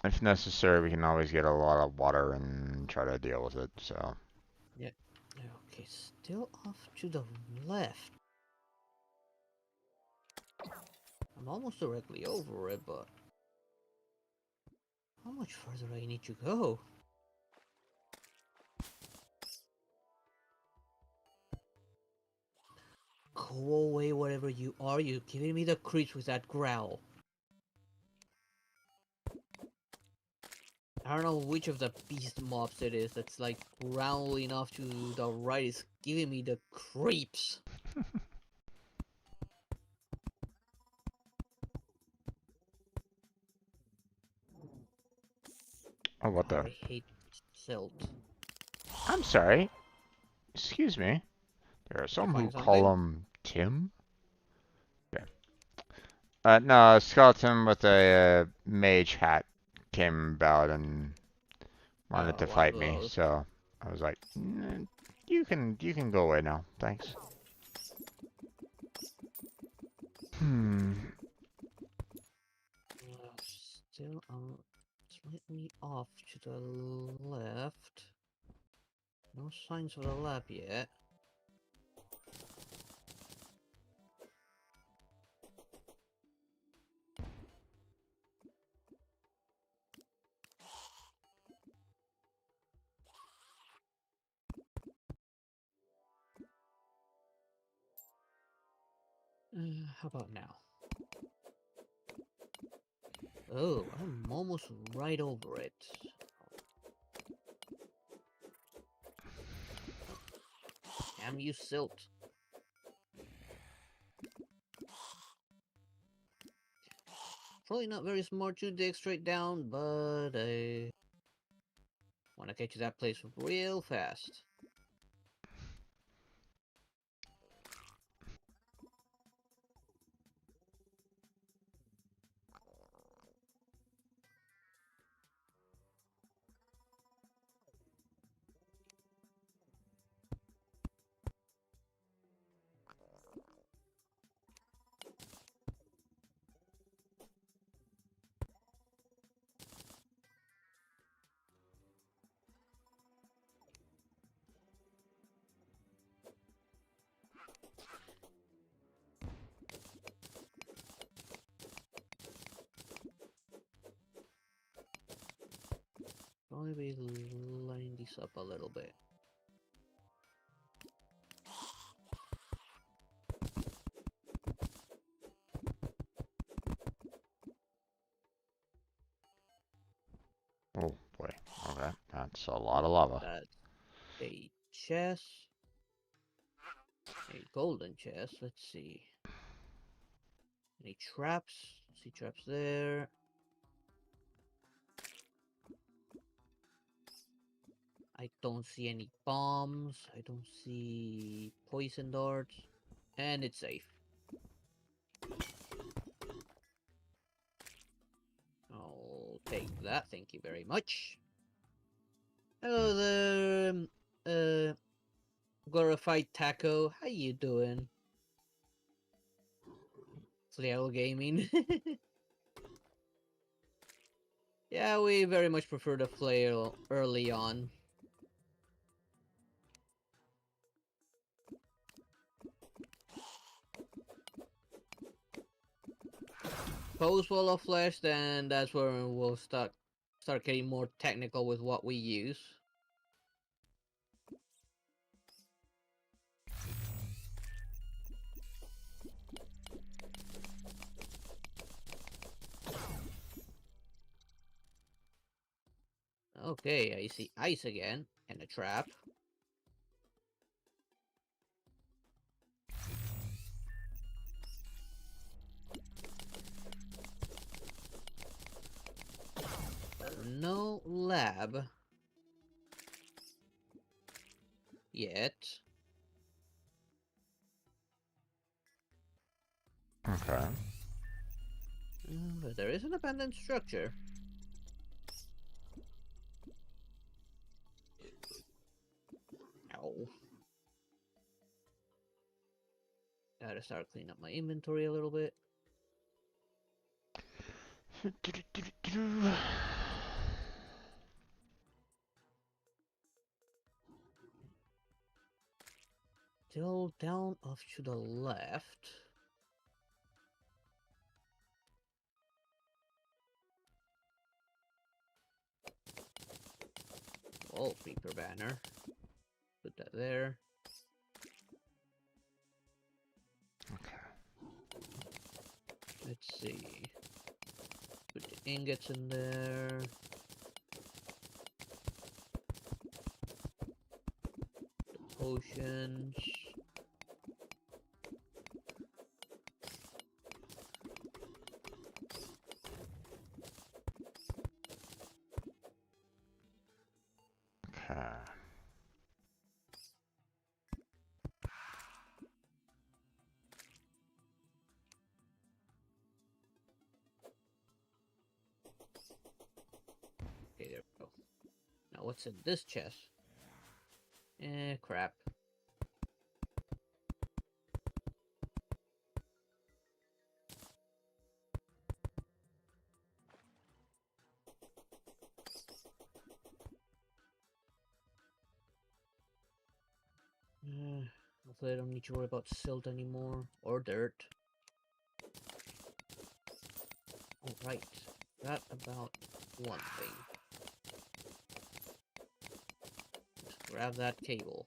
If necessary, we can always get a lot of water and try to deal with it, so. Yeah. Okay, still off to the left. I'm almost directly over it, but how much further do I need to go? Go away, whatever you are. You're giving me the creeps with that growl. I don't know which of the beast mobs it is that's like growling off to the right is giving me the creeps. Oh, what God, the? I hate silt. I'm sorry. Excuse me. There are Did you some who find call something? him Tim. Yeah. No, a skeleton with a mage hat came about and wanted Oh, to one of fight me, those. so I was like, you can go away now, thanks. Hmm. Still slightly off to the left. No signs of the lab yet. How about now? Oh, I'm almost right over it. Damn you, silt. Probably not very smart to dig straight down, but I want to get to that place real fast. Probably line these up a little bit. Oh boy. Okay, that's a lot of lava. That's a chest. A golden chest. Let's see. Any traps? See traps there. I don't see any bombs. I don't see poison darts. And it's safe. I'll take that. Thank you very much. Hello there. Glorified Taco. How you doing? Flail Gaming. Yeah, we very much prefer the flail early on. Post wall of flesh, then that's where we'll start getting more technical with what we use. Okay, I see ice again, and a trap. No lab. Yet. Okay. But there is an abandoned structure. Ow. Gotta start cleaning up my inventory a little bit. Still down off to the left. Oh, creeper banner. Put that there. Okay. Let's see. Put the ingots in there. The potions. Okay. Okay, there we go. Now what's in this chest? Crap. Hopefully I don't need to worry about silt anymore. Or dirt. Oh, right. That about one thing. Just grab that cable.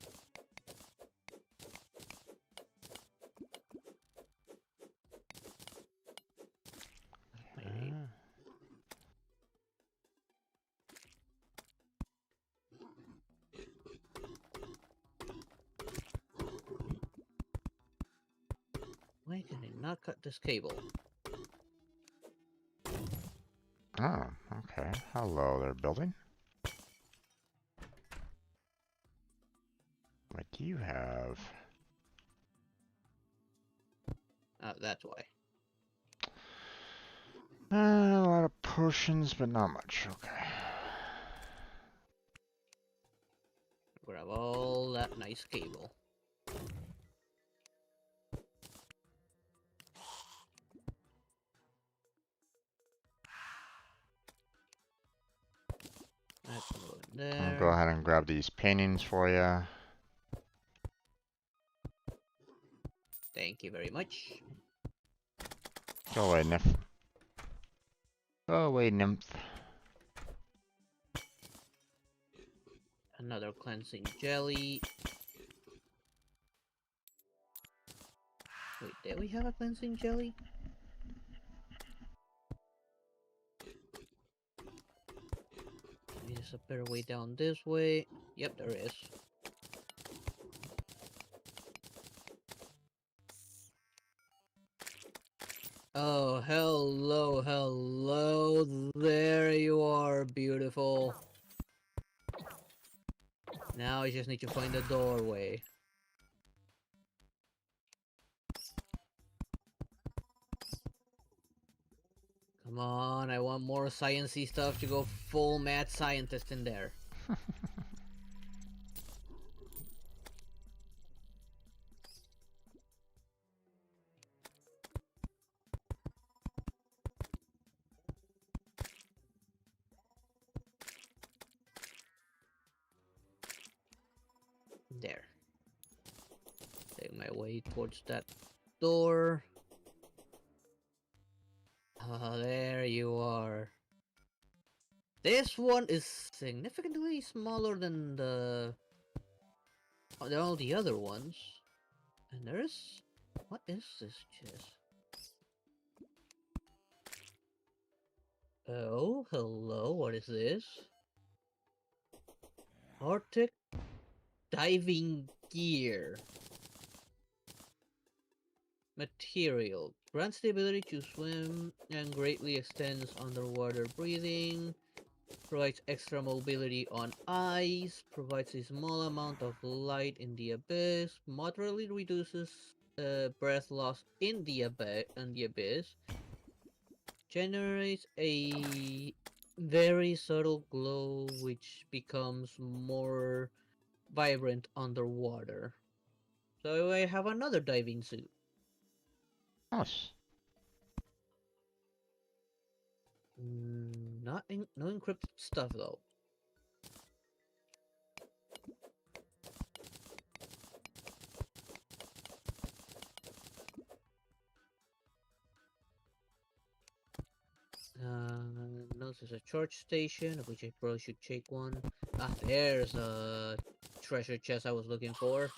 Maybe. Why can I not cut this cable? Okay. Hello there, building. What do you have? That's why. A lot of potions, but not much. Okay. Grab all that nice cable. That's going I'm gonna there. go ahead and grab these paintings for you. Thank you very much. Go away, nymph. Go away, nymph. Another cleansing jelly. Wait, did we have a cleansing jelly? Maybe there's a better way down this way. Yep, there is. Oh, hello, hello. There you are, beautiful. Now I just need to find the doorway. Come on, I want more sciencey stuff to go full mad scientist in there. There. Take my way towards that door. Ah, there you are. This one is significantly smaller than all the other ones. And there's... What is this chest? Oh, hello, what is this? Arctic diving gear. Material. Grants the ability to swim and greatly extends underwater breathing. Provides extra mobility on ice. Provides a small amount of light in the abyss. Moderately reduces breath loss in the abyss. Generates a very subtle glow which becomes more vibrant underwater. So I have another diving suit. Nice. No encrypted stuff though. No, there's a charge station, of which I probably should take one. Ah, there's a treasure chest I was looking for.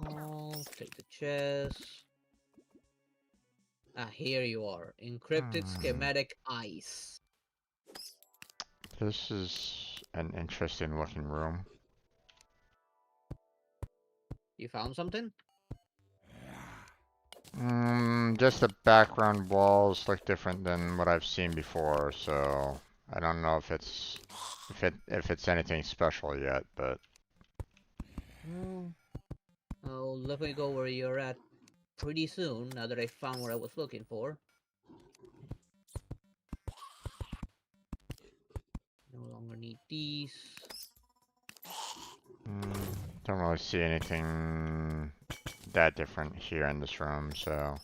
Oh, take the chest. Ah, here you are. Encrypted Hmm. schematic ice. This is an interesting looking room. You found something? Just the background walls look different than what I've seen before, so I don't know if it's anything special yet, but Oh, I'll definitely go where you're at pretty soon, now that I found what I was looking for. No longer need these. don't really see anything that different here in this room, so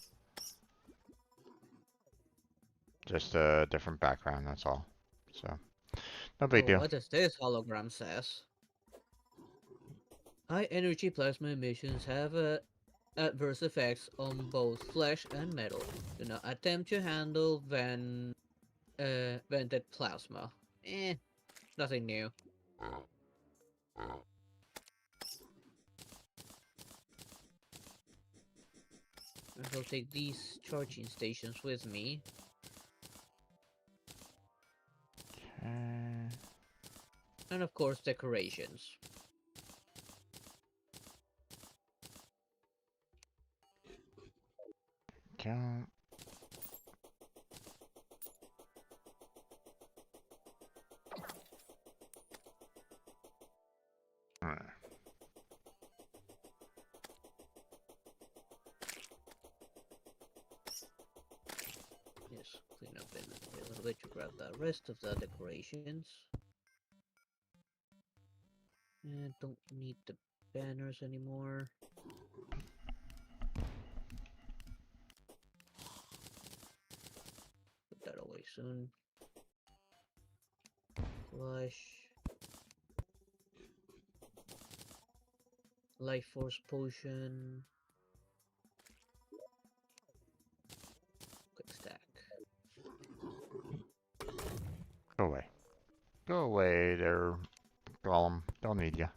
just a different background, that's all. So, no big Oh, deal. what does this hologram says? High energy plasma emissions have adverse effects on both flesh and metal. Do not attempt to handle vented plasma. Nothing new. I'll take these charging stations with me. Okay. And of course decorations. Count. clean up inventory a little bit to grab the rest of the decorations. And don't need the banners anymore. Put that away soon. Flush. Life Force Potion. Quick stack. Go away. Go away there, Golem. Don't need you.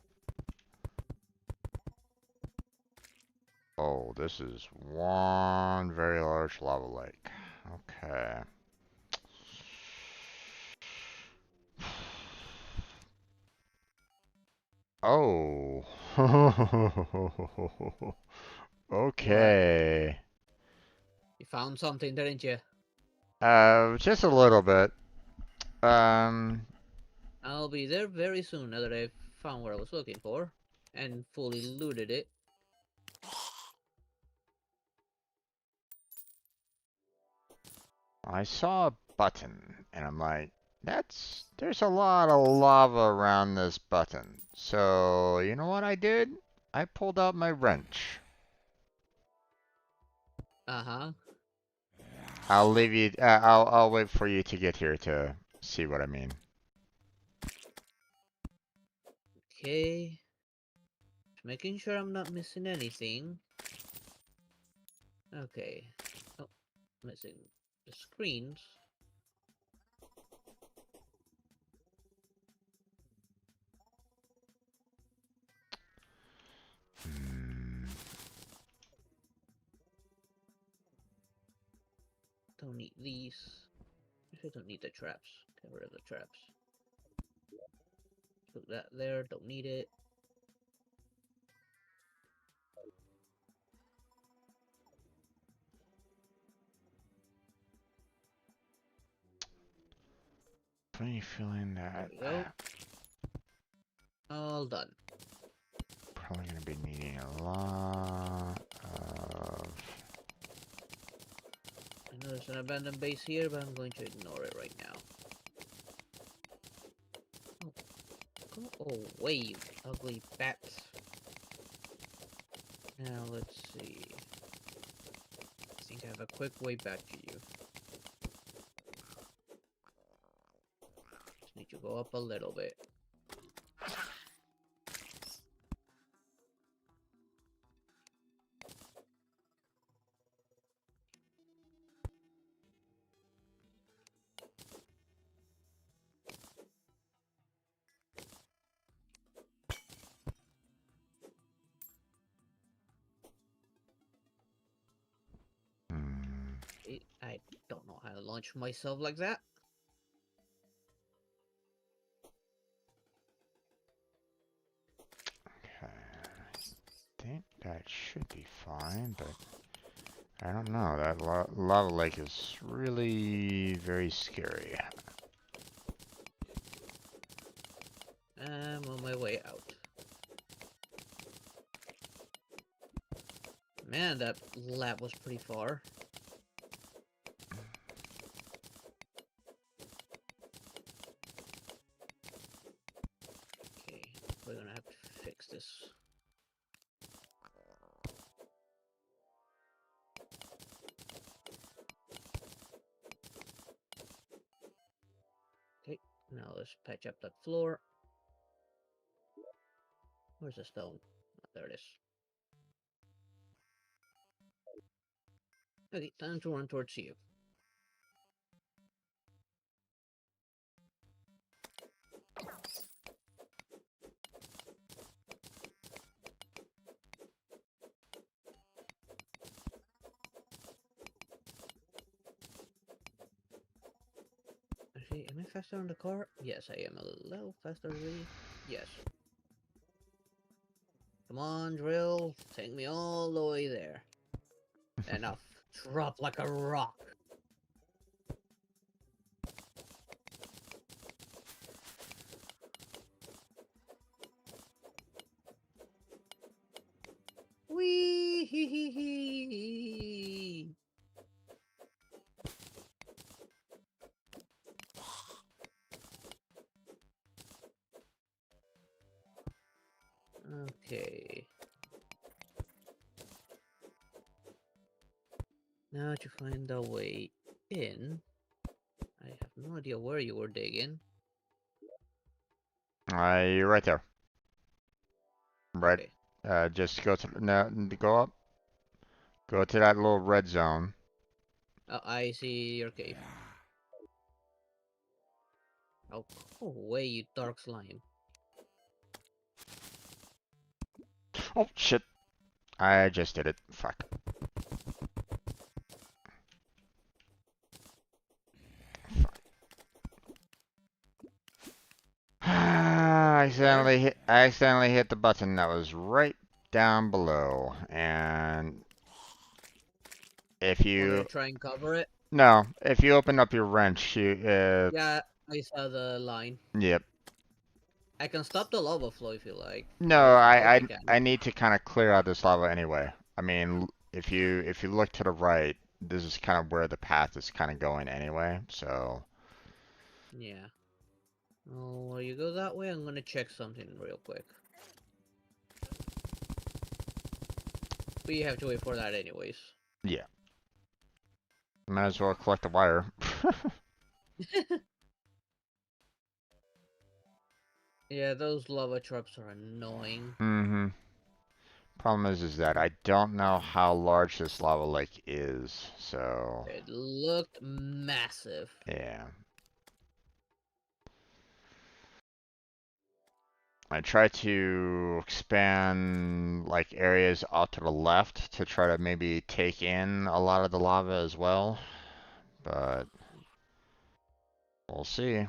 Oh, this is one very large lava lake. Okay. Oh. What? Okay. You found something, didn't you? Just a little bit. Um, I'll be there very soon now that I've found what I was looking for and fully looted it. I saw a button, and I'm like, there's a lot of lava around this button. So, you know what I did? I pulled out my wrench. Uh-huh. I'll leave you, I'll wait for you to get here to see what I mean. Okay. Just making sure I'm not missing anything. Okay. Oh, missing the screens. Hmm. Don't need these. I don't need the traps. Get rid of the traps. Put that there. Don't need it. Funny feeling There that we go. All done. probably gonna be needing a lot of. I know there's an abandoned base here, but I'm going to ignore it right now. Go away, you ugly bats. Now let's see. I think I have a quick way back to you. Just need to go up a little bit. Hmm. I don't know how to launch myself like that. Okay. I think that should be fine, but I don't know. That lava lake is really very scary. I'm on my way out. Man, that lab was pretty far. Okay, we're gonna have to fix this. Okay, now let's patch up that floor. Where's the stone? Oh, there it is. Okay, time to run towards you. Actually, am I faster on the car? Yes, I am a little faster already. Yes. Come on, drill. Take me all the way there. Enough. Drop like a rock. Wee hee hee hee. Okay. Now to find a way in. I have no idea where you were digging. You're right there. Right. Okay. Just go to no, go up. Go to that little red zone. I see your cave. Oh, go away, you dark slime. Oh shit! I just did it. Fuck. There? I accidentally hit the button that was right down below, and if Want me to you try and cover it? no, if you open up your wrench, you Yeah, I saw the line. yep. I can stop the lava flow if you like. No, There's no hope I can. I need to kind of clear out this lava anyway. I mean, if you look to the right, this is kind of where the path is kind of going anyway. So Yeah. Oh, while you go that way, I'm gonna check something real quick. We have to wait for that anyways. yeah, might as well collect the wire. Yeah, those lava traps are annoying. Mm-hmm. Problem is that I don't know how large this lava lake is. So It looked massive. yeah. I try to expand like areas out to the left to try to maybe take in a lot of the lava as well, but we'll see.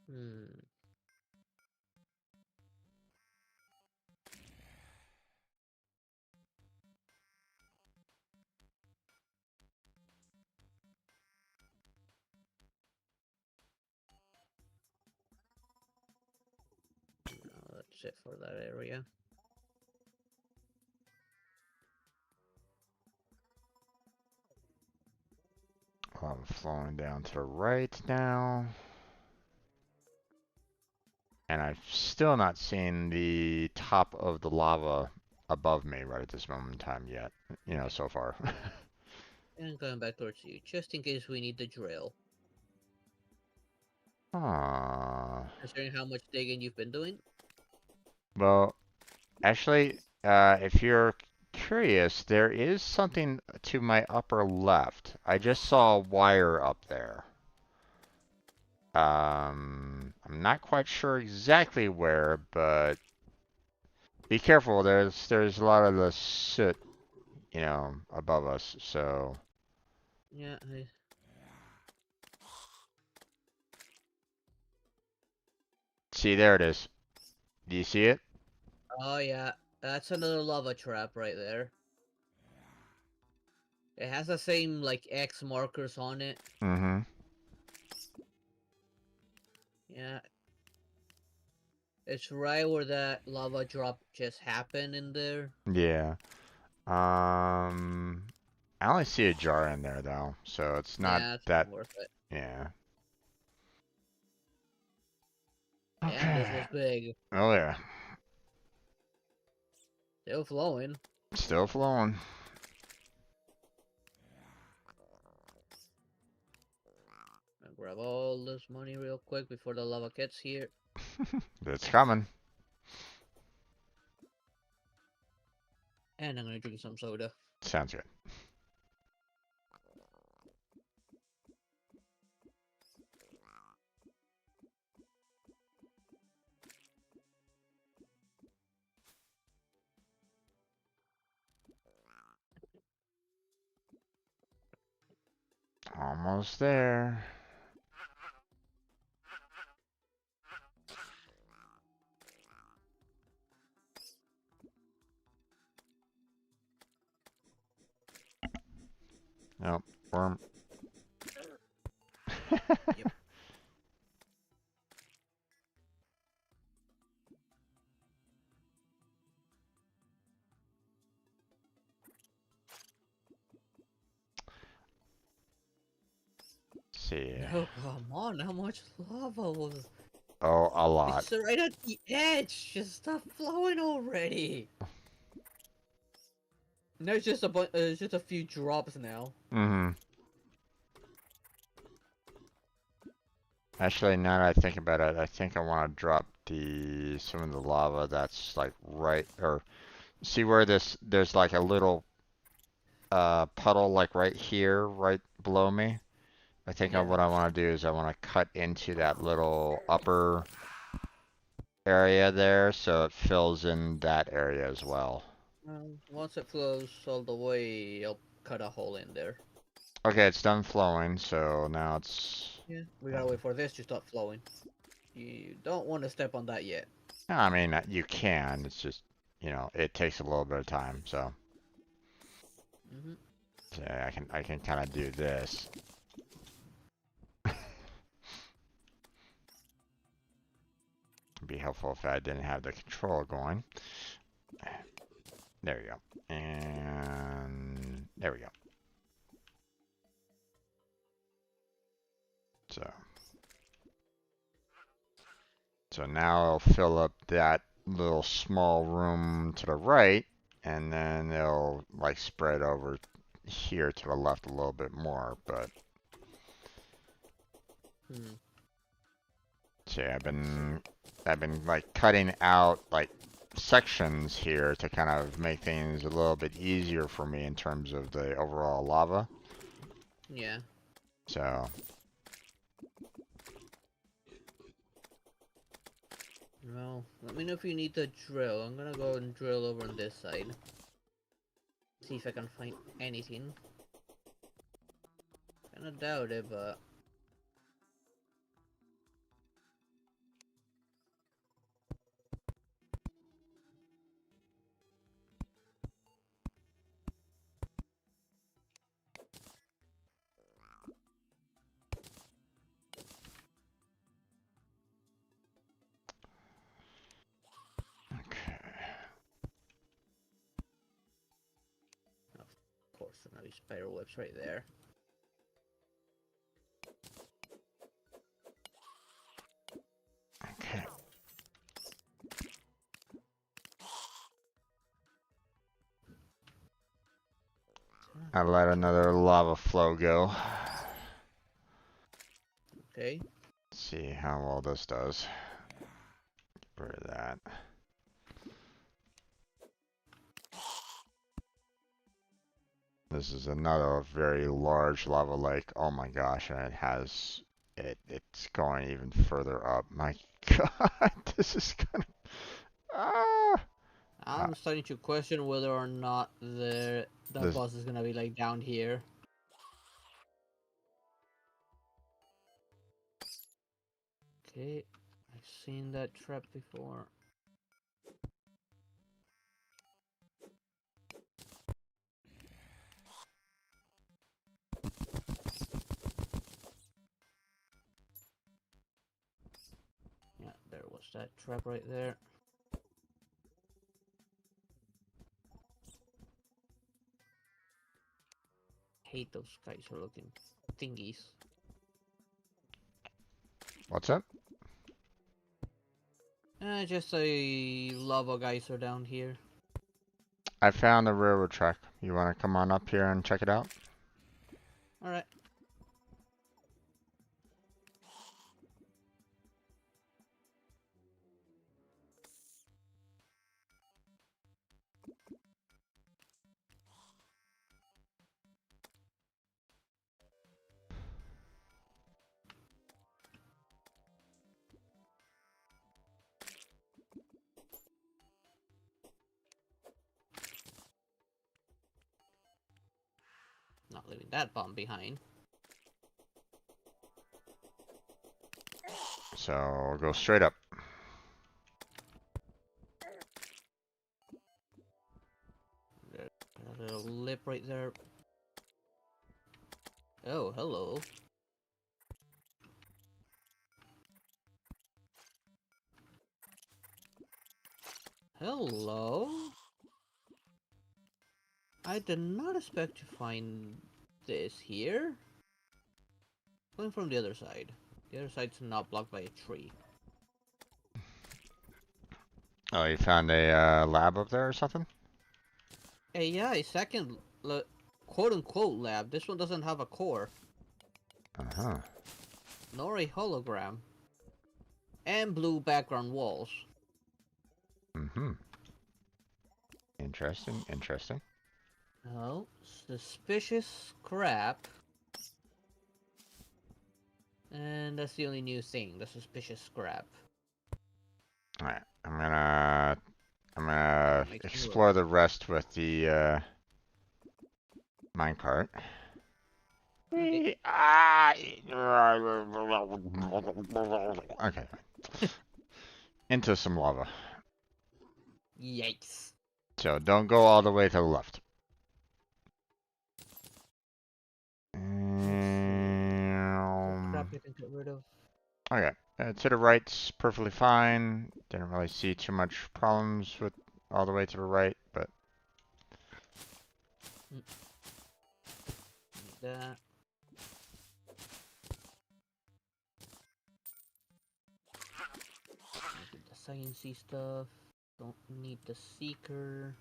Hmm. No, that's it for that area. Lava flowing down to the right now. And I've still not seen the top of the lava above me right at this moment in time yet. You know, so far. And going back towards you, just in case we need the drill. Ah. Considering how much digging you've been doing. Well, actually, if you're curious, there is something to my upper left. I just saw a wire up there. I'm not quite sure exactly where, but be careful. There's a lot of the soot, you know, above us. So Yeah, see, there it is. Do you see it? oh yeah, that's another lava trap right there. It has the same like X markers on it. Mm-hmm. Yeah, it's right where that lava drop just happened in there. Yeah. Um, I only see a jar in there though, so it's not Yeah, it's that. not worth it. Yeah. And this Okay. was big. Oh yeah. Still flowing. Still flowing. I'll grab all this money real quick before the lava gets here. It's coming. And I'm gonna drink some soda. Sounds good. Almost there. Nope. Worm. Yep. See. No, come on, how much lava was Oh, a lot. It's right at the edge. Just stop flowing already. There's just just a few drops now. Mm-hmm. Actually, now that I think about it, I think I want to drop some of the lava that's like right, or see where there's like a little puddle like right here, right below me. I think Yeah. what I want to do is I want to cut into that little upper area there so it fills in that area as well. Once it flows all the way, I'll cut a hole in there. Okay, it's done flowing, so now it's. Yeah. We gotta wait for this to stop flowing. You don't want to step on that yet. I mean, you can. It's just, it takes a little bit of time. So, Mm-hmm. yeah, I can kind of do this. It'd be helpful if I didn't have the control going. There you go. And there we go. So, so now I'll fill up that little small room to the right, and then it'll like spread over here to the left a little bit more. But Hmm. see, I've Let's been see. I've been like cutting out like sections here to kind of make things a little bit easier for me in terms of the overall lava. Yeah. So, Well, let me know if you need to drill. I'm gonna go and drill over on this side. See if I can find anything. Kinda doubt it, but okay. of course there's gonna be spider webs right there. Okay. I let another lava flow go. Okay. See how well this does. Get rid of that. This is another very large lava lake. Oh my gosh, and it's going even further up. My God, this is gonna ah, uh, I'm starting to question whether or not the this boss is gonna be like down here. Okay. I've seen that trap before. Yeah, there was that trap right there. Hate those guys are looking thingies. what's up? Just a lava geyser down here. I found the railroad track. You want to come on up here and check it out? Alright. Not leaving that bomb behind. So go straight up. There's a little lip right there. Oh, hello. Hello? I did not expect to find this here. Going from the other side. The other side's not blocked by a tree. Oh, you found a lab up there or something? Hey, yeah, a second quote-unquote lab. This one doesn't have a core, Uh-huh. nor a hologram, and blue background walls. Mm-hmm. Interesting, interesting. Oh, suspicious crap. And that's the only new thing, the suspicious scrap. Alright, I'm gonna Make some room. explore the rest with the minecart. Okay. Okay, into some lava. Yikes. So don't go all the way to the left. Let's see. The crap you can get rid of. Okay, to the right's perfectly fine. Didn't really see too much problems with all the way to the right, but Like that. Get the sciencey stuff. Don't need the seeker.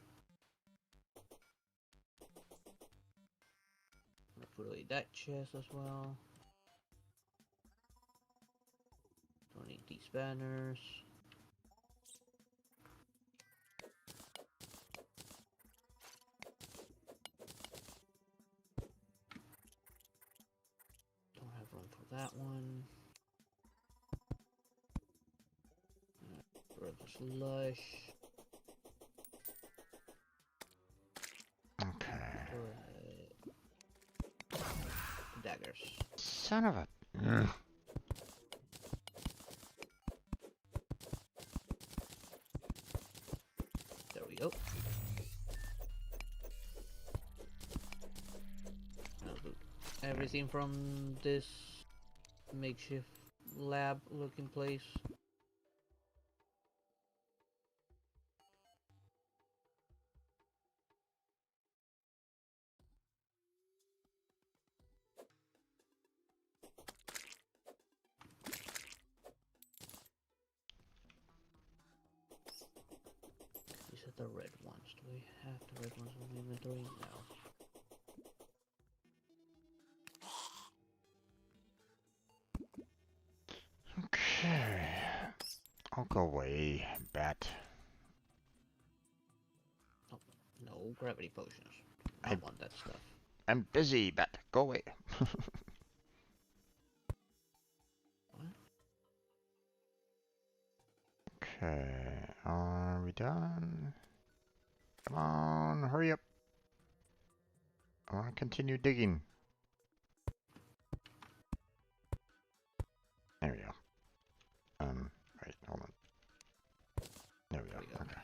I'll put away that chest as well. Don't need these banners. Don't have room for that one. For the slush. okay. Daggers. Son of a. Mm. There we go. Now loot everything from this makeshift lab looking place. These are the red ones. Do we have the red ones in the inventory? No. Okay. I'll go away, bat. Oh, no gravity potions. Do I, not want that stuff. I'm busy, bat. Go away. What? Okay. Are we done? Come on, hurry up. I want to continue digging. There we go. Right, hold on. There we go. There we go. Okay.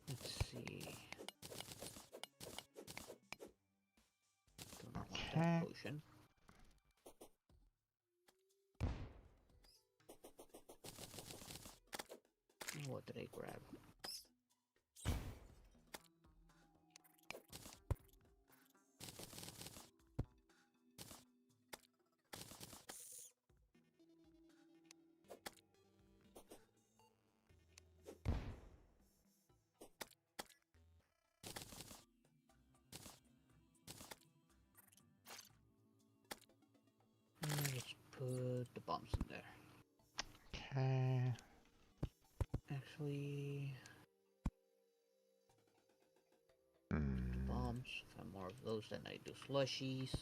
Let's see. Do not want Okay. that potion. What did I grab? Let's put the bombs in there. Okay. Actually, Hmm. bombs. If I'm more of those, then I do slushies.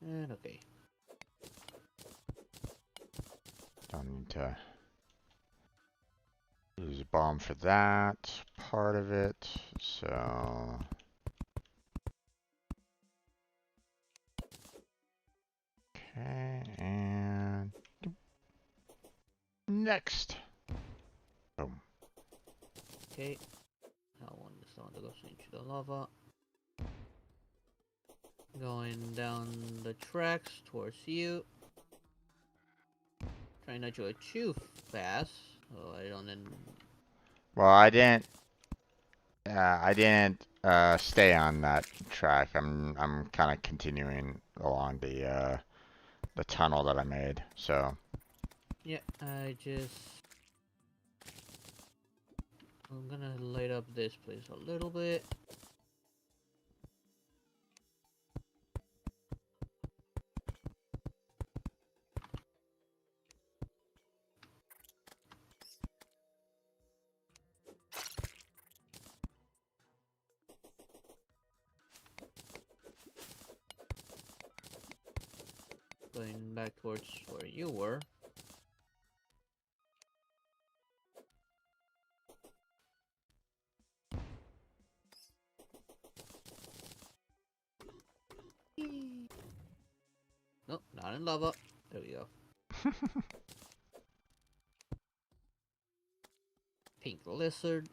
And okay. Don't need to use a bomb for that part of it. So. Okay, and next. Boom. Okay. Now one is the one that goes into the lava. Going down the tracks towards you. Trying not to go too fast. Oh, I don't then. Well, I didn't. I didn't stay on that track. I'm kind of continuing along the tunnel that I made. So Yeah, I'm gonna light up this place a little bit. Going back towards where you were. Nope, not in lava. There we go. Pink lizard.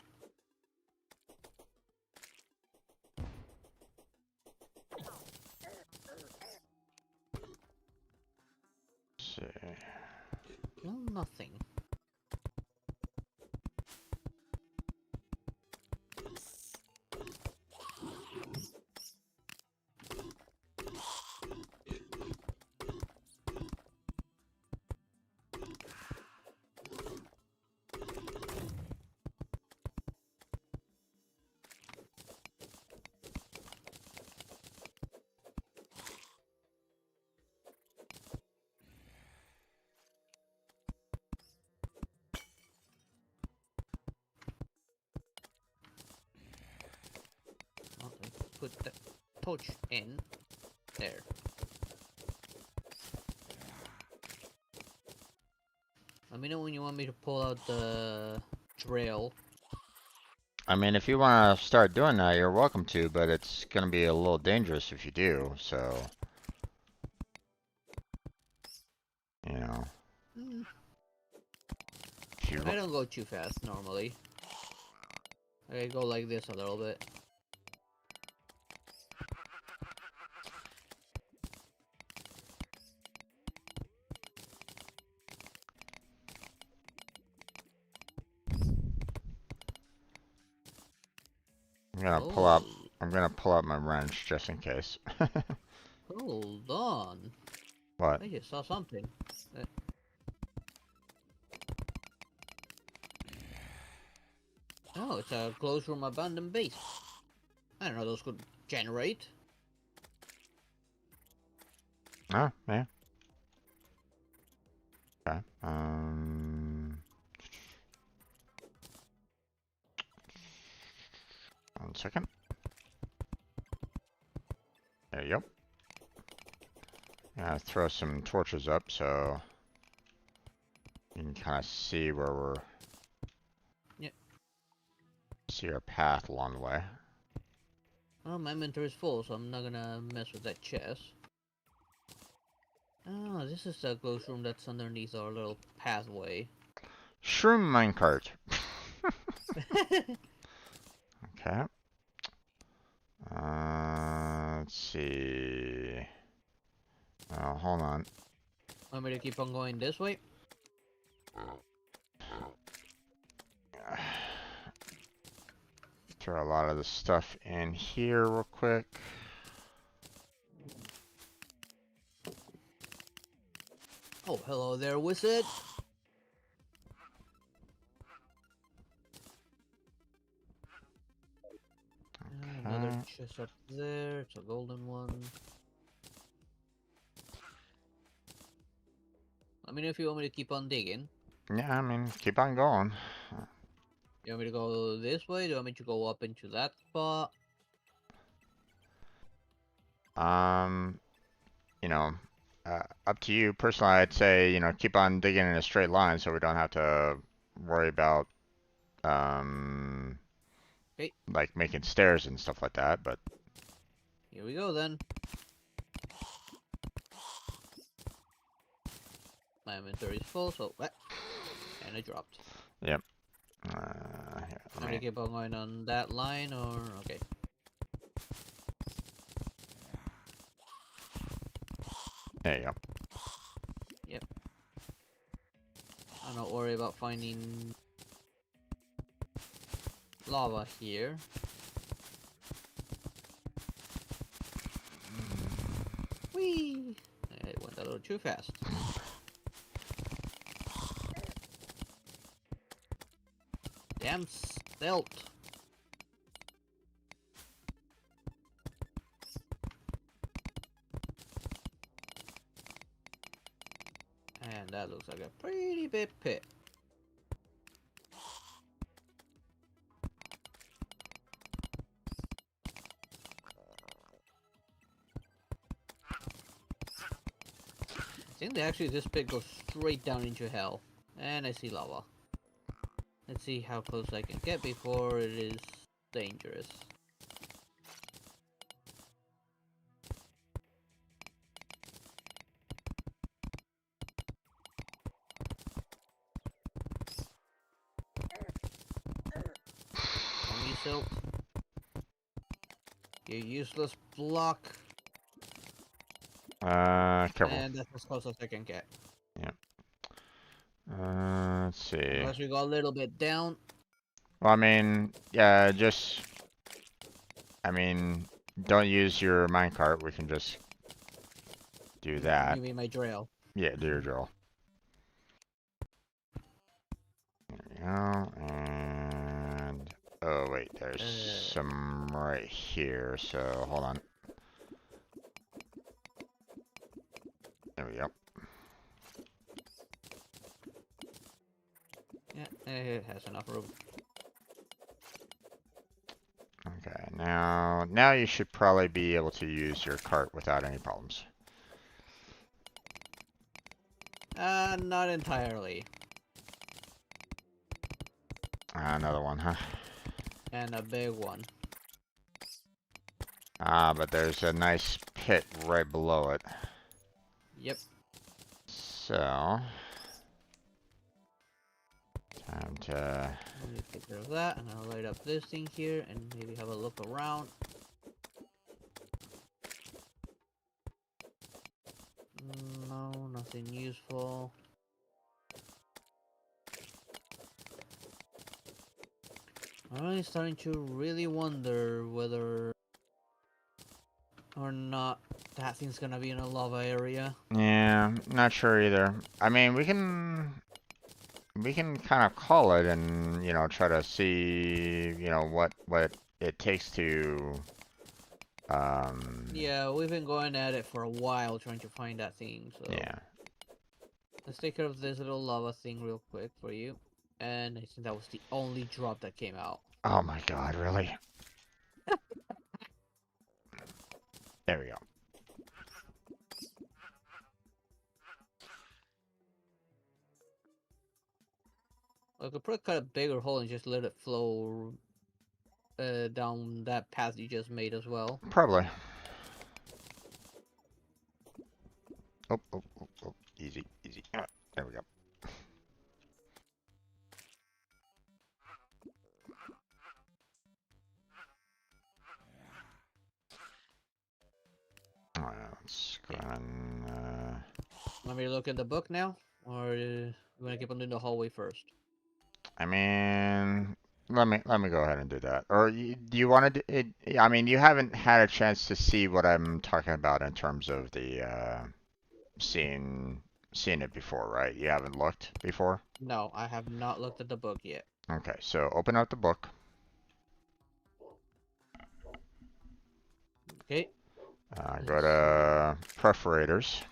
let's see. No, nothing. Oh, let's put the torch in there. Let me know when you want me to pull out the drill. I mean, if you want to start doing that, you're welcome to, but it's gonna be a little dangerous if you do. So, you know, Mm, if you I don't go too fast normally. I go like this a little bit. I'm gonna pull up, Oh, I'm gonna pull up my wrench just in case. hold on. What? I just saw something. Uh, Oh, it's a closed room abandoned base. I don't know those could generate. Oh, yeah. Okay. 1 second. There you go. Throw some torches up so you can kind of see where we're Yeah. see our path along the way. Well, my inventory is full, so I'm not gonna mess with that chest. Oh, this is the closed room that's underneath our little pathway. Shroom minecart. Okay. Let's see. Oh, hold on. Want me to keep on going this way? Throw a lot of the stuff in here real quick. Oh, hello there, wizard. Another Okay. chest up there. It's a golden one. Let me know if you want me to keep on digging. Yeah, I mean, keep on going. You want me to go this way? Do you want me to go up into that spot? Um, you know, up to you. Personally, I'd say, keep on digging in a straight line so we don't have to worry about, um, Okay, like making stairs and stuff like that, but here we go then. My inventory is full, so and it dropped. yep. Here, I'm gonna keep on going on that line, or okay. there you go. Yep. I'm not worried about finding lava here. Whee! It went a little too fast. Damn stealth. And that looks like a pretty big pit. I think that actually this pit goes straight down into hell. And I see lava. Let's see how close I can get before it is dangerous. Come you silt. You useless block. Careful. And that's as close as I can get. Yeah. Let's see. Unless we go a little bit down. Well, I mean, yeah, just... I mean, don't use your minecart. We can just do that. You mean my drill? Yeah, do your drill. There we go. And... Oh, wait, there's some right here, so hold on. There we go. Yeah, it has enough room. Okay, now you should probably be able to use your cart without any problems. Not entirely. Another one, huh? And a big one. But there's a nice pit right below it. Yep. So... Time to... Let me take care of that, and I'll light up this thing here, and maybe have a look around. No, nothing useful. I'm really starting to really wonder whether or not that thing's gonna be in a lava area. Yeah, not sure either. I mean, we can kind of call it and, you know, try to see, you know, what it takes to, Yeah, we've been going at it for a while trying to find that thing, so... yeah. Let's take care of this little lava thing real quick for you. And I think that was the only drop that came out. Oh my god, really? There we go. I could probably cut a bigger hole and just let it flow down that path you just made as well. Probably. Oh, oh, oh, oh. Easy, easy. There we go. Alright, let's go ahead and, Want me to look at the book now? Or you want to keep on doing the hallway first? I mean, let me go ahead and do that. Or do you want to do it? I mean, you haven't had a chance to see what I'm talking about in terms of the seeing it before, right? You haven't looked before? No, I have not looked at the book yet. Okay, so open up the book. Okay. Go to Perforators.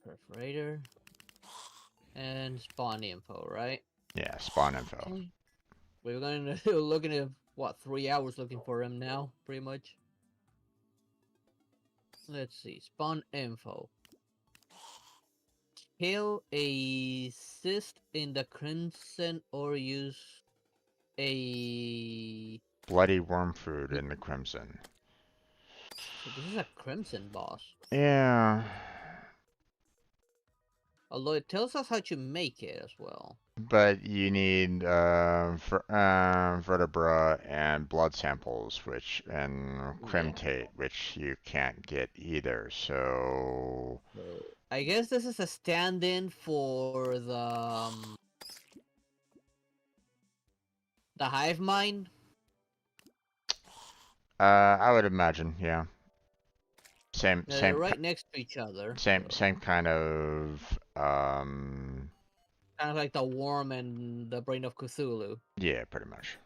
Perforator. And spawn info, right? Yeah, spawn info. Okay. We're going to looking at what 3 hours looking for him now, pretty much. Let's see, spawn info. Kill a cyst in the crimson or use a... Bloody worm food in the crimson. So this is a crimson boss. Yeah. Although it tells us how to make it as well. But you need vertebra and blood samples, and crimtate, which you can't get either. So I guess this is a stand-in for the hive mind. I would imagine, yeah. Same, Now they're right next to each other, so same kind of kind of like the Worm and the Brain of Cthulhu. yeah, pretty much.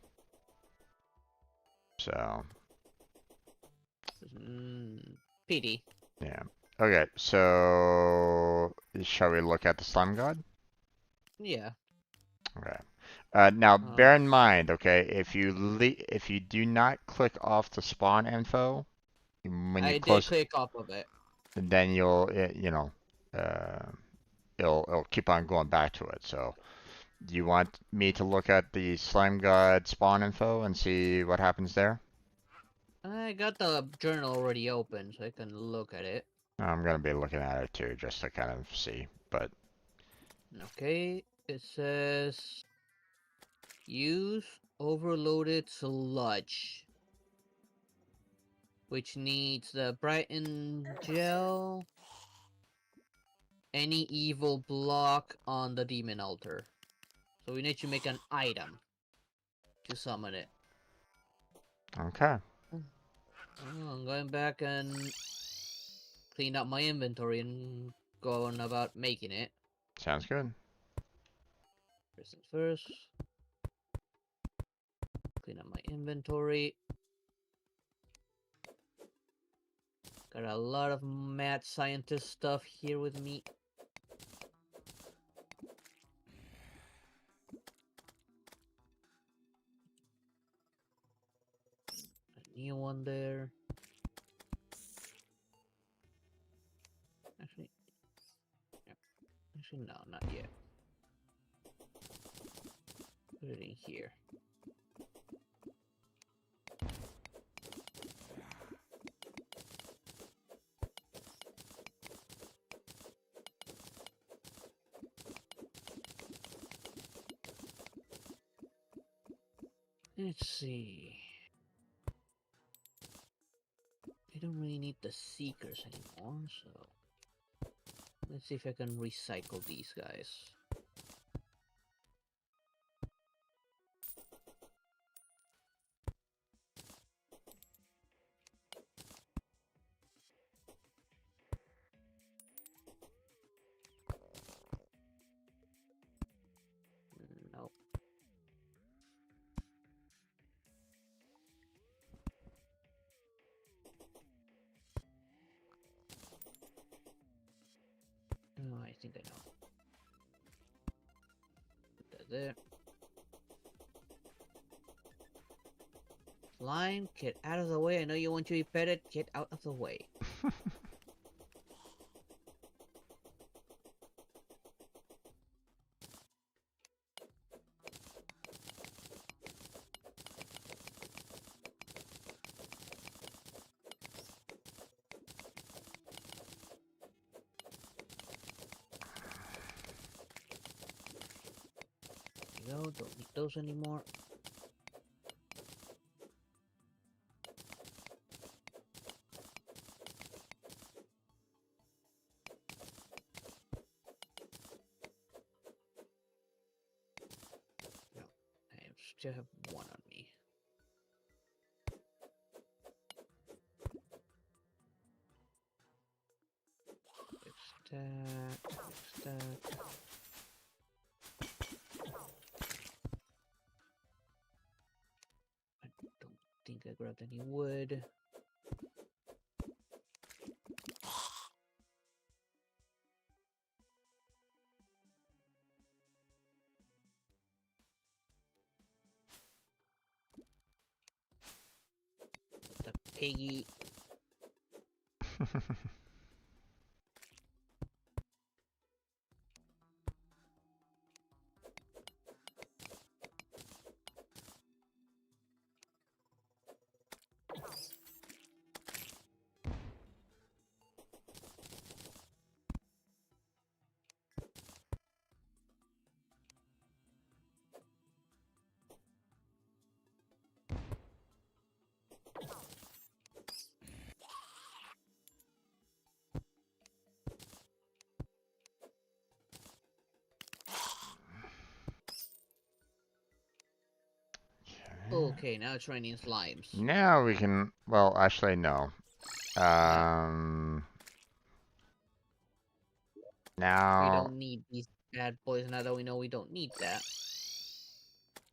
So PD. yeah. Okay, so shall we look at the slime god? Yeah. Okay. Now Uh, bear in mind, okay, if you do not click off the spawn info when you I did close, click off of it. then you know, uh, it'll keep on going back to it. So, do you want me to look at the slime god spawn info and see what happens there? I got the journal already open, so I can look at it. I'm gonna be looking at it too, just to kind of see. But Okay, it says use overloaded sludge, which needs the brighten gel, any evil block on the demon altar. So we need to make an item to summon it. okay, Oh, I'm going back and clean up my inventory and going about making it. sounds good. First things first, clean up my inventory. Got a lot of mad scientist stuff here with me. A new one there. Actually, yeah. Actually, no, not yet. Put it in here. Let's see. I don't really need the seekers anymore, so let's see if I can recycle these guys. Nope. Oh, I think I know. Put that there. Slime, get out of the way. I know you want to be petted. Get out of the way. There you go. Don't need those anymore. No, I still have one on me. Fix that. Fix that. I don't think I grabbed any wood. The piggy. Okay. Okay, now it's raining slimes. Now we can. Well, actually, no. Yeah. We Now, don't need these bad boys now that we know we don't need that.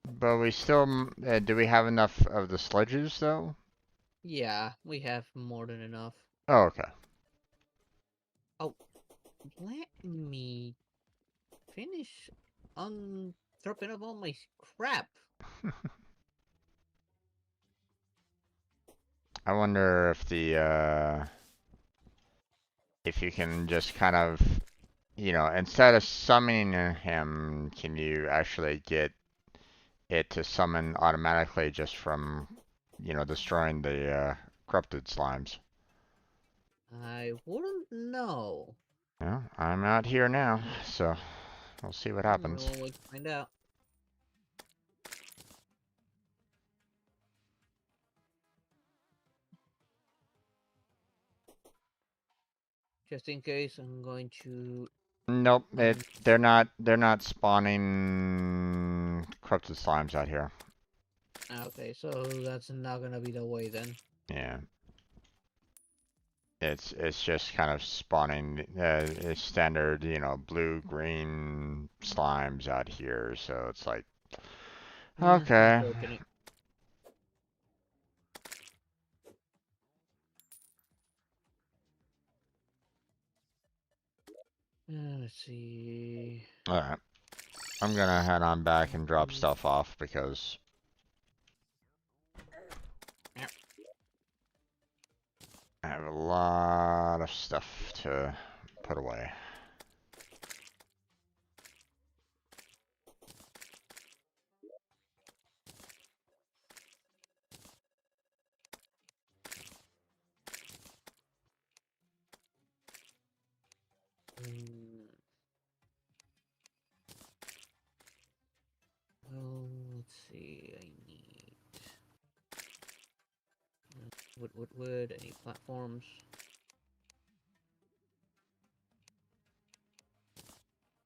but we still, do we have enough of the sledges though? Yeah, we have more than enough. Oh, okay. Oh, let me finish on dropping off all my crap. I wonder if if you can just kind of, instead of summoning him, can you actually get it to summon automatically just from, destroying the corrupted slimes? I wouldn't know. Well, I'm out here now, so we'll see what happens. We'll wait to find out. Just in case, I'm going to Nope, un. they're not spawning corrupted slimes out here. Okay, so that's not gonna be the way then. Yeah. It's just kind of spawning standard, blue, green slimes out here. So it's like, okay. Unfortunate. Let's see. All right. I'm gonna head on back and drop Mm, stuff off because yep. I have a lot of stuff to put away. Mm, well, let's see. I need wood. I need platforms.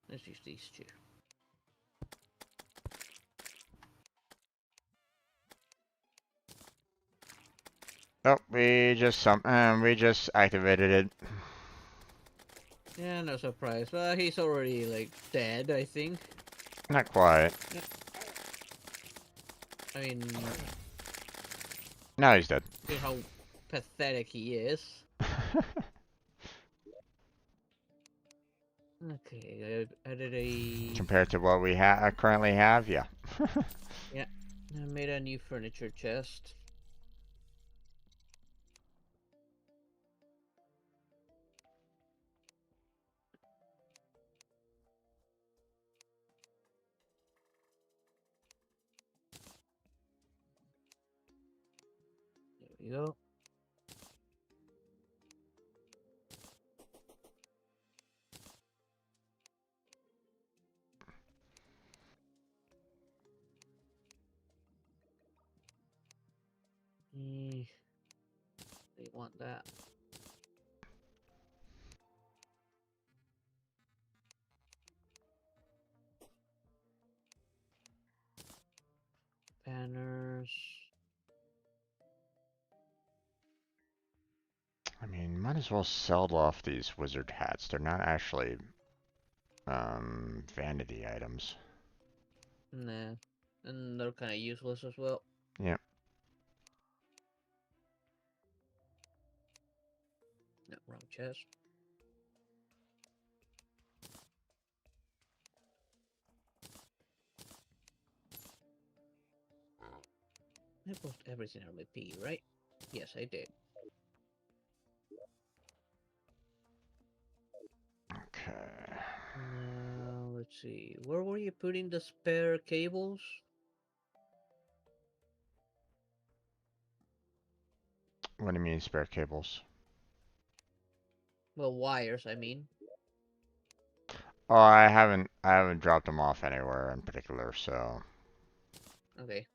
Let's use these two. Oh, we just activated it. Yeah, no surprise. Well, he's already like dead, I think. Not quite. Yeah, I mean, Now he's dead. see how pathetic he is. Okay, I added a. Compared to what we currently have, yeah. Yeah, I made a new furniture chest. There we go. They want that. Banners. I mean, might as well sell off these wizard hats. They're not actually vanity items. Nah. And they're kind of useless as well. Yep. No, wrong chest. I post everything on my P, right? Yes, I did. Okay. Now, let's see. Where were you putting the spare cables? What do you mean spare cables? Well, wires, I mean. Oh, I haven't dropped them off anywhere in particular, so Okay.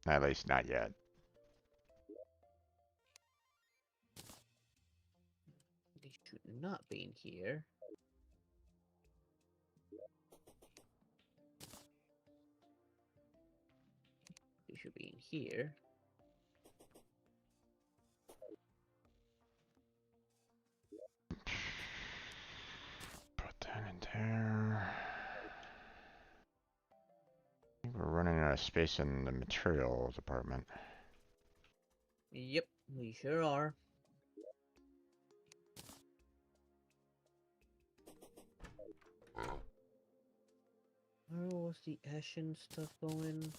at least not yet. They should not be in here. They should be in here. space in the material department. Yep, we sure are. Where was the Ashen stuff going?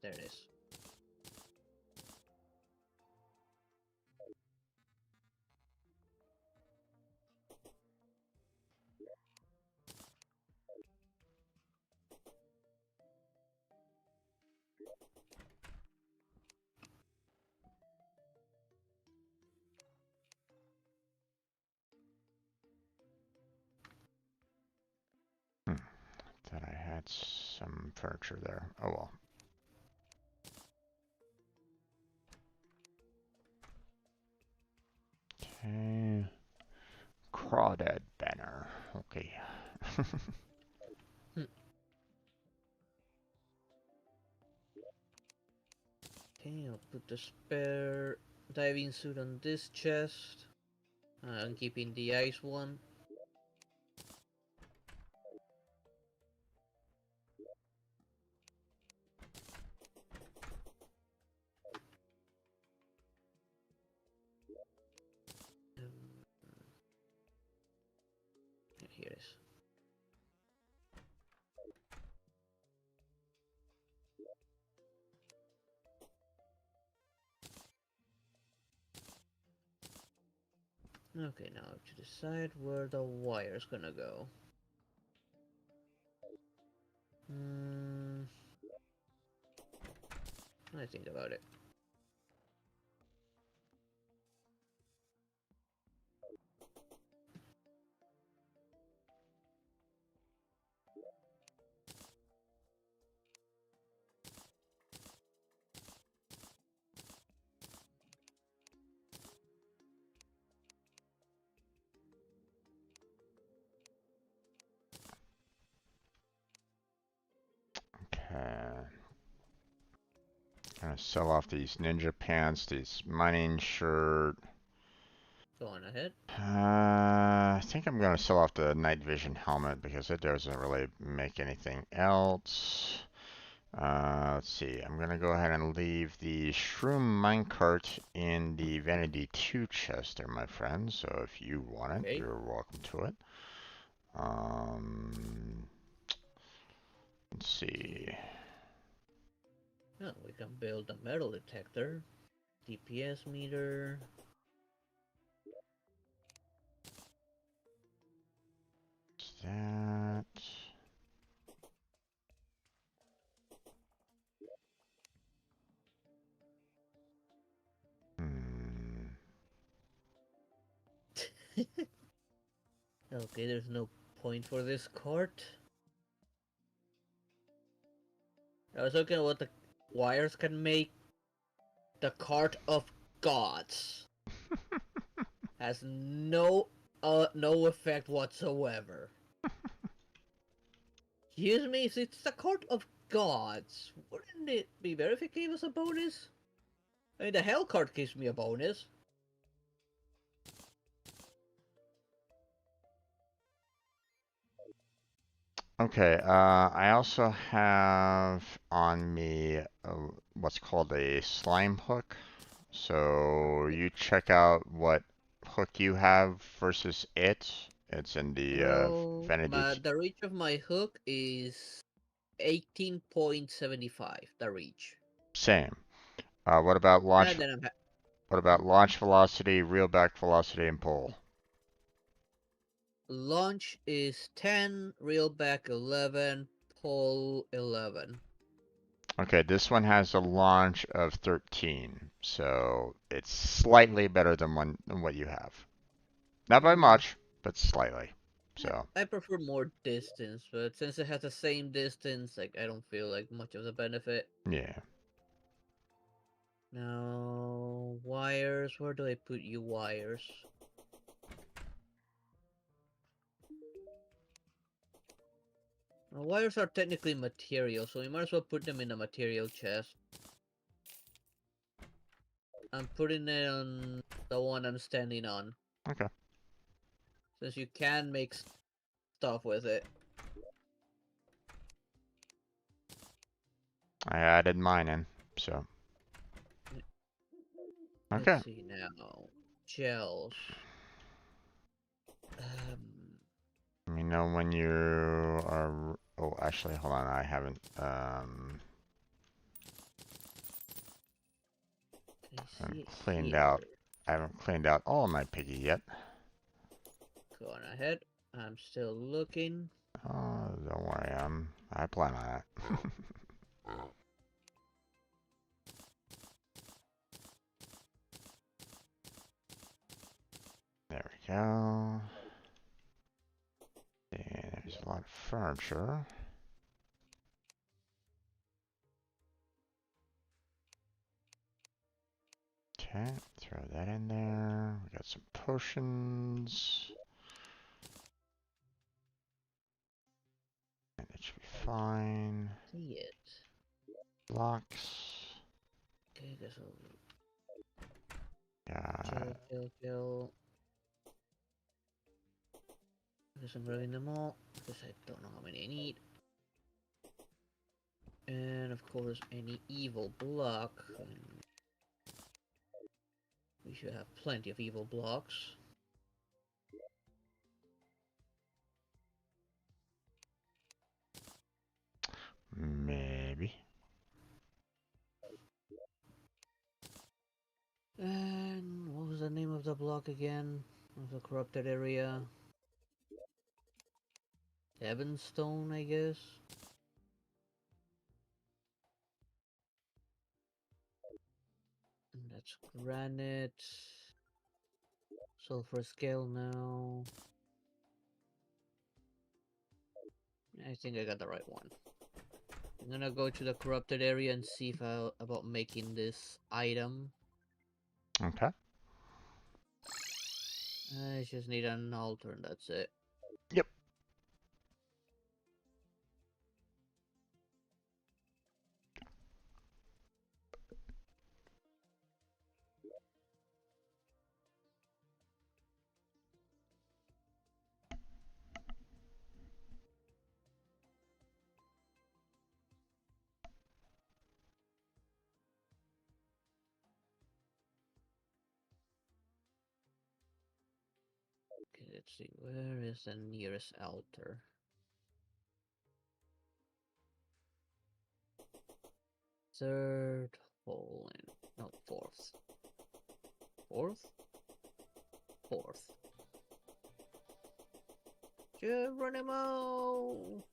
There it is. Thought I had some furniture there. Oh well. Okay. Crawdad banner. Okay. Hmm. Okay, I'll put the spare diving suit on this chest. I'm keeping the ice one. Here it is. Okay, now to decide where the wire's gonna go. I think about it. Okay. Gonna sell off these ninja pants, these mining shirt. Go on ahead. I think I'm gonna sell off the night vision helmet because it doesn't really make anything else. Let's see. I'm gonna go ahead and leave the shroom minecart in the vanity 2 chest there, my friend. So if you want it, Okay. you're welcome to it. Let's see. Oh, we can build a metal detector. DPS meter. What's that? Hmm. Okay, there's no point for this cart. I was looking at what the wires can make. The cart of gods has no effect whatsoever. Excuse me, if it's the cart of gods, wouldn't it be better if it gave us a bonus? I mean, the hell cart gives me a bonus. Okay, I also have on me what's called a slime hook. So you check out what hook you have versus it. It's in the Well, vanity. the reach of my hook is 18.75. The reach. Same. What about And launch? then What about launch velocity, reel back velocity, and pull? launch is 10, reel back 11, pull 11. Okay, this one has a launch of 13, so it's slightly better than what you have. Not by Hmm. much, but slightly. So I prefer more distance, but since it has the same distance, like I don't feel like much of a benefit. yeah. Now, wires. Where do I put you wires? Now, wires are technically material, so we might as well put them in a material chest. I'm putting it on the one I'm standing on. Okay. Since you can make stuff with it. I added mine in, so. Let's Okay. see now. Gels. Um, Let me know when you are. Oh, actually, hold on. I haven't. I see haven't it cleaned out. here. I haven't cleaned out all my piggy yet. Go on ahead. I'm still looking. Oh, don't worry. I plan on it. There we go. And there's a lot of furniture. Okay, throw that in there. We got some potions. And it should be fine. See it. Blocks. Okay, there's a Got gel. I guess I'm grabbing them all because I don't know how many I need. And of course, any evil block. And we should have plenty of evil blocks. maybe. And what was the name of the block again? Of the corrupted area? Heavenstone, I guess. And that's granite. Sulfur scale now. I think I got the right one. I'm gonna go to the corrupted area and see if about making this item. Okay. I just need an altar and that's it. Yep. Okay, let's see. Where is the nearest altar? Third hole in. No, fourth. Fourth? Fourth. Geronimo!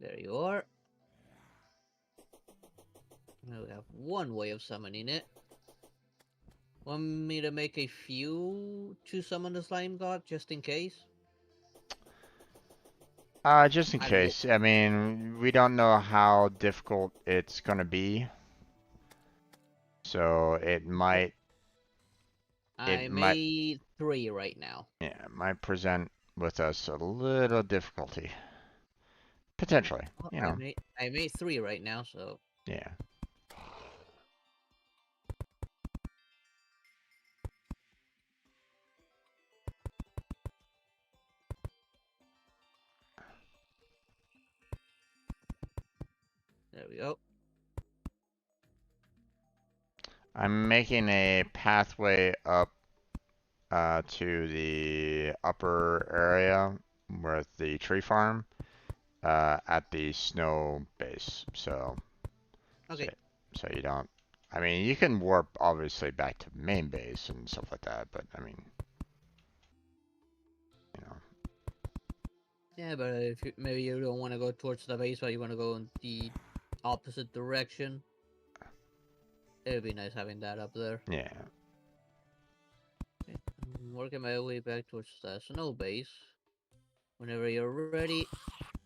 There you are. Now we have one way of summoning it. Want me to make a few to summon the slime god, just in case? Just in I will. case. I mean, we don't know how difficult it's gonna be, so it I might, made 3 right now. yeah, it might present with us a little difficulty. Potentially, Well, you know. I made 3 right now, so Yeah. there we go. I'm making a pathway up to the upper area with the tree farm at the snow base. So, Okay. so you don't. I mean, you can warp obviously back to main base and stuff like that, but I mean, you know, Yeah, but if maybe you don't want to go towards the base, but you want to go in the opposite direction, it would be nice having that up there. yeah. Okay. I'm working my way back towards the snow base. Whenever you're ready,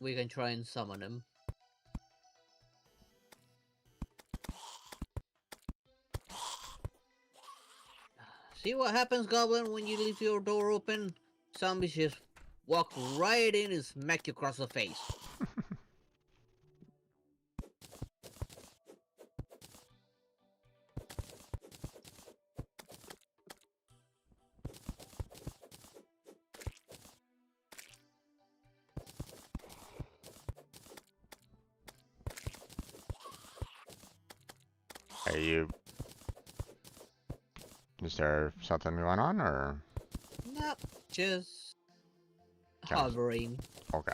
we can try and summon him. See what happens, Goblin, when you leave your door open? Zombies just walk right in and smack you across the face. Are you? Is there something going on, or Nope, just kind of? hovering. Okay.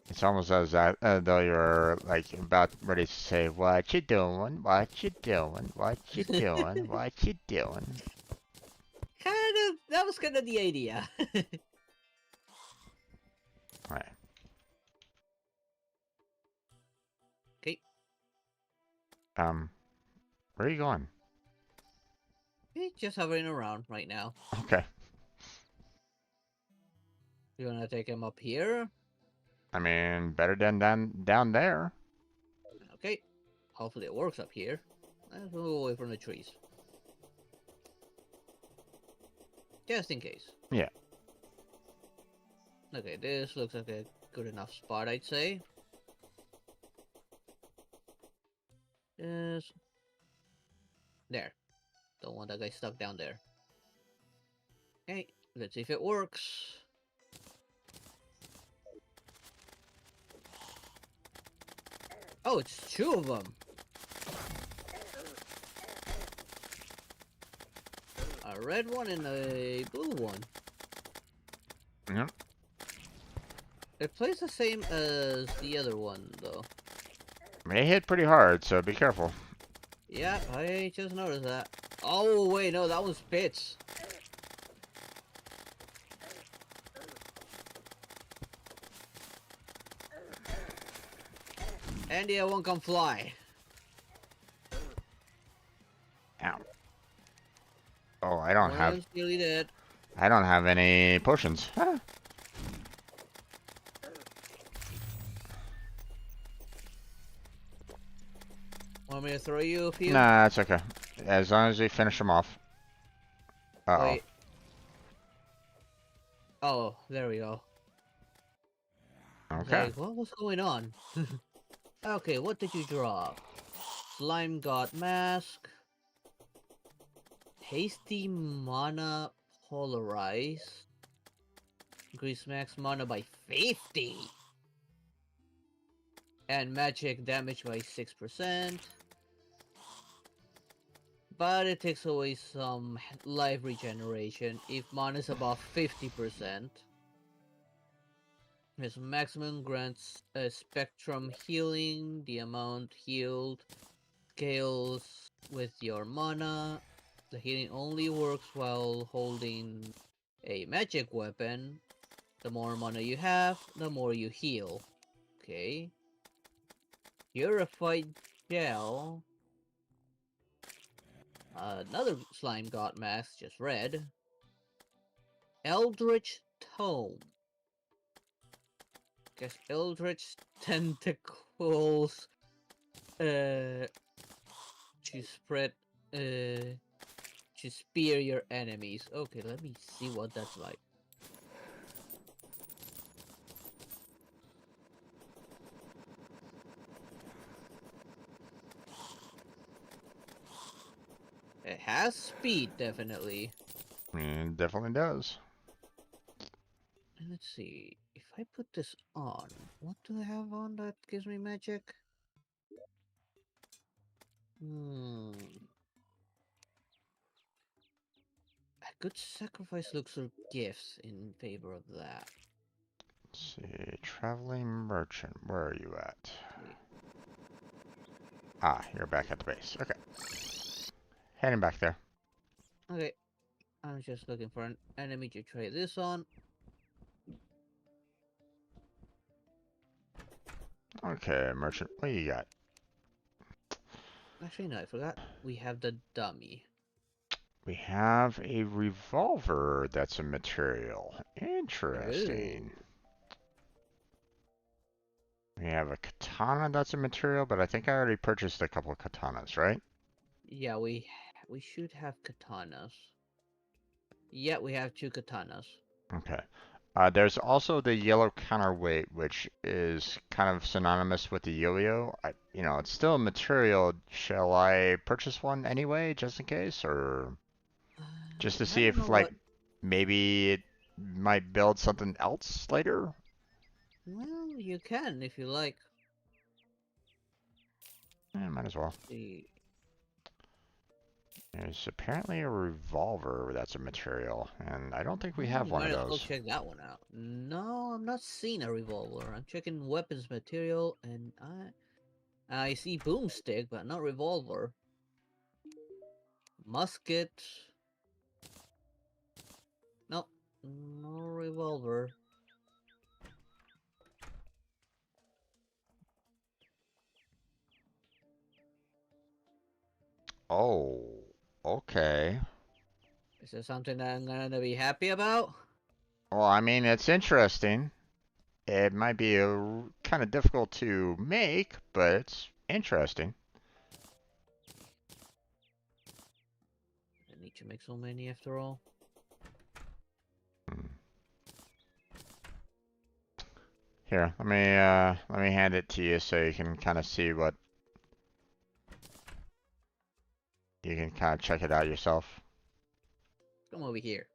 It's almost as that though you're like about ready to say, "What you doing? What you doing? What you doing? What you doing?" That was kind of the idea. All right. Okay, Where are you going? just hovering around right now. Okay. You wanna take him up here? I mean, better than down there. Okay, hopefully it works up here. Let's move away from the trees. Just in case. Yeah. Okay, this looks like a good enough spot, I'd say. Yes. There. Don't want that guy stuck down there. Okay, let's see if it works. Oh, it's two of them. A red one and a blue one. Yep. It plays the same as the other one, though. I mean, they hit pretty hard, so be careful. Yeah, I just noticed that. Oh, wait, no, that one's Spitz. And the other one can fly. Ow. Oh, I don't One of have. them's nearly dead. I don't have any potions. Want me to throw you a few? Nah, it's okay. As long as we finish them off. Uh Wait. Oh, there we go. oh. I was Okay. like, what was going on? Okay, what did you drop? Slime God Mask. Hasty Mana Polarize. Increase max mana by 50. And magic damage by 6%. But it takes away some life regeneration if mana is above 50%. His maximum grants a spectrum healing. The amount healed scales with your mana. The healing only works while holding a magic weapon. The more mana you have, the more you heal. Okay. Purified Gel. Another Slime God Mask, just red. Eldritch Tome. Guess Eldritch Tentacles to spread to spear your enemies. Okay, let me see what that's like. It has speed, definitely. I mean, it definitely does. And let's see. If I put this on, what do I have on that gives me magic? Hmm. I could sacrifice looks or gifts in favor of that. Let's see. Traveling merchant. Where are you at? Okay. Ah, you're back at the base. Okay. Heading back there. Okay. I'm just looking for an enemy to trade this on. Okay, merchant. What you got? Actually, no, I forgot. We have the dummy. We have a revolver that's a material. Ooh. Interesting. We have a katana that's a material, but I think I already purchased a couple of katanas, right? Yeah, we should have katanas. Yeah, we have two katanas. Okay. There's also the yellow counterweight, which is kind of synonymous with the yo-yo. It's still a material. Shall I purchase one anyway, just in case, or just to I see don't know if, like, what. maybe it might build something else later? Well, you can if you like. Might as well. The There's apparently a revolver that's a material, and I don't think we Oh, have we one might of as well those. check that one out. No, I'm not seeing a revolver. I'm checking weapons material, and I see boomstick, but not revolver. Musket. Nope, no revolver. Oh, okay. Is this something that I'm gonna be happy about? Well, I mean, it's interesting. It might be a kind of difficult to make, but it's interesting. I need to make so many after all. Hmm. Here, let me hand it to you so you can kind of see what you can kind of check it out yourself. Come over here.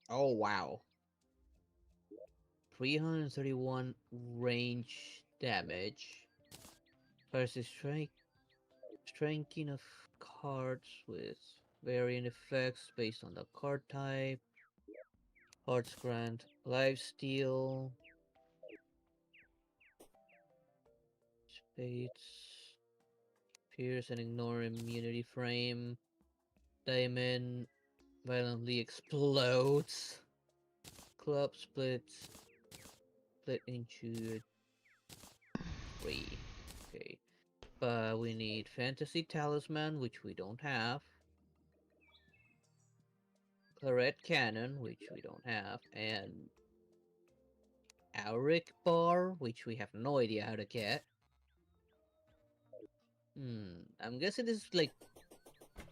Oh wow. 331 range damage versus strengthening of cards with varying effects based on the card type. Hearts grant lifesteal. Spades. Pierce and ignore immunity frame. Diamond violently explodes. Club split into three. Okay. But we need Fantasy Talisman, which we don't have. Claret Cannon, which we don't have. And Auric Bar, which we have no idea how to get. I'm guessing this is like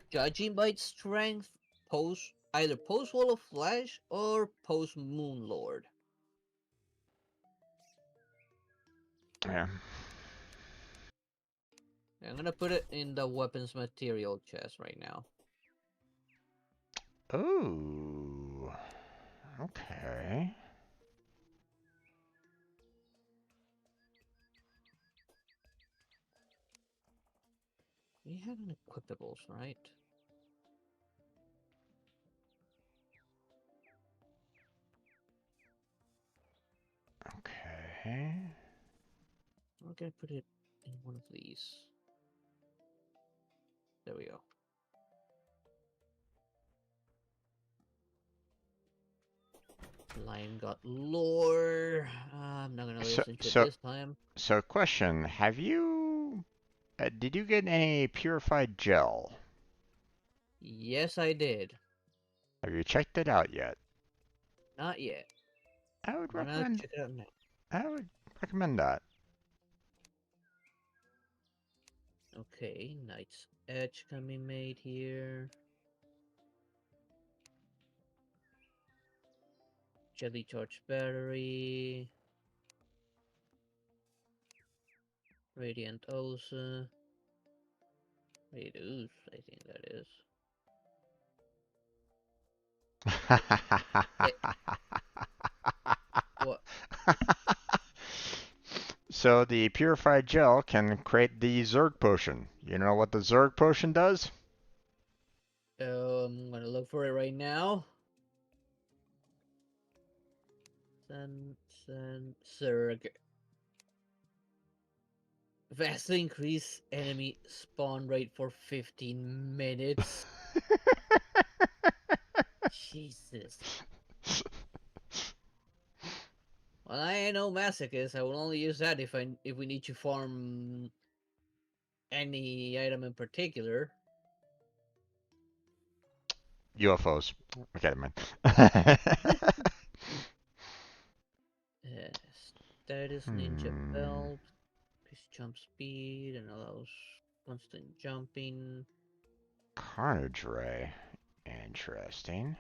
judging by its strength, either post Wall of Flash or post Moon Lord. Yeah. I'm gonna put it in the weapons material chest right now. Ooh. Okay. We have an equipables, right? Okay. I'm gonna put it in one of these. There we go. Lion got lore. I'm not gonna So listen to it so this time. so question, did you get any purified gel? Yes, I did. Have you checked it out yet? Not yet. I would I'm gonna recommend check it out now. I would recommend that. Okay, Knight's Edge can be made here. Jelly Charge Battery. Radiant Osa. Reduce, I think that is. It, what? So the purified gel can create the Zerg potion. You know what the Zerg potion does? I'm gonna look for it right now. Surg. Vastly increase enemy spawn rate for 15 minutes. Jesus. Well, I ain't no masochist. I will only use that if we need to farm any item in particular. UFOs. Okay, man. Uh, Status Ninja Hmm. Belt. Increase jump speed and allows constant jumping. Carnage ray. Interesting.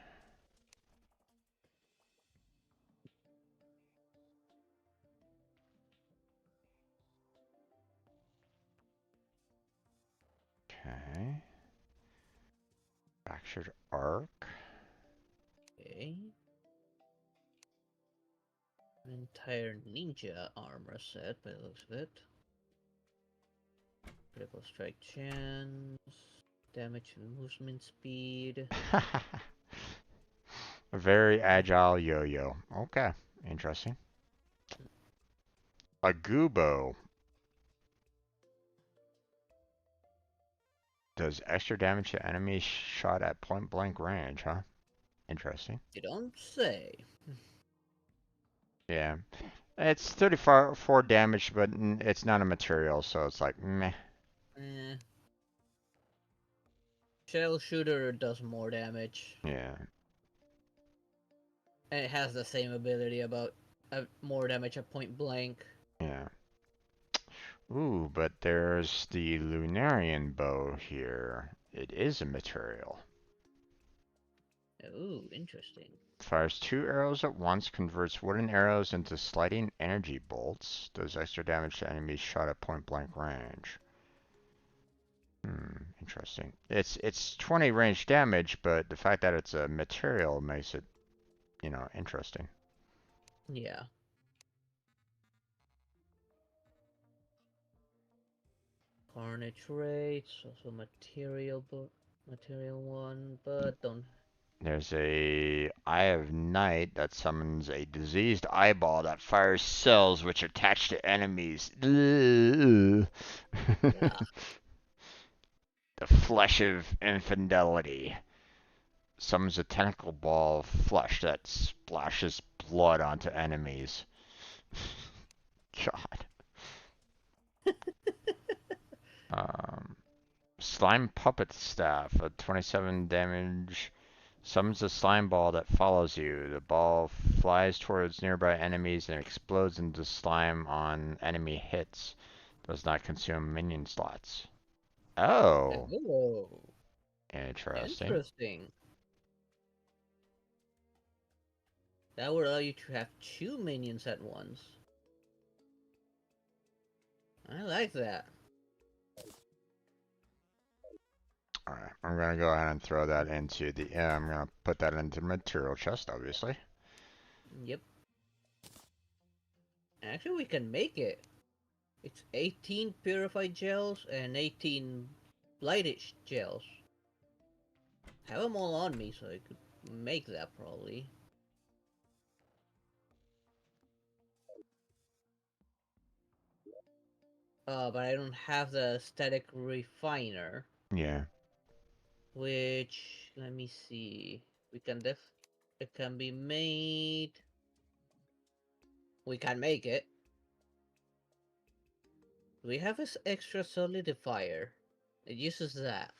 Okay. Fractured arc. Okay. An entire ninja armor set by the looks of it. Critical strike chance, damage and movement speed. A very agile yo-yo. Okay, interesting. A Gubo does extra damage to enemies shot at point blank range, huh? Interesting. You don't say. Yeah. It's 34 damage, but it's not a material, so it's like meh. Eh. Shell shooter does more damage. Yeah. And it has the same ability about more damage at point blank. Yeah. Ooh, but there's the Lunarian bow here. It is a material. Ooh, interesting. Fires 2 arrows at once, converts wooden arrows into sliding energy bolts, does extra damage to enemies shot at point blank range. Interesting. It's 20 range damage, but the fact that it's a material makes it, interesting. Yeah. Carnage rates, also material one, but don't. There's a Eye of Night that summons a diseased eyeball that fires cells which attach to enemies. The Yeah. flesh of infidelity summons a tentacle ball of flesh that splashes blood onto enemies. God. Um, Slime Puppet Staff, a 27 damage. Summons a slime ball that follows you. The ball flies towards nearby enemies and explodes into slime on enemy hits. Does not consume minion slots. Oh, Oh, interesting. interesting. That would allow you to have 2 minions at once. I like that. Alright, I'm gonna go ahead and throw that into the, I'm gonna put that into the material chest, obviously. Yep. Actually, we can make it. It's 18 purified gels and 18 blighted gels. Have them all on me so I could make that probably. But I don't have the static refiner, Yeah. which let me see. We can it can be made. We can make it. We have this extra solidifier. It uses that.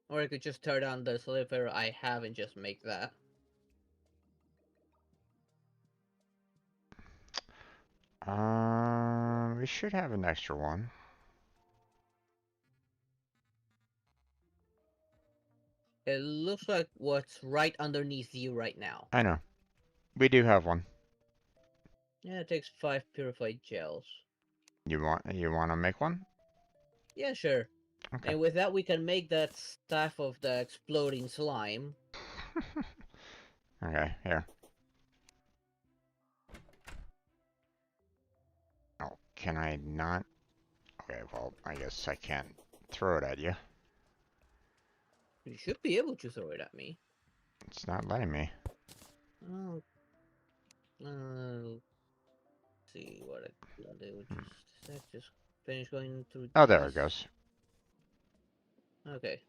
Or I could just tear down the solidifier I have and just make that. We should have an extra one. It looks like what's right underneath you right now. I know. We do have one. Yeah, it takes 5 purified gels. You wanna make one? Yeah, sure. Okay. And with that, we can make that staff of the exploding slime. Okay, here. Oh, can I not? Okay, well, I guess I can't throw it at you. You should be able to throw it at me. It's not letting me. Oh, see what I can do. Just finish going through Oh, there these. it goes. Okay.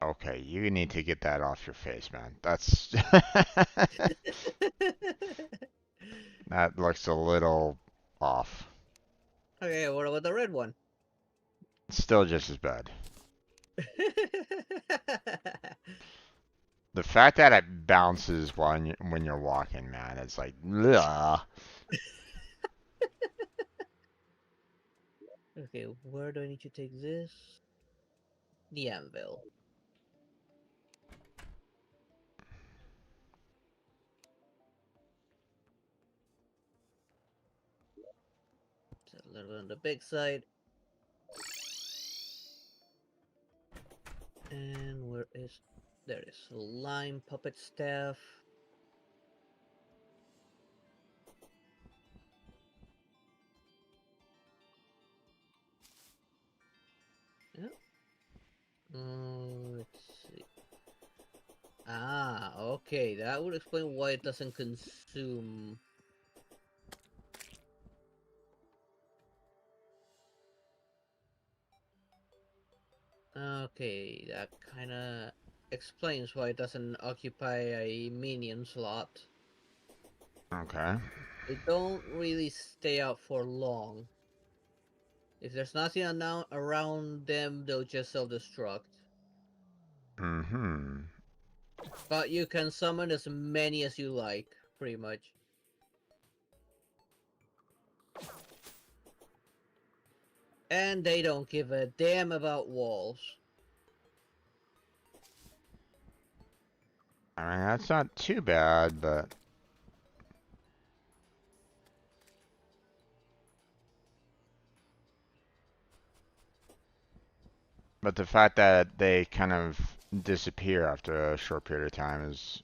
Okay, you need to get that off your face, man. That's that looks a little off. Okay, what about the red one? Still just as bad. The fact that it bounces when you're walking, man, it's like, ugh. Okay, where do I need to take this? The anvil. It's a little bit on the big side. And where is There it is. Lime puppet staff. Yeah. Let's see. Ah, okay. That would explain why it doesn't consume. Okay, that kind of explains why it doesn't occupy a minion slot. Okay. They don't really stay out for long. If there's nothing around them, they'll just self-destruct. Mm-hmm. But you can summon as many as you like, pretty much. And they don't give a damn about walls. I mean, that's not too bad, but the fact that they kind of disappear after a short period of time is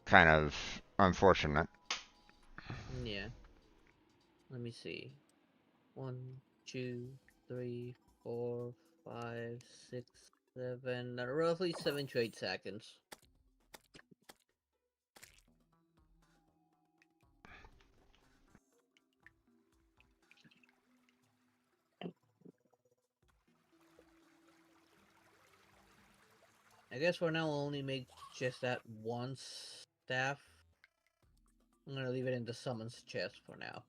kind of unfortunate. Yeah. Let me see. 1, 2, 3, 4, 5, 6, 7, roughly 7 to 8 seconds. I guess for now we'll only make just that one staff. I'm gonna leave it in the summons chest for now.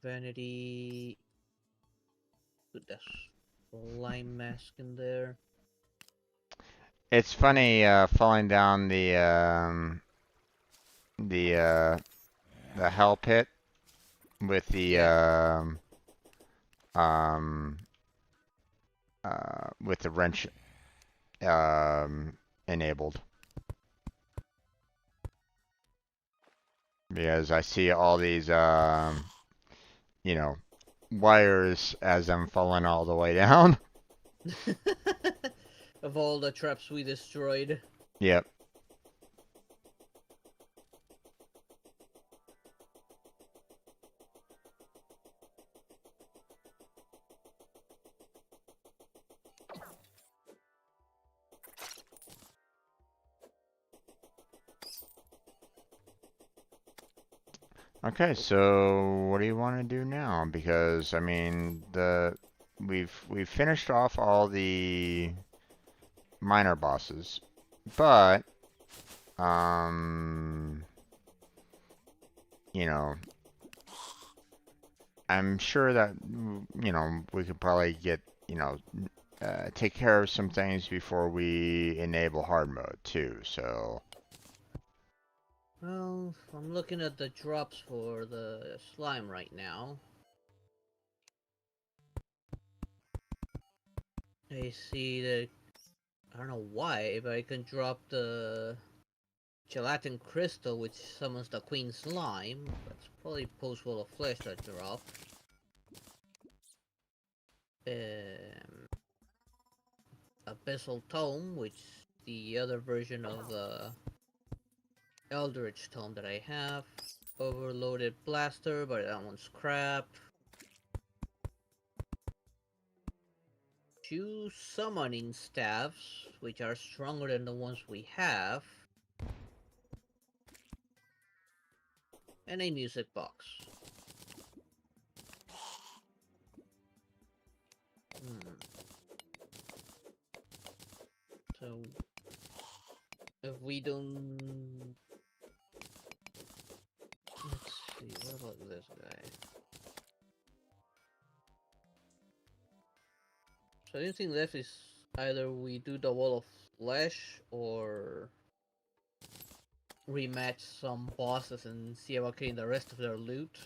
Vanity. Put that lime mask in there. It's funny falling down the hell pit with the Yeah. um with the wrench um enabled, because I see all these you know, wires as I'm falling all the way down. Of all the traps we destroyed. Yep. Okay, so what do you want to do now? Because I mean, we've finished off all the minor bosses, but um, you know, I'm sure that we could probably get take care of some things before we enable hard mode too. So Well, I'm looking at the drops for the slime right now. I see that, I don't know why, but I can drop the gelatin crystal, which summons the queen slime. That's probably post wall of flesh that drop. Um, Abyssal tome, which the other version of the Eldritch tome that I have. Overloaded blaster, but that one's crap. 2 summoning staffs, which are stronger than the ones we have. And a music box. So, if we don't... Let's see, what about this guy? So the only thing left is either we do the wall of flesh or rematch some bosses and see about getting the rest of their loot.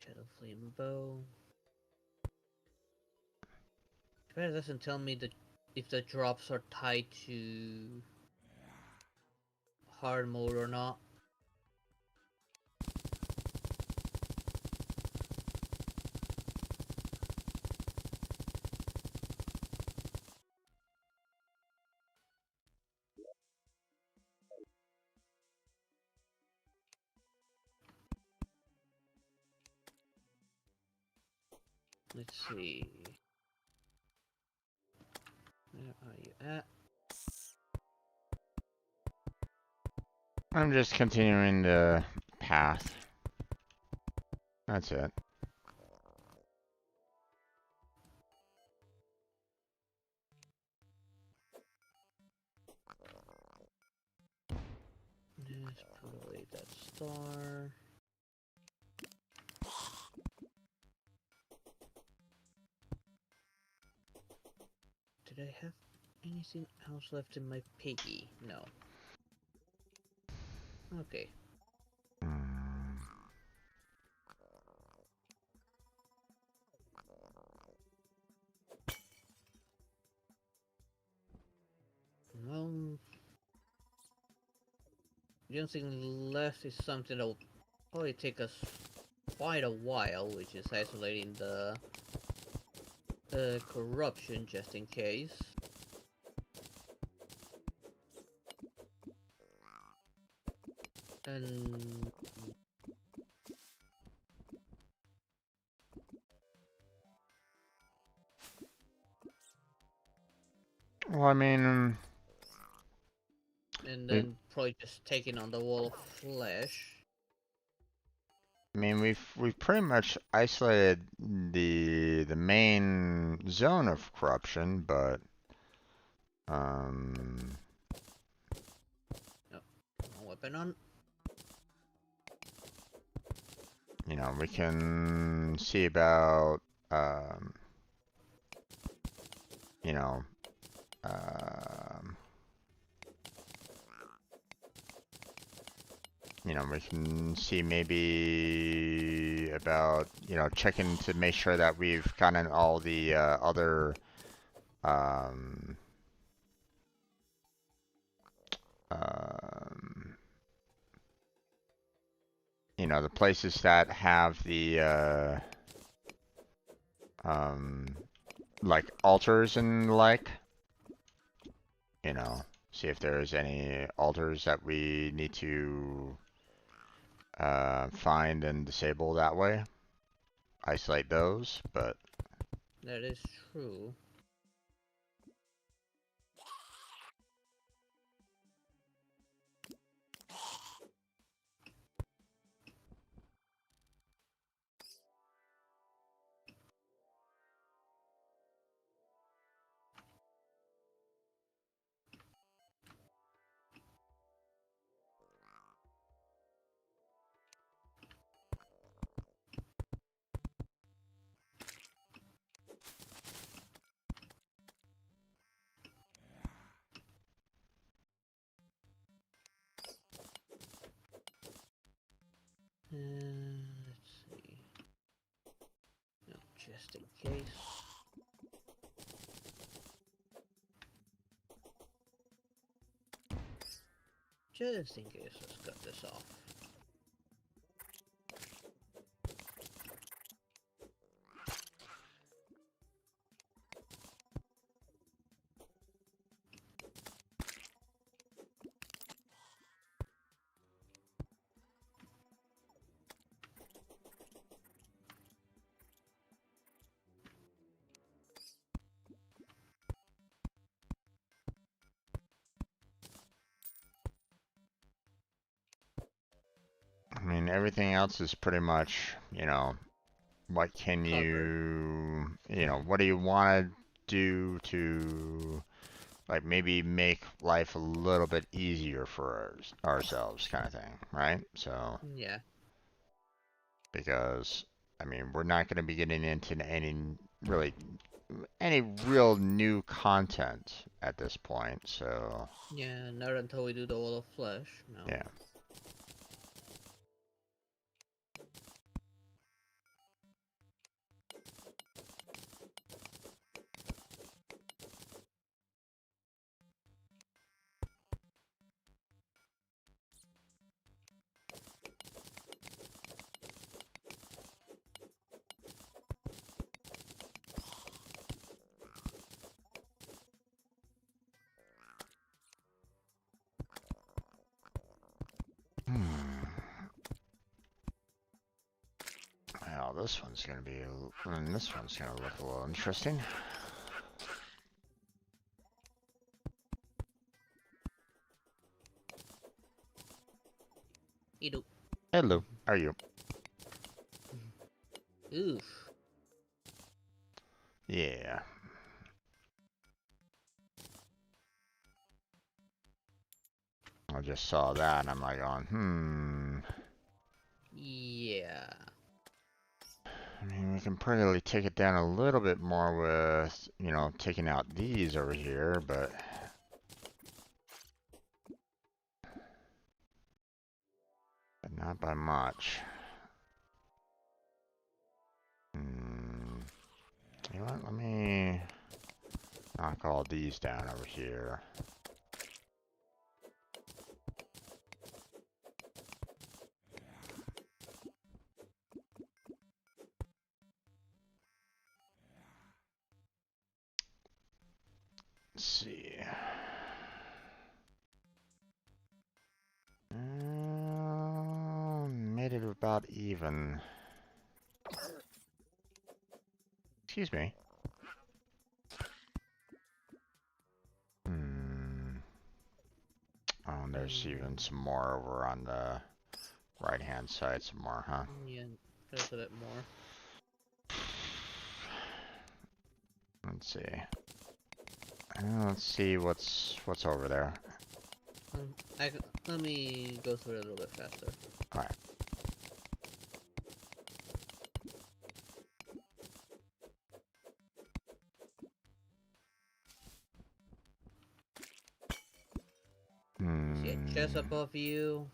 Shadow Flame Bow. It doesn't tell me that if the drops are tied to hard mode or not. Let's see. Where are you at? I'm just continuing the path. That's it. Just put away that star. Did I have anything else left in my piggy? No. Okay. Well, the only thing left is something that will probably take us quite a while, which is isolating the corruption, just in case. And Well, I mean, we, then probably just taking on the wall of flesh. we've pretty much isolated the main zone of corruption, but No, no weapon on. you know, we can see about you know, um, we can see maybe about, checking to make sure that we've gotten all the other um, um, the places that have the um, like altars and the like, see if there's any altars that we need to find and disable that way. Isolate those, but That is true. Let's see. No, just in case. Just in case, let's cut this off. I mean, everything else is pretty much, what can Covered. what do you want to do to, like, maybe make life a little bit easier for ourselves, kind of thing, right? So, Yeah. because, I mean, we're not going to be getting into really, any real new content at this point, so, Yeah, not until we do the wall of flesh. No. yeah. this one's gonna be, and this one's gonna look a little interesting. Edo. Hello, how are you? Oof. Yeah. I just saw that and I'm like going, Yeah. I mean, we can probably take it down a little bit more with, you know, taking out these over here, but not by much. You know what? Let me knock all these down over here. Let's see. Made it about even. Excuse me. Oh, and there's even some more over on the right-hand side, some more, huh? Yeah, there's a bit more. Let's see. Let's see what's over there. Let me go through it a little bit faster. All right. See a chest above you.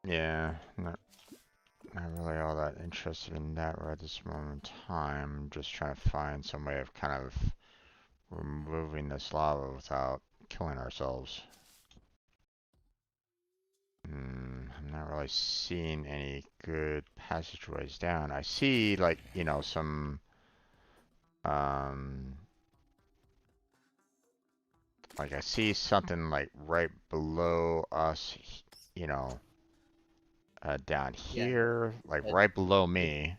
Yeah, not really all that interested in that right at this moment in time. Just trying to find some way of kind of removing this lava without killing ourselves. I'm not really seeing any good passageways down. I see, like, you know, some, like I see something like right below us, you know, down Yeah, here, like but right below me.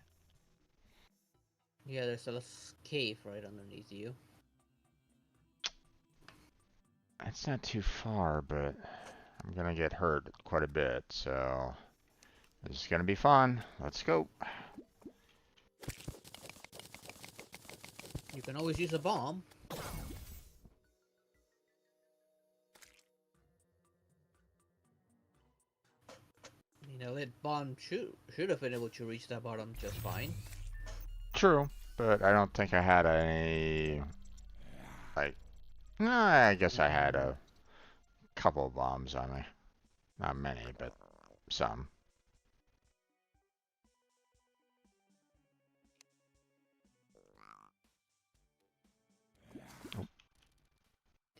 yeah, there's a cave right underneath you. It's not too far, but I'm gonna get hurt quite a bit, so this is gonna be fun. Let's go. You can always use a bomb. You know, that bomb should have been able to reach that bottom just fine. True, but I don't think I had any, like, no, I guess I had Mm, a couple of bombs on me. Not many, but some.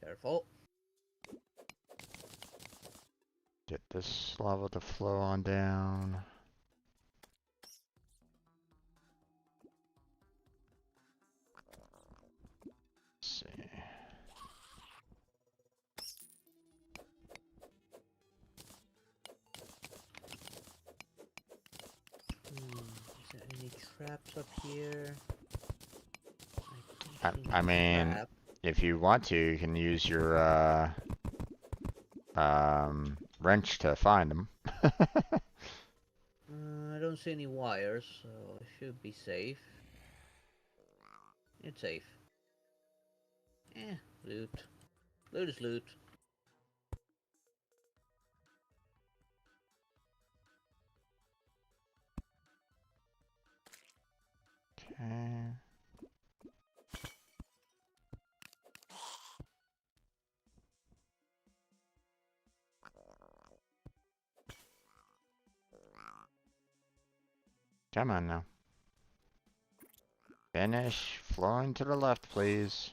Careful. Get this lava to flow on down. Let's see. Is there any traps up here? I A mean, trap. if you want to, you can use your wrench to find them. I don't see any wires, so I should be safe. It's safe. Loot. Loot is loot. Okay. Come on now. Finish flowing to the left, please.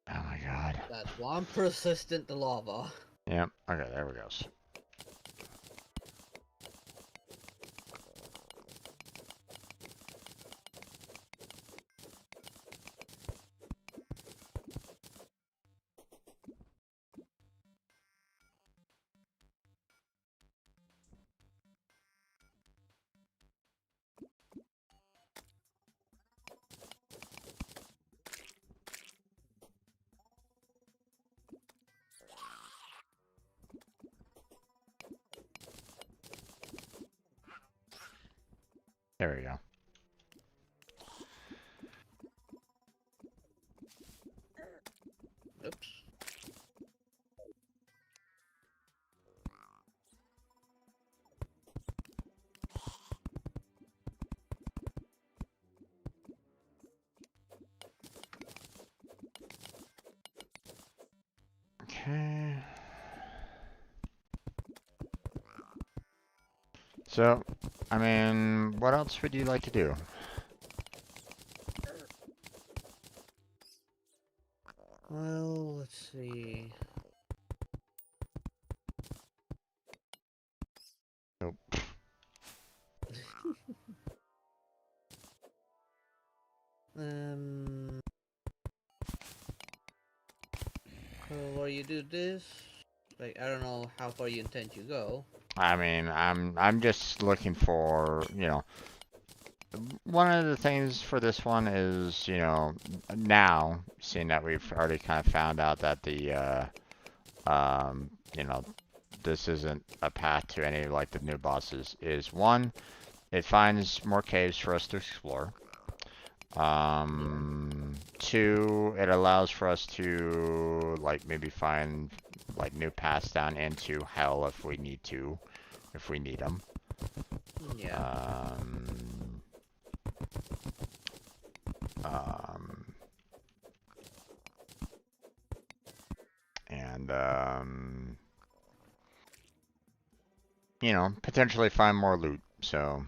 Oh my god. That's one persistent lava. Yep. Okay, there we go. There we go. Oops. Okay. So, I mean, what else would you like to do? Well, let's see. Nope. Um, so while you do this, like, I don't know how far you intend to go. I mean, I'm just looking for, one of the things for this one is, now, seeing that we've already kind of found out that um, you know, this isn't a path to any like the new bosses, is one, it finds more caves for us to explore. Two, it allows for us to like maybe find like new paths down into hell if we need to, if we need them. Yeah. Um, um, and potentially find more loot. So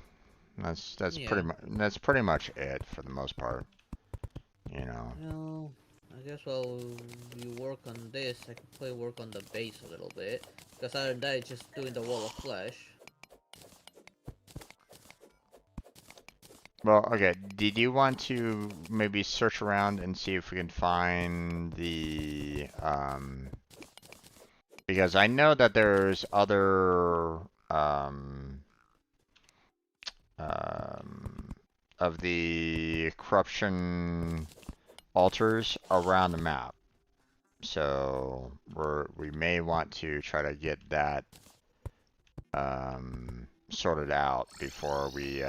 Yeah. that's pretty much it for the most part. You know. Well, I guess while you work on this, I could probably work on the base a little bit. Because other than that, it's just doing the wall of flesh. Well, okay. Did you want to maybe search around and see if we can find the because I know that there's other um of the corruption altars around the map. So we may want to try to get that sorted out before we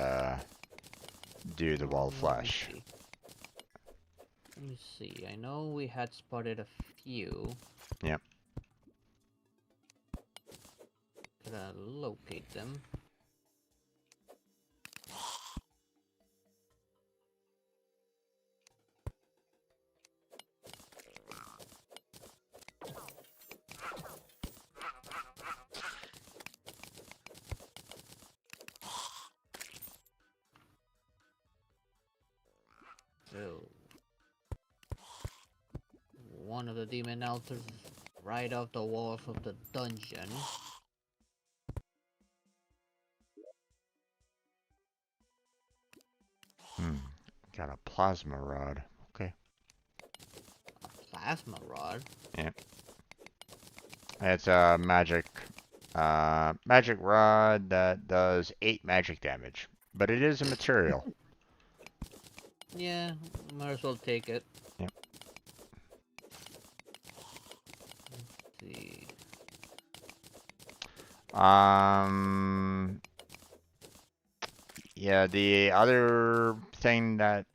do the wall of Let me flesh. see. Let me see. I know we had spotted a few. Yep. Gotta locate them. So, one of the demon altars right off the walls of the dungeon. Hmm. Got a plasma rod. Okay. A plasma rod. Yep. It's a magic rod that does 8 magic damage, but it is a material. Yeah, might as well take it. Yep. Let's see. Um, yeah, the other thing that,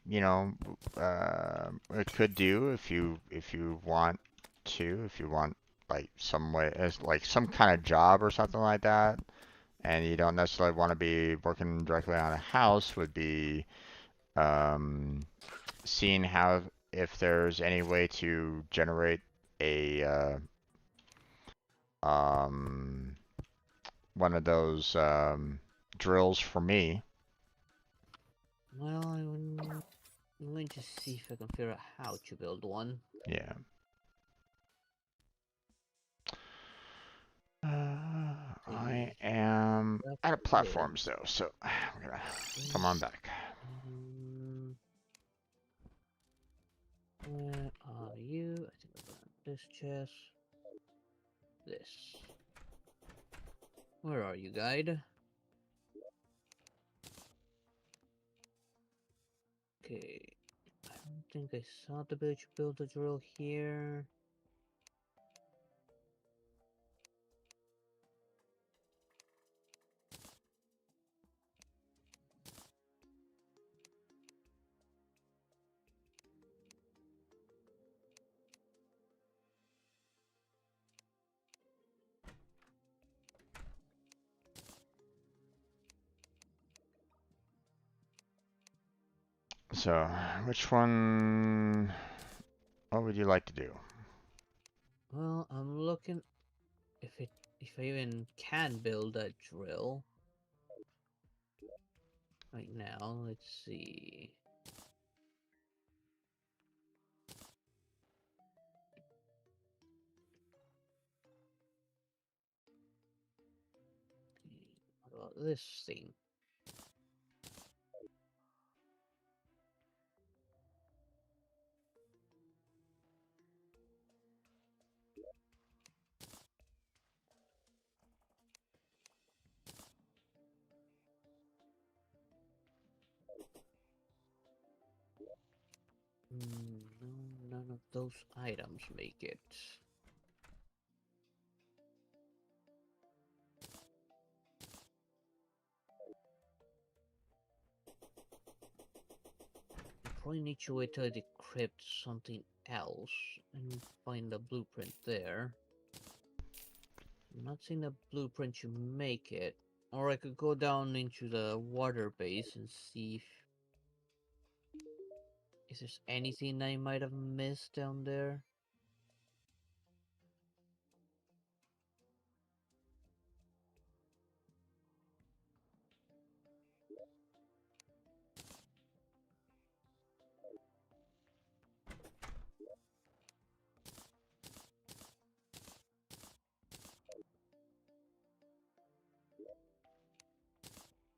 it could do if you want to, if you want like some way as like some kind of job or something like that, and you don't necessarily want to be working directly on a house, would be seeing how if there's any way to generate a um one of those drills for me. Well, I'm going to see if I can figure out how to build one. Yeah. I See. am That's out of this. platforms though, so we're gonna come on This. back. Where are you? I think I've got this chest. This. Where are you, guide? Okay. I don't think I saw the ability to build a drill here. So, which one? What would you like to do? Well, I'm looking if I even can build a drill right now. Let's see. What about this thing? No, none of those items make it. I probably need to wait till I decrypt something else and find the blueprint there. I'm not seeing the blueprint to make it. Or I could go down into the water base and see if there's anything I might have missed down there.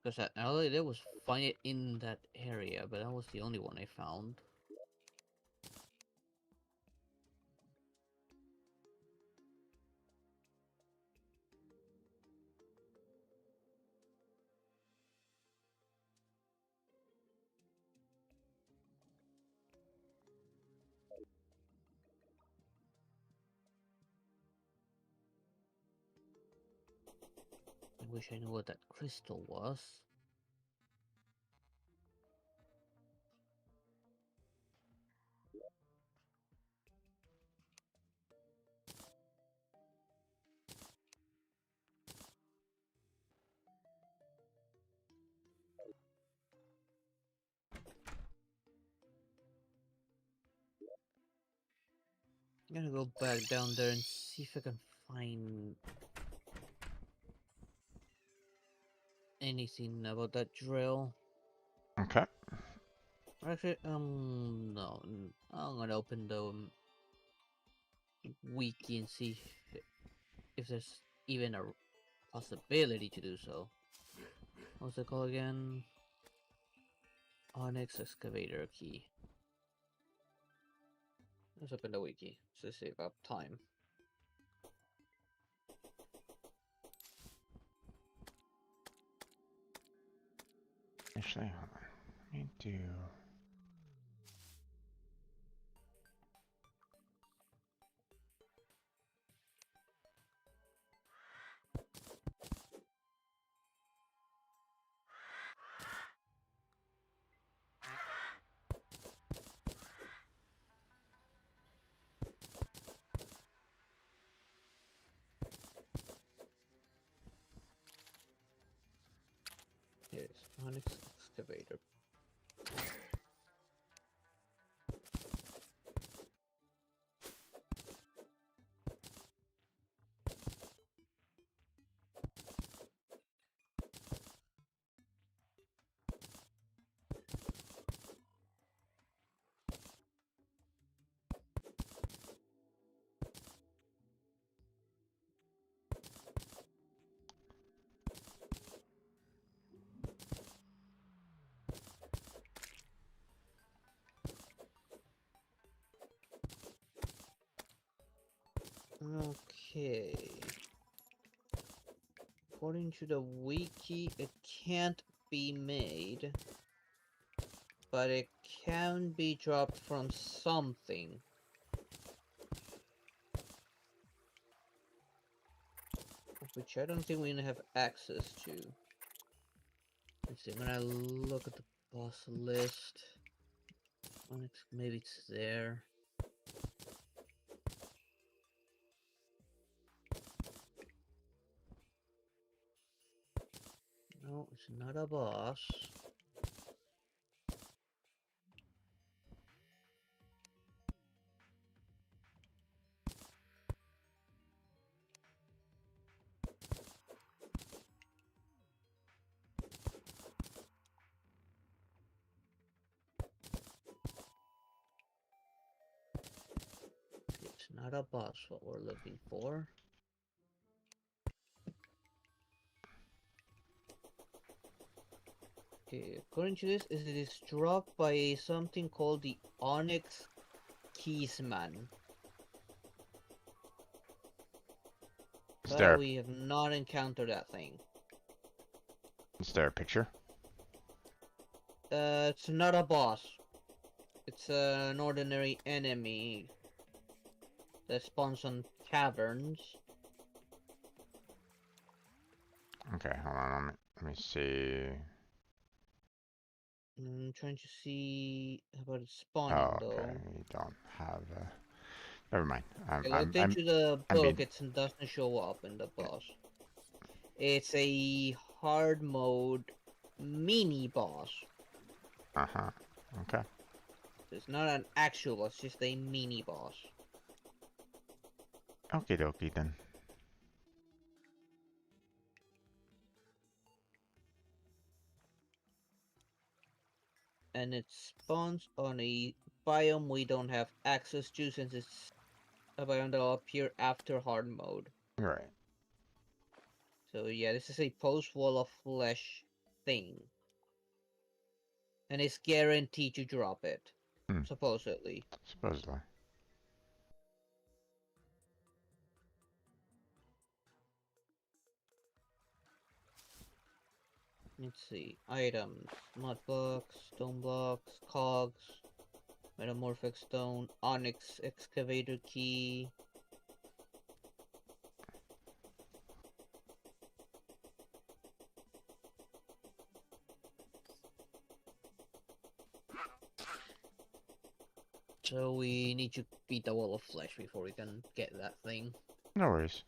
Because all I did was find it in that area, but that was the only one I found. I wish I knew what that crystal was. I'm gonna go back down there and see if I can find anything about that drill. Okay. Actually, no. I'm gonna open the wiki and see if there's even a possibility to do so. What's it called again? Onyx excavator key. Let's open the wiki to save up time. Actually, hold on. Let me do. Here it is. Onyx excavator. Okay. According to the wiki, it can't be made, but it can be dropped from something. Which I don't think we have access to. Let's see, when I look at the boss list, maybe it's there. No, it's not a boss. not a boss what we're looking for. Okay, according to this, it is dropped by something called the Onyx Keysman. Is But there we have not encountered that thing. a picture? It's not a boss. It's an ordinary enemy that spawns on caverns. Okay, hold on. Let me see. I'm trying to see about it Oh, spawning okay. though. You don't have. Never mind. I looked into the I'm book, being. it doesn't show up in the boss. It's a hard mode mini boss. Uh huh. Okay. It's not an actual boss, it's just a mini boss. Okie dokie then. And it spawns on a biome we don't have access to since it's a biome that will appear after hard mode. Right. So yeah, this is a post-wall of flesh thing. And it's guaranteed to drop it. Hmm. Supposedly. Supposedly. Let's see. Items. Mud blocks, stone blocks, cogs, metamorphic stone, onyx excavator key. So we need to beat the wall of flesh before we can get that thing. No worries.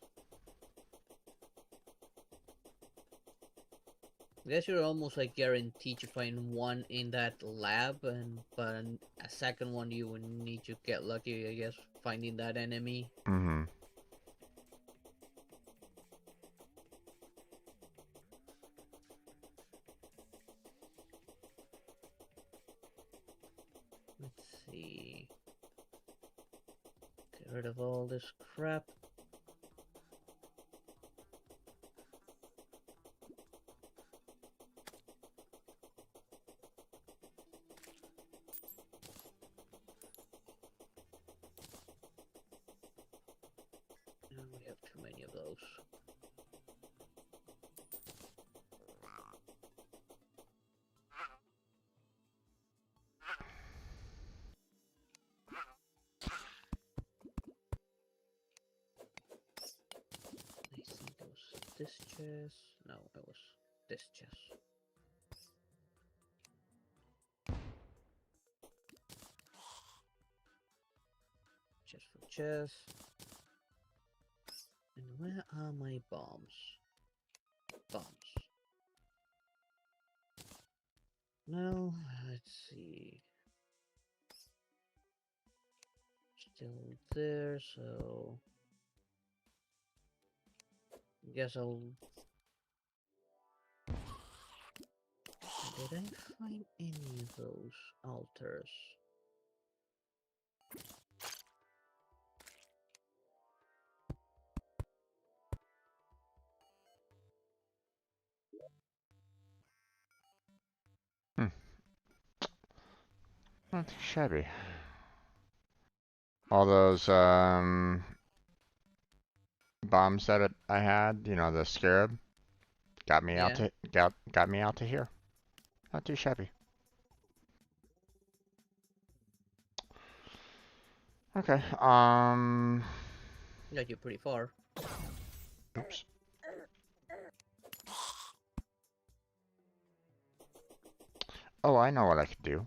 I guess you're almost like guaranteed to find one in that lab, but a second one you would need to get lucky, I guess, finding that enemy. Mm-hmm. Let's see. Get rid of all this crap. Oh, we have too many of those. I think it was this chest. No, it was this chest. Chest for chest. And where are my bombs? Bombs. No, let's see. Still there, so I guess I'll. Did I find any of those altars? Hmm. Not too shabby. All those bombs that I had, you know, the scarab, got me out Yeah. to got me out to here. Not too shabby. Okay. Got you pretty far. Oops. Oh, I know what I could do.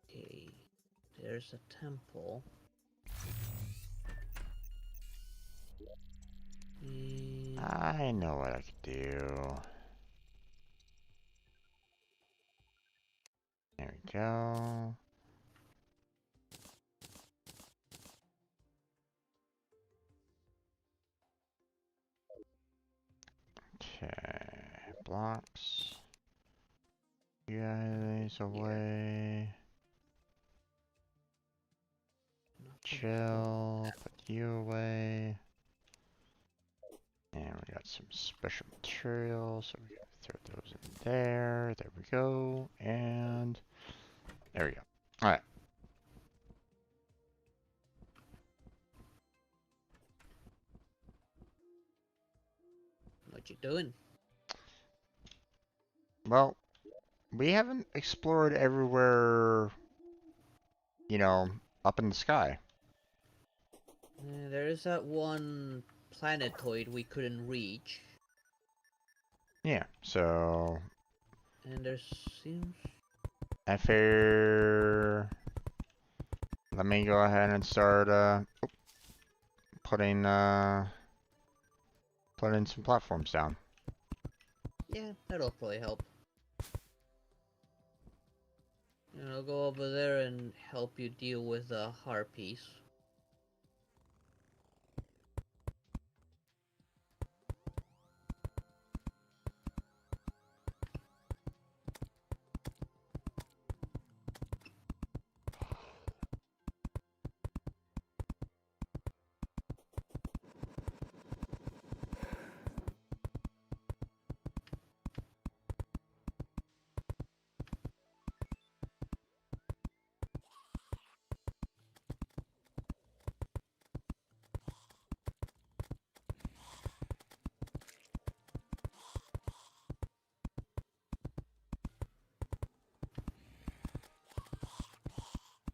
Okay. There's a temple. And I know what I could do. There we go. Okay. Blocks. You guys here. away. chill. Put you away. And we got some special materials, so we can throw those in there. There we go. And there we go. All right. What you doing? Well, we haven't explored everywhere, you know, up in the sky. There is that one planetoid we couldn't reach. Yeah, so And there seems... I figure let me go ahead and start putting putting some platforms down. Yeah, that'll probably help. And I'll go over there and help you deal with the harpies.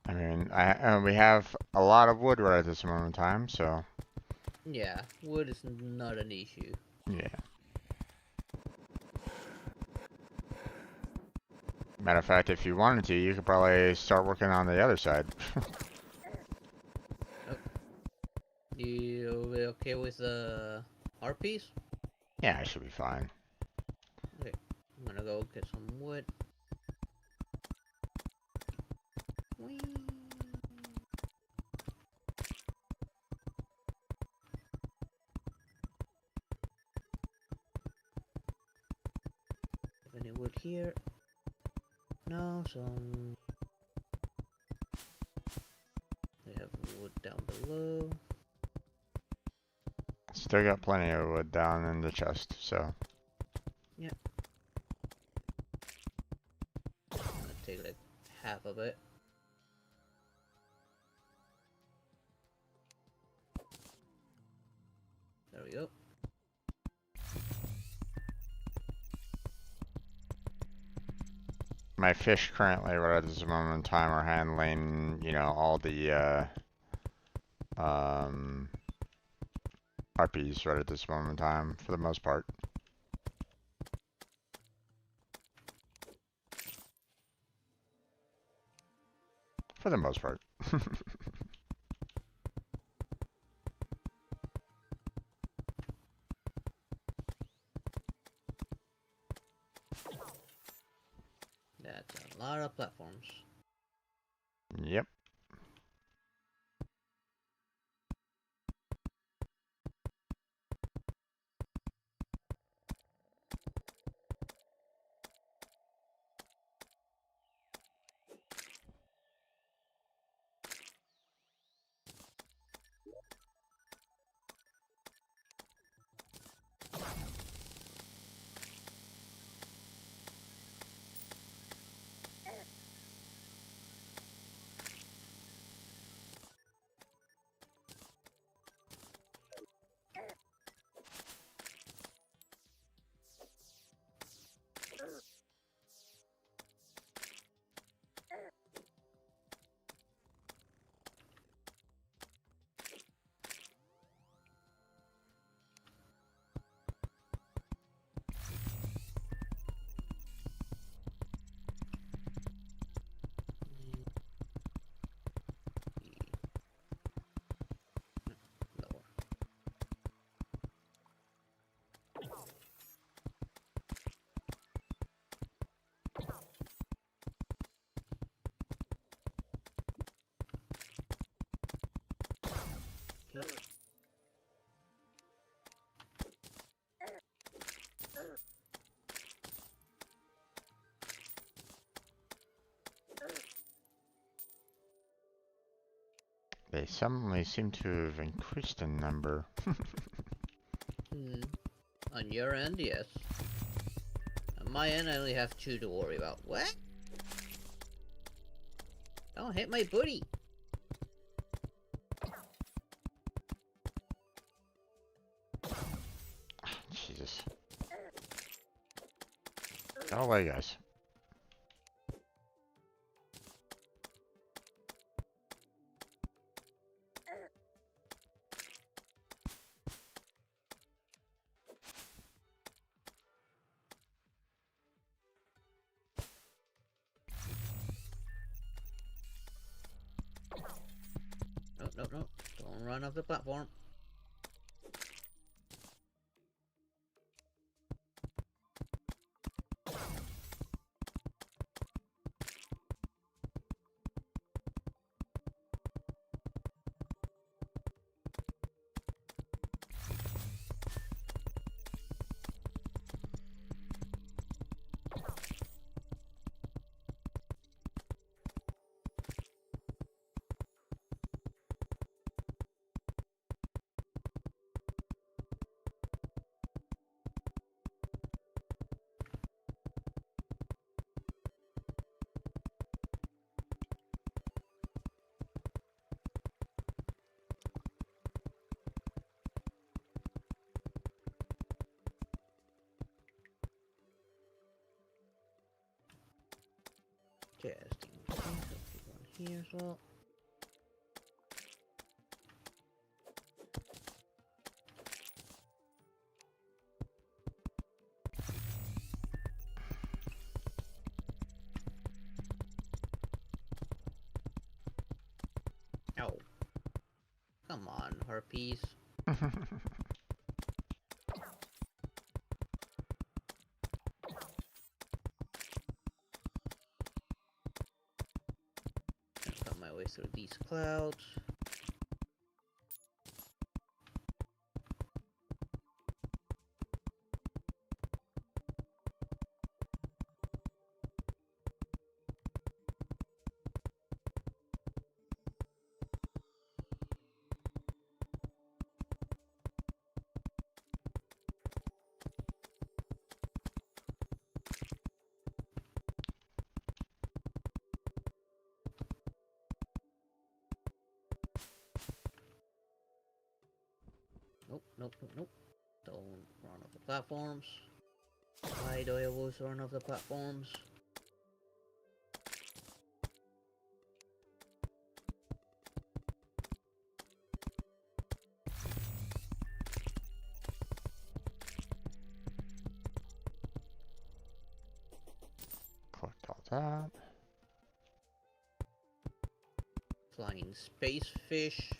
I mean, we have a lot of wood right at this moment in time, so Yeah, wood is not an issue. yeah. Matter of fact, if you wanted to, you could probably start working on the other side. Oh, you be okay with the harpies? Yeah, I should be fine. Okay, I'm gonna go get some wood. Whee! Have any wood here? No, some... They have wood down below. Still got plenty of wood down in the chest, so. Yep. I'm gonna take like half of it. There we go. My fish currently, right at this moment in time, are handling, you know, all the, harpies right at this moment in time, for the most part. For the most part. That's a lot of platforms. Yep. Lower. Okay. They suddenly seem to have increased in number. Hmm. On your end, yes. On my end, I only have 2 to worry about. What? Don't hit my booty! Jesus. Go away, guys. No, no, no. Don't run off the platform. Testing. One here as well. Oh. Come on, harpies. Cut my way through these clouds. Nope, nope, nope, nope. Don't run off the platforms. Why do I always run off the platforms? Collect all that. Flying space fish.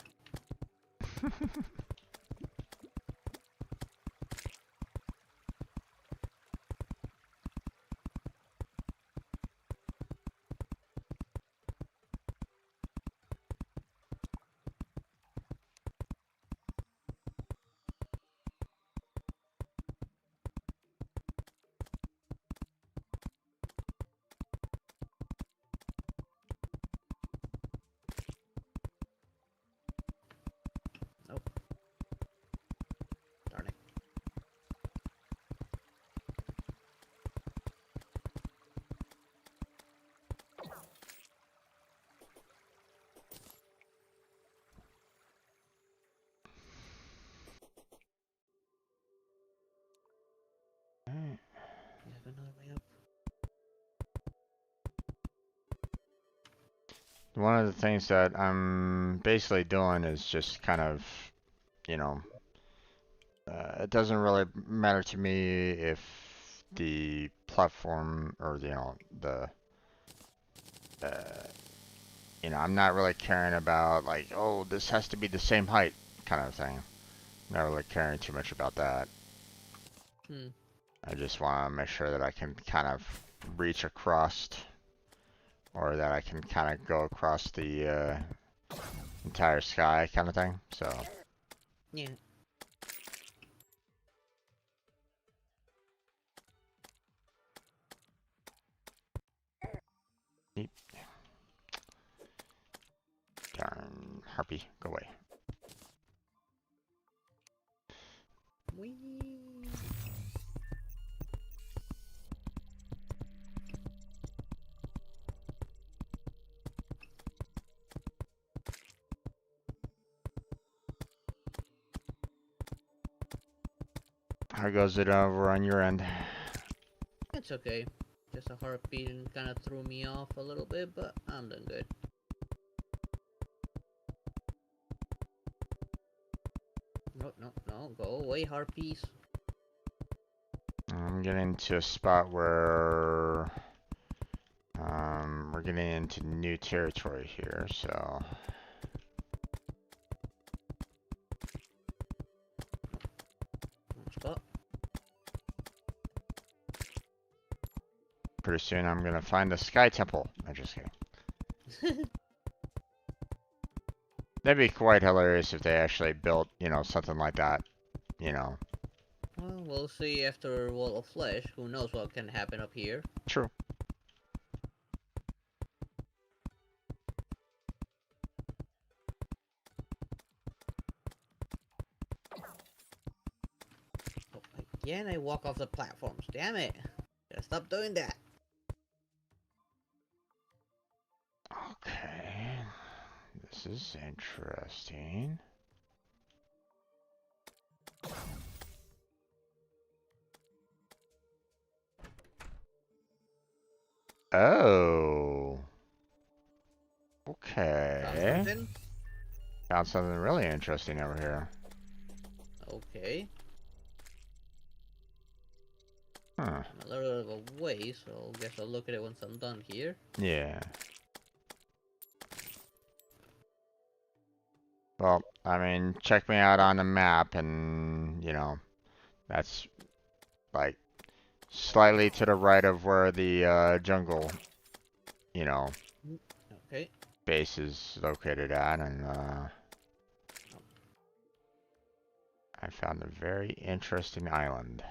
Nope. Darn it. Alright. You have another way up. One of the things that I'm basically doing is just kind of, you know, it doesn't really matter to me if the platform or, uh, I'm not really caring about like, oh, this has to be the same height kind of thing. Not really caring too much about that. Hmm. I just want to make sure that I can kind of reach across, or that I can kind of go across the entire sky kind of thing. So, Yeah. darn harpy. Go away. Whee! How goes it over on your end? It's okay. Just a heartbeat and kind of threw me off a little bit, but I'm doing good. No, no, no. Go away, harpies. I'm getting to a spot where we're getting into new territory here, so Spot. pretty soon I'm gonna find the Sky Temple. I'm just kidding. That'd be quite hilarious if they actually built, you know, something like that, you know. Well, we'll see after Wall of Flesh. Who knows what can happen up here. True. Oh, again, I walk off the platforms. Damn it. Gotta stop doing that. Okay. This is interesting. Oh. Found Okay. something? Found something really interesting over here. Okay. Huh. I'm a little bit of a way, so I guess I'll look at it once I'm done here. Yeah. Well, I mean, check me out on the map and, you know, that's like slightly to the right of where the jungle, you know, Okay. base is located at, and I found a very interesting island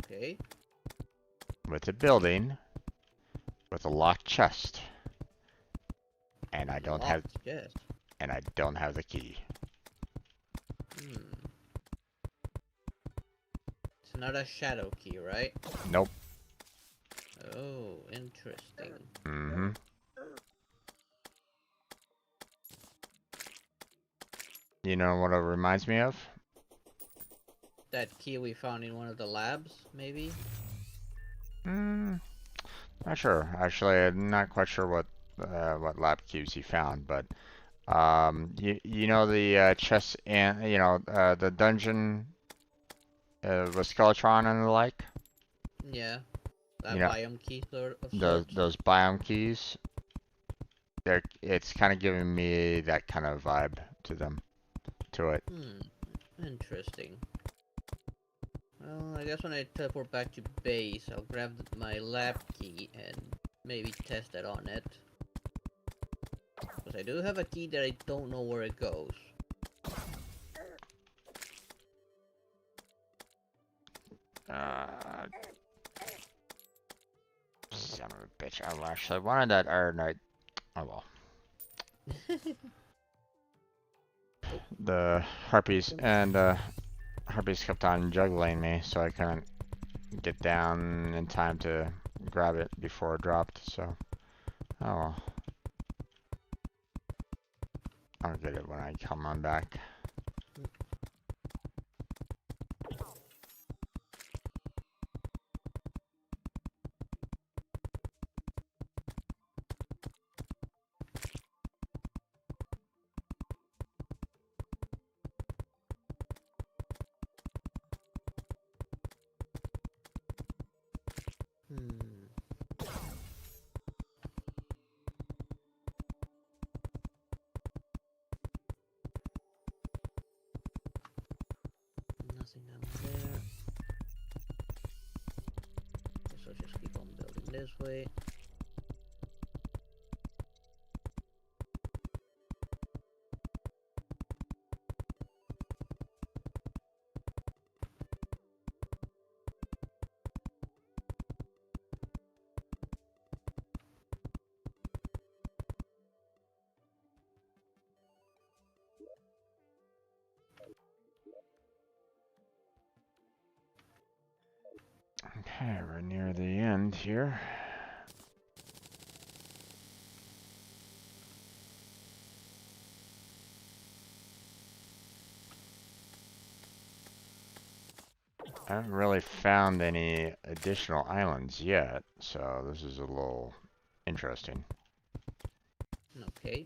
Okay. with a building with a locked chest, and I don't have Locked chest. the key. Hmm. It's not a shadow key, right? Nope. Oh, interesting. Mm-hmm. You know what it reminds me of? That key we found in one of the labs, maybe? Hmm. Not sure. Actually, I'm not quite sure what lab cubes he found, but you know the chest and you know the dungeon with Skeletron and the like. Yeah. You That know biome key sort of those sorts. those biome keys. It's kind of giving me that kind of vibe to it. Hmm. Interesting. Well, I guess when I teleport back to base, I'll grab my lab key and maybe test it on it. Because I do have a key that I don't know where it goes. Uh, Son of a bitch! I actually wanted that Ironite. Oh well. Oh, The harpies and harpies kept on juggling me, so I couldn't get down in time to grab it before it dropped. So, oh well. I'll get it when I come on back. hmm. Nothing down there. Guess I'll just keep on building this way. Okay, we're near the end here. I haven't really found any additional islands yet, so this is a little interesting. Okay.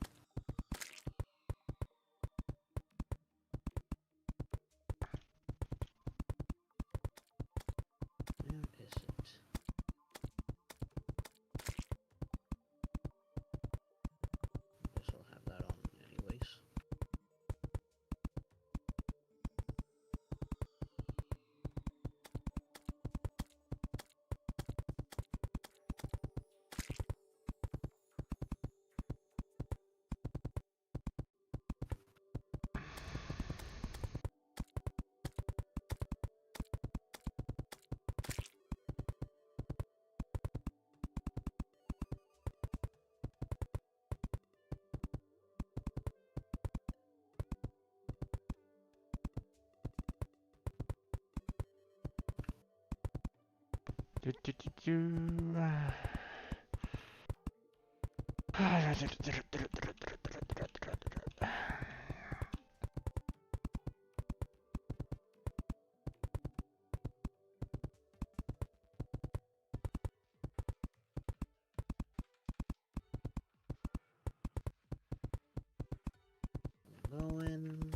Where is it? Guess I'll have that on anyways. Do, do, do, do. Going.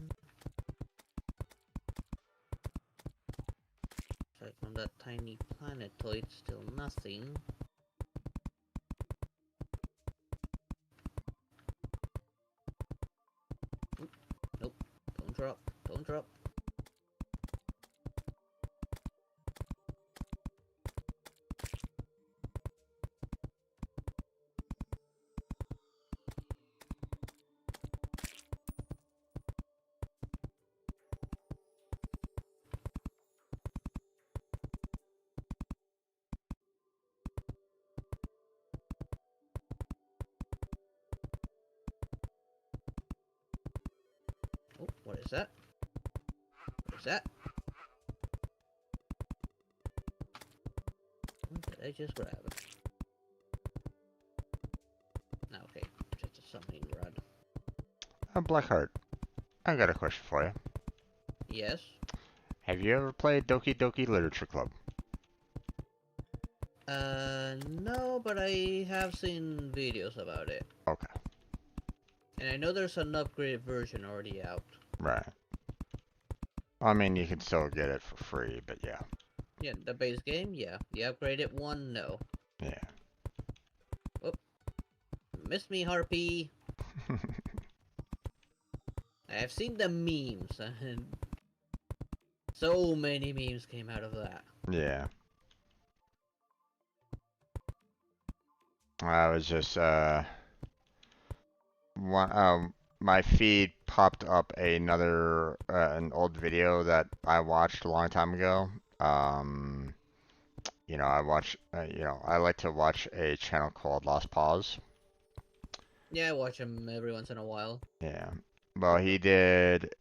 Aside from that tiny planetoid, still nothing. Oop, nope. Don't drop. Don't drop. Oh, what is that? What is that? What did I just grab? No, okay. Just a summoning rod. Blackheart, I got a question for you. Yes. Have you ever played Doki Doki Literature Club? No, but I have seen videos about it. Okay, And I know there's an upgraded version already out. right. I mean, you can still get it for free, but yeah. Yeah, the base game, yeah. The upgraded one, no. Yeah. Whoop. Miss me, Harpy. I've seen the memes, and so many memes came out of that. Yeah. I was just, my feed popped up an old video that I watched a long time ago. Um, I like to watch a channel called Lost Pause. Yeah, I watch them every once in a while. Yeah. Well, he did,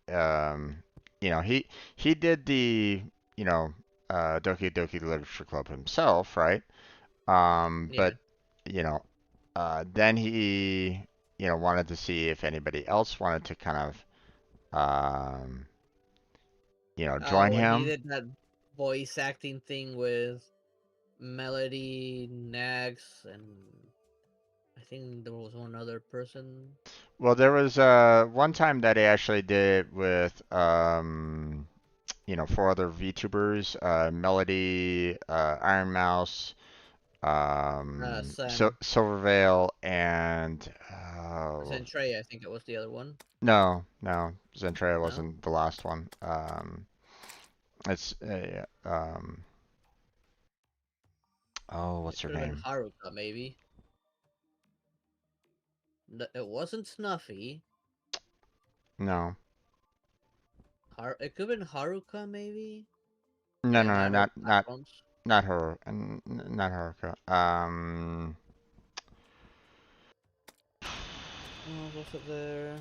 he did the, you know, Doki Doki Literature Club himself, right? Yeah. But, you know, then he, wanted to see if anybody else wanted to kind of, Oh, join when he him. did that voice acting thing with Melody, Nags, and I think there was one other person. Well, there was one time that he actually did it with, four other VTubers, Melody, Iron Mouse, Sam. Silvervale, and Zentray, I think it was the other one. no, Zentrea No? wasn't the last one. It's oh, It what's her could have been name? Haruka, maybe. It wasn't Snuffy. No, It could have been Haruka, maybe? no, Yeah, no, no, Matter of not Backbones. not her, not her. Who else was it there?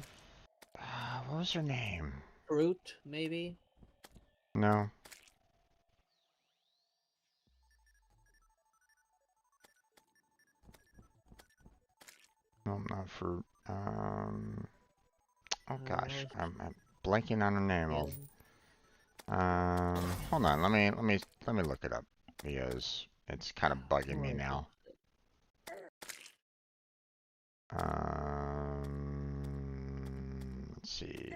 What was her name? Fruit, maybe? No, no, not fruit. Oh gosh, How's I'm blanking on her name. yeah. Hold on. Let me look it up because it's kind of bugging me What is now. Let's see.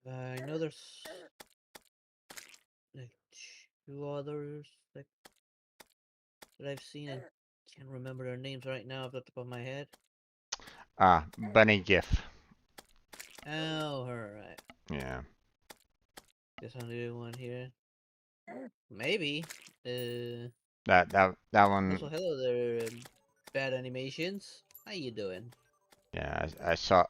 I know there's like two others that I've seen. I can't remember their names right now off the top of my head. Bunny GIF. Oh, alright. Yeah. Guess I'm the only one here. Maybe. That one. Also, hello there, bad animations. How you doing? Yeah, I saw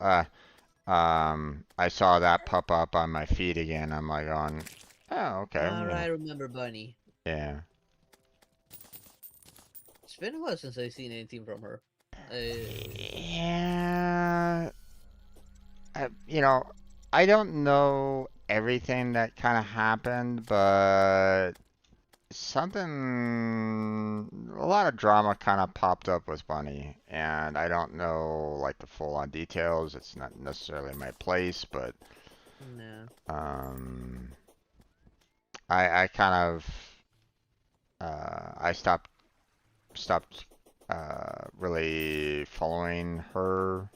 that pop up on my feed again. I'm like on. Oh, okay. Alright, I remember Bunny. Yeah. It's been a while since I've seen anything from her. Yeah. You know, I don't know everything that kind of happened, but a lot of drama kind of popped up with Bunny, and I don't know like the full-on details. It's not necessarily my place, but no. um, I kind of I stopped really following her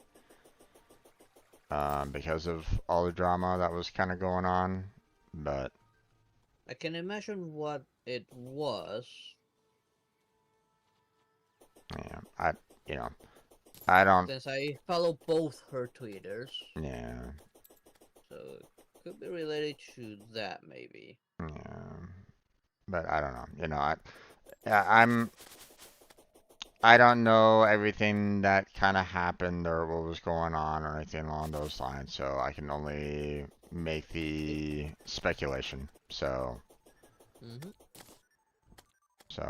because of all the drama that was kind of going on. But I can imagine what it was. yeah, you know, I don't. Since I follow both her Twitters. Yeah, So it could be related to that, maybe. yeah, but I don't know. Yeah, I don't know everything that kind of happened or what was going on or anything along those lines, so I can only make Yep. the speculation. Mm-hmm. So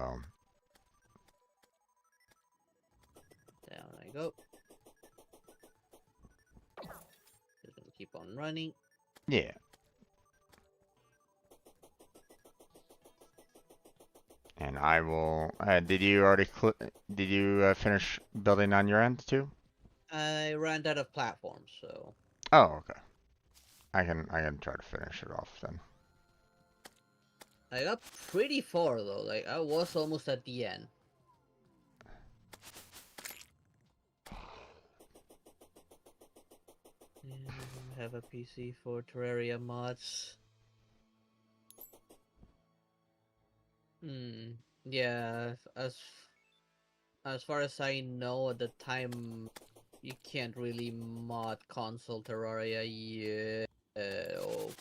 Down I go. Just gonna keep on running. yeah. And I will. Did you finish building on your end too? I ran out of platforms, so Oh, okay. I can try to finish it off then. I got pretty far though. Like I was almost at the end. And I don't have a PC for Terraria mods. Hmm. Yeah. As far as I know, at the time you can't really mod console Terraria. Yeah.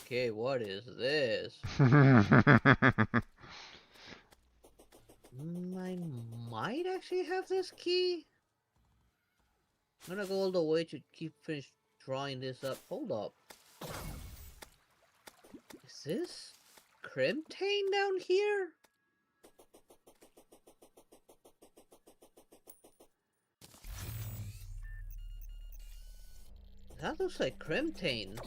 Okay. What is this? I might actually have this key. I'm gonna go all the way to keep finish drawing this up. Hold up. Is this Crimtane down here? That looks like Crimtane.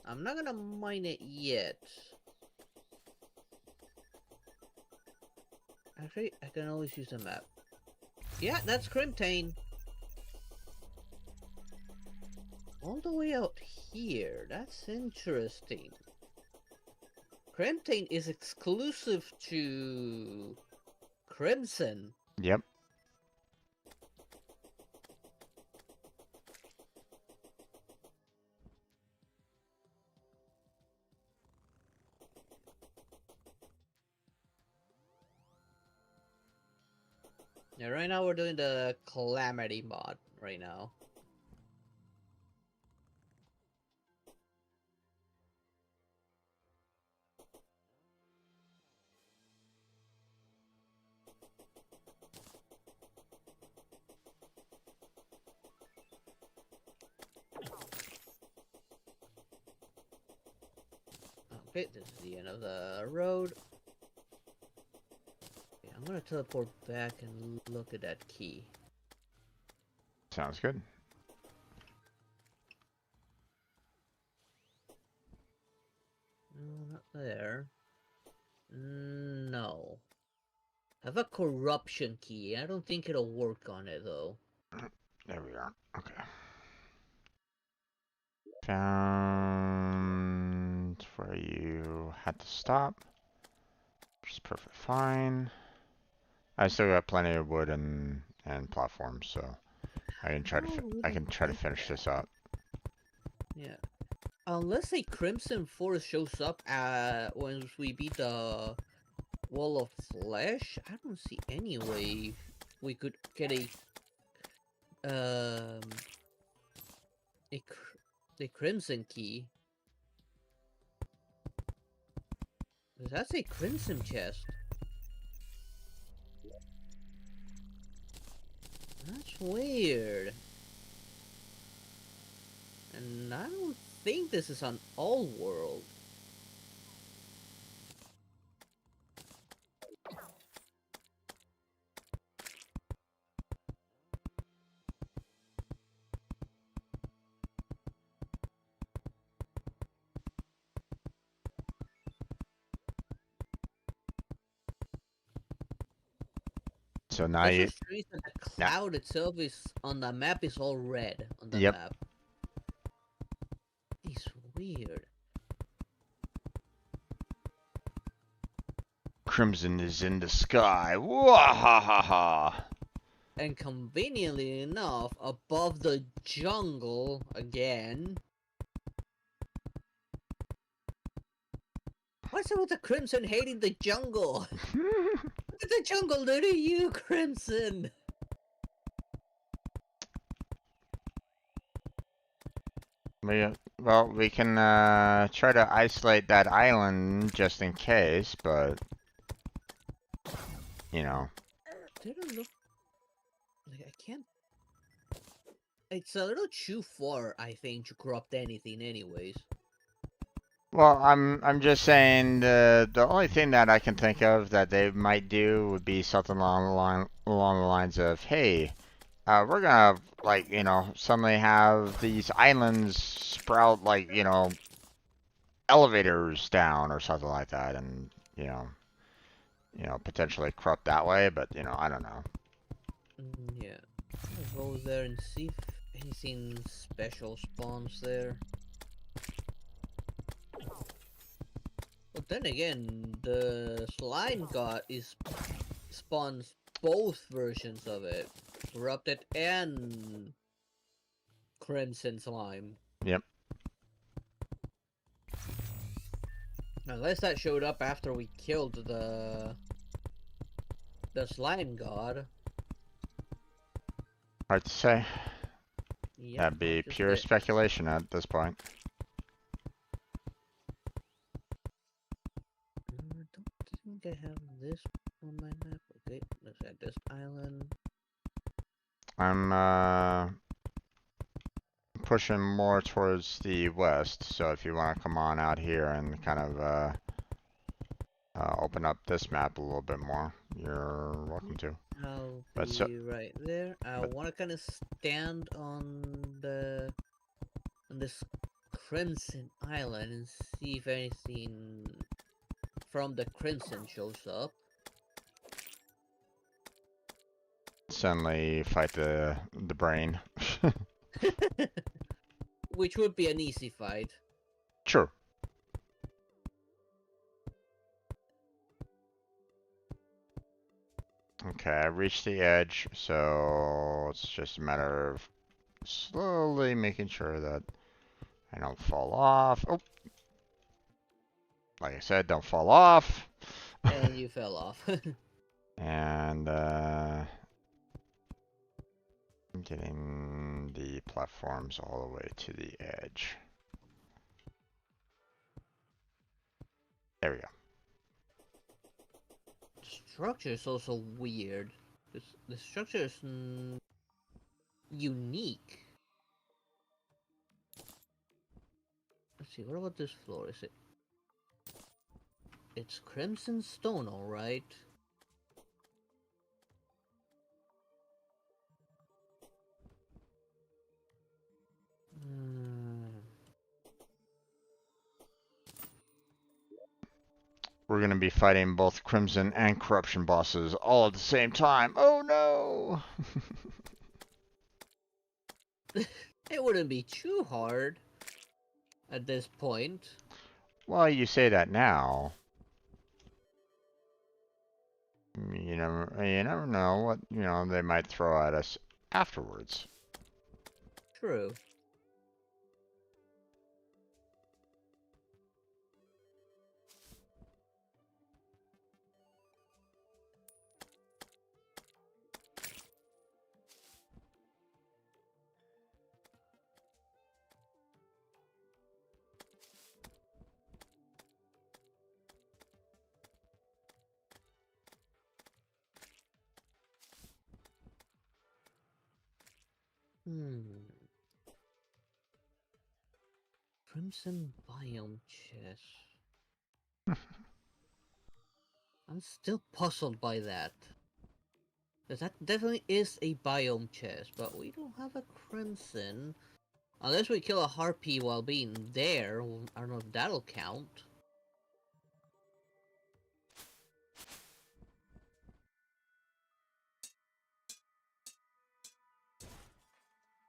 I'm not gonna mine it yet. Actually, I can always use a map. Yeah, that's Crimtane. All the way out here. That's interesting. Crimtane is exclusive to Crimson. Yep. Yeah, right now we're doing the Calamity mod right now. Okay, this is the end of the road. Okay, I'm gonna teleport back and look at that key. Sounds good. No, not there. No. I have a corruption key. I don't think it'll work on it though. There we are. Okay. Found where you had to stop. Which is perfect fine. I still got plenty of wood and platforms, so How would I I can try to get finish this that? up. Yeah. Unless a Crimson Forest shows up once we beat the Wall of Flesh, I don't see any way we could get um a the Crimson Key. 'Cause that's a Crimson chest. That's weird. And I don't think this is on all world. So It's now also you, strange that the now, cloud itself is on the map is all red on the yep, map. It's weird. crimson is in the sky. Wahahaha. And conveniently enough, above the jungle again. What's it with the Crimson hating the jungle? What did the jungle do to you, Crimson? Well, we can try to isolate that island just in case, but you know. Didn't look like I can't. It's a little too far, I think, to corrupt anything, anyways. Well, I'm just saying the only thing that I can think of that they might do would be something along the lines of, hey, we're gonna like suddenly have these islands sprout like elevators down or something like that, and potentially corrupt that way. But I don't know. Yeah. I'll go there and see if anything special spawns there. But then again, the slime god is spawns both versions of it, corrupted and crimson slime. Yep. Unless that showed up after we killed the slime god. Hard to say. Yep, That'd hard be to pure say. speculation at this point. I don't think I have this on my map. Okay, let's add this island. I'm pushing more towards the west, so if you want to come on out here and kind of open up this map a little bit more, you're welcome to. I'll But so, be right there. I but want to kind of stand on this Crimson Island and see if anything from the Crimson shows up. suddenly fight the brain. Which would be an easy fight. Sure. Okay, I reached the edge, so it's just a matter of slowly making sure that I don't fall off. Oh, like I said, don't fall off. And you fell off. And getting the platforms all the way to the edge. There we go. Structure is also weird. The structure is unique. Let's see, what about this floor? Is it? It's crimson stone, alright. Hmm. We're gonna be fighting both Crimson and Corruption bosses all at the same time. Oh no! It wouldn't be too hard at this point. Well, you say that now. You never know what they might throw at us afterwards. True. Hmm. Crimson biome chest. I'm still puzzled by that. Because that definitely is a biome chest, but we don't have a crimson. Unless we kill a harpy while being there, I don't know if that'll count.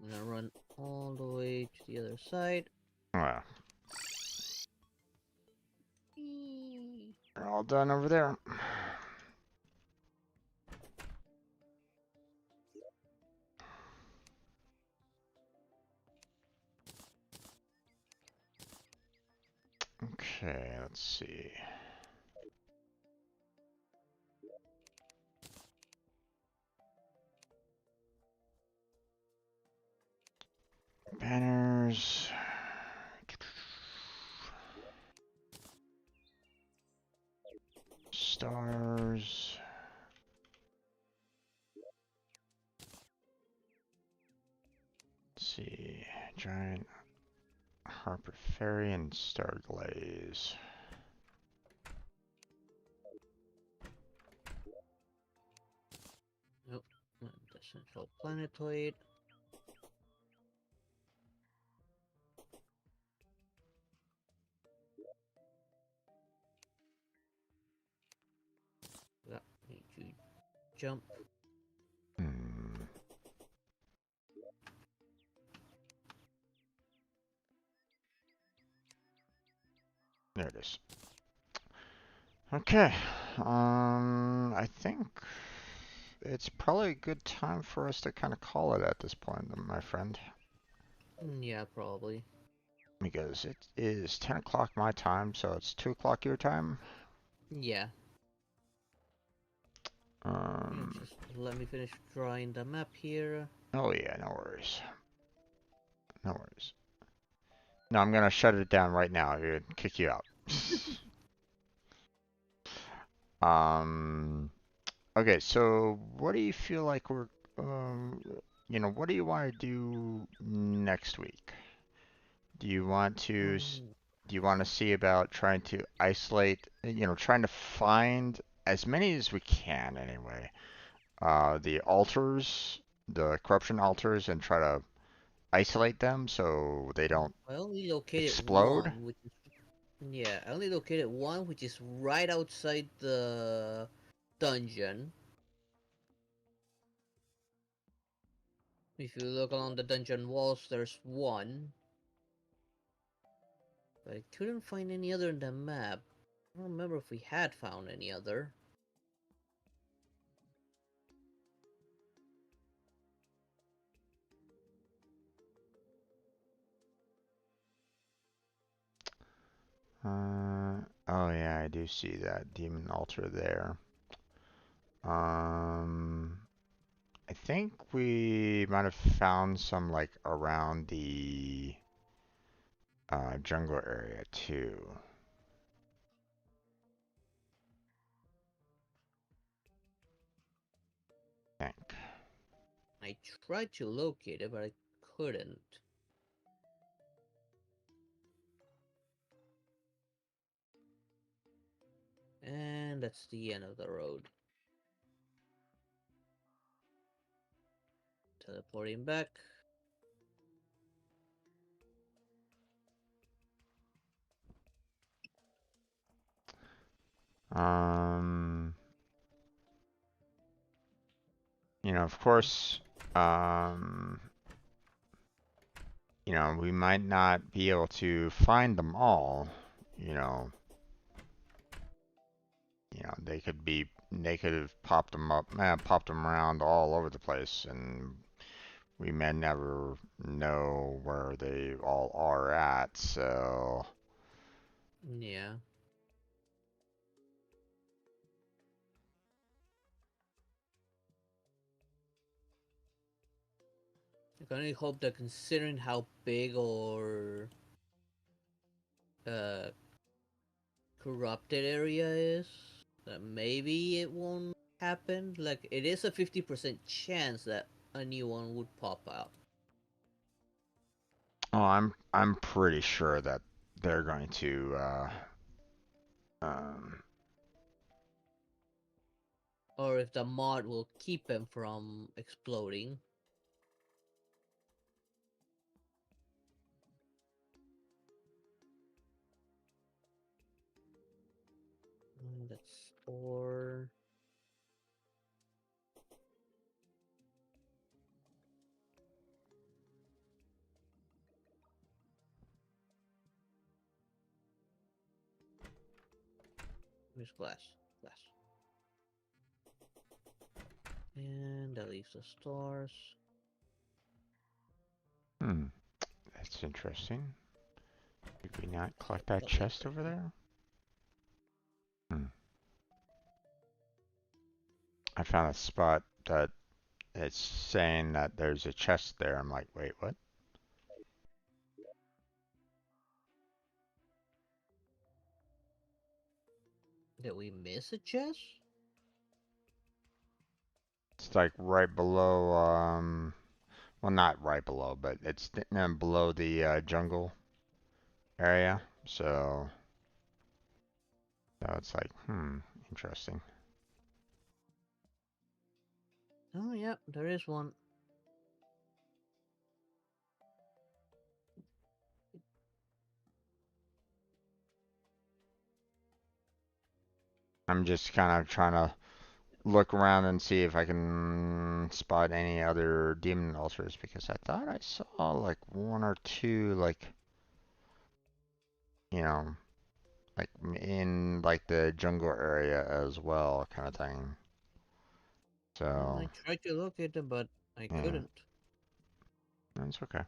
I'm gonna run all the way to the other side. Well, Eee. we're all done over there. Okay, let's see. Banners. Stars. Let's see. Giant Harper Fairy and Starglaze. Nope. The central planetoid. Yeah, need to jump. Hmm. There it is. Okay. I think it's probably a good time for us to kind of call it at this point, my friend, Yeah, probably. because it is 10 o'clock my time, so it's 2 o'clock your time. Yeah. Yeah, Um, just let me finish drawing the map here. oh yeah, no worries. No worries. No, I'm gonna shut it down right now and kick you out. Um, okay, so what do you feel like um, what do you want to do next week? Do you want to, Um, do you want to see about trying to isolate, trying to find as many as we can anyway, the altars, the corruption altars, and try to isolate them so they don't I only located explode? one, which is yeah, I only located one, which is right outside the dungeon. If you look along the dungeon walls, there's one. But I couldn't find any other in the map. I don't remember if we had found any other. Oh yeah, I do see that demon altar there. Um, I think we might have found some like around the jungle area too. I think. I tried to locate it, but I couldn't. And that's the end of the road. Teleporting back. Um, of course, um, we might not be able to find them all. You know, they could have popped them around all over the place, and we may never know where they all are at. So, Yeah. I can only hope that considering how big or uh corrupted area is, that maybe it won't happen. Like it is a 50% chance that a new one would pop out. oh, I'm pretty sure that they're going to um, Or if the mod will keep them from exploding. That's 4. Where's glass? Glass. And that leaves the stars. hmm, that's interesting. Did we not collect that That leaves chest the over there? Hmm. I found a spot that it's saying that there's a chest there. I'm like, wait, what? Did we miss a chest? It's like right below, well, not right below, but it's below the jungle area. So it's like, interesting. Oh, yeah, there is one. I'm just kind of trying to look around and see if I can spot any other demon ulcers because I thought I saw like one or two, like, you know, like in like the jungle area as well, kind of thing. Well, I So, tried to locate them, but I yeah, couldn't. that's okay.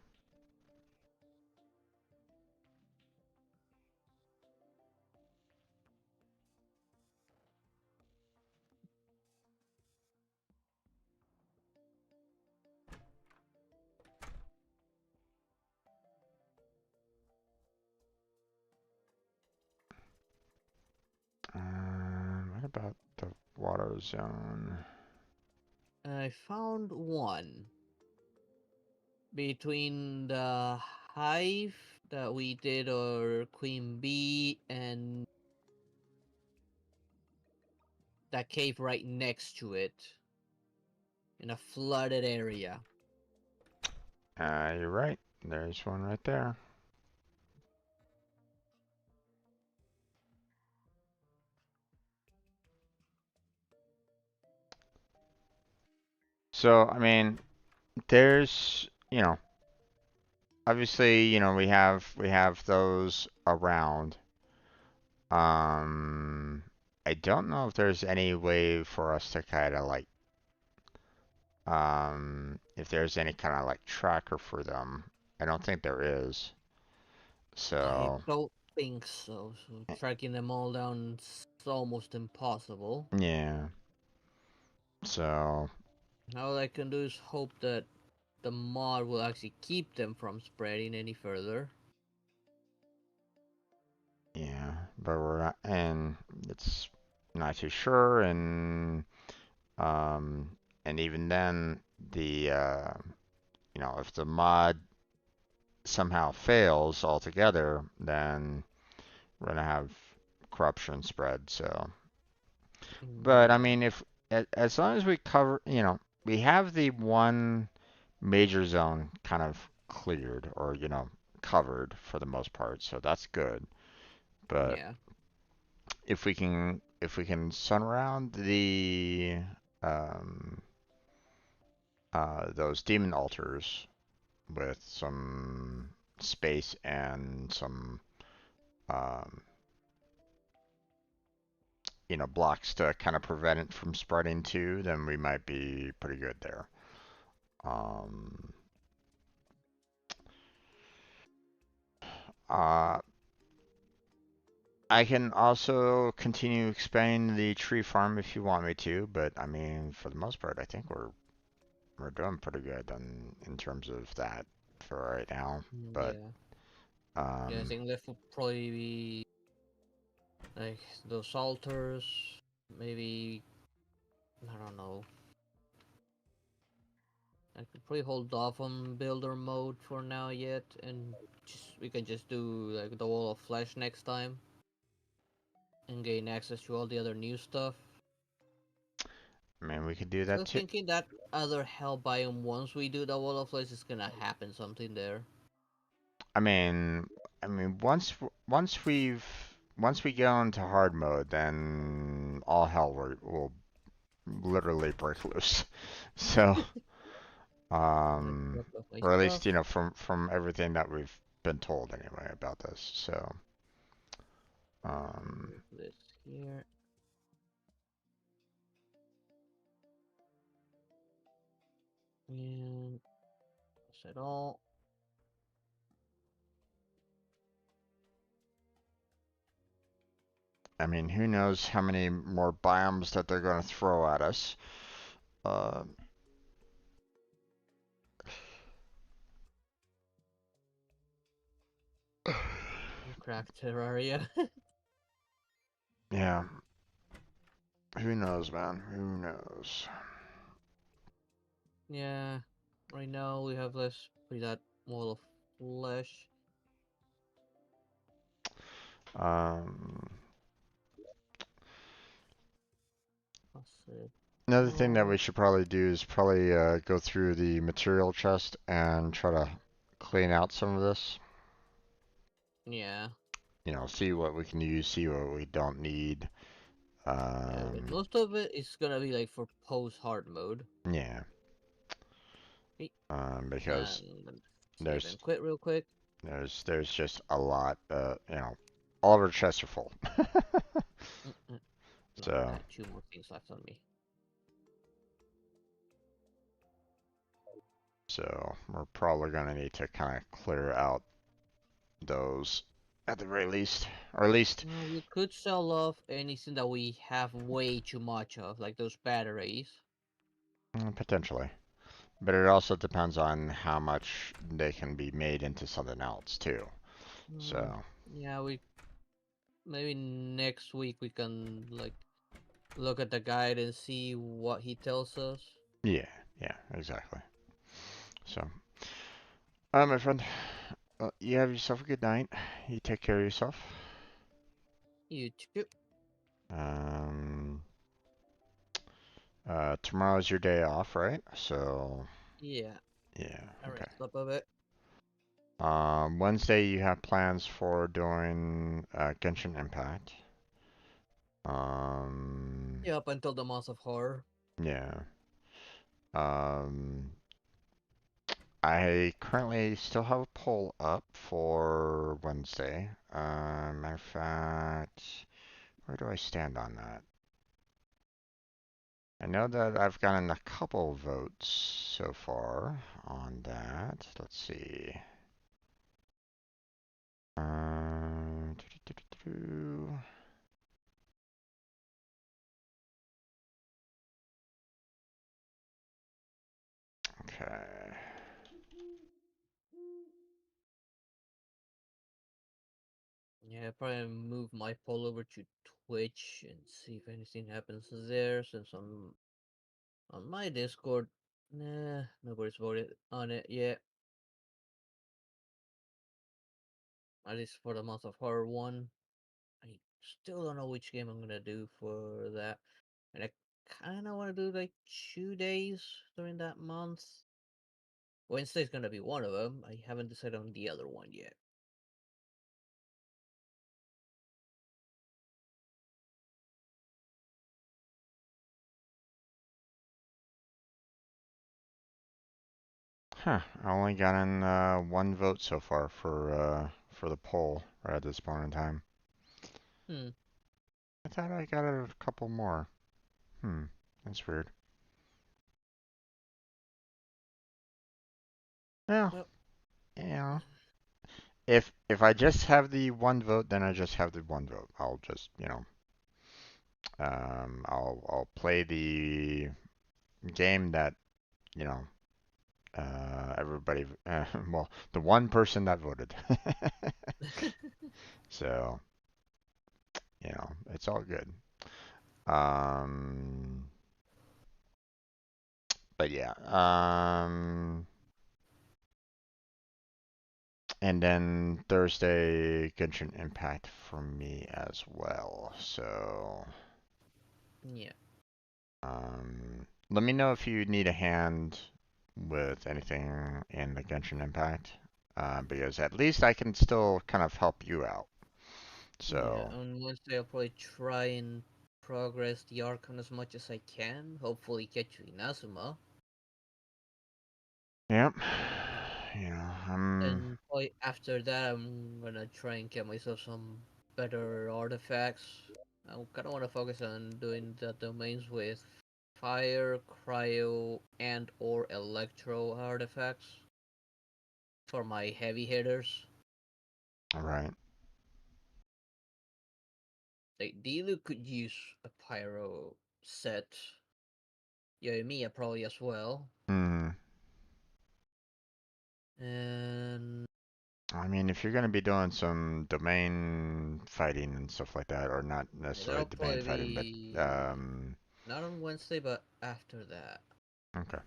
What about the water zone? I found one between the hive that we did our queen bee and that cave right next to it in a flooded area. You're right. There's one right there. So, I mean, there's, obviously, we have those around. Um, I don't know if there's any way for us to kind of like, if there's any kind of like tracker for them. I don't think there is. I So, don't think so. So tracking them all down is almost impossible. yeah. So, All I can do is hope that the mod will actually keep them from spreading any further. yeah, but we're not, and it's not too sure, um, and even then, if the mod somehow fails altogether, then we're gonna have corruption spread. So, but I Yeah. mean, if as long as we cover, we have the one major zone kind of cleared or covered for the most part, so that's good. But Yeah. if we can if we can surround the um, those demon altars with some space and some um, blocks to kind of prevent it from spreading too, then we might be pretty good there. Um, uh, I can also continue expanding the tree farm if you want me to, but I mean, for the most part, I think we're doing pretty good in terms of that for right now. But Yeah. Yeah, I um, think that would probably be like those altars. Maybe I don't know. I could probably hold off on builder mode for now yet, and we can just do like the wall of flesh next time and gain access to all the other new stuff. I mean, we could do So that too. thinking that other hell biome once we do the wall of flesh is gonna happen something there. I mean, once we go into hard mode, then all hell will literally break loose. So, I dropped off my or at stuff. least from everything that we've been told anyway about this. So, um, Move this here. And that's it all. I mean, who knows how many more biomes that they're going to throw at us. Uh, Crack Terraria. yeah, who knows, man? Who knows? Yeah. Right now we have less with that wall of flesh. Um, That's it. Another thing that we Oh, should probably do is probably go through the material chest and try to clean out some of this. yeah. See what we can use, see what we don't need. Yeah, but Um, most of it is gonna be like for post hard mode. yeah, Okay. because And save there's and quit real quick. there's just a lot. All of our chests are full. Mm-mm. No, I So had two more things left on me. so we're probably gonna need to kind of clear out those at the very least, or at least We could sell off anything that we have way too much of, like those batteries. potentially. But it also depends on how much they can be made into something else too. Mm, So yeah, we maybe next week we can like look at the guide and see what he tells us. yeah, yeah, exactly. So, all right, my friend. You have yourself a good night. You take care of yourself. You too. Um, Tomorrow's your day off, right? So, Yeah, yeah, I okay. rest up a bit. Wednesday you have plans for doing Genshin Impact. Um, Yeah, up until the month of horror. yeah. Um, I currently still have a poll up for Wednesday. Matter of fact, where do I stand on that? I know that I've gotten a couple votes so far on that. Let's see. Doo-doo-doo-doo-doo. Okay. Yeah, probably move my poll over to Twitch and see if anything happens there since I'm on my Discord. Nah, nobody's voted on it yet. At least for the month of horror one. I still don't know which game I'm gonna do for that. And I kinda wanna do like 2 days during that month. Wednesday's gonna be one of them. I haven't decided on the other one yet. Huh. I only gotten one vote so far for the poll right at this point in time. Hmm. I thought I got a couple more. Hmm. That's weird. Yeah. Well, Yeah. If I just have the one vote, then I just have the one vote. I'll just, I'll play the game that, you know, everybody, well, the one person that voted. So, it's all good. Um, but yeah, and then Thursday, Genshin Impact for me as well. So, yeah. let me know if you need a hand with anything in the Genshin Impact, because at least I can still kind of help you out. Yeah, So, on Wednesday I'll probably try and progress the Archon as much as I can. Hopefully catch Inazuma. yep. I'm And probably after that I'm gonna try and get myself some better artifacts. I kinda wanna focus on doing the domains with fire, cryo, and or electro artifacts for my heavy hitters. all right. Like Dilu could use a pyro set. Yeah, Mia probably as well. Hmm. And I mean, if you're going to be doing some domain fighting and stuff like that, or not yeah, necessarily that'll domain probably fighting, but be not on Wednesday, but after that. okay.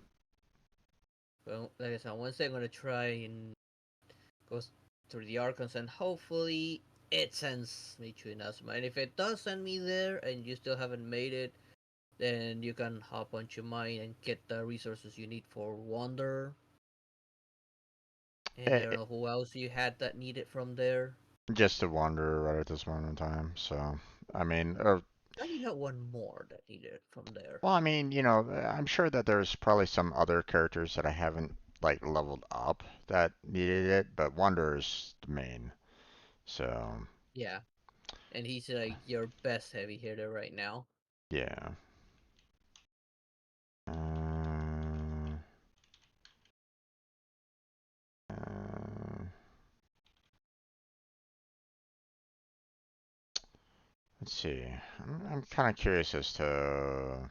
Well, like I said, on Wednesday I'm gonna try and go through the Archons, and hopefully it sends me to Inazuma. And if it does send me there, and you still haven't made it, then you can hop onto mine and get the resources you need for Wander. And I Eh, don't eh, know who else you had that needed from there. just a wanderer right at this moment in time. So, I mean, I you had one more that needed it from there. well, I mean, I'm sure that there's probably some other characters that I haven't like leveled up that needed it, but wanderer's the main. So, Yeah, and he's like your best heavy hitter right now. yeah. Uh, uh, let's see. I'm kind of curious as to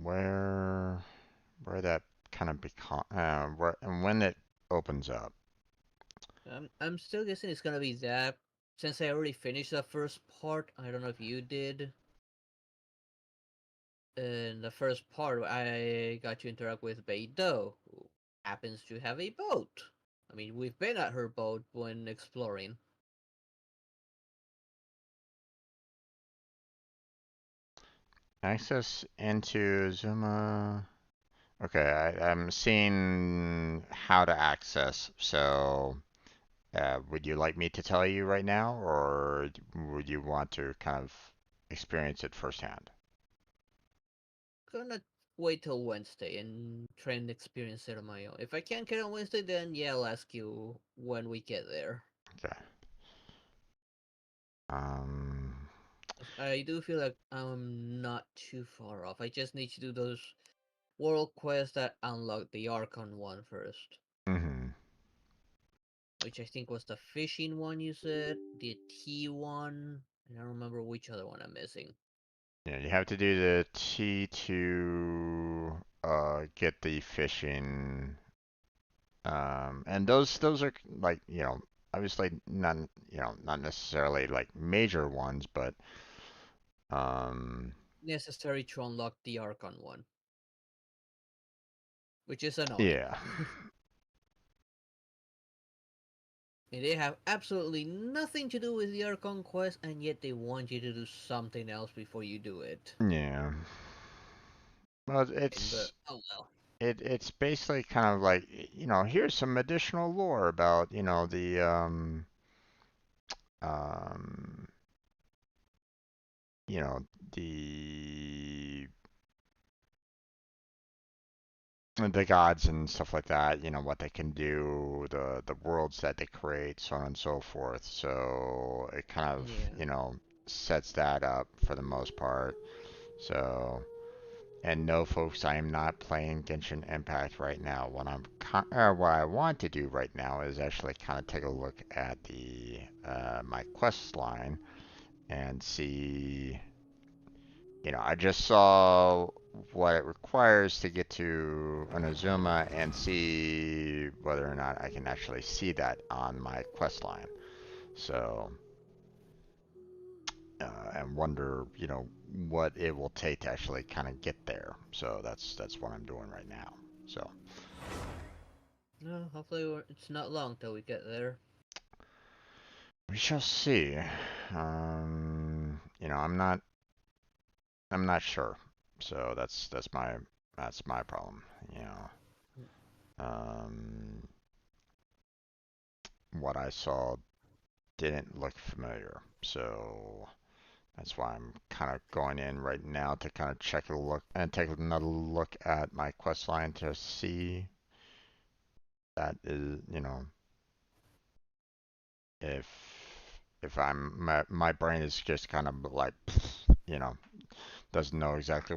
where where that kind of become where and when it opens up. I'm still guessing it's gonna be that. Since I already finished the first part, I don't know if you did. In the first part, I got to interact with Beidou, who happens to have a boat. I mean, we've been at her boat when exploring. Access into Zuma. Okay, I'm seeing how to access. So, would you like me to tell you right now, or would you want to kind of experience it firsthand? Gonna wait till Wednesday and try and experience it on my own. If I can't get on Wednesday, then yeah, I'll ask you when we get there. Okay. Um, I do feel like I'm not too far off. I just need to do those world quests that unlock the Archon one first. mhm. Which I think was the fishing one you said, the tea one, and I don't remember which other one I'm missing. Yeah, you have to do the T to get the fishing. And those are like, obviously not necessarily like major ones, but um, Necessary to unlock the Archon one, which is annoying. yeah. And they have absolutely nothing to do with the Archon quest, and yet they want you to do something else before you do it. Yeah. Well, But oh well. it's basically kind of like, here's some additional lore about, the um, you know, the the gods and stuff like that, what they can do, the worlds that they create, so on and so forth. So it kind of, Yeah. sets that up for the most part. So, and no, folks, I am not playing Genshin Impact right now. What I want to do right now is actually kind of take a look at the my quest line and see. I just saw what it requires to get to an Azuma and see whether or not I can actually see that on my quest line. So, and wonder, what it will take to actually kind of get there. So that's what I'm doing right now. So No, hopefully it's not long till we get there. we shall see. I'm not sure. So that's my problem. You know, um, what I saw didn't look familiar. So that's why I'm kind of going in right now to kind of check a look and take another look at my quest line to see that is, if my brain is just kind of like, you know, doesn't know exactly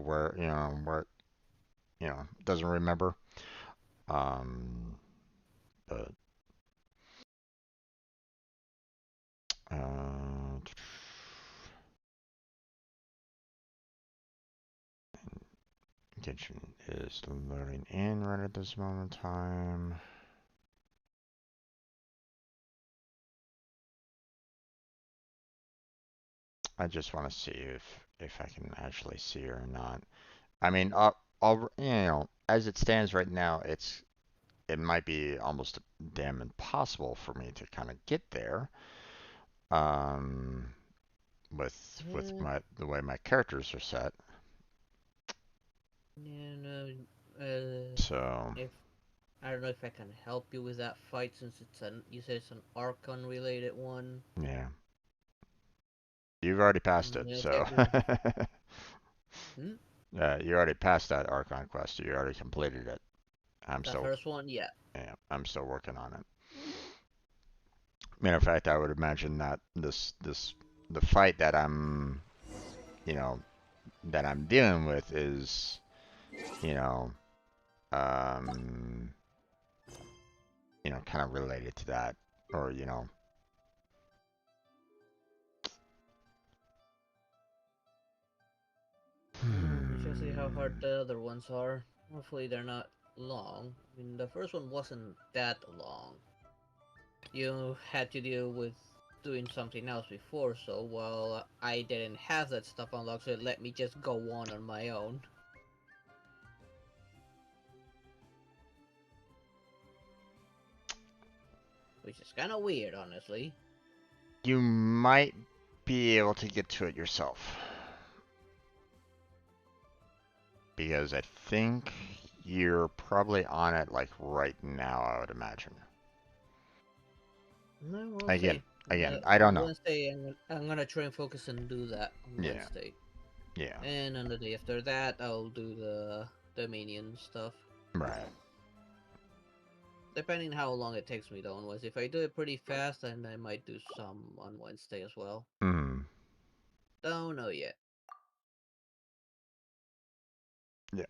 doesn't remember. Um, but uh, Kitchen is loading in right at this moment in time. I just want to see if I can actually see her or not. I mean, as it stands right now, it might be almost damn impossible for me to kind of get there. Um, with Yeah, the way my characters are set. yeah, no. So If I don't know if I can help you with that fight since you said it's an Archon related one. yeah, you've already passed it. It'll So take me. Hmm? you already passed that Archon quest. You already completed it. I'm The still first one, yeah. yeah, I'm still working on it. Matter of fact, I would imagine that the fight you know that I'm dealing with is you know um kind of related to that, or We shall see how hard hmm. the other ones are. Hopefully they're not long. I mean, the first one wasn't that long. You had to deal with doing something else before, so while I didn't have that stuff unlocked, so it let me just go on my own. Which is kind of weird, honestly. You might be able to get to it yourself because I think you're probably on it like right now, I would imagine. No, we'll Again, see. I don't On know. Wednesday, I'm gonna try and focus and do that on Yeah, Wednesday. yeah, And on the day after that, I'll do the minion stuff. right. Depending how long it takes me though on Wednesday. If I do it pretty fast, then I might do some on Wednesday as well. Mm, Don't know yet. yeah,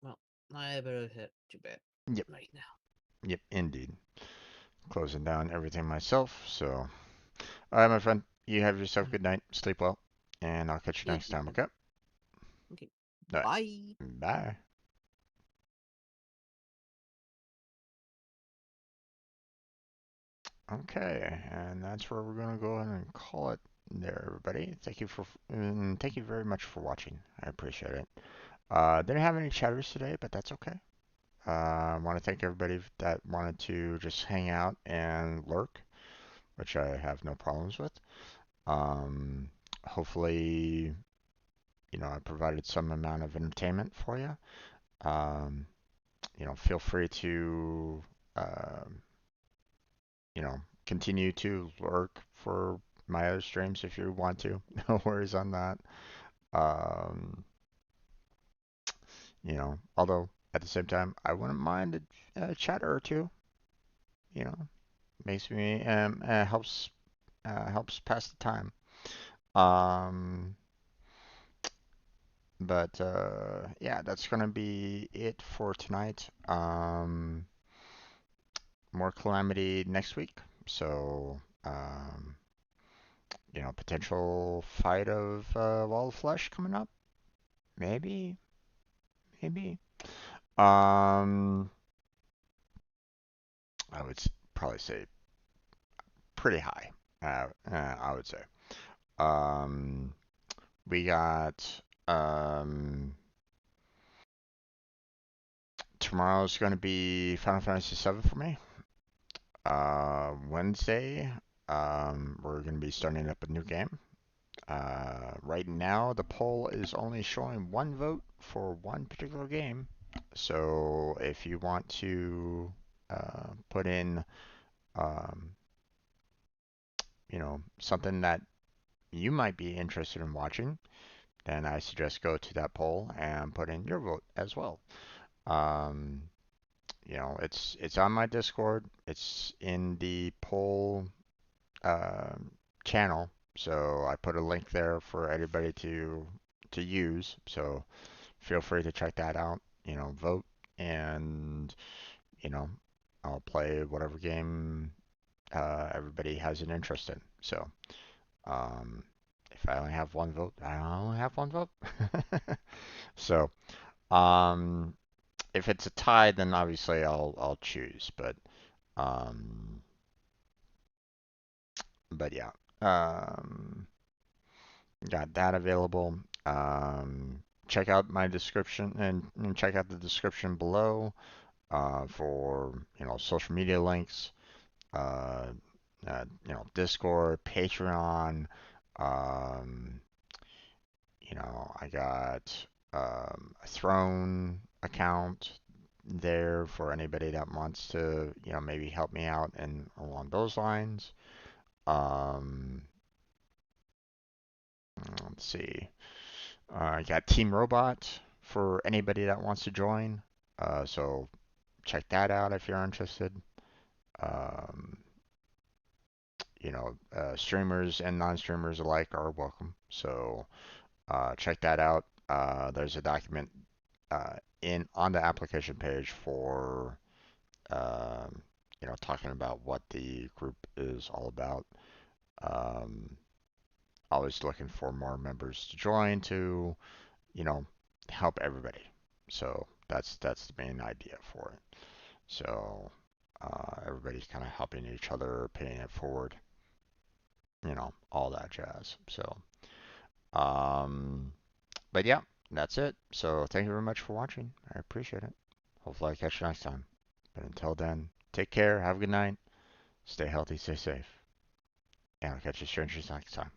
Well, I better head to bed yep, right now. yep, indeed. Closing down everything myself. So, all right, my friend, you have yourself a good night. Sleep well, and I'll catch you Yep, next you time. too. Okay? Okay. All right. Bye. Bye. Okay, and that's where we're gonna go ahead and call it there, everybody. Thank you very much for watching. I appreciate it. Didn't have any chatters today, but that's okay. I want to thank everybody that wanted to just hang out and lurk, which I have no problems with. Um, hopefully, I provided some amount of entertainment for you. Um, feel free to, um, continue to lurk for my other streams if you want to. No worries on that. Um, Although at the same time, I wouldn't mind a chatter or two. You know, makes me helps pass the time. Um, but yeah, that's gonna be it for tonight. More calamity next week. So potential fight of Wall of Flesh coming up. Maybe, maybe. Um, I would probably say pretty high. I would say. Um, we got tomorrow's going to be Final Fantasy VII for me. Wednesday, we're going to be starting up a new game. Right now, the poll is only showing one vote for one particular game. So if you want to put in, um, something that you might be interested in watching, then I suggest go to that poll and put in your vote as well. Um, it's on my Discord. It's in the poll um channel, so I put a link there for everybody to use. So feel free to check that out. Vote, and you know, I'll play whatever game everybody has an interest in. So um, if I only have one vote, I only have one vote. So um, if it's a tie, then obviously I'll choose. Um, but yeah, um, got that available. Check out my description and check out the description below for social media links, uh, Discord, Patreon. Um, I got a Throne account there for anybody that wants to, maybe help me out and along those lines. Um, let's see. I got Team Robot for anybody that wants to join. So check that out if you're interested. Um, streamers and non-streamers alike are welcome. So check that out. There's a document in on the application page for talking about what the group is all about. Um, Always looking for more members to join to you know help everybody. So that's the main idea for it. So everybody's kind of helping each other, paying it forward, all that jazz. So um, but yeah, that's it. So thank you very much for watching. I appreciate it. Hopefully I catch you next time. But until then, take care, have a good night, stay healthy, stay safe, and I'll catch you strangers next time.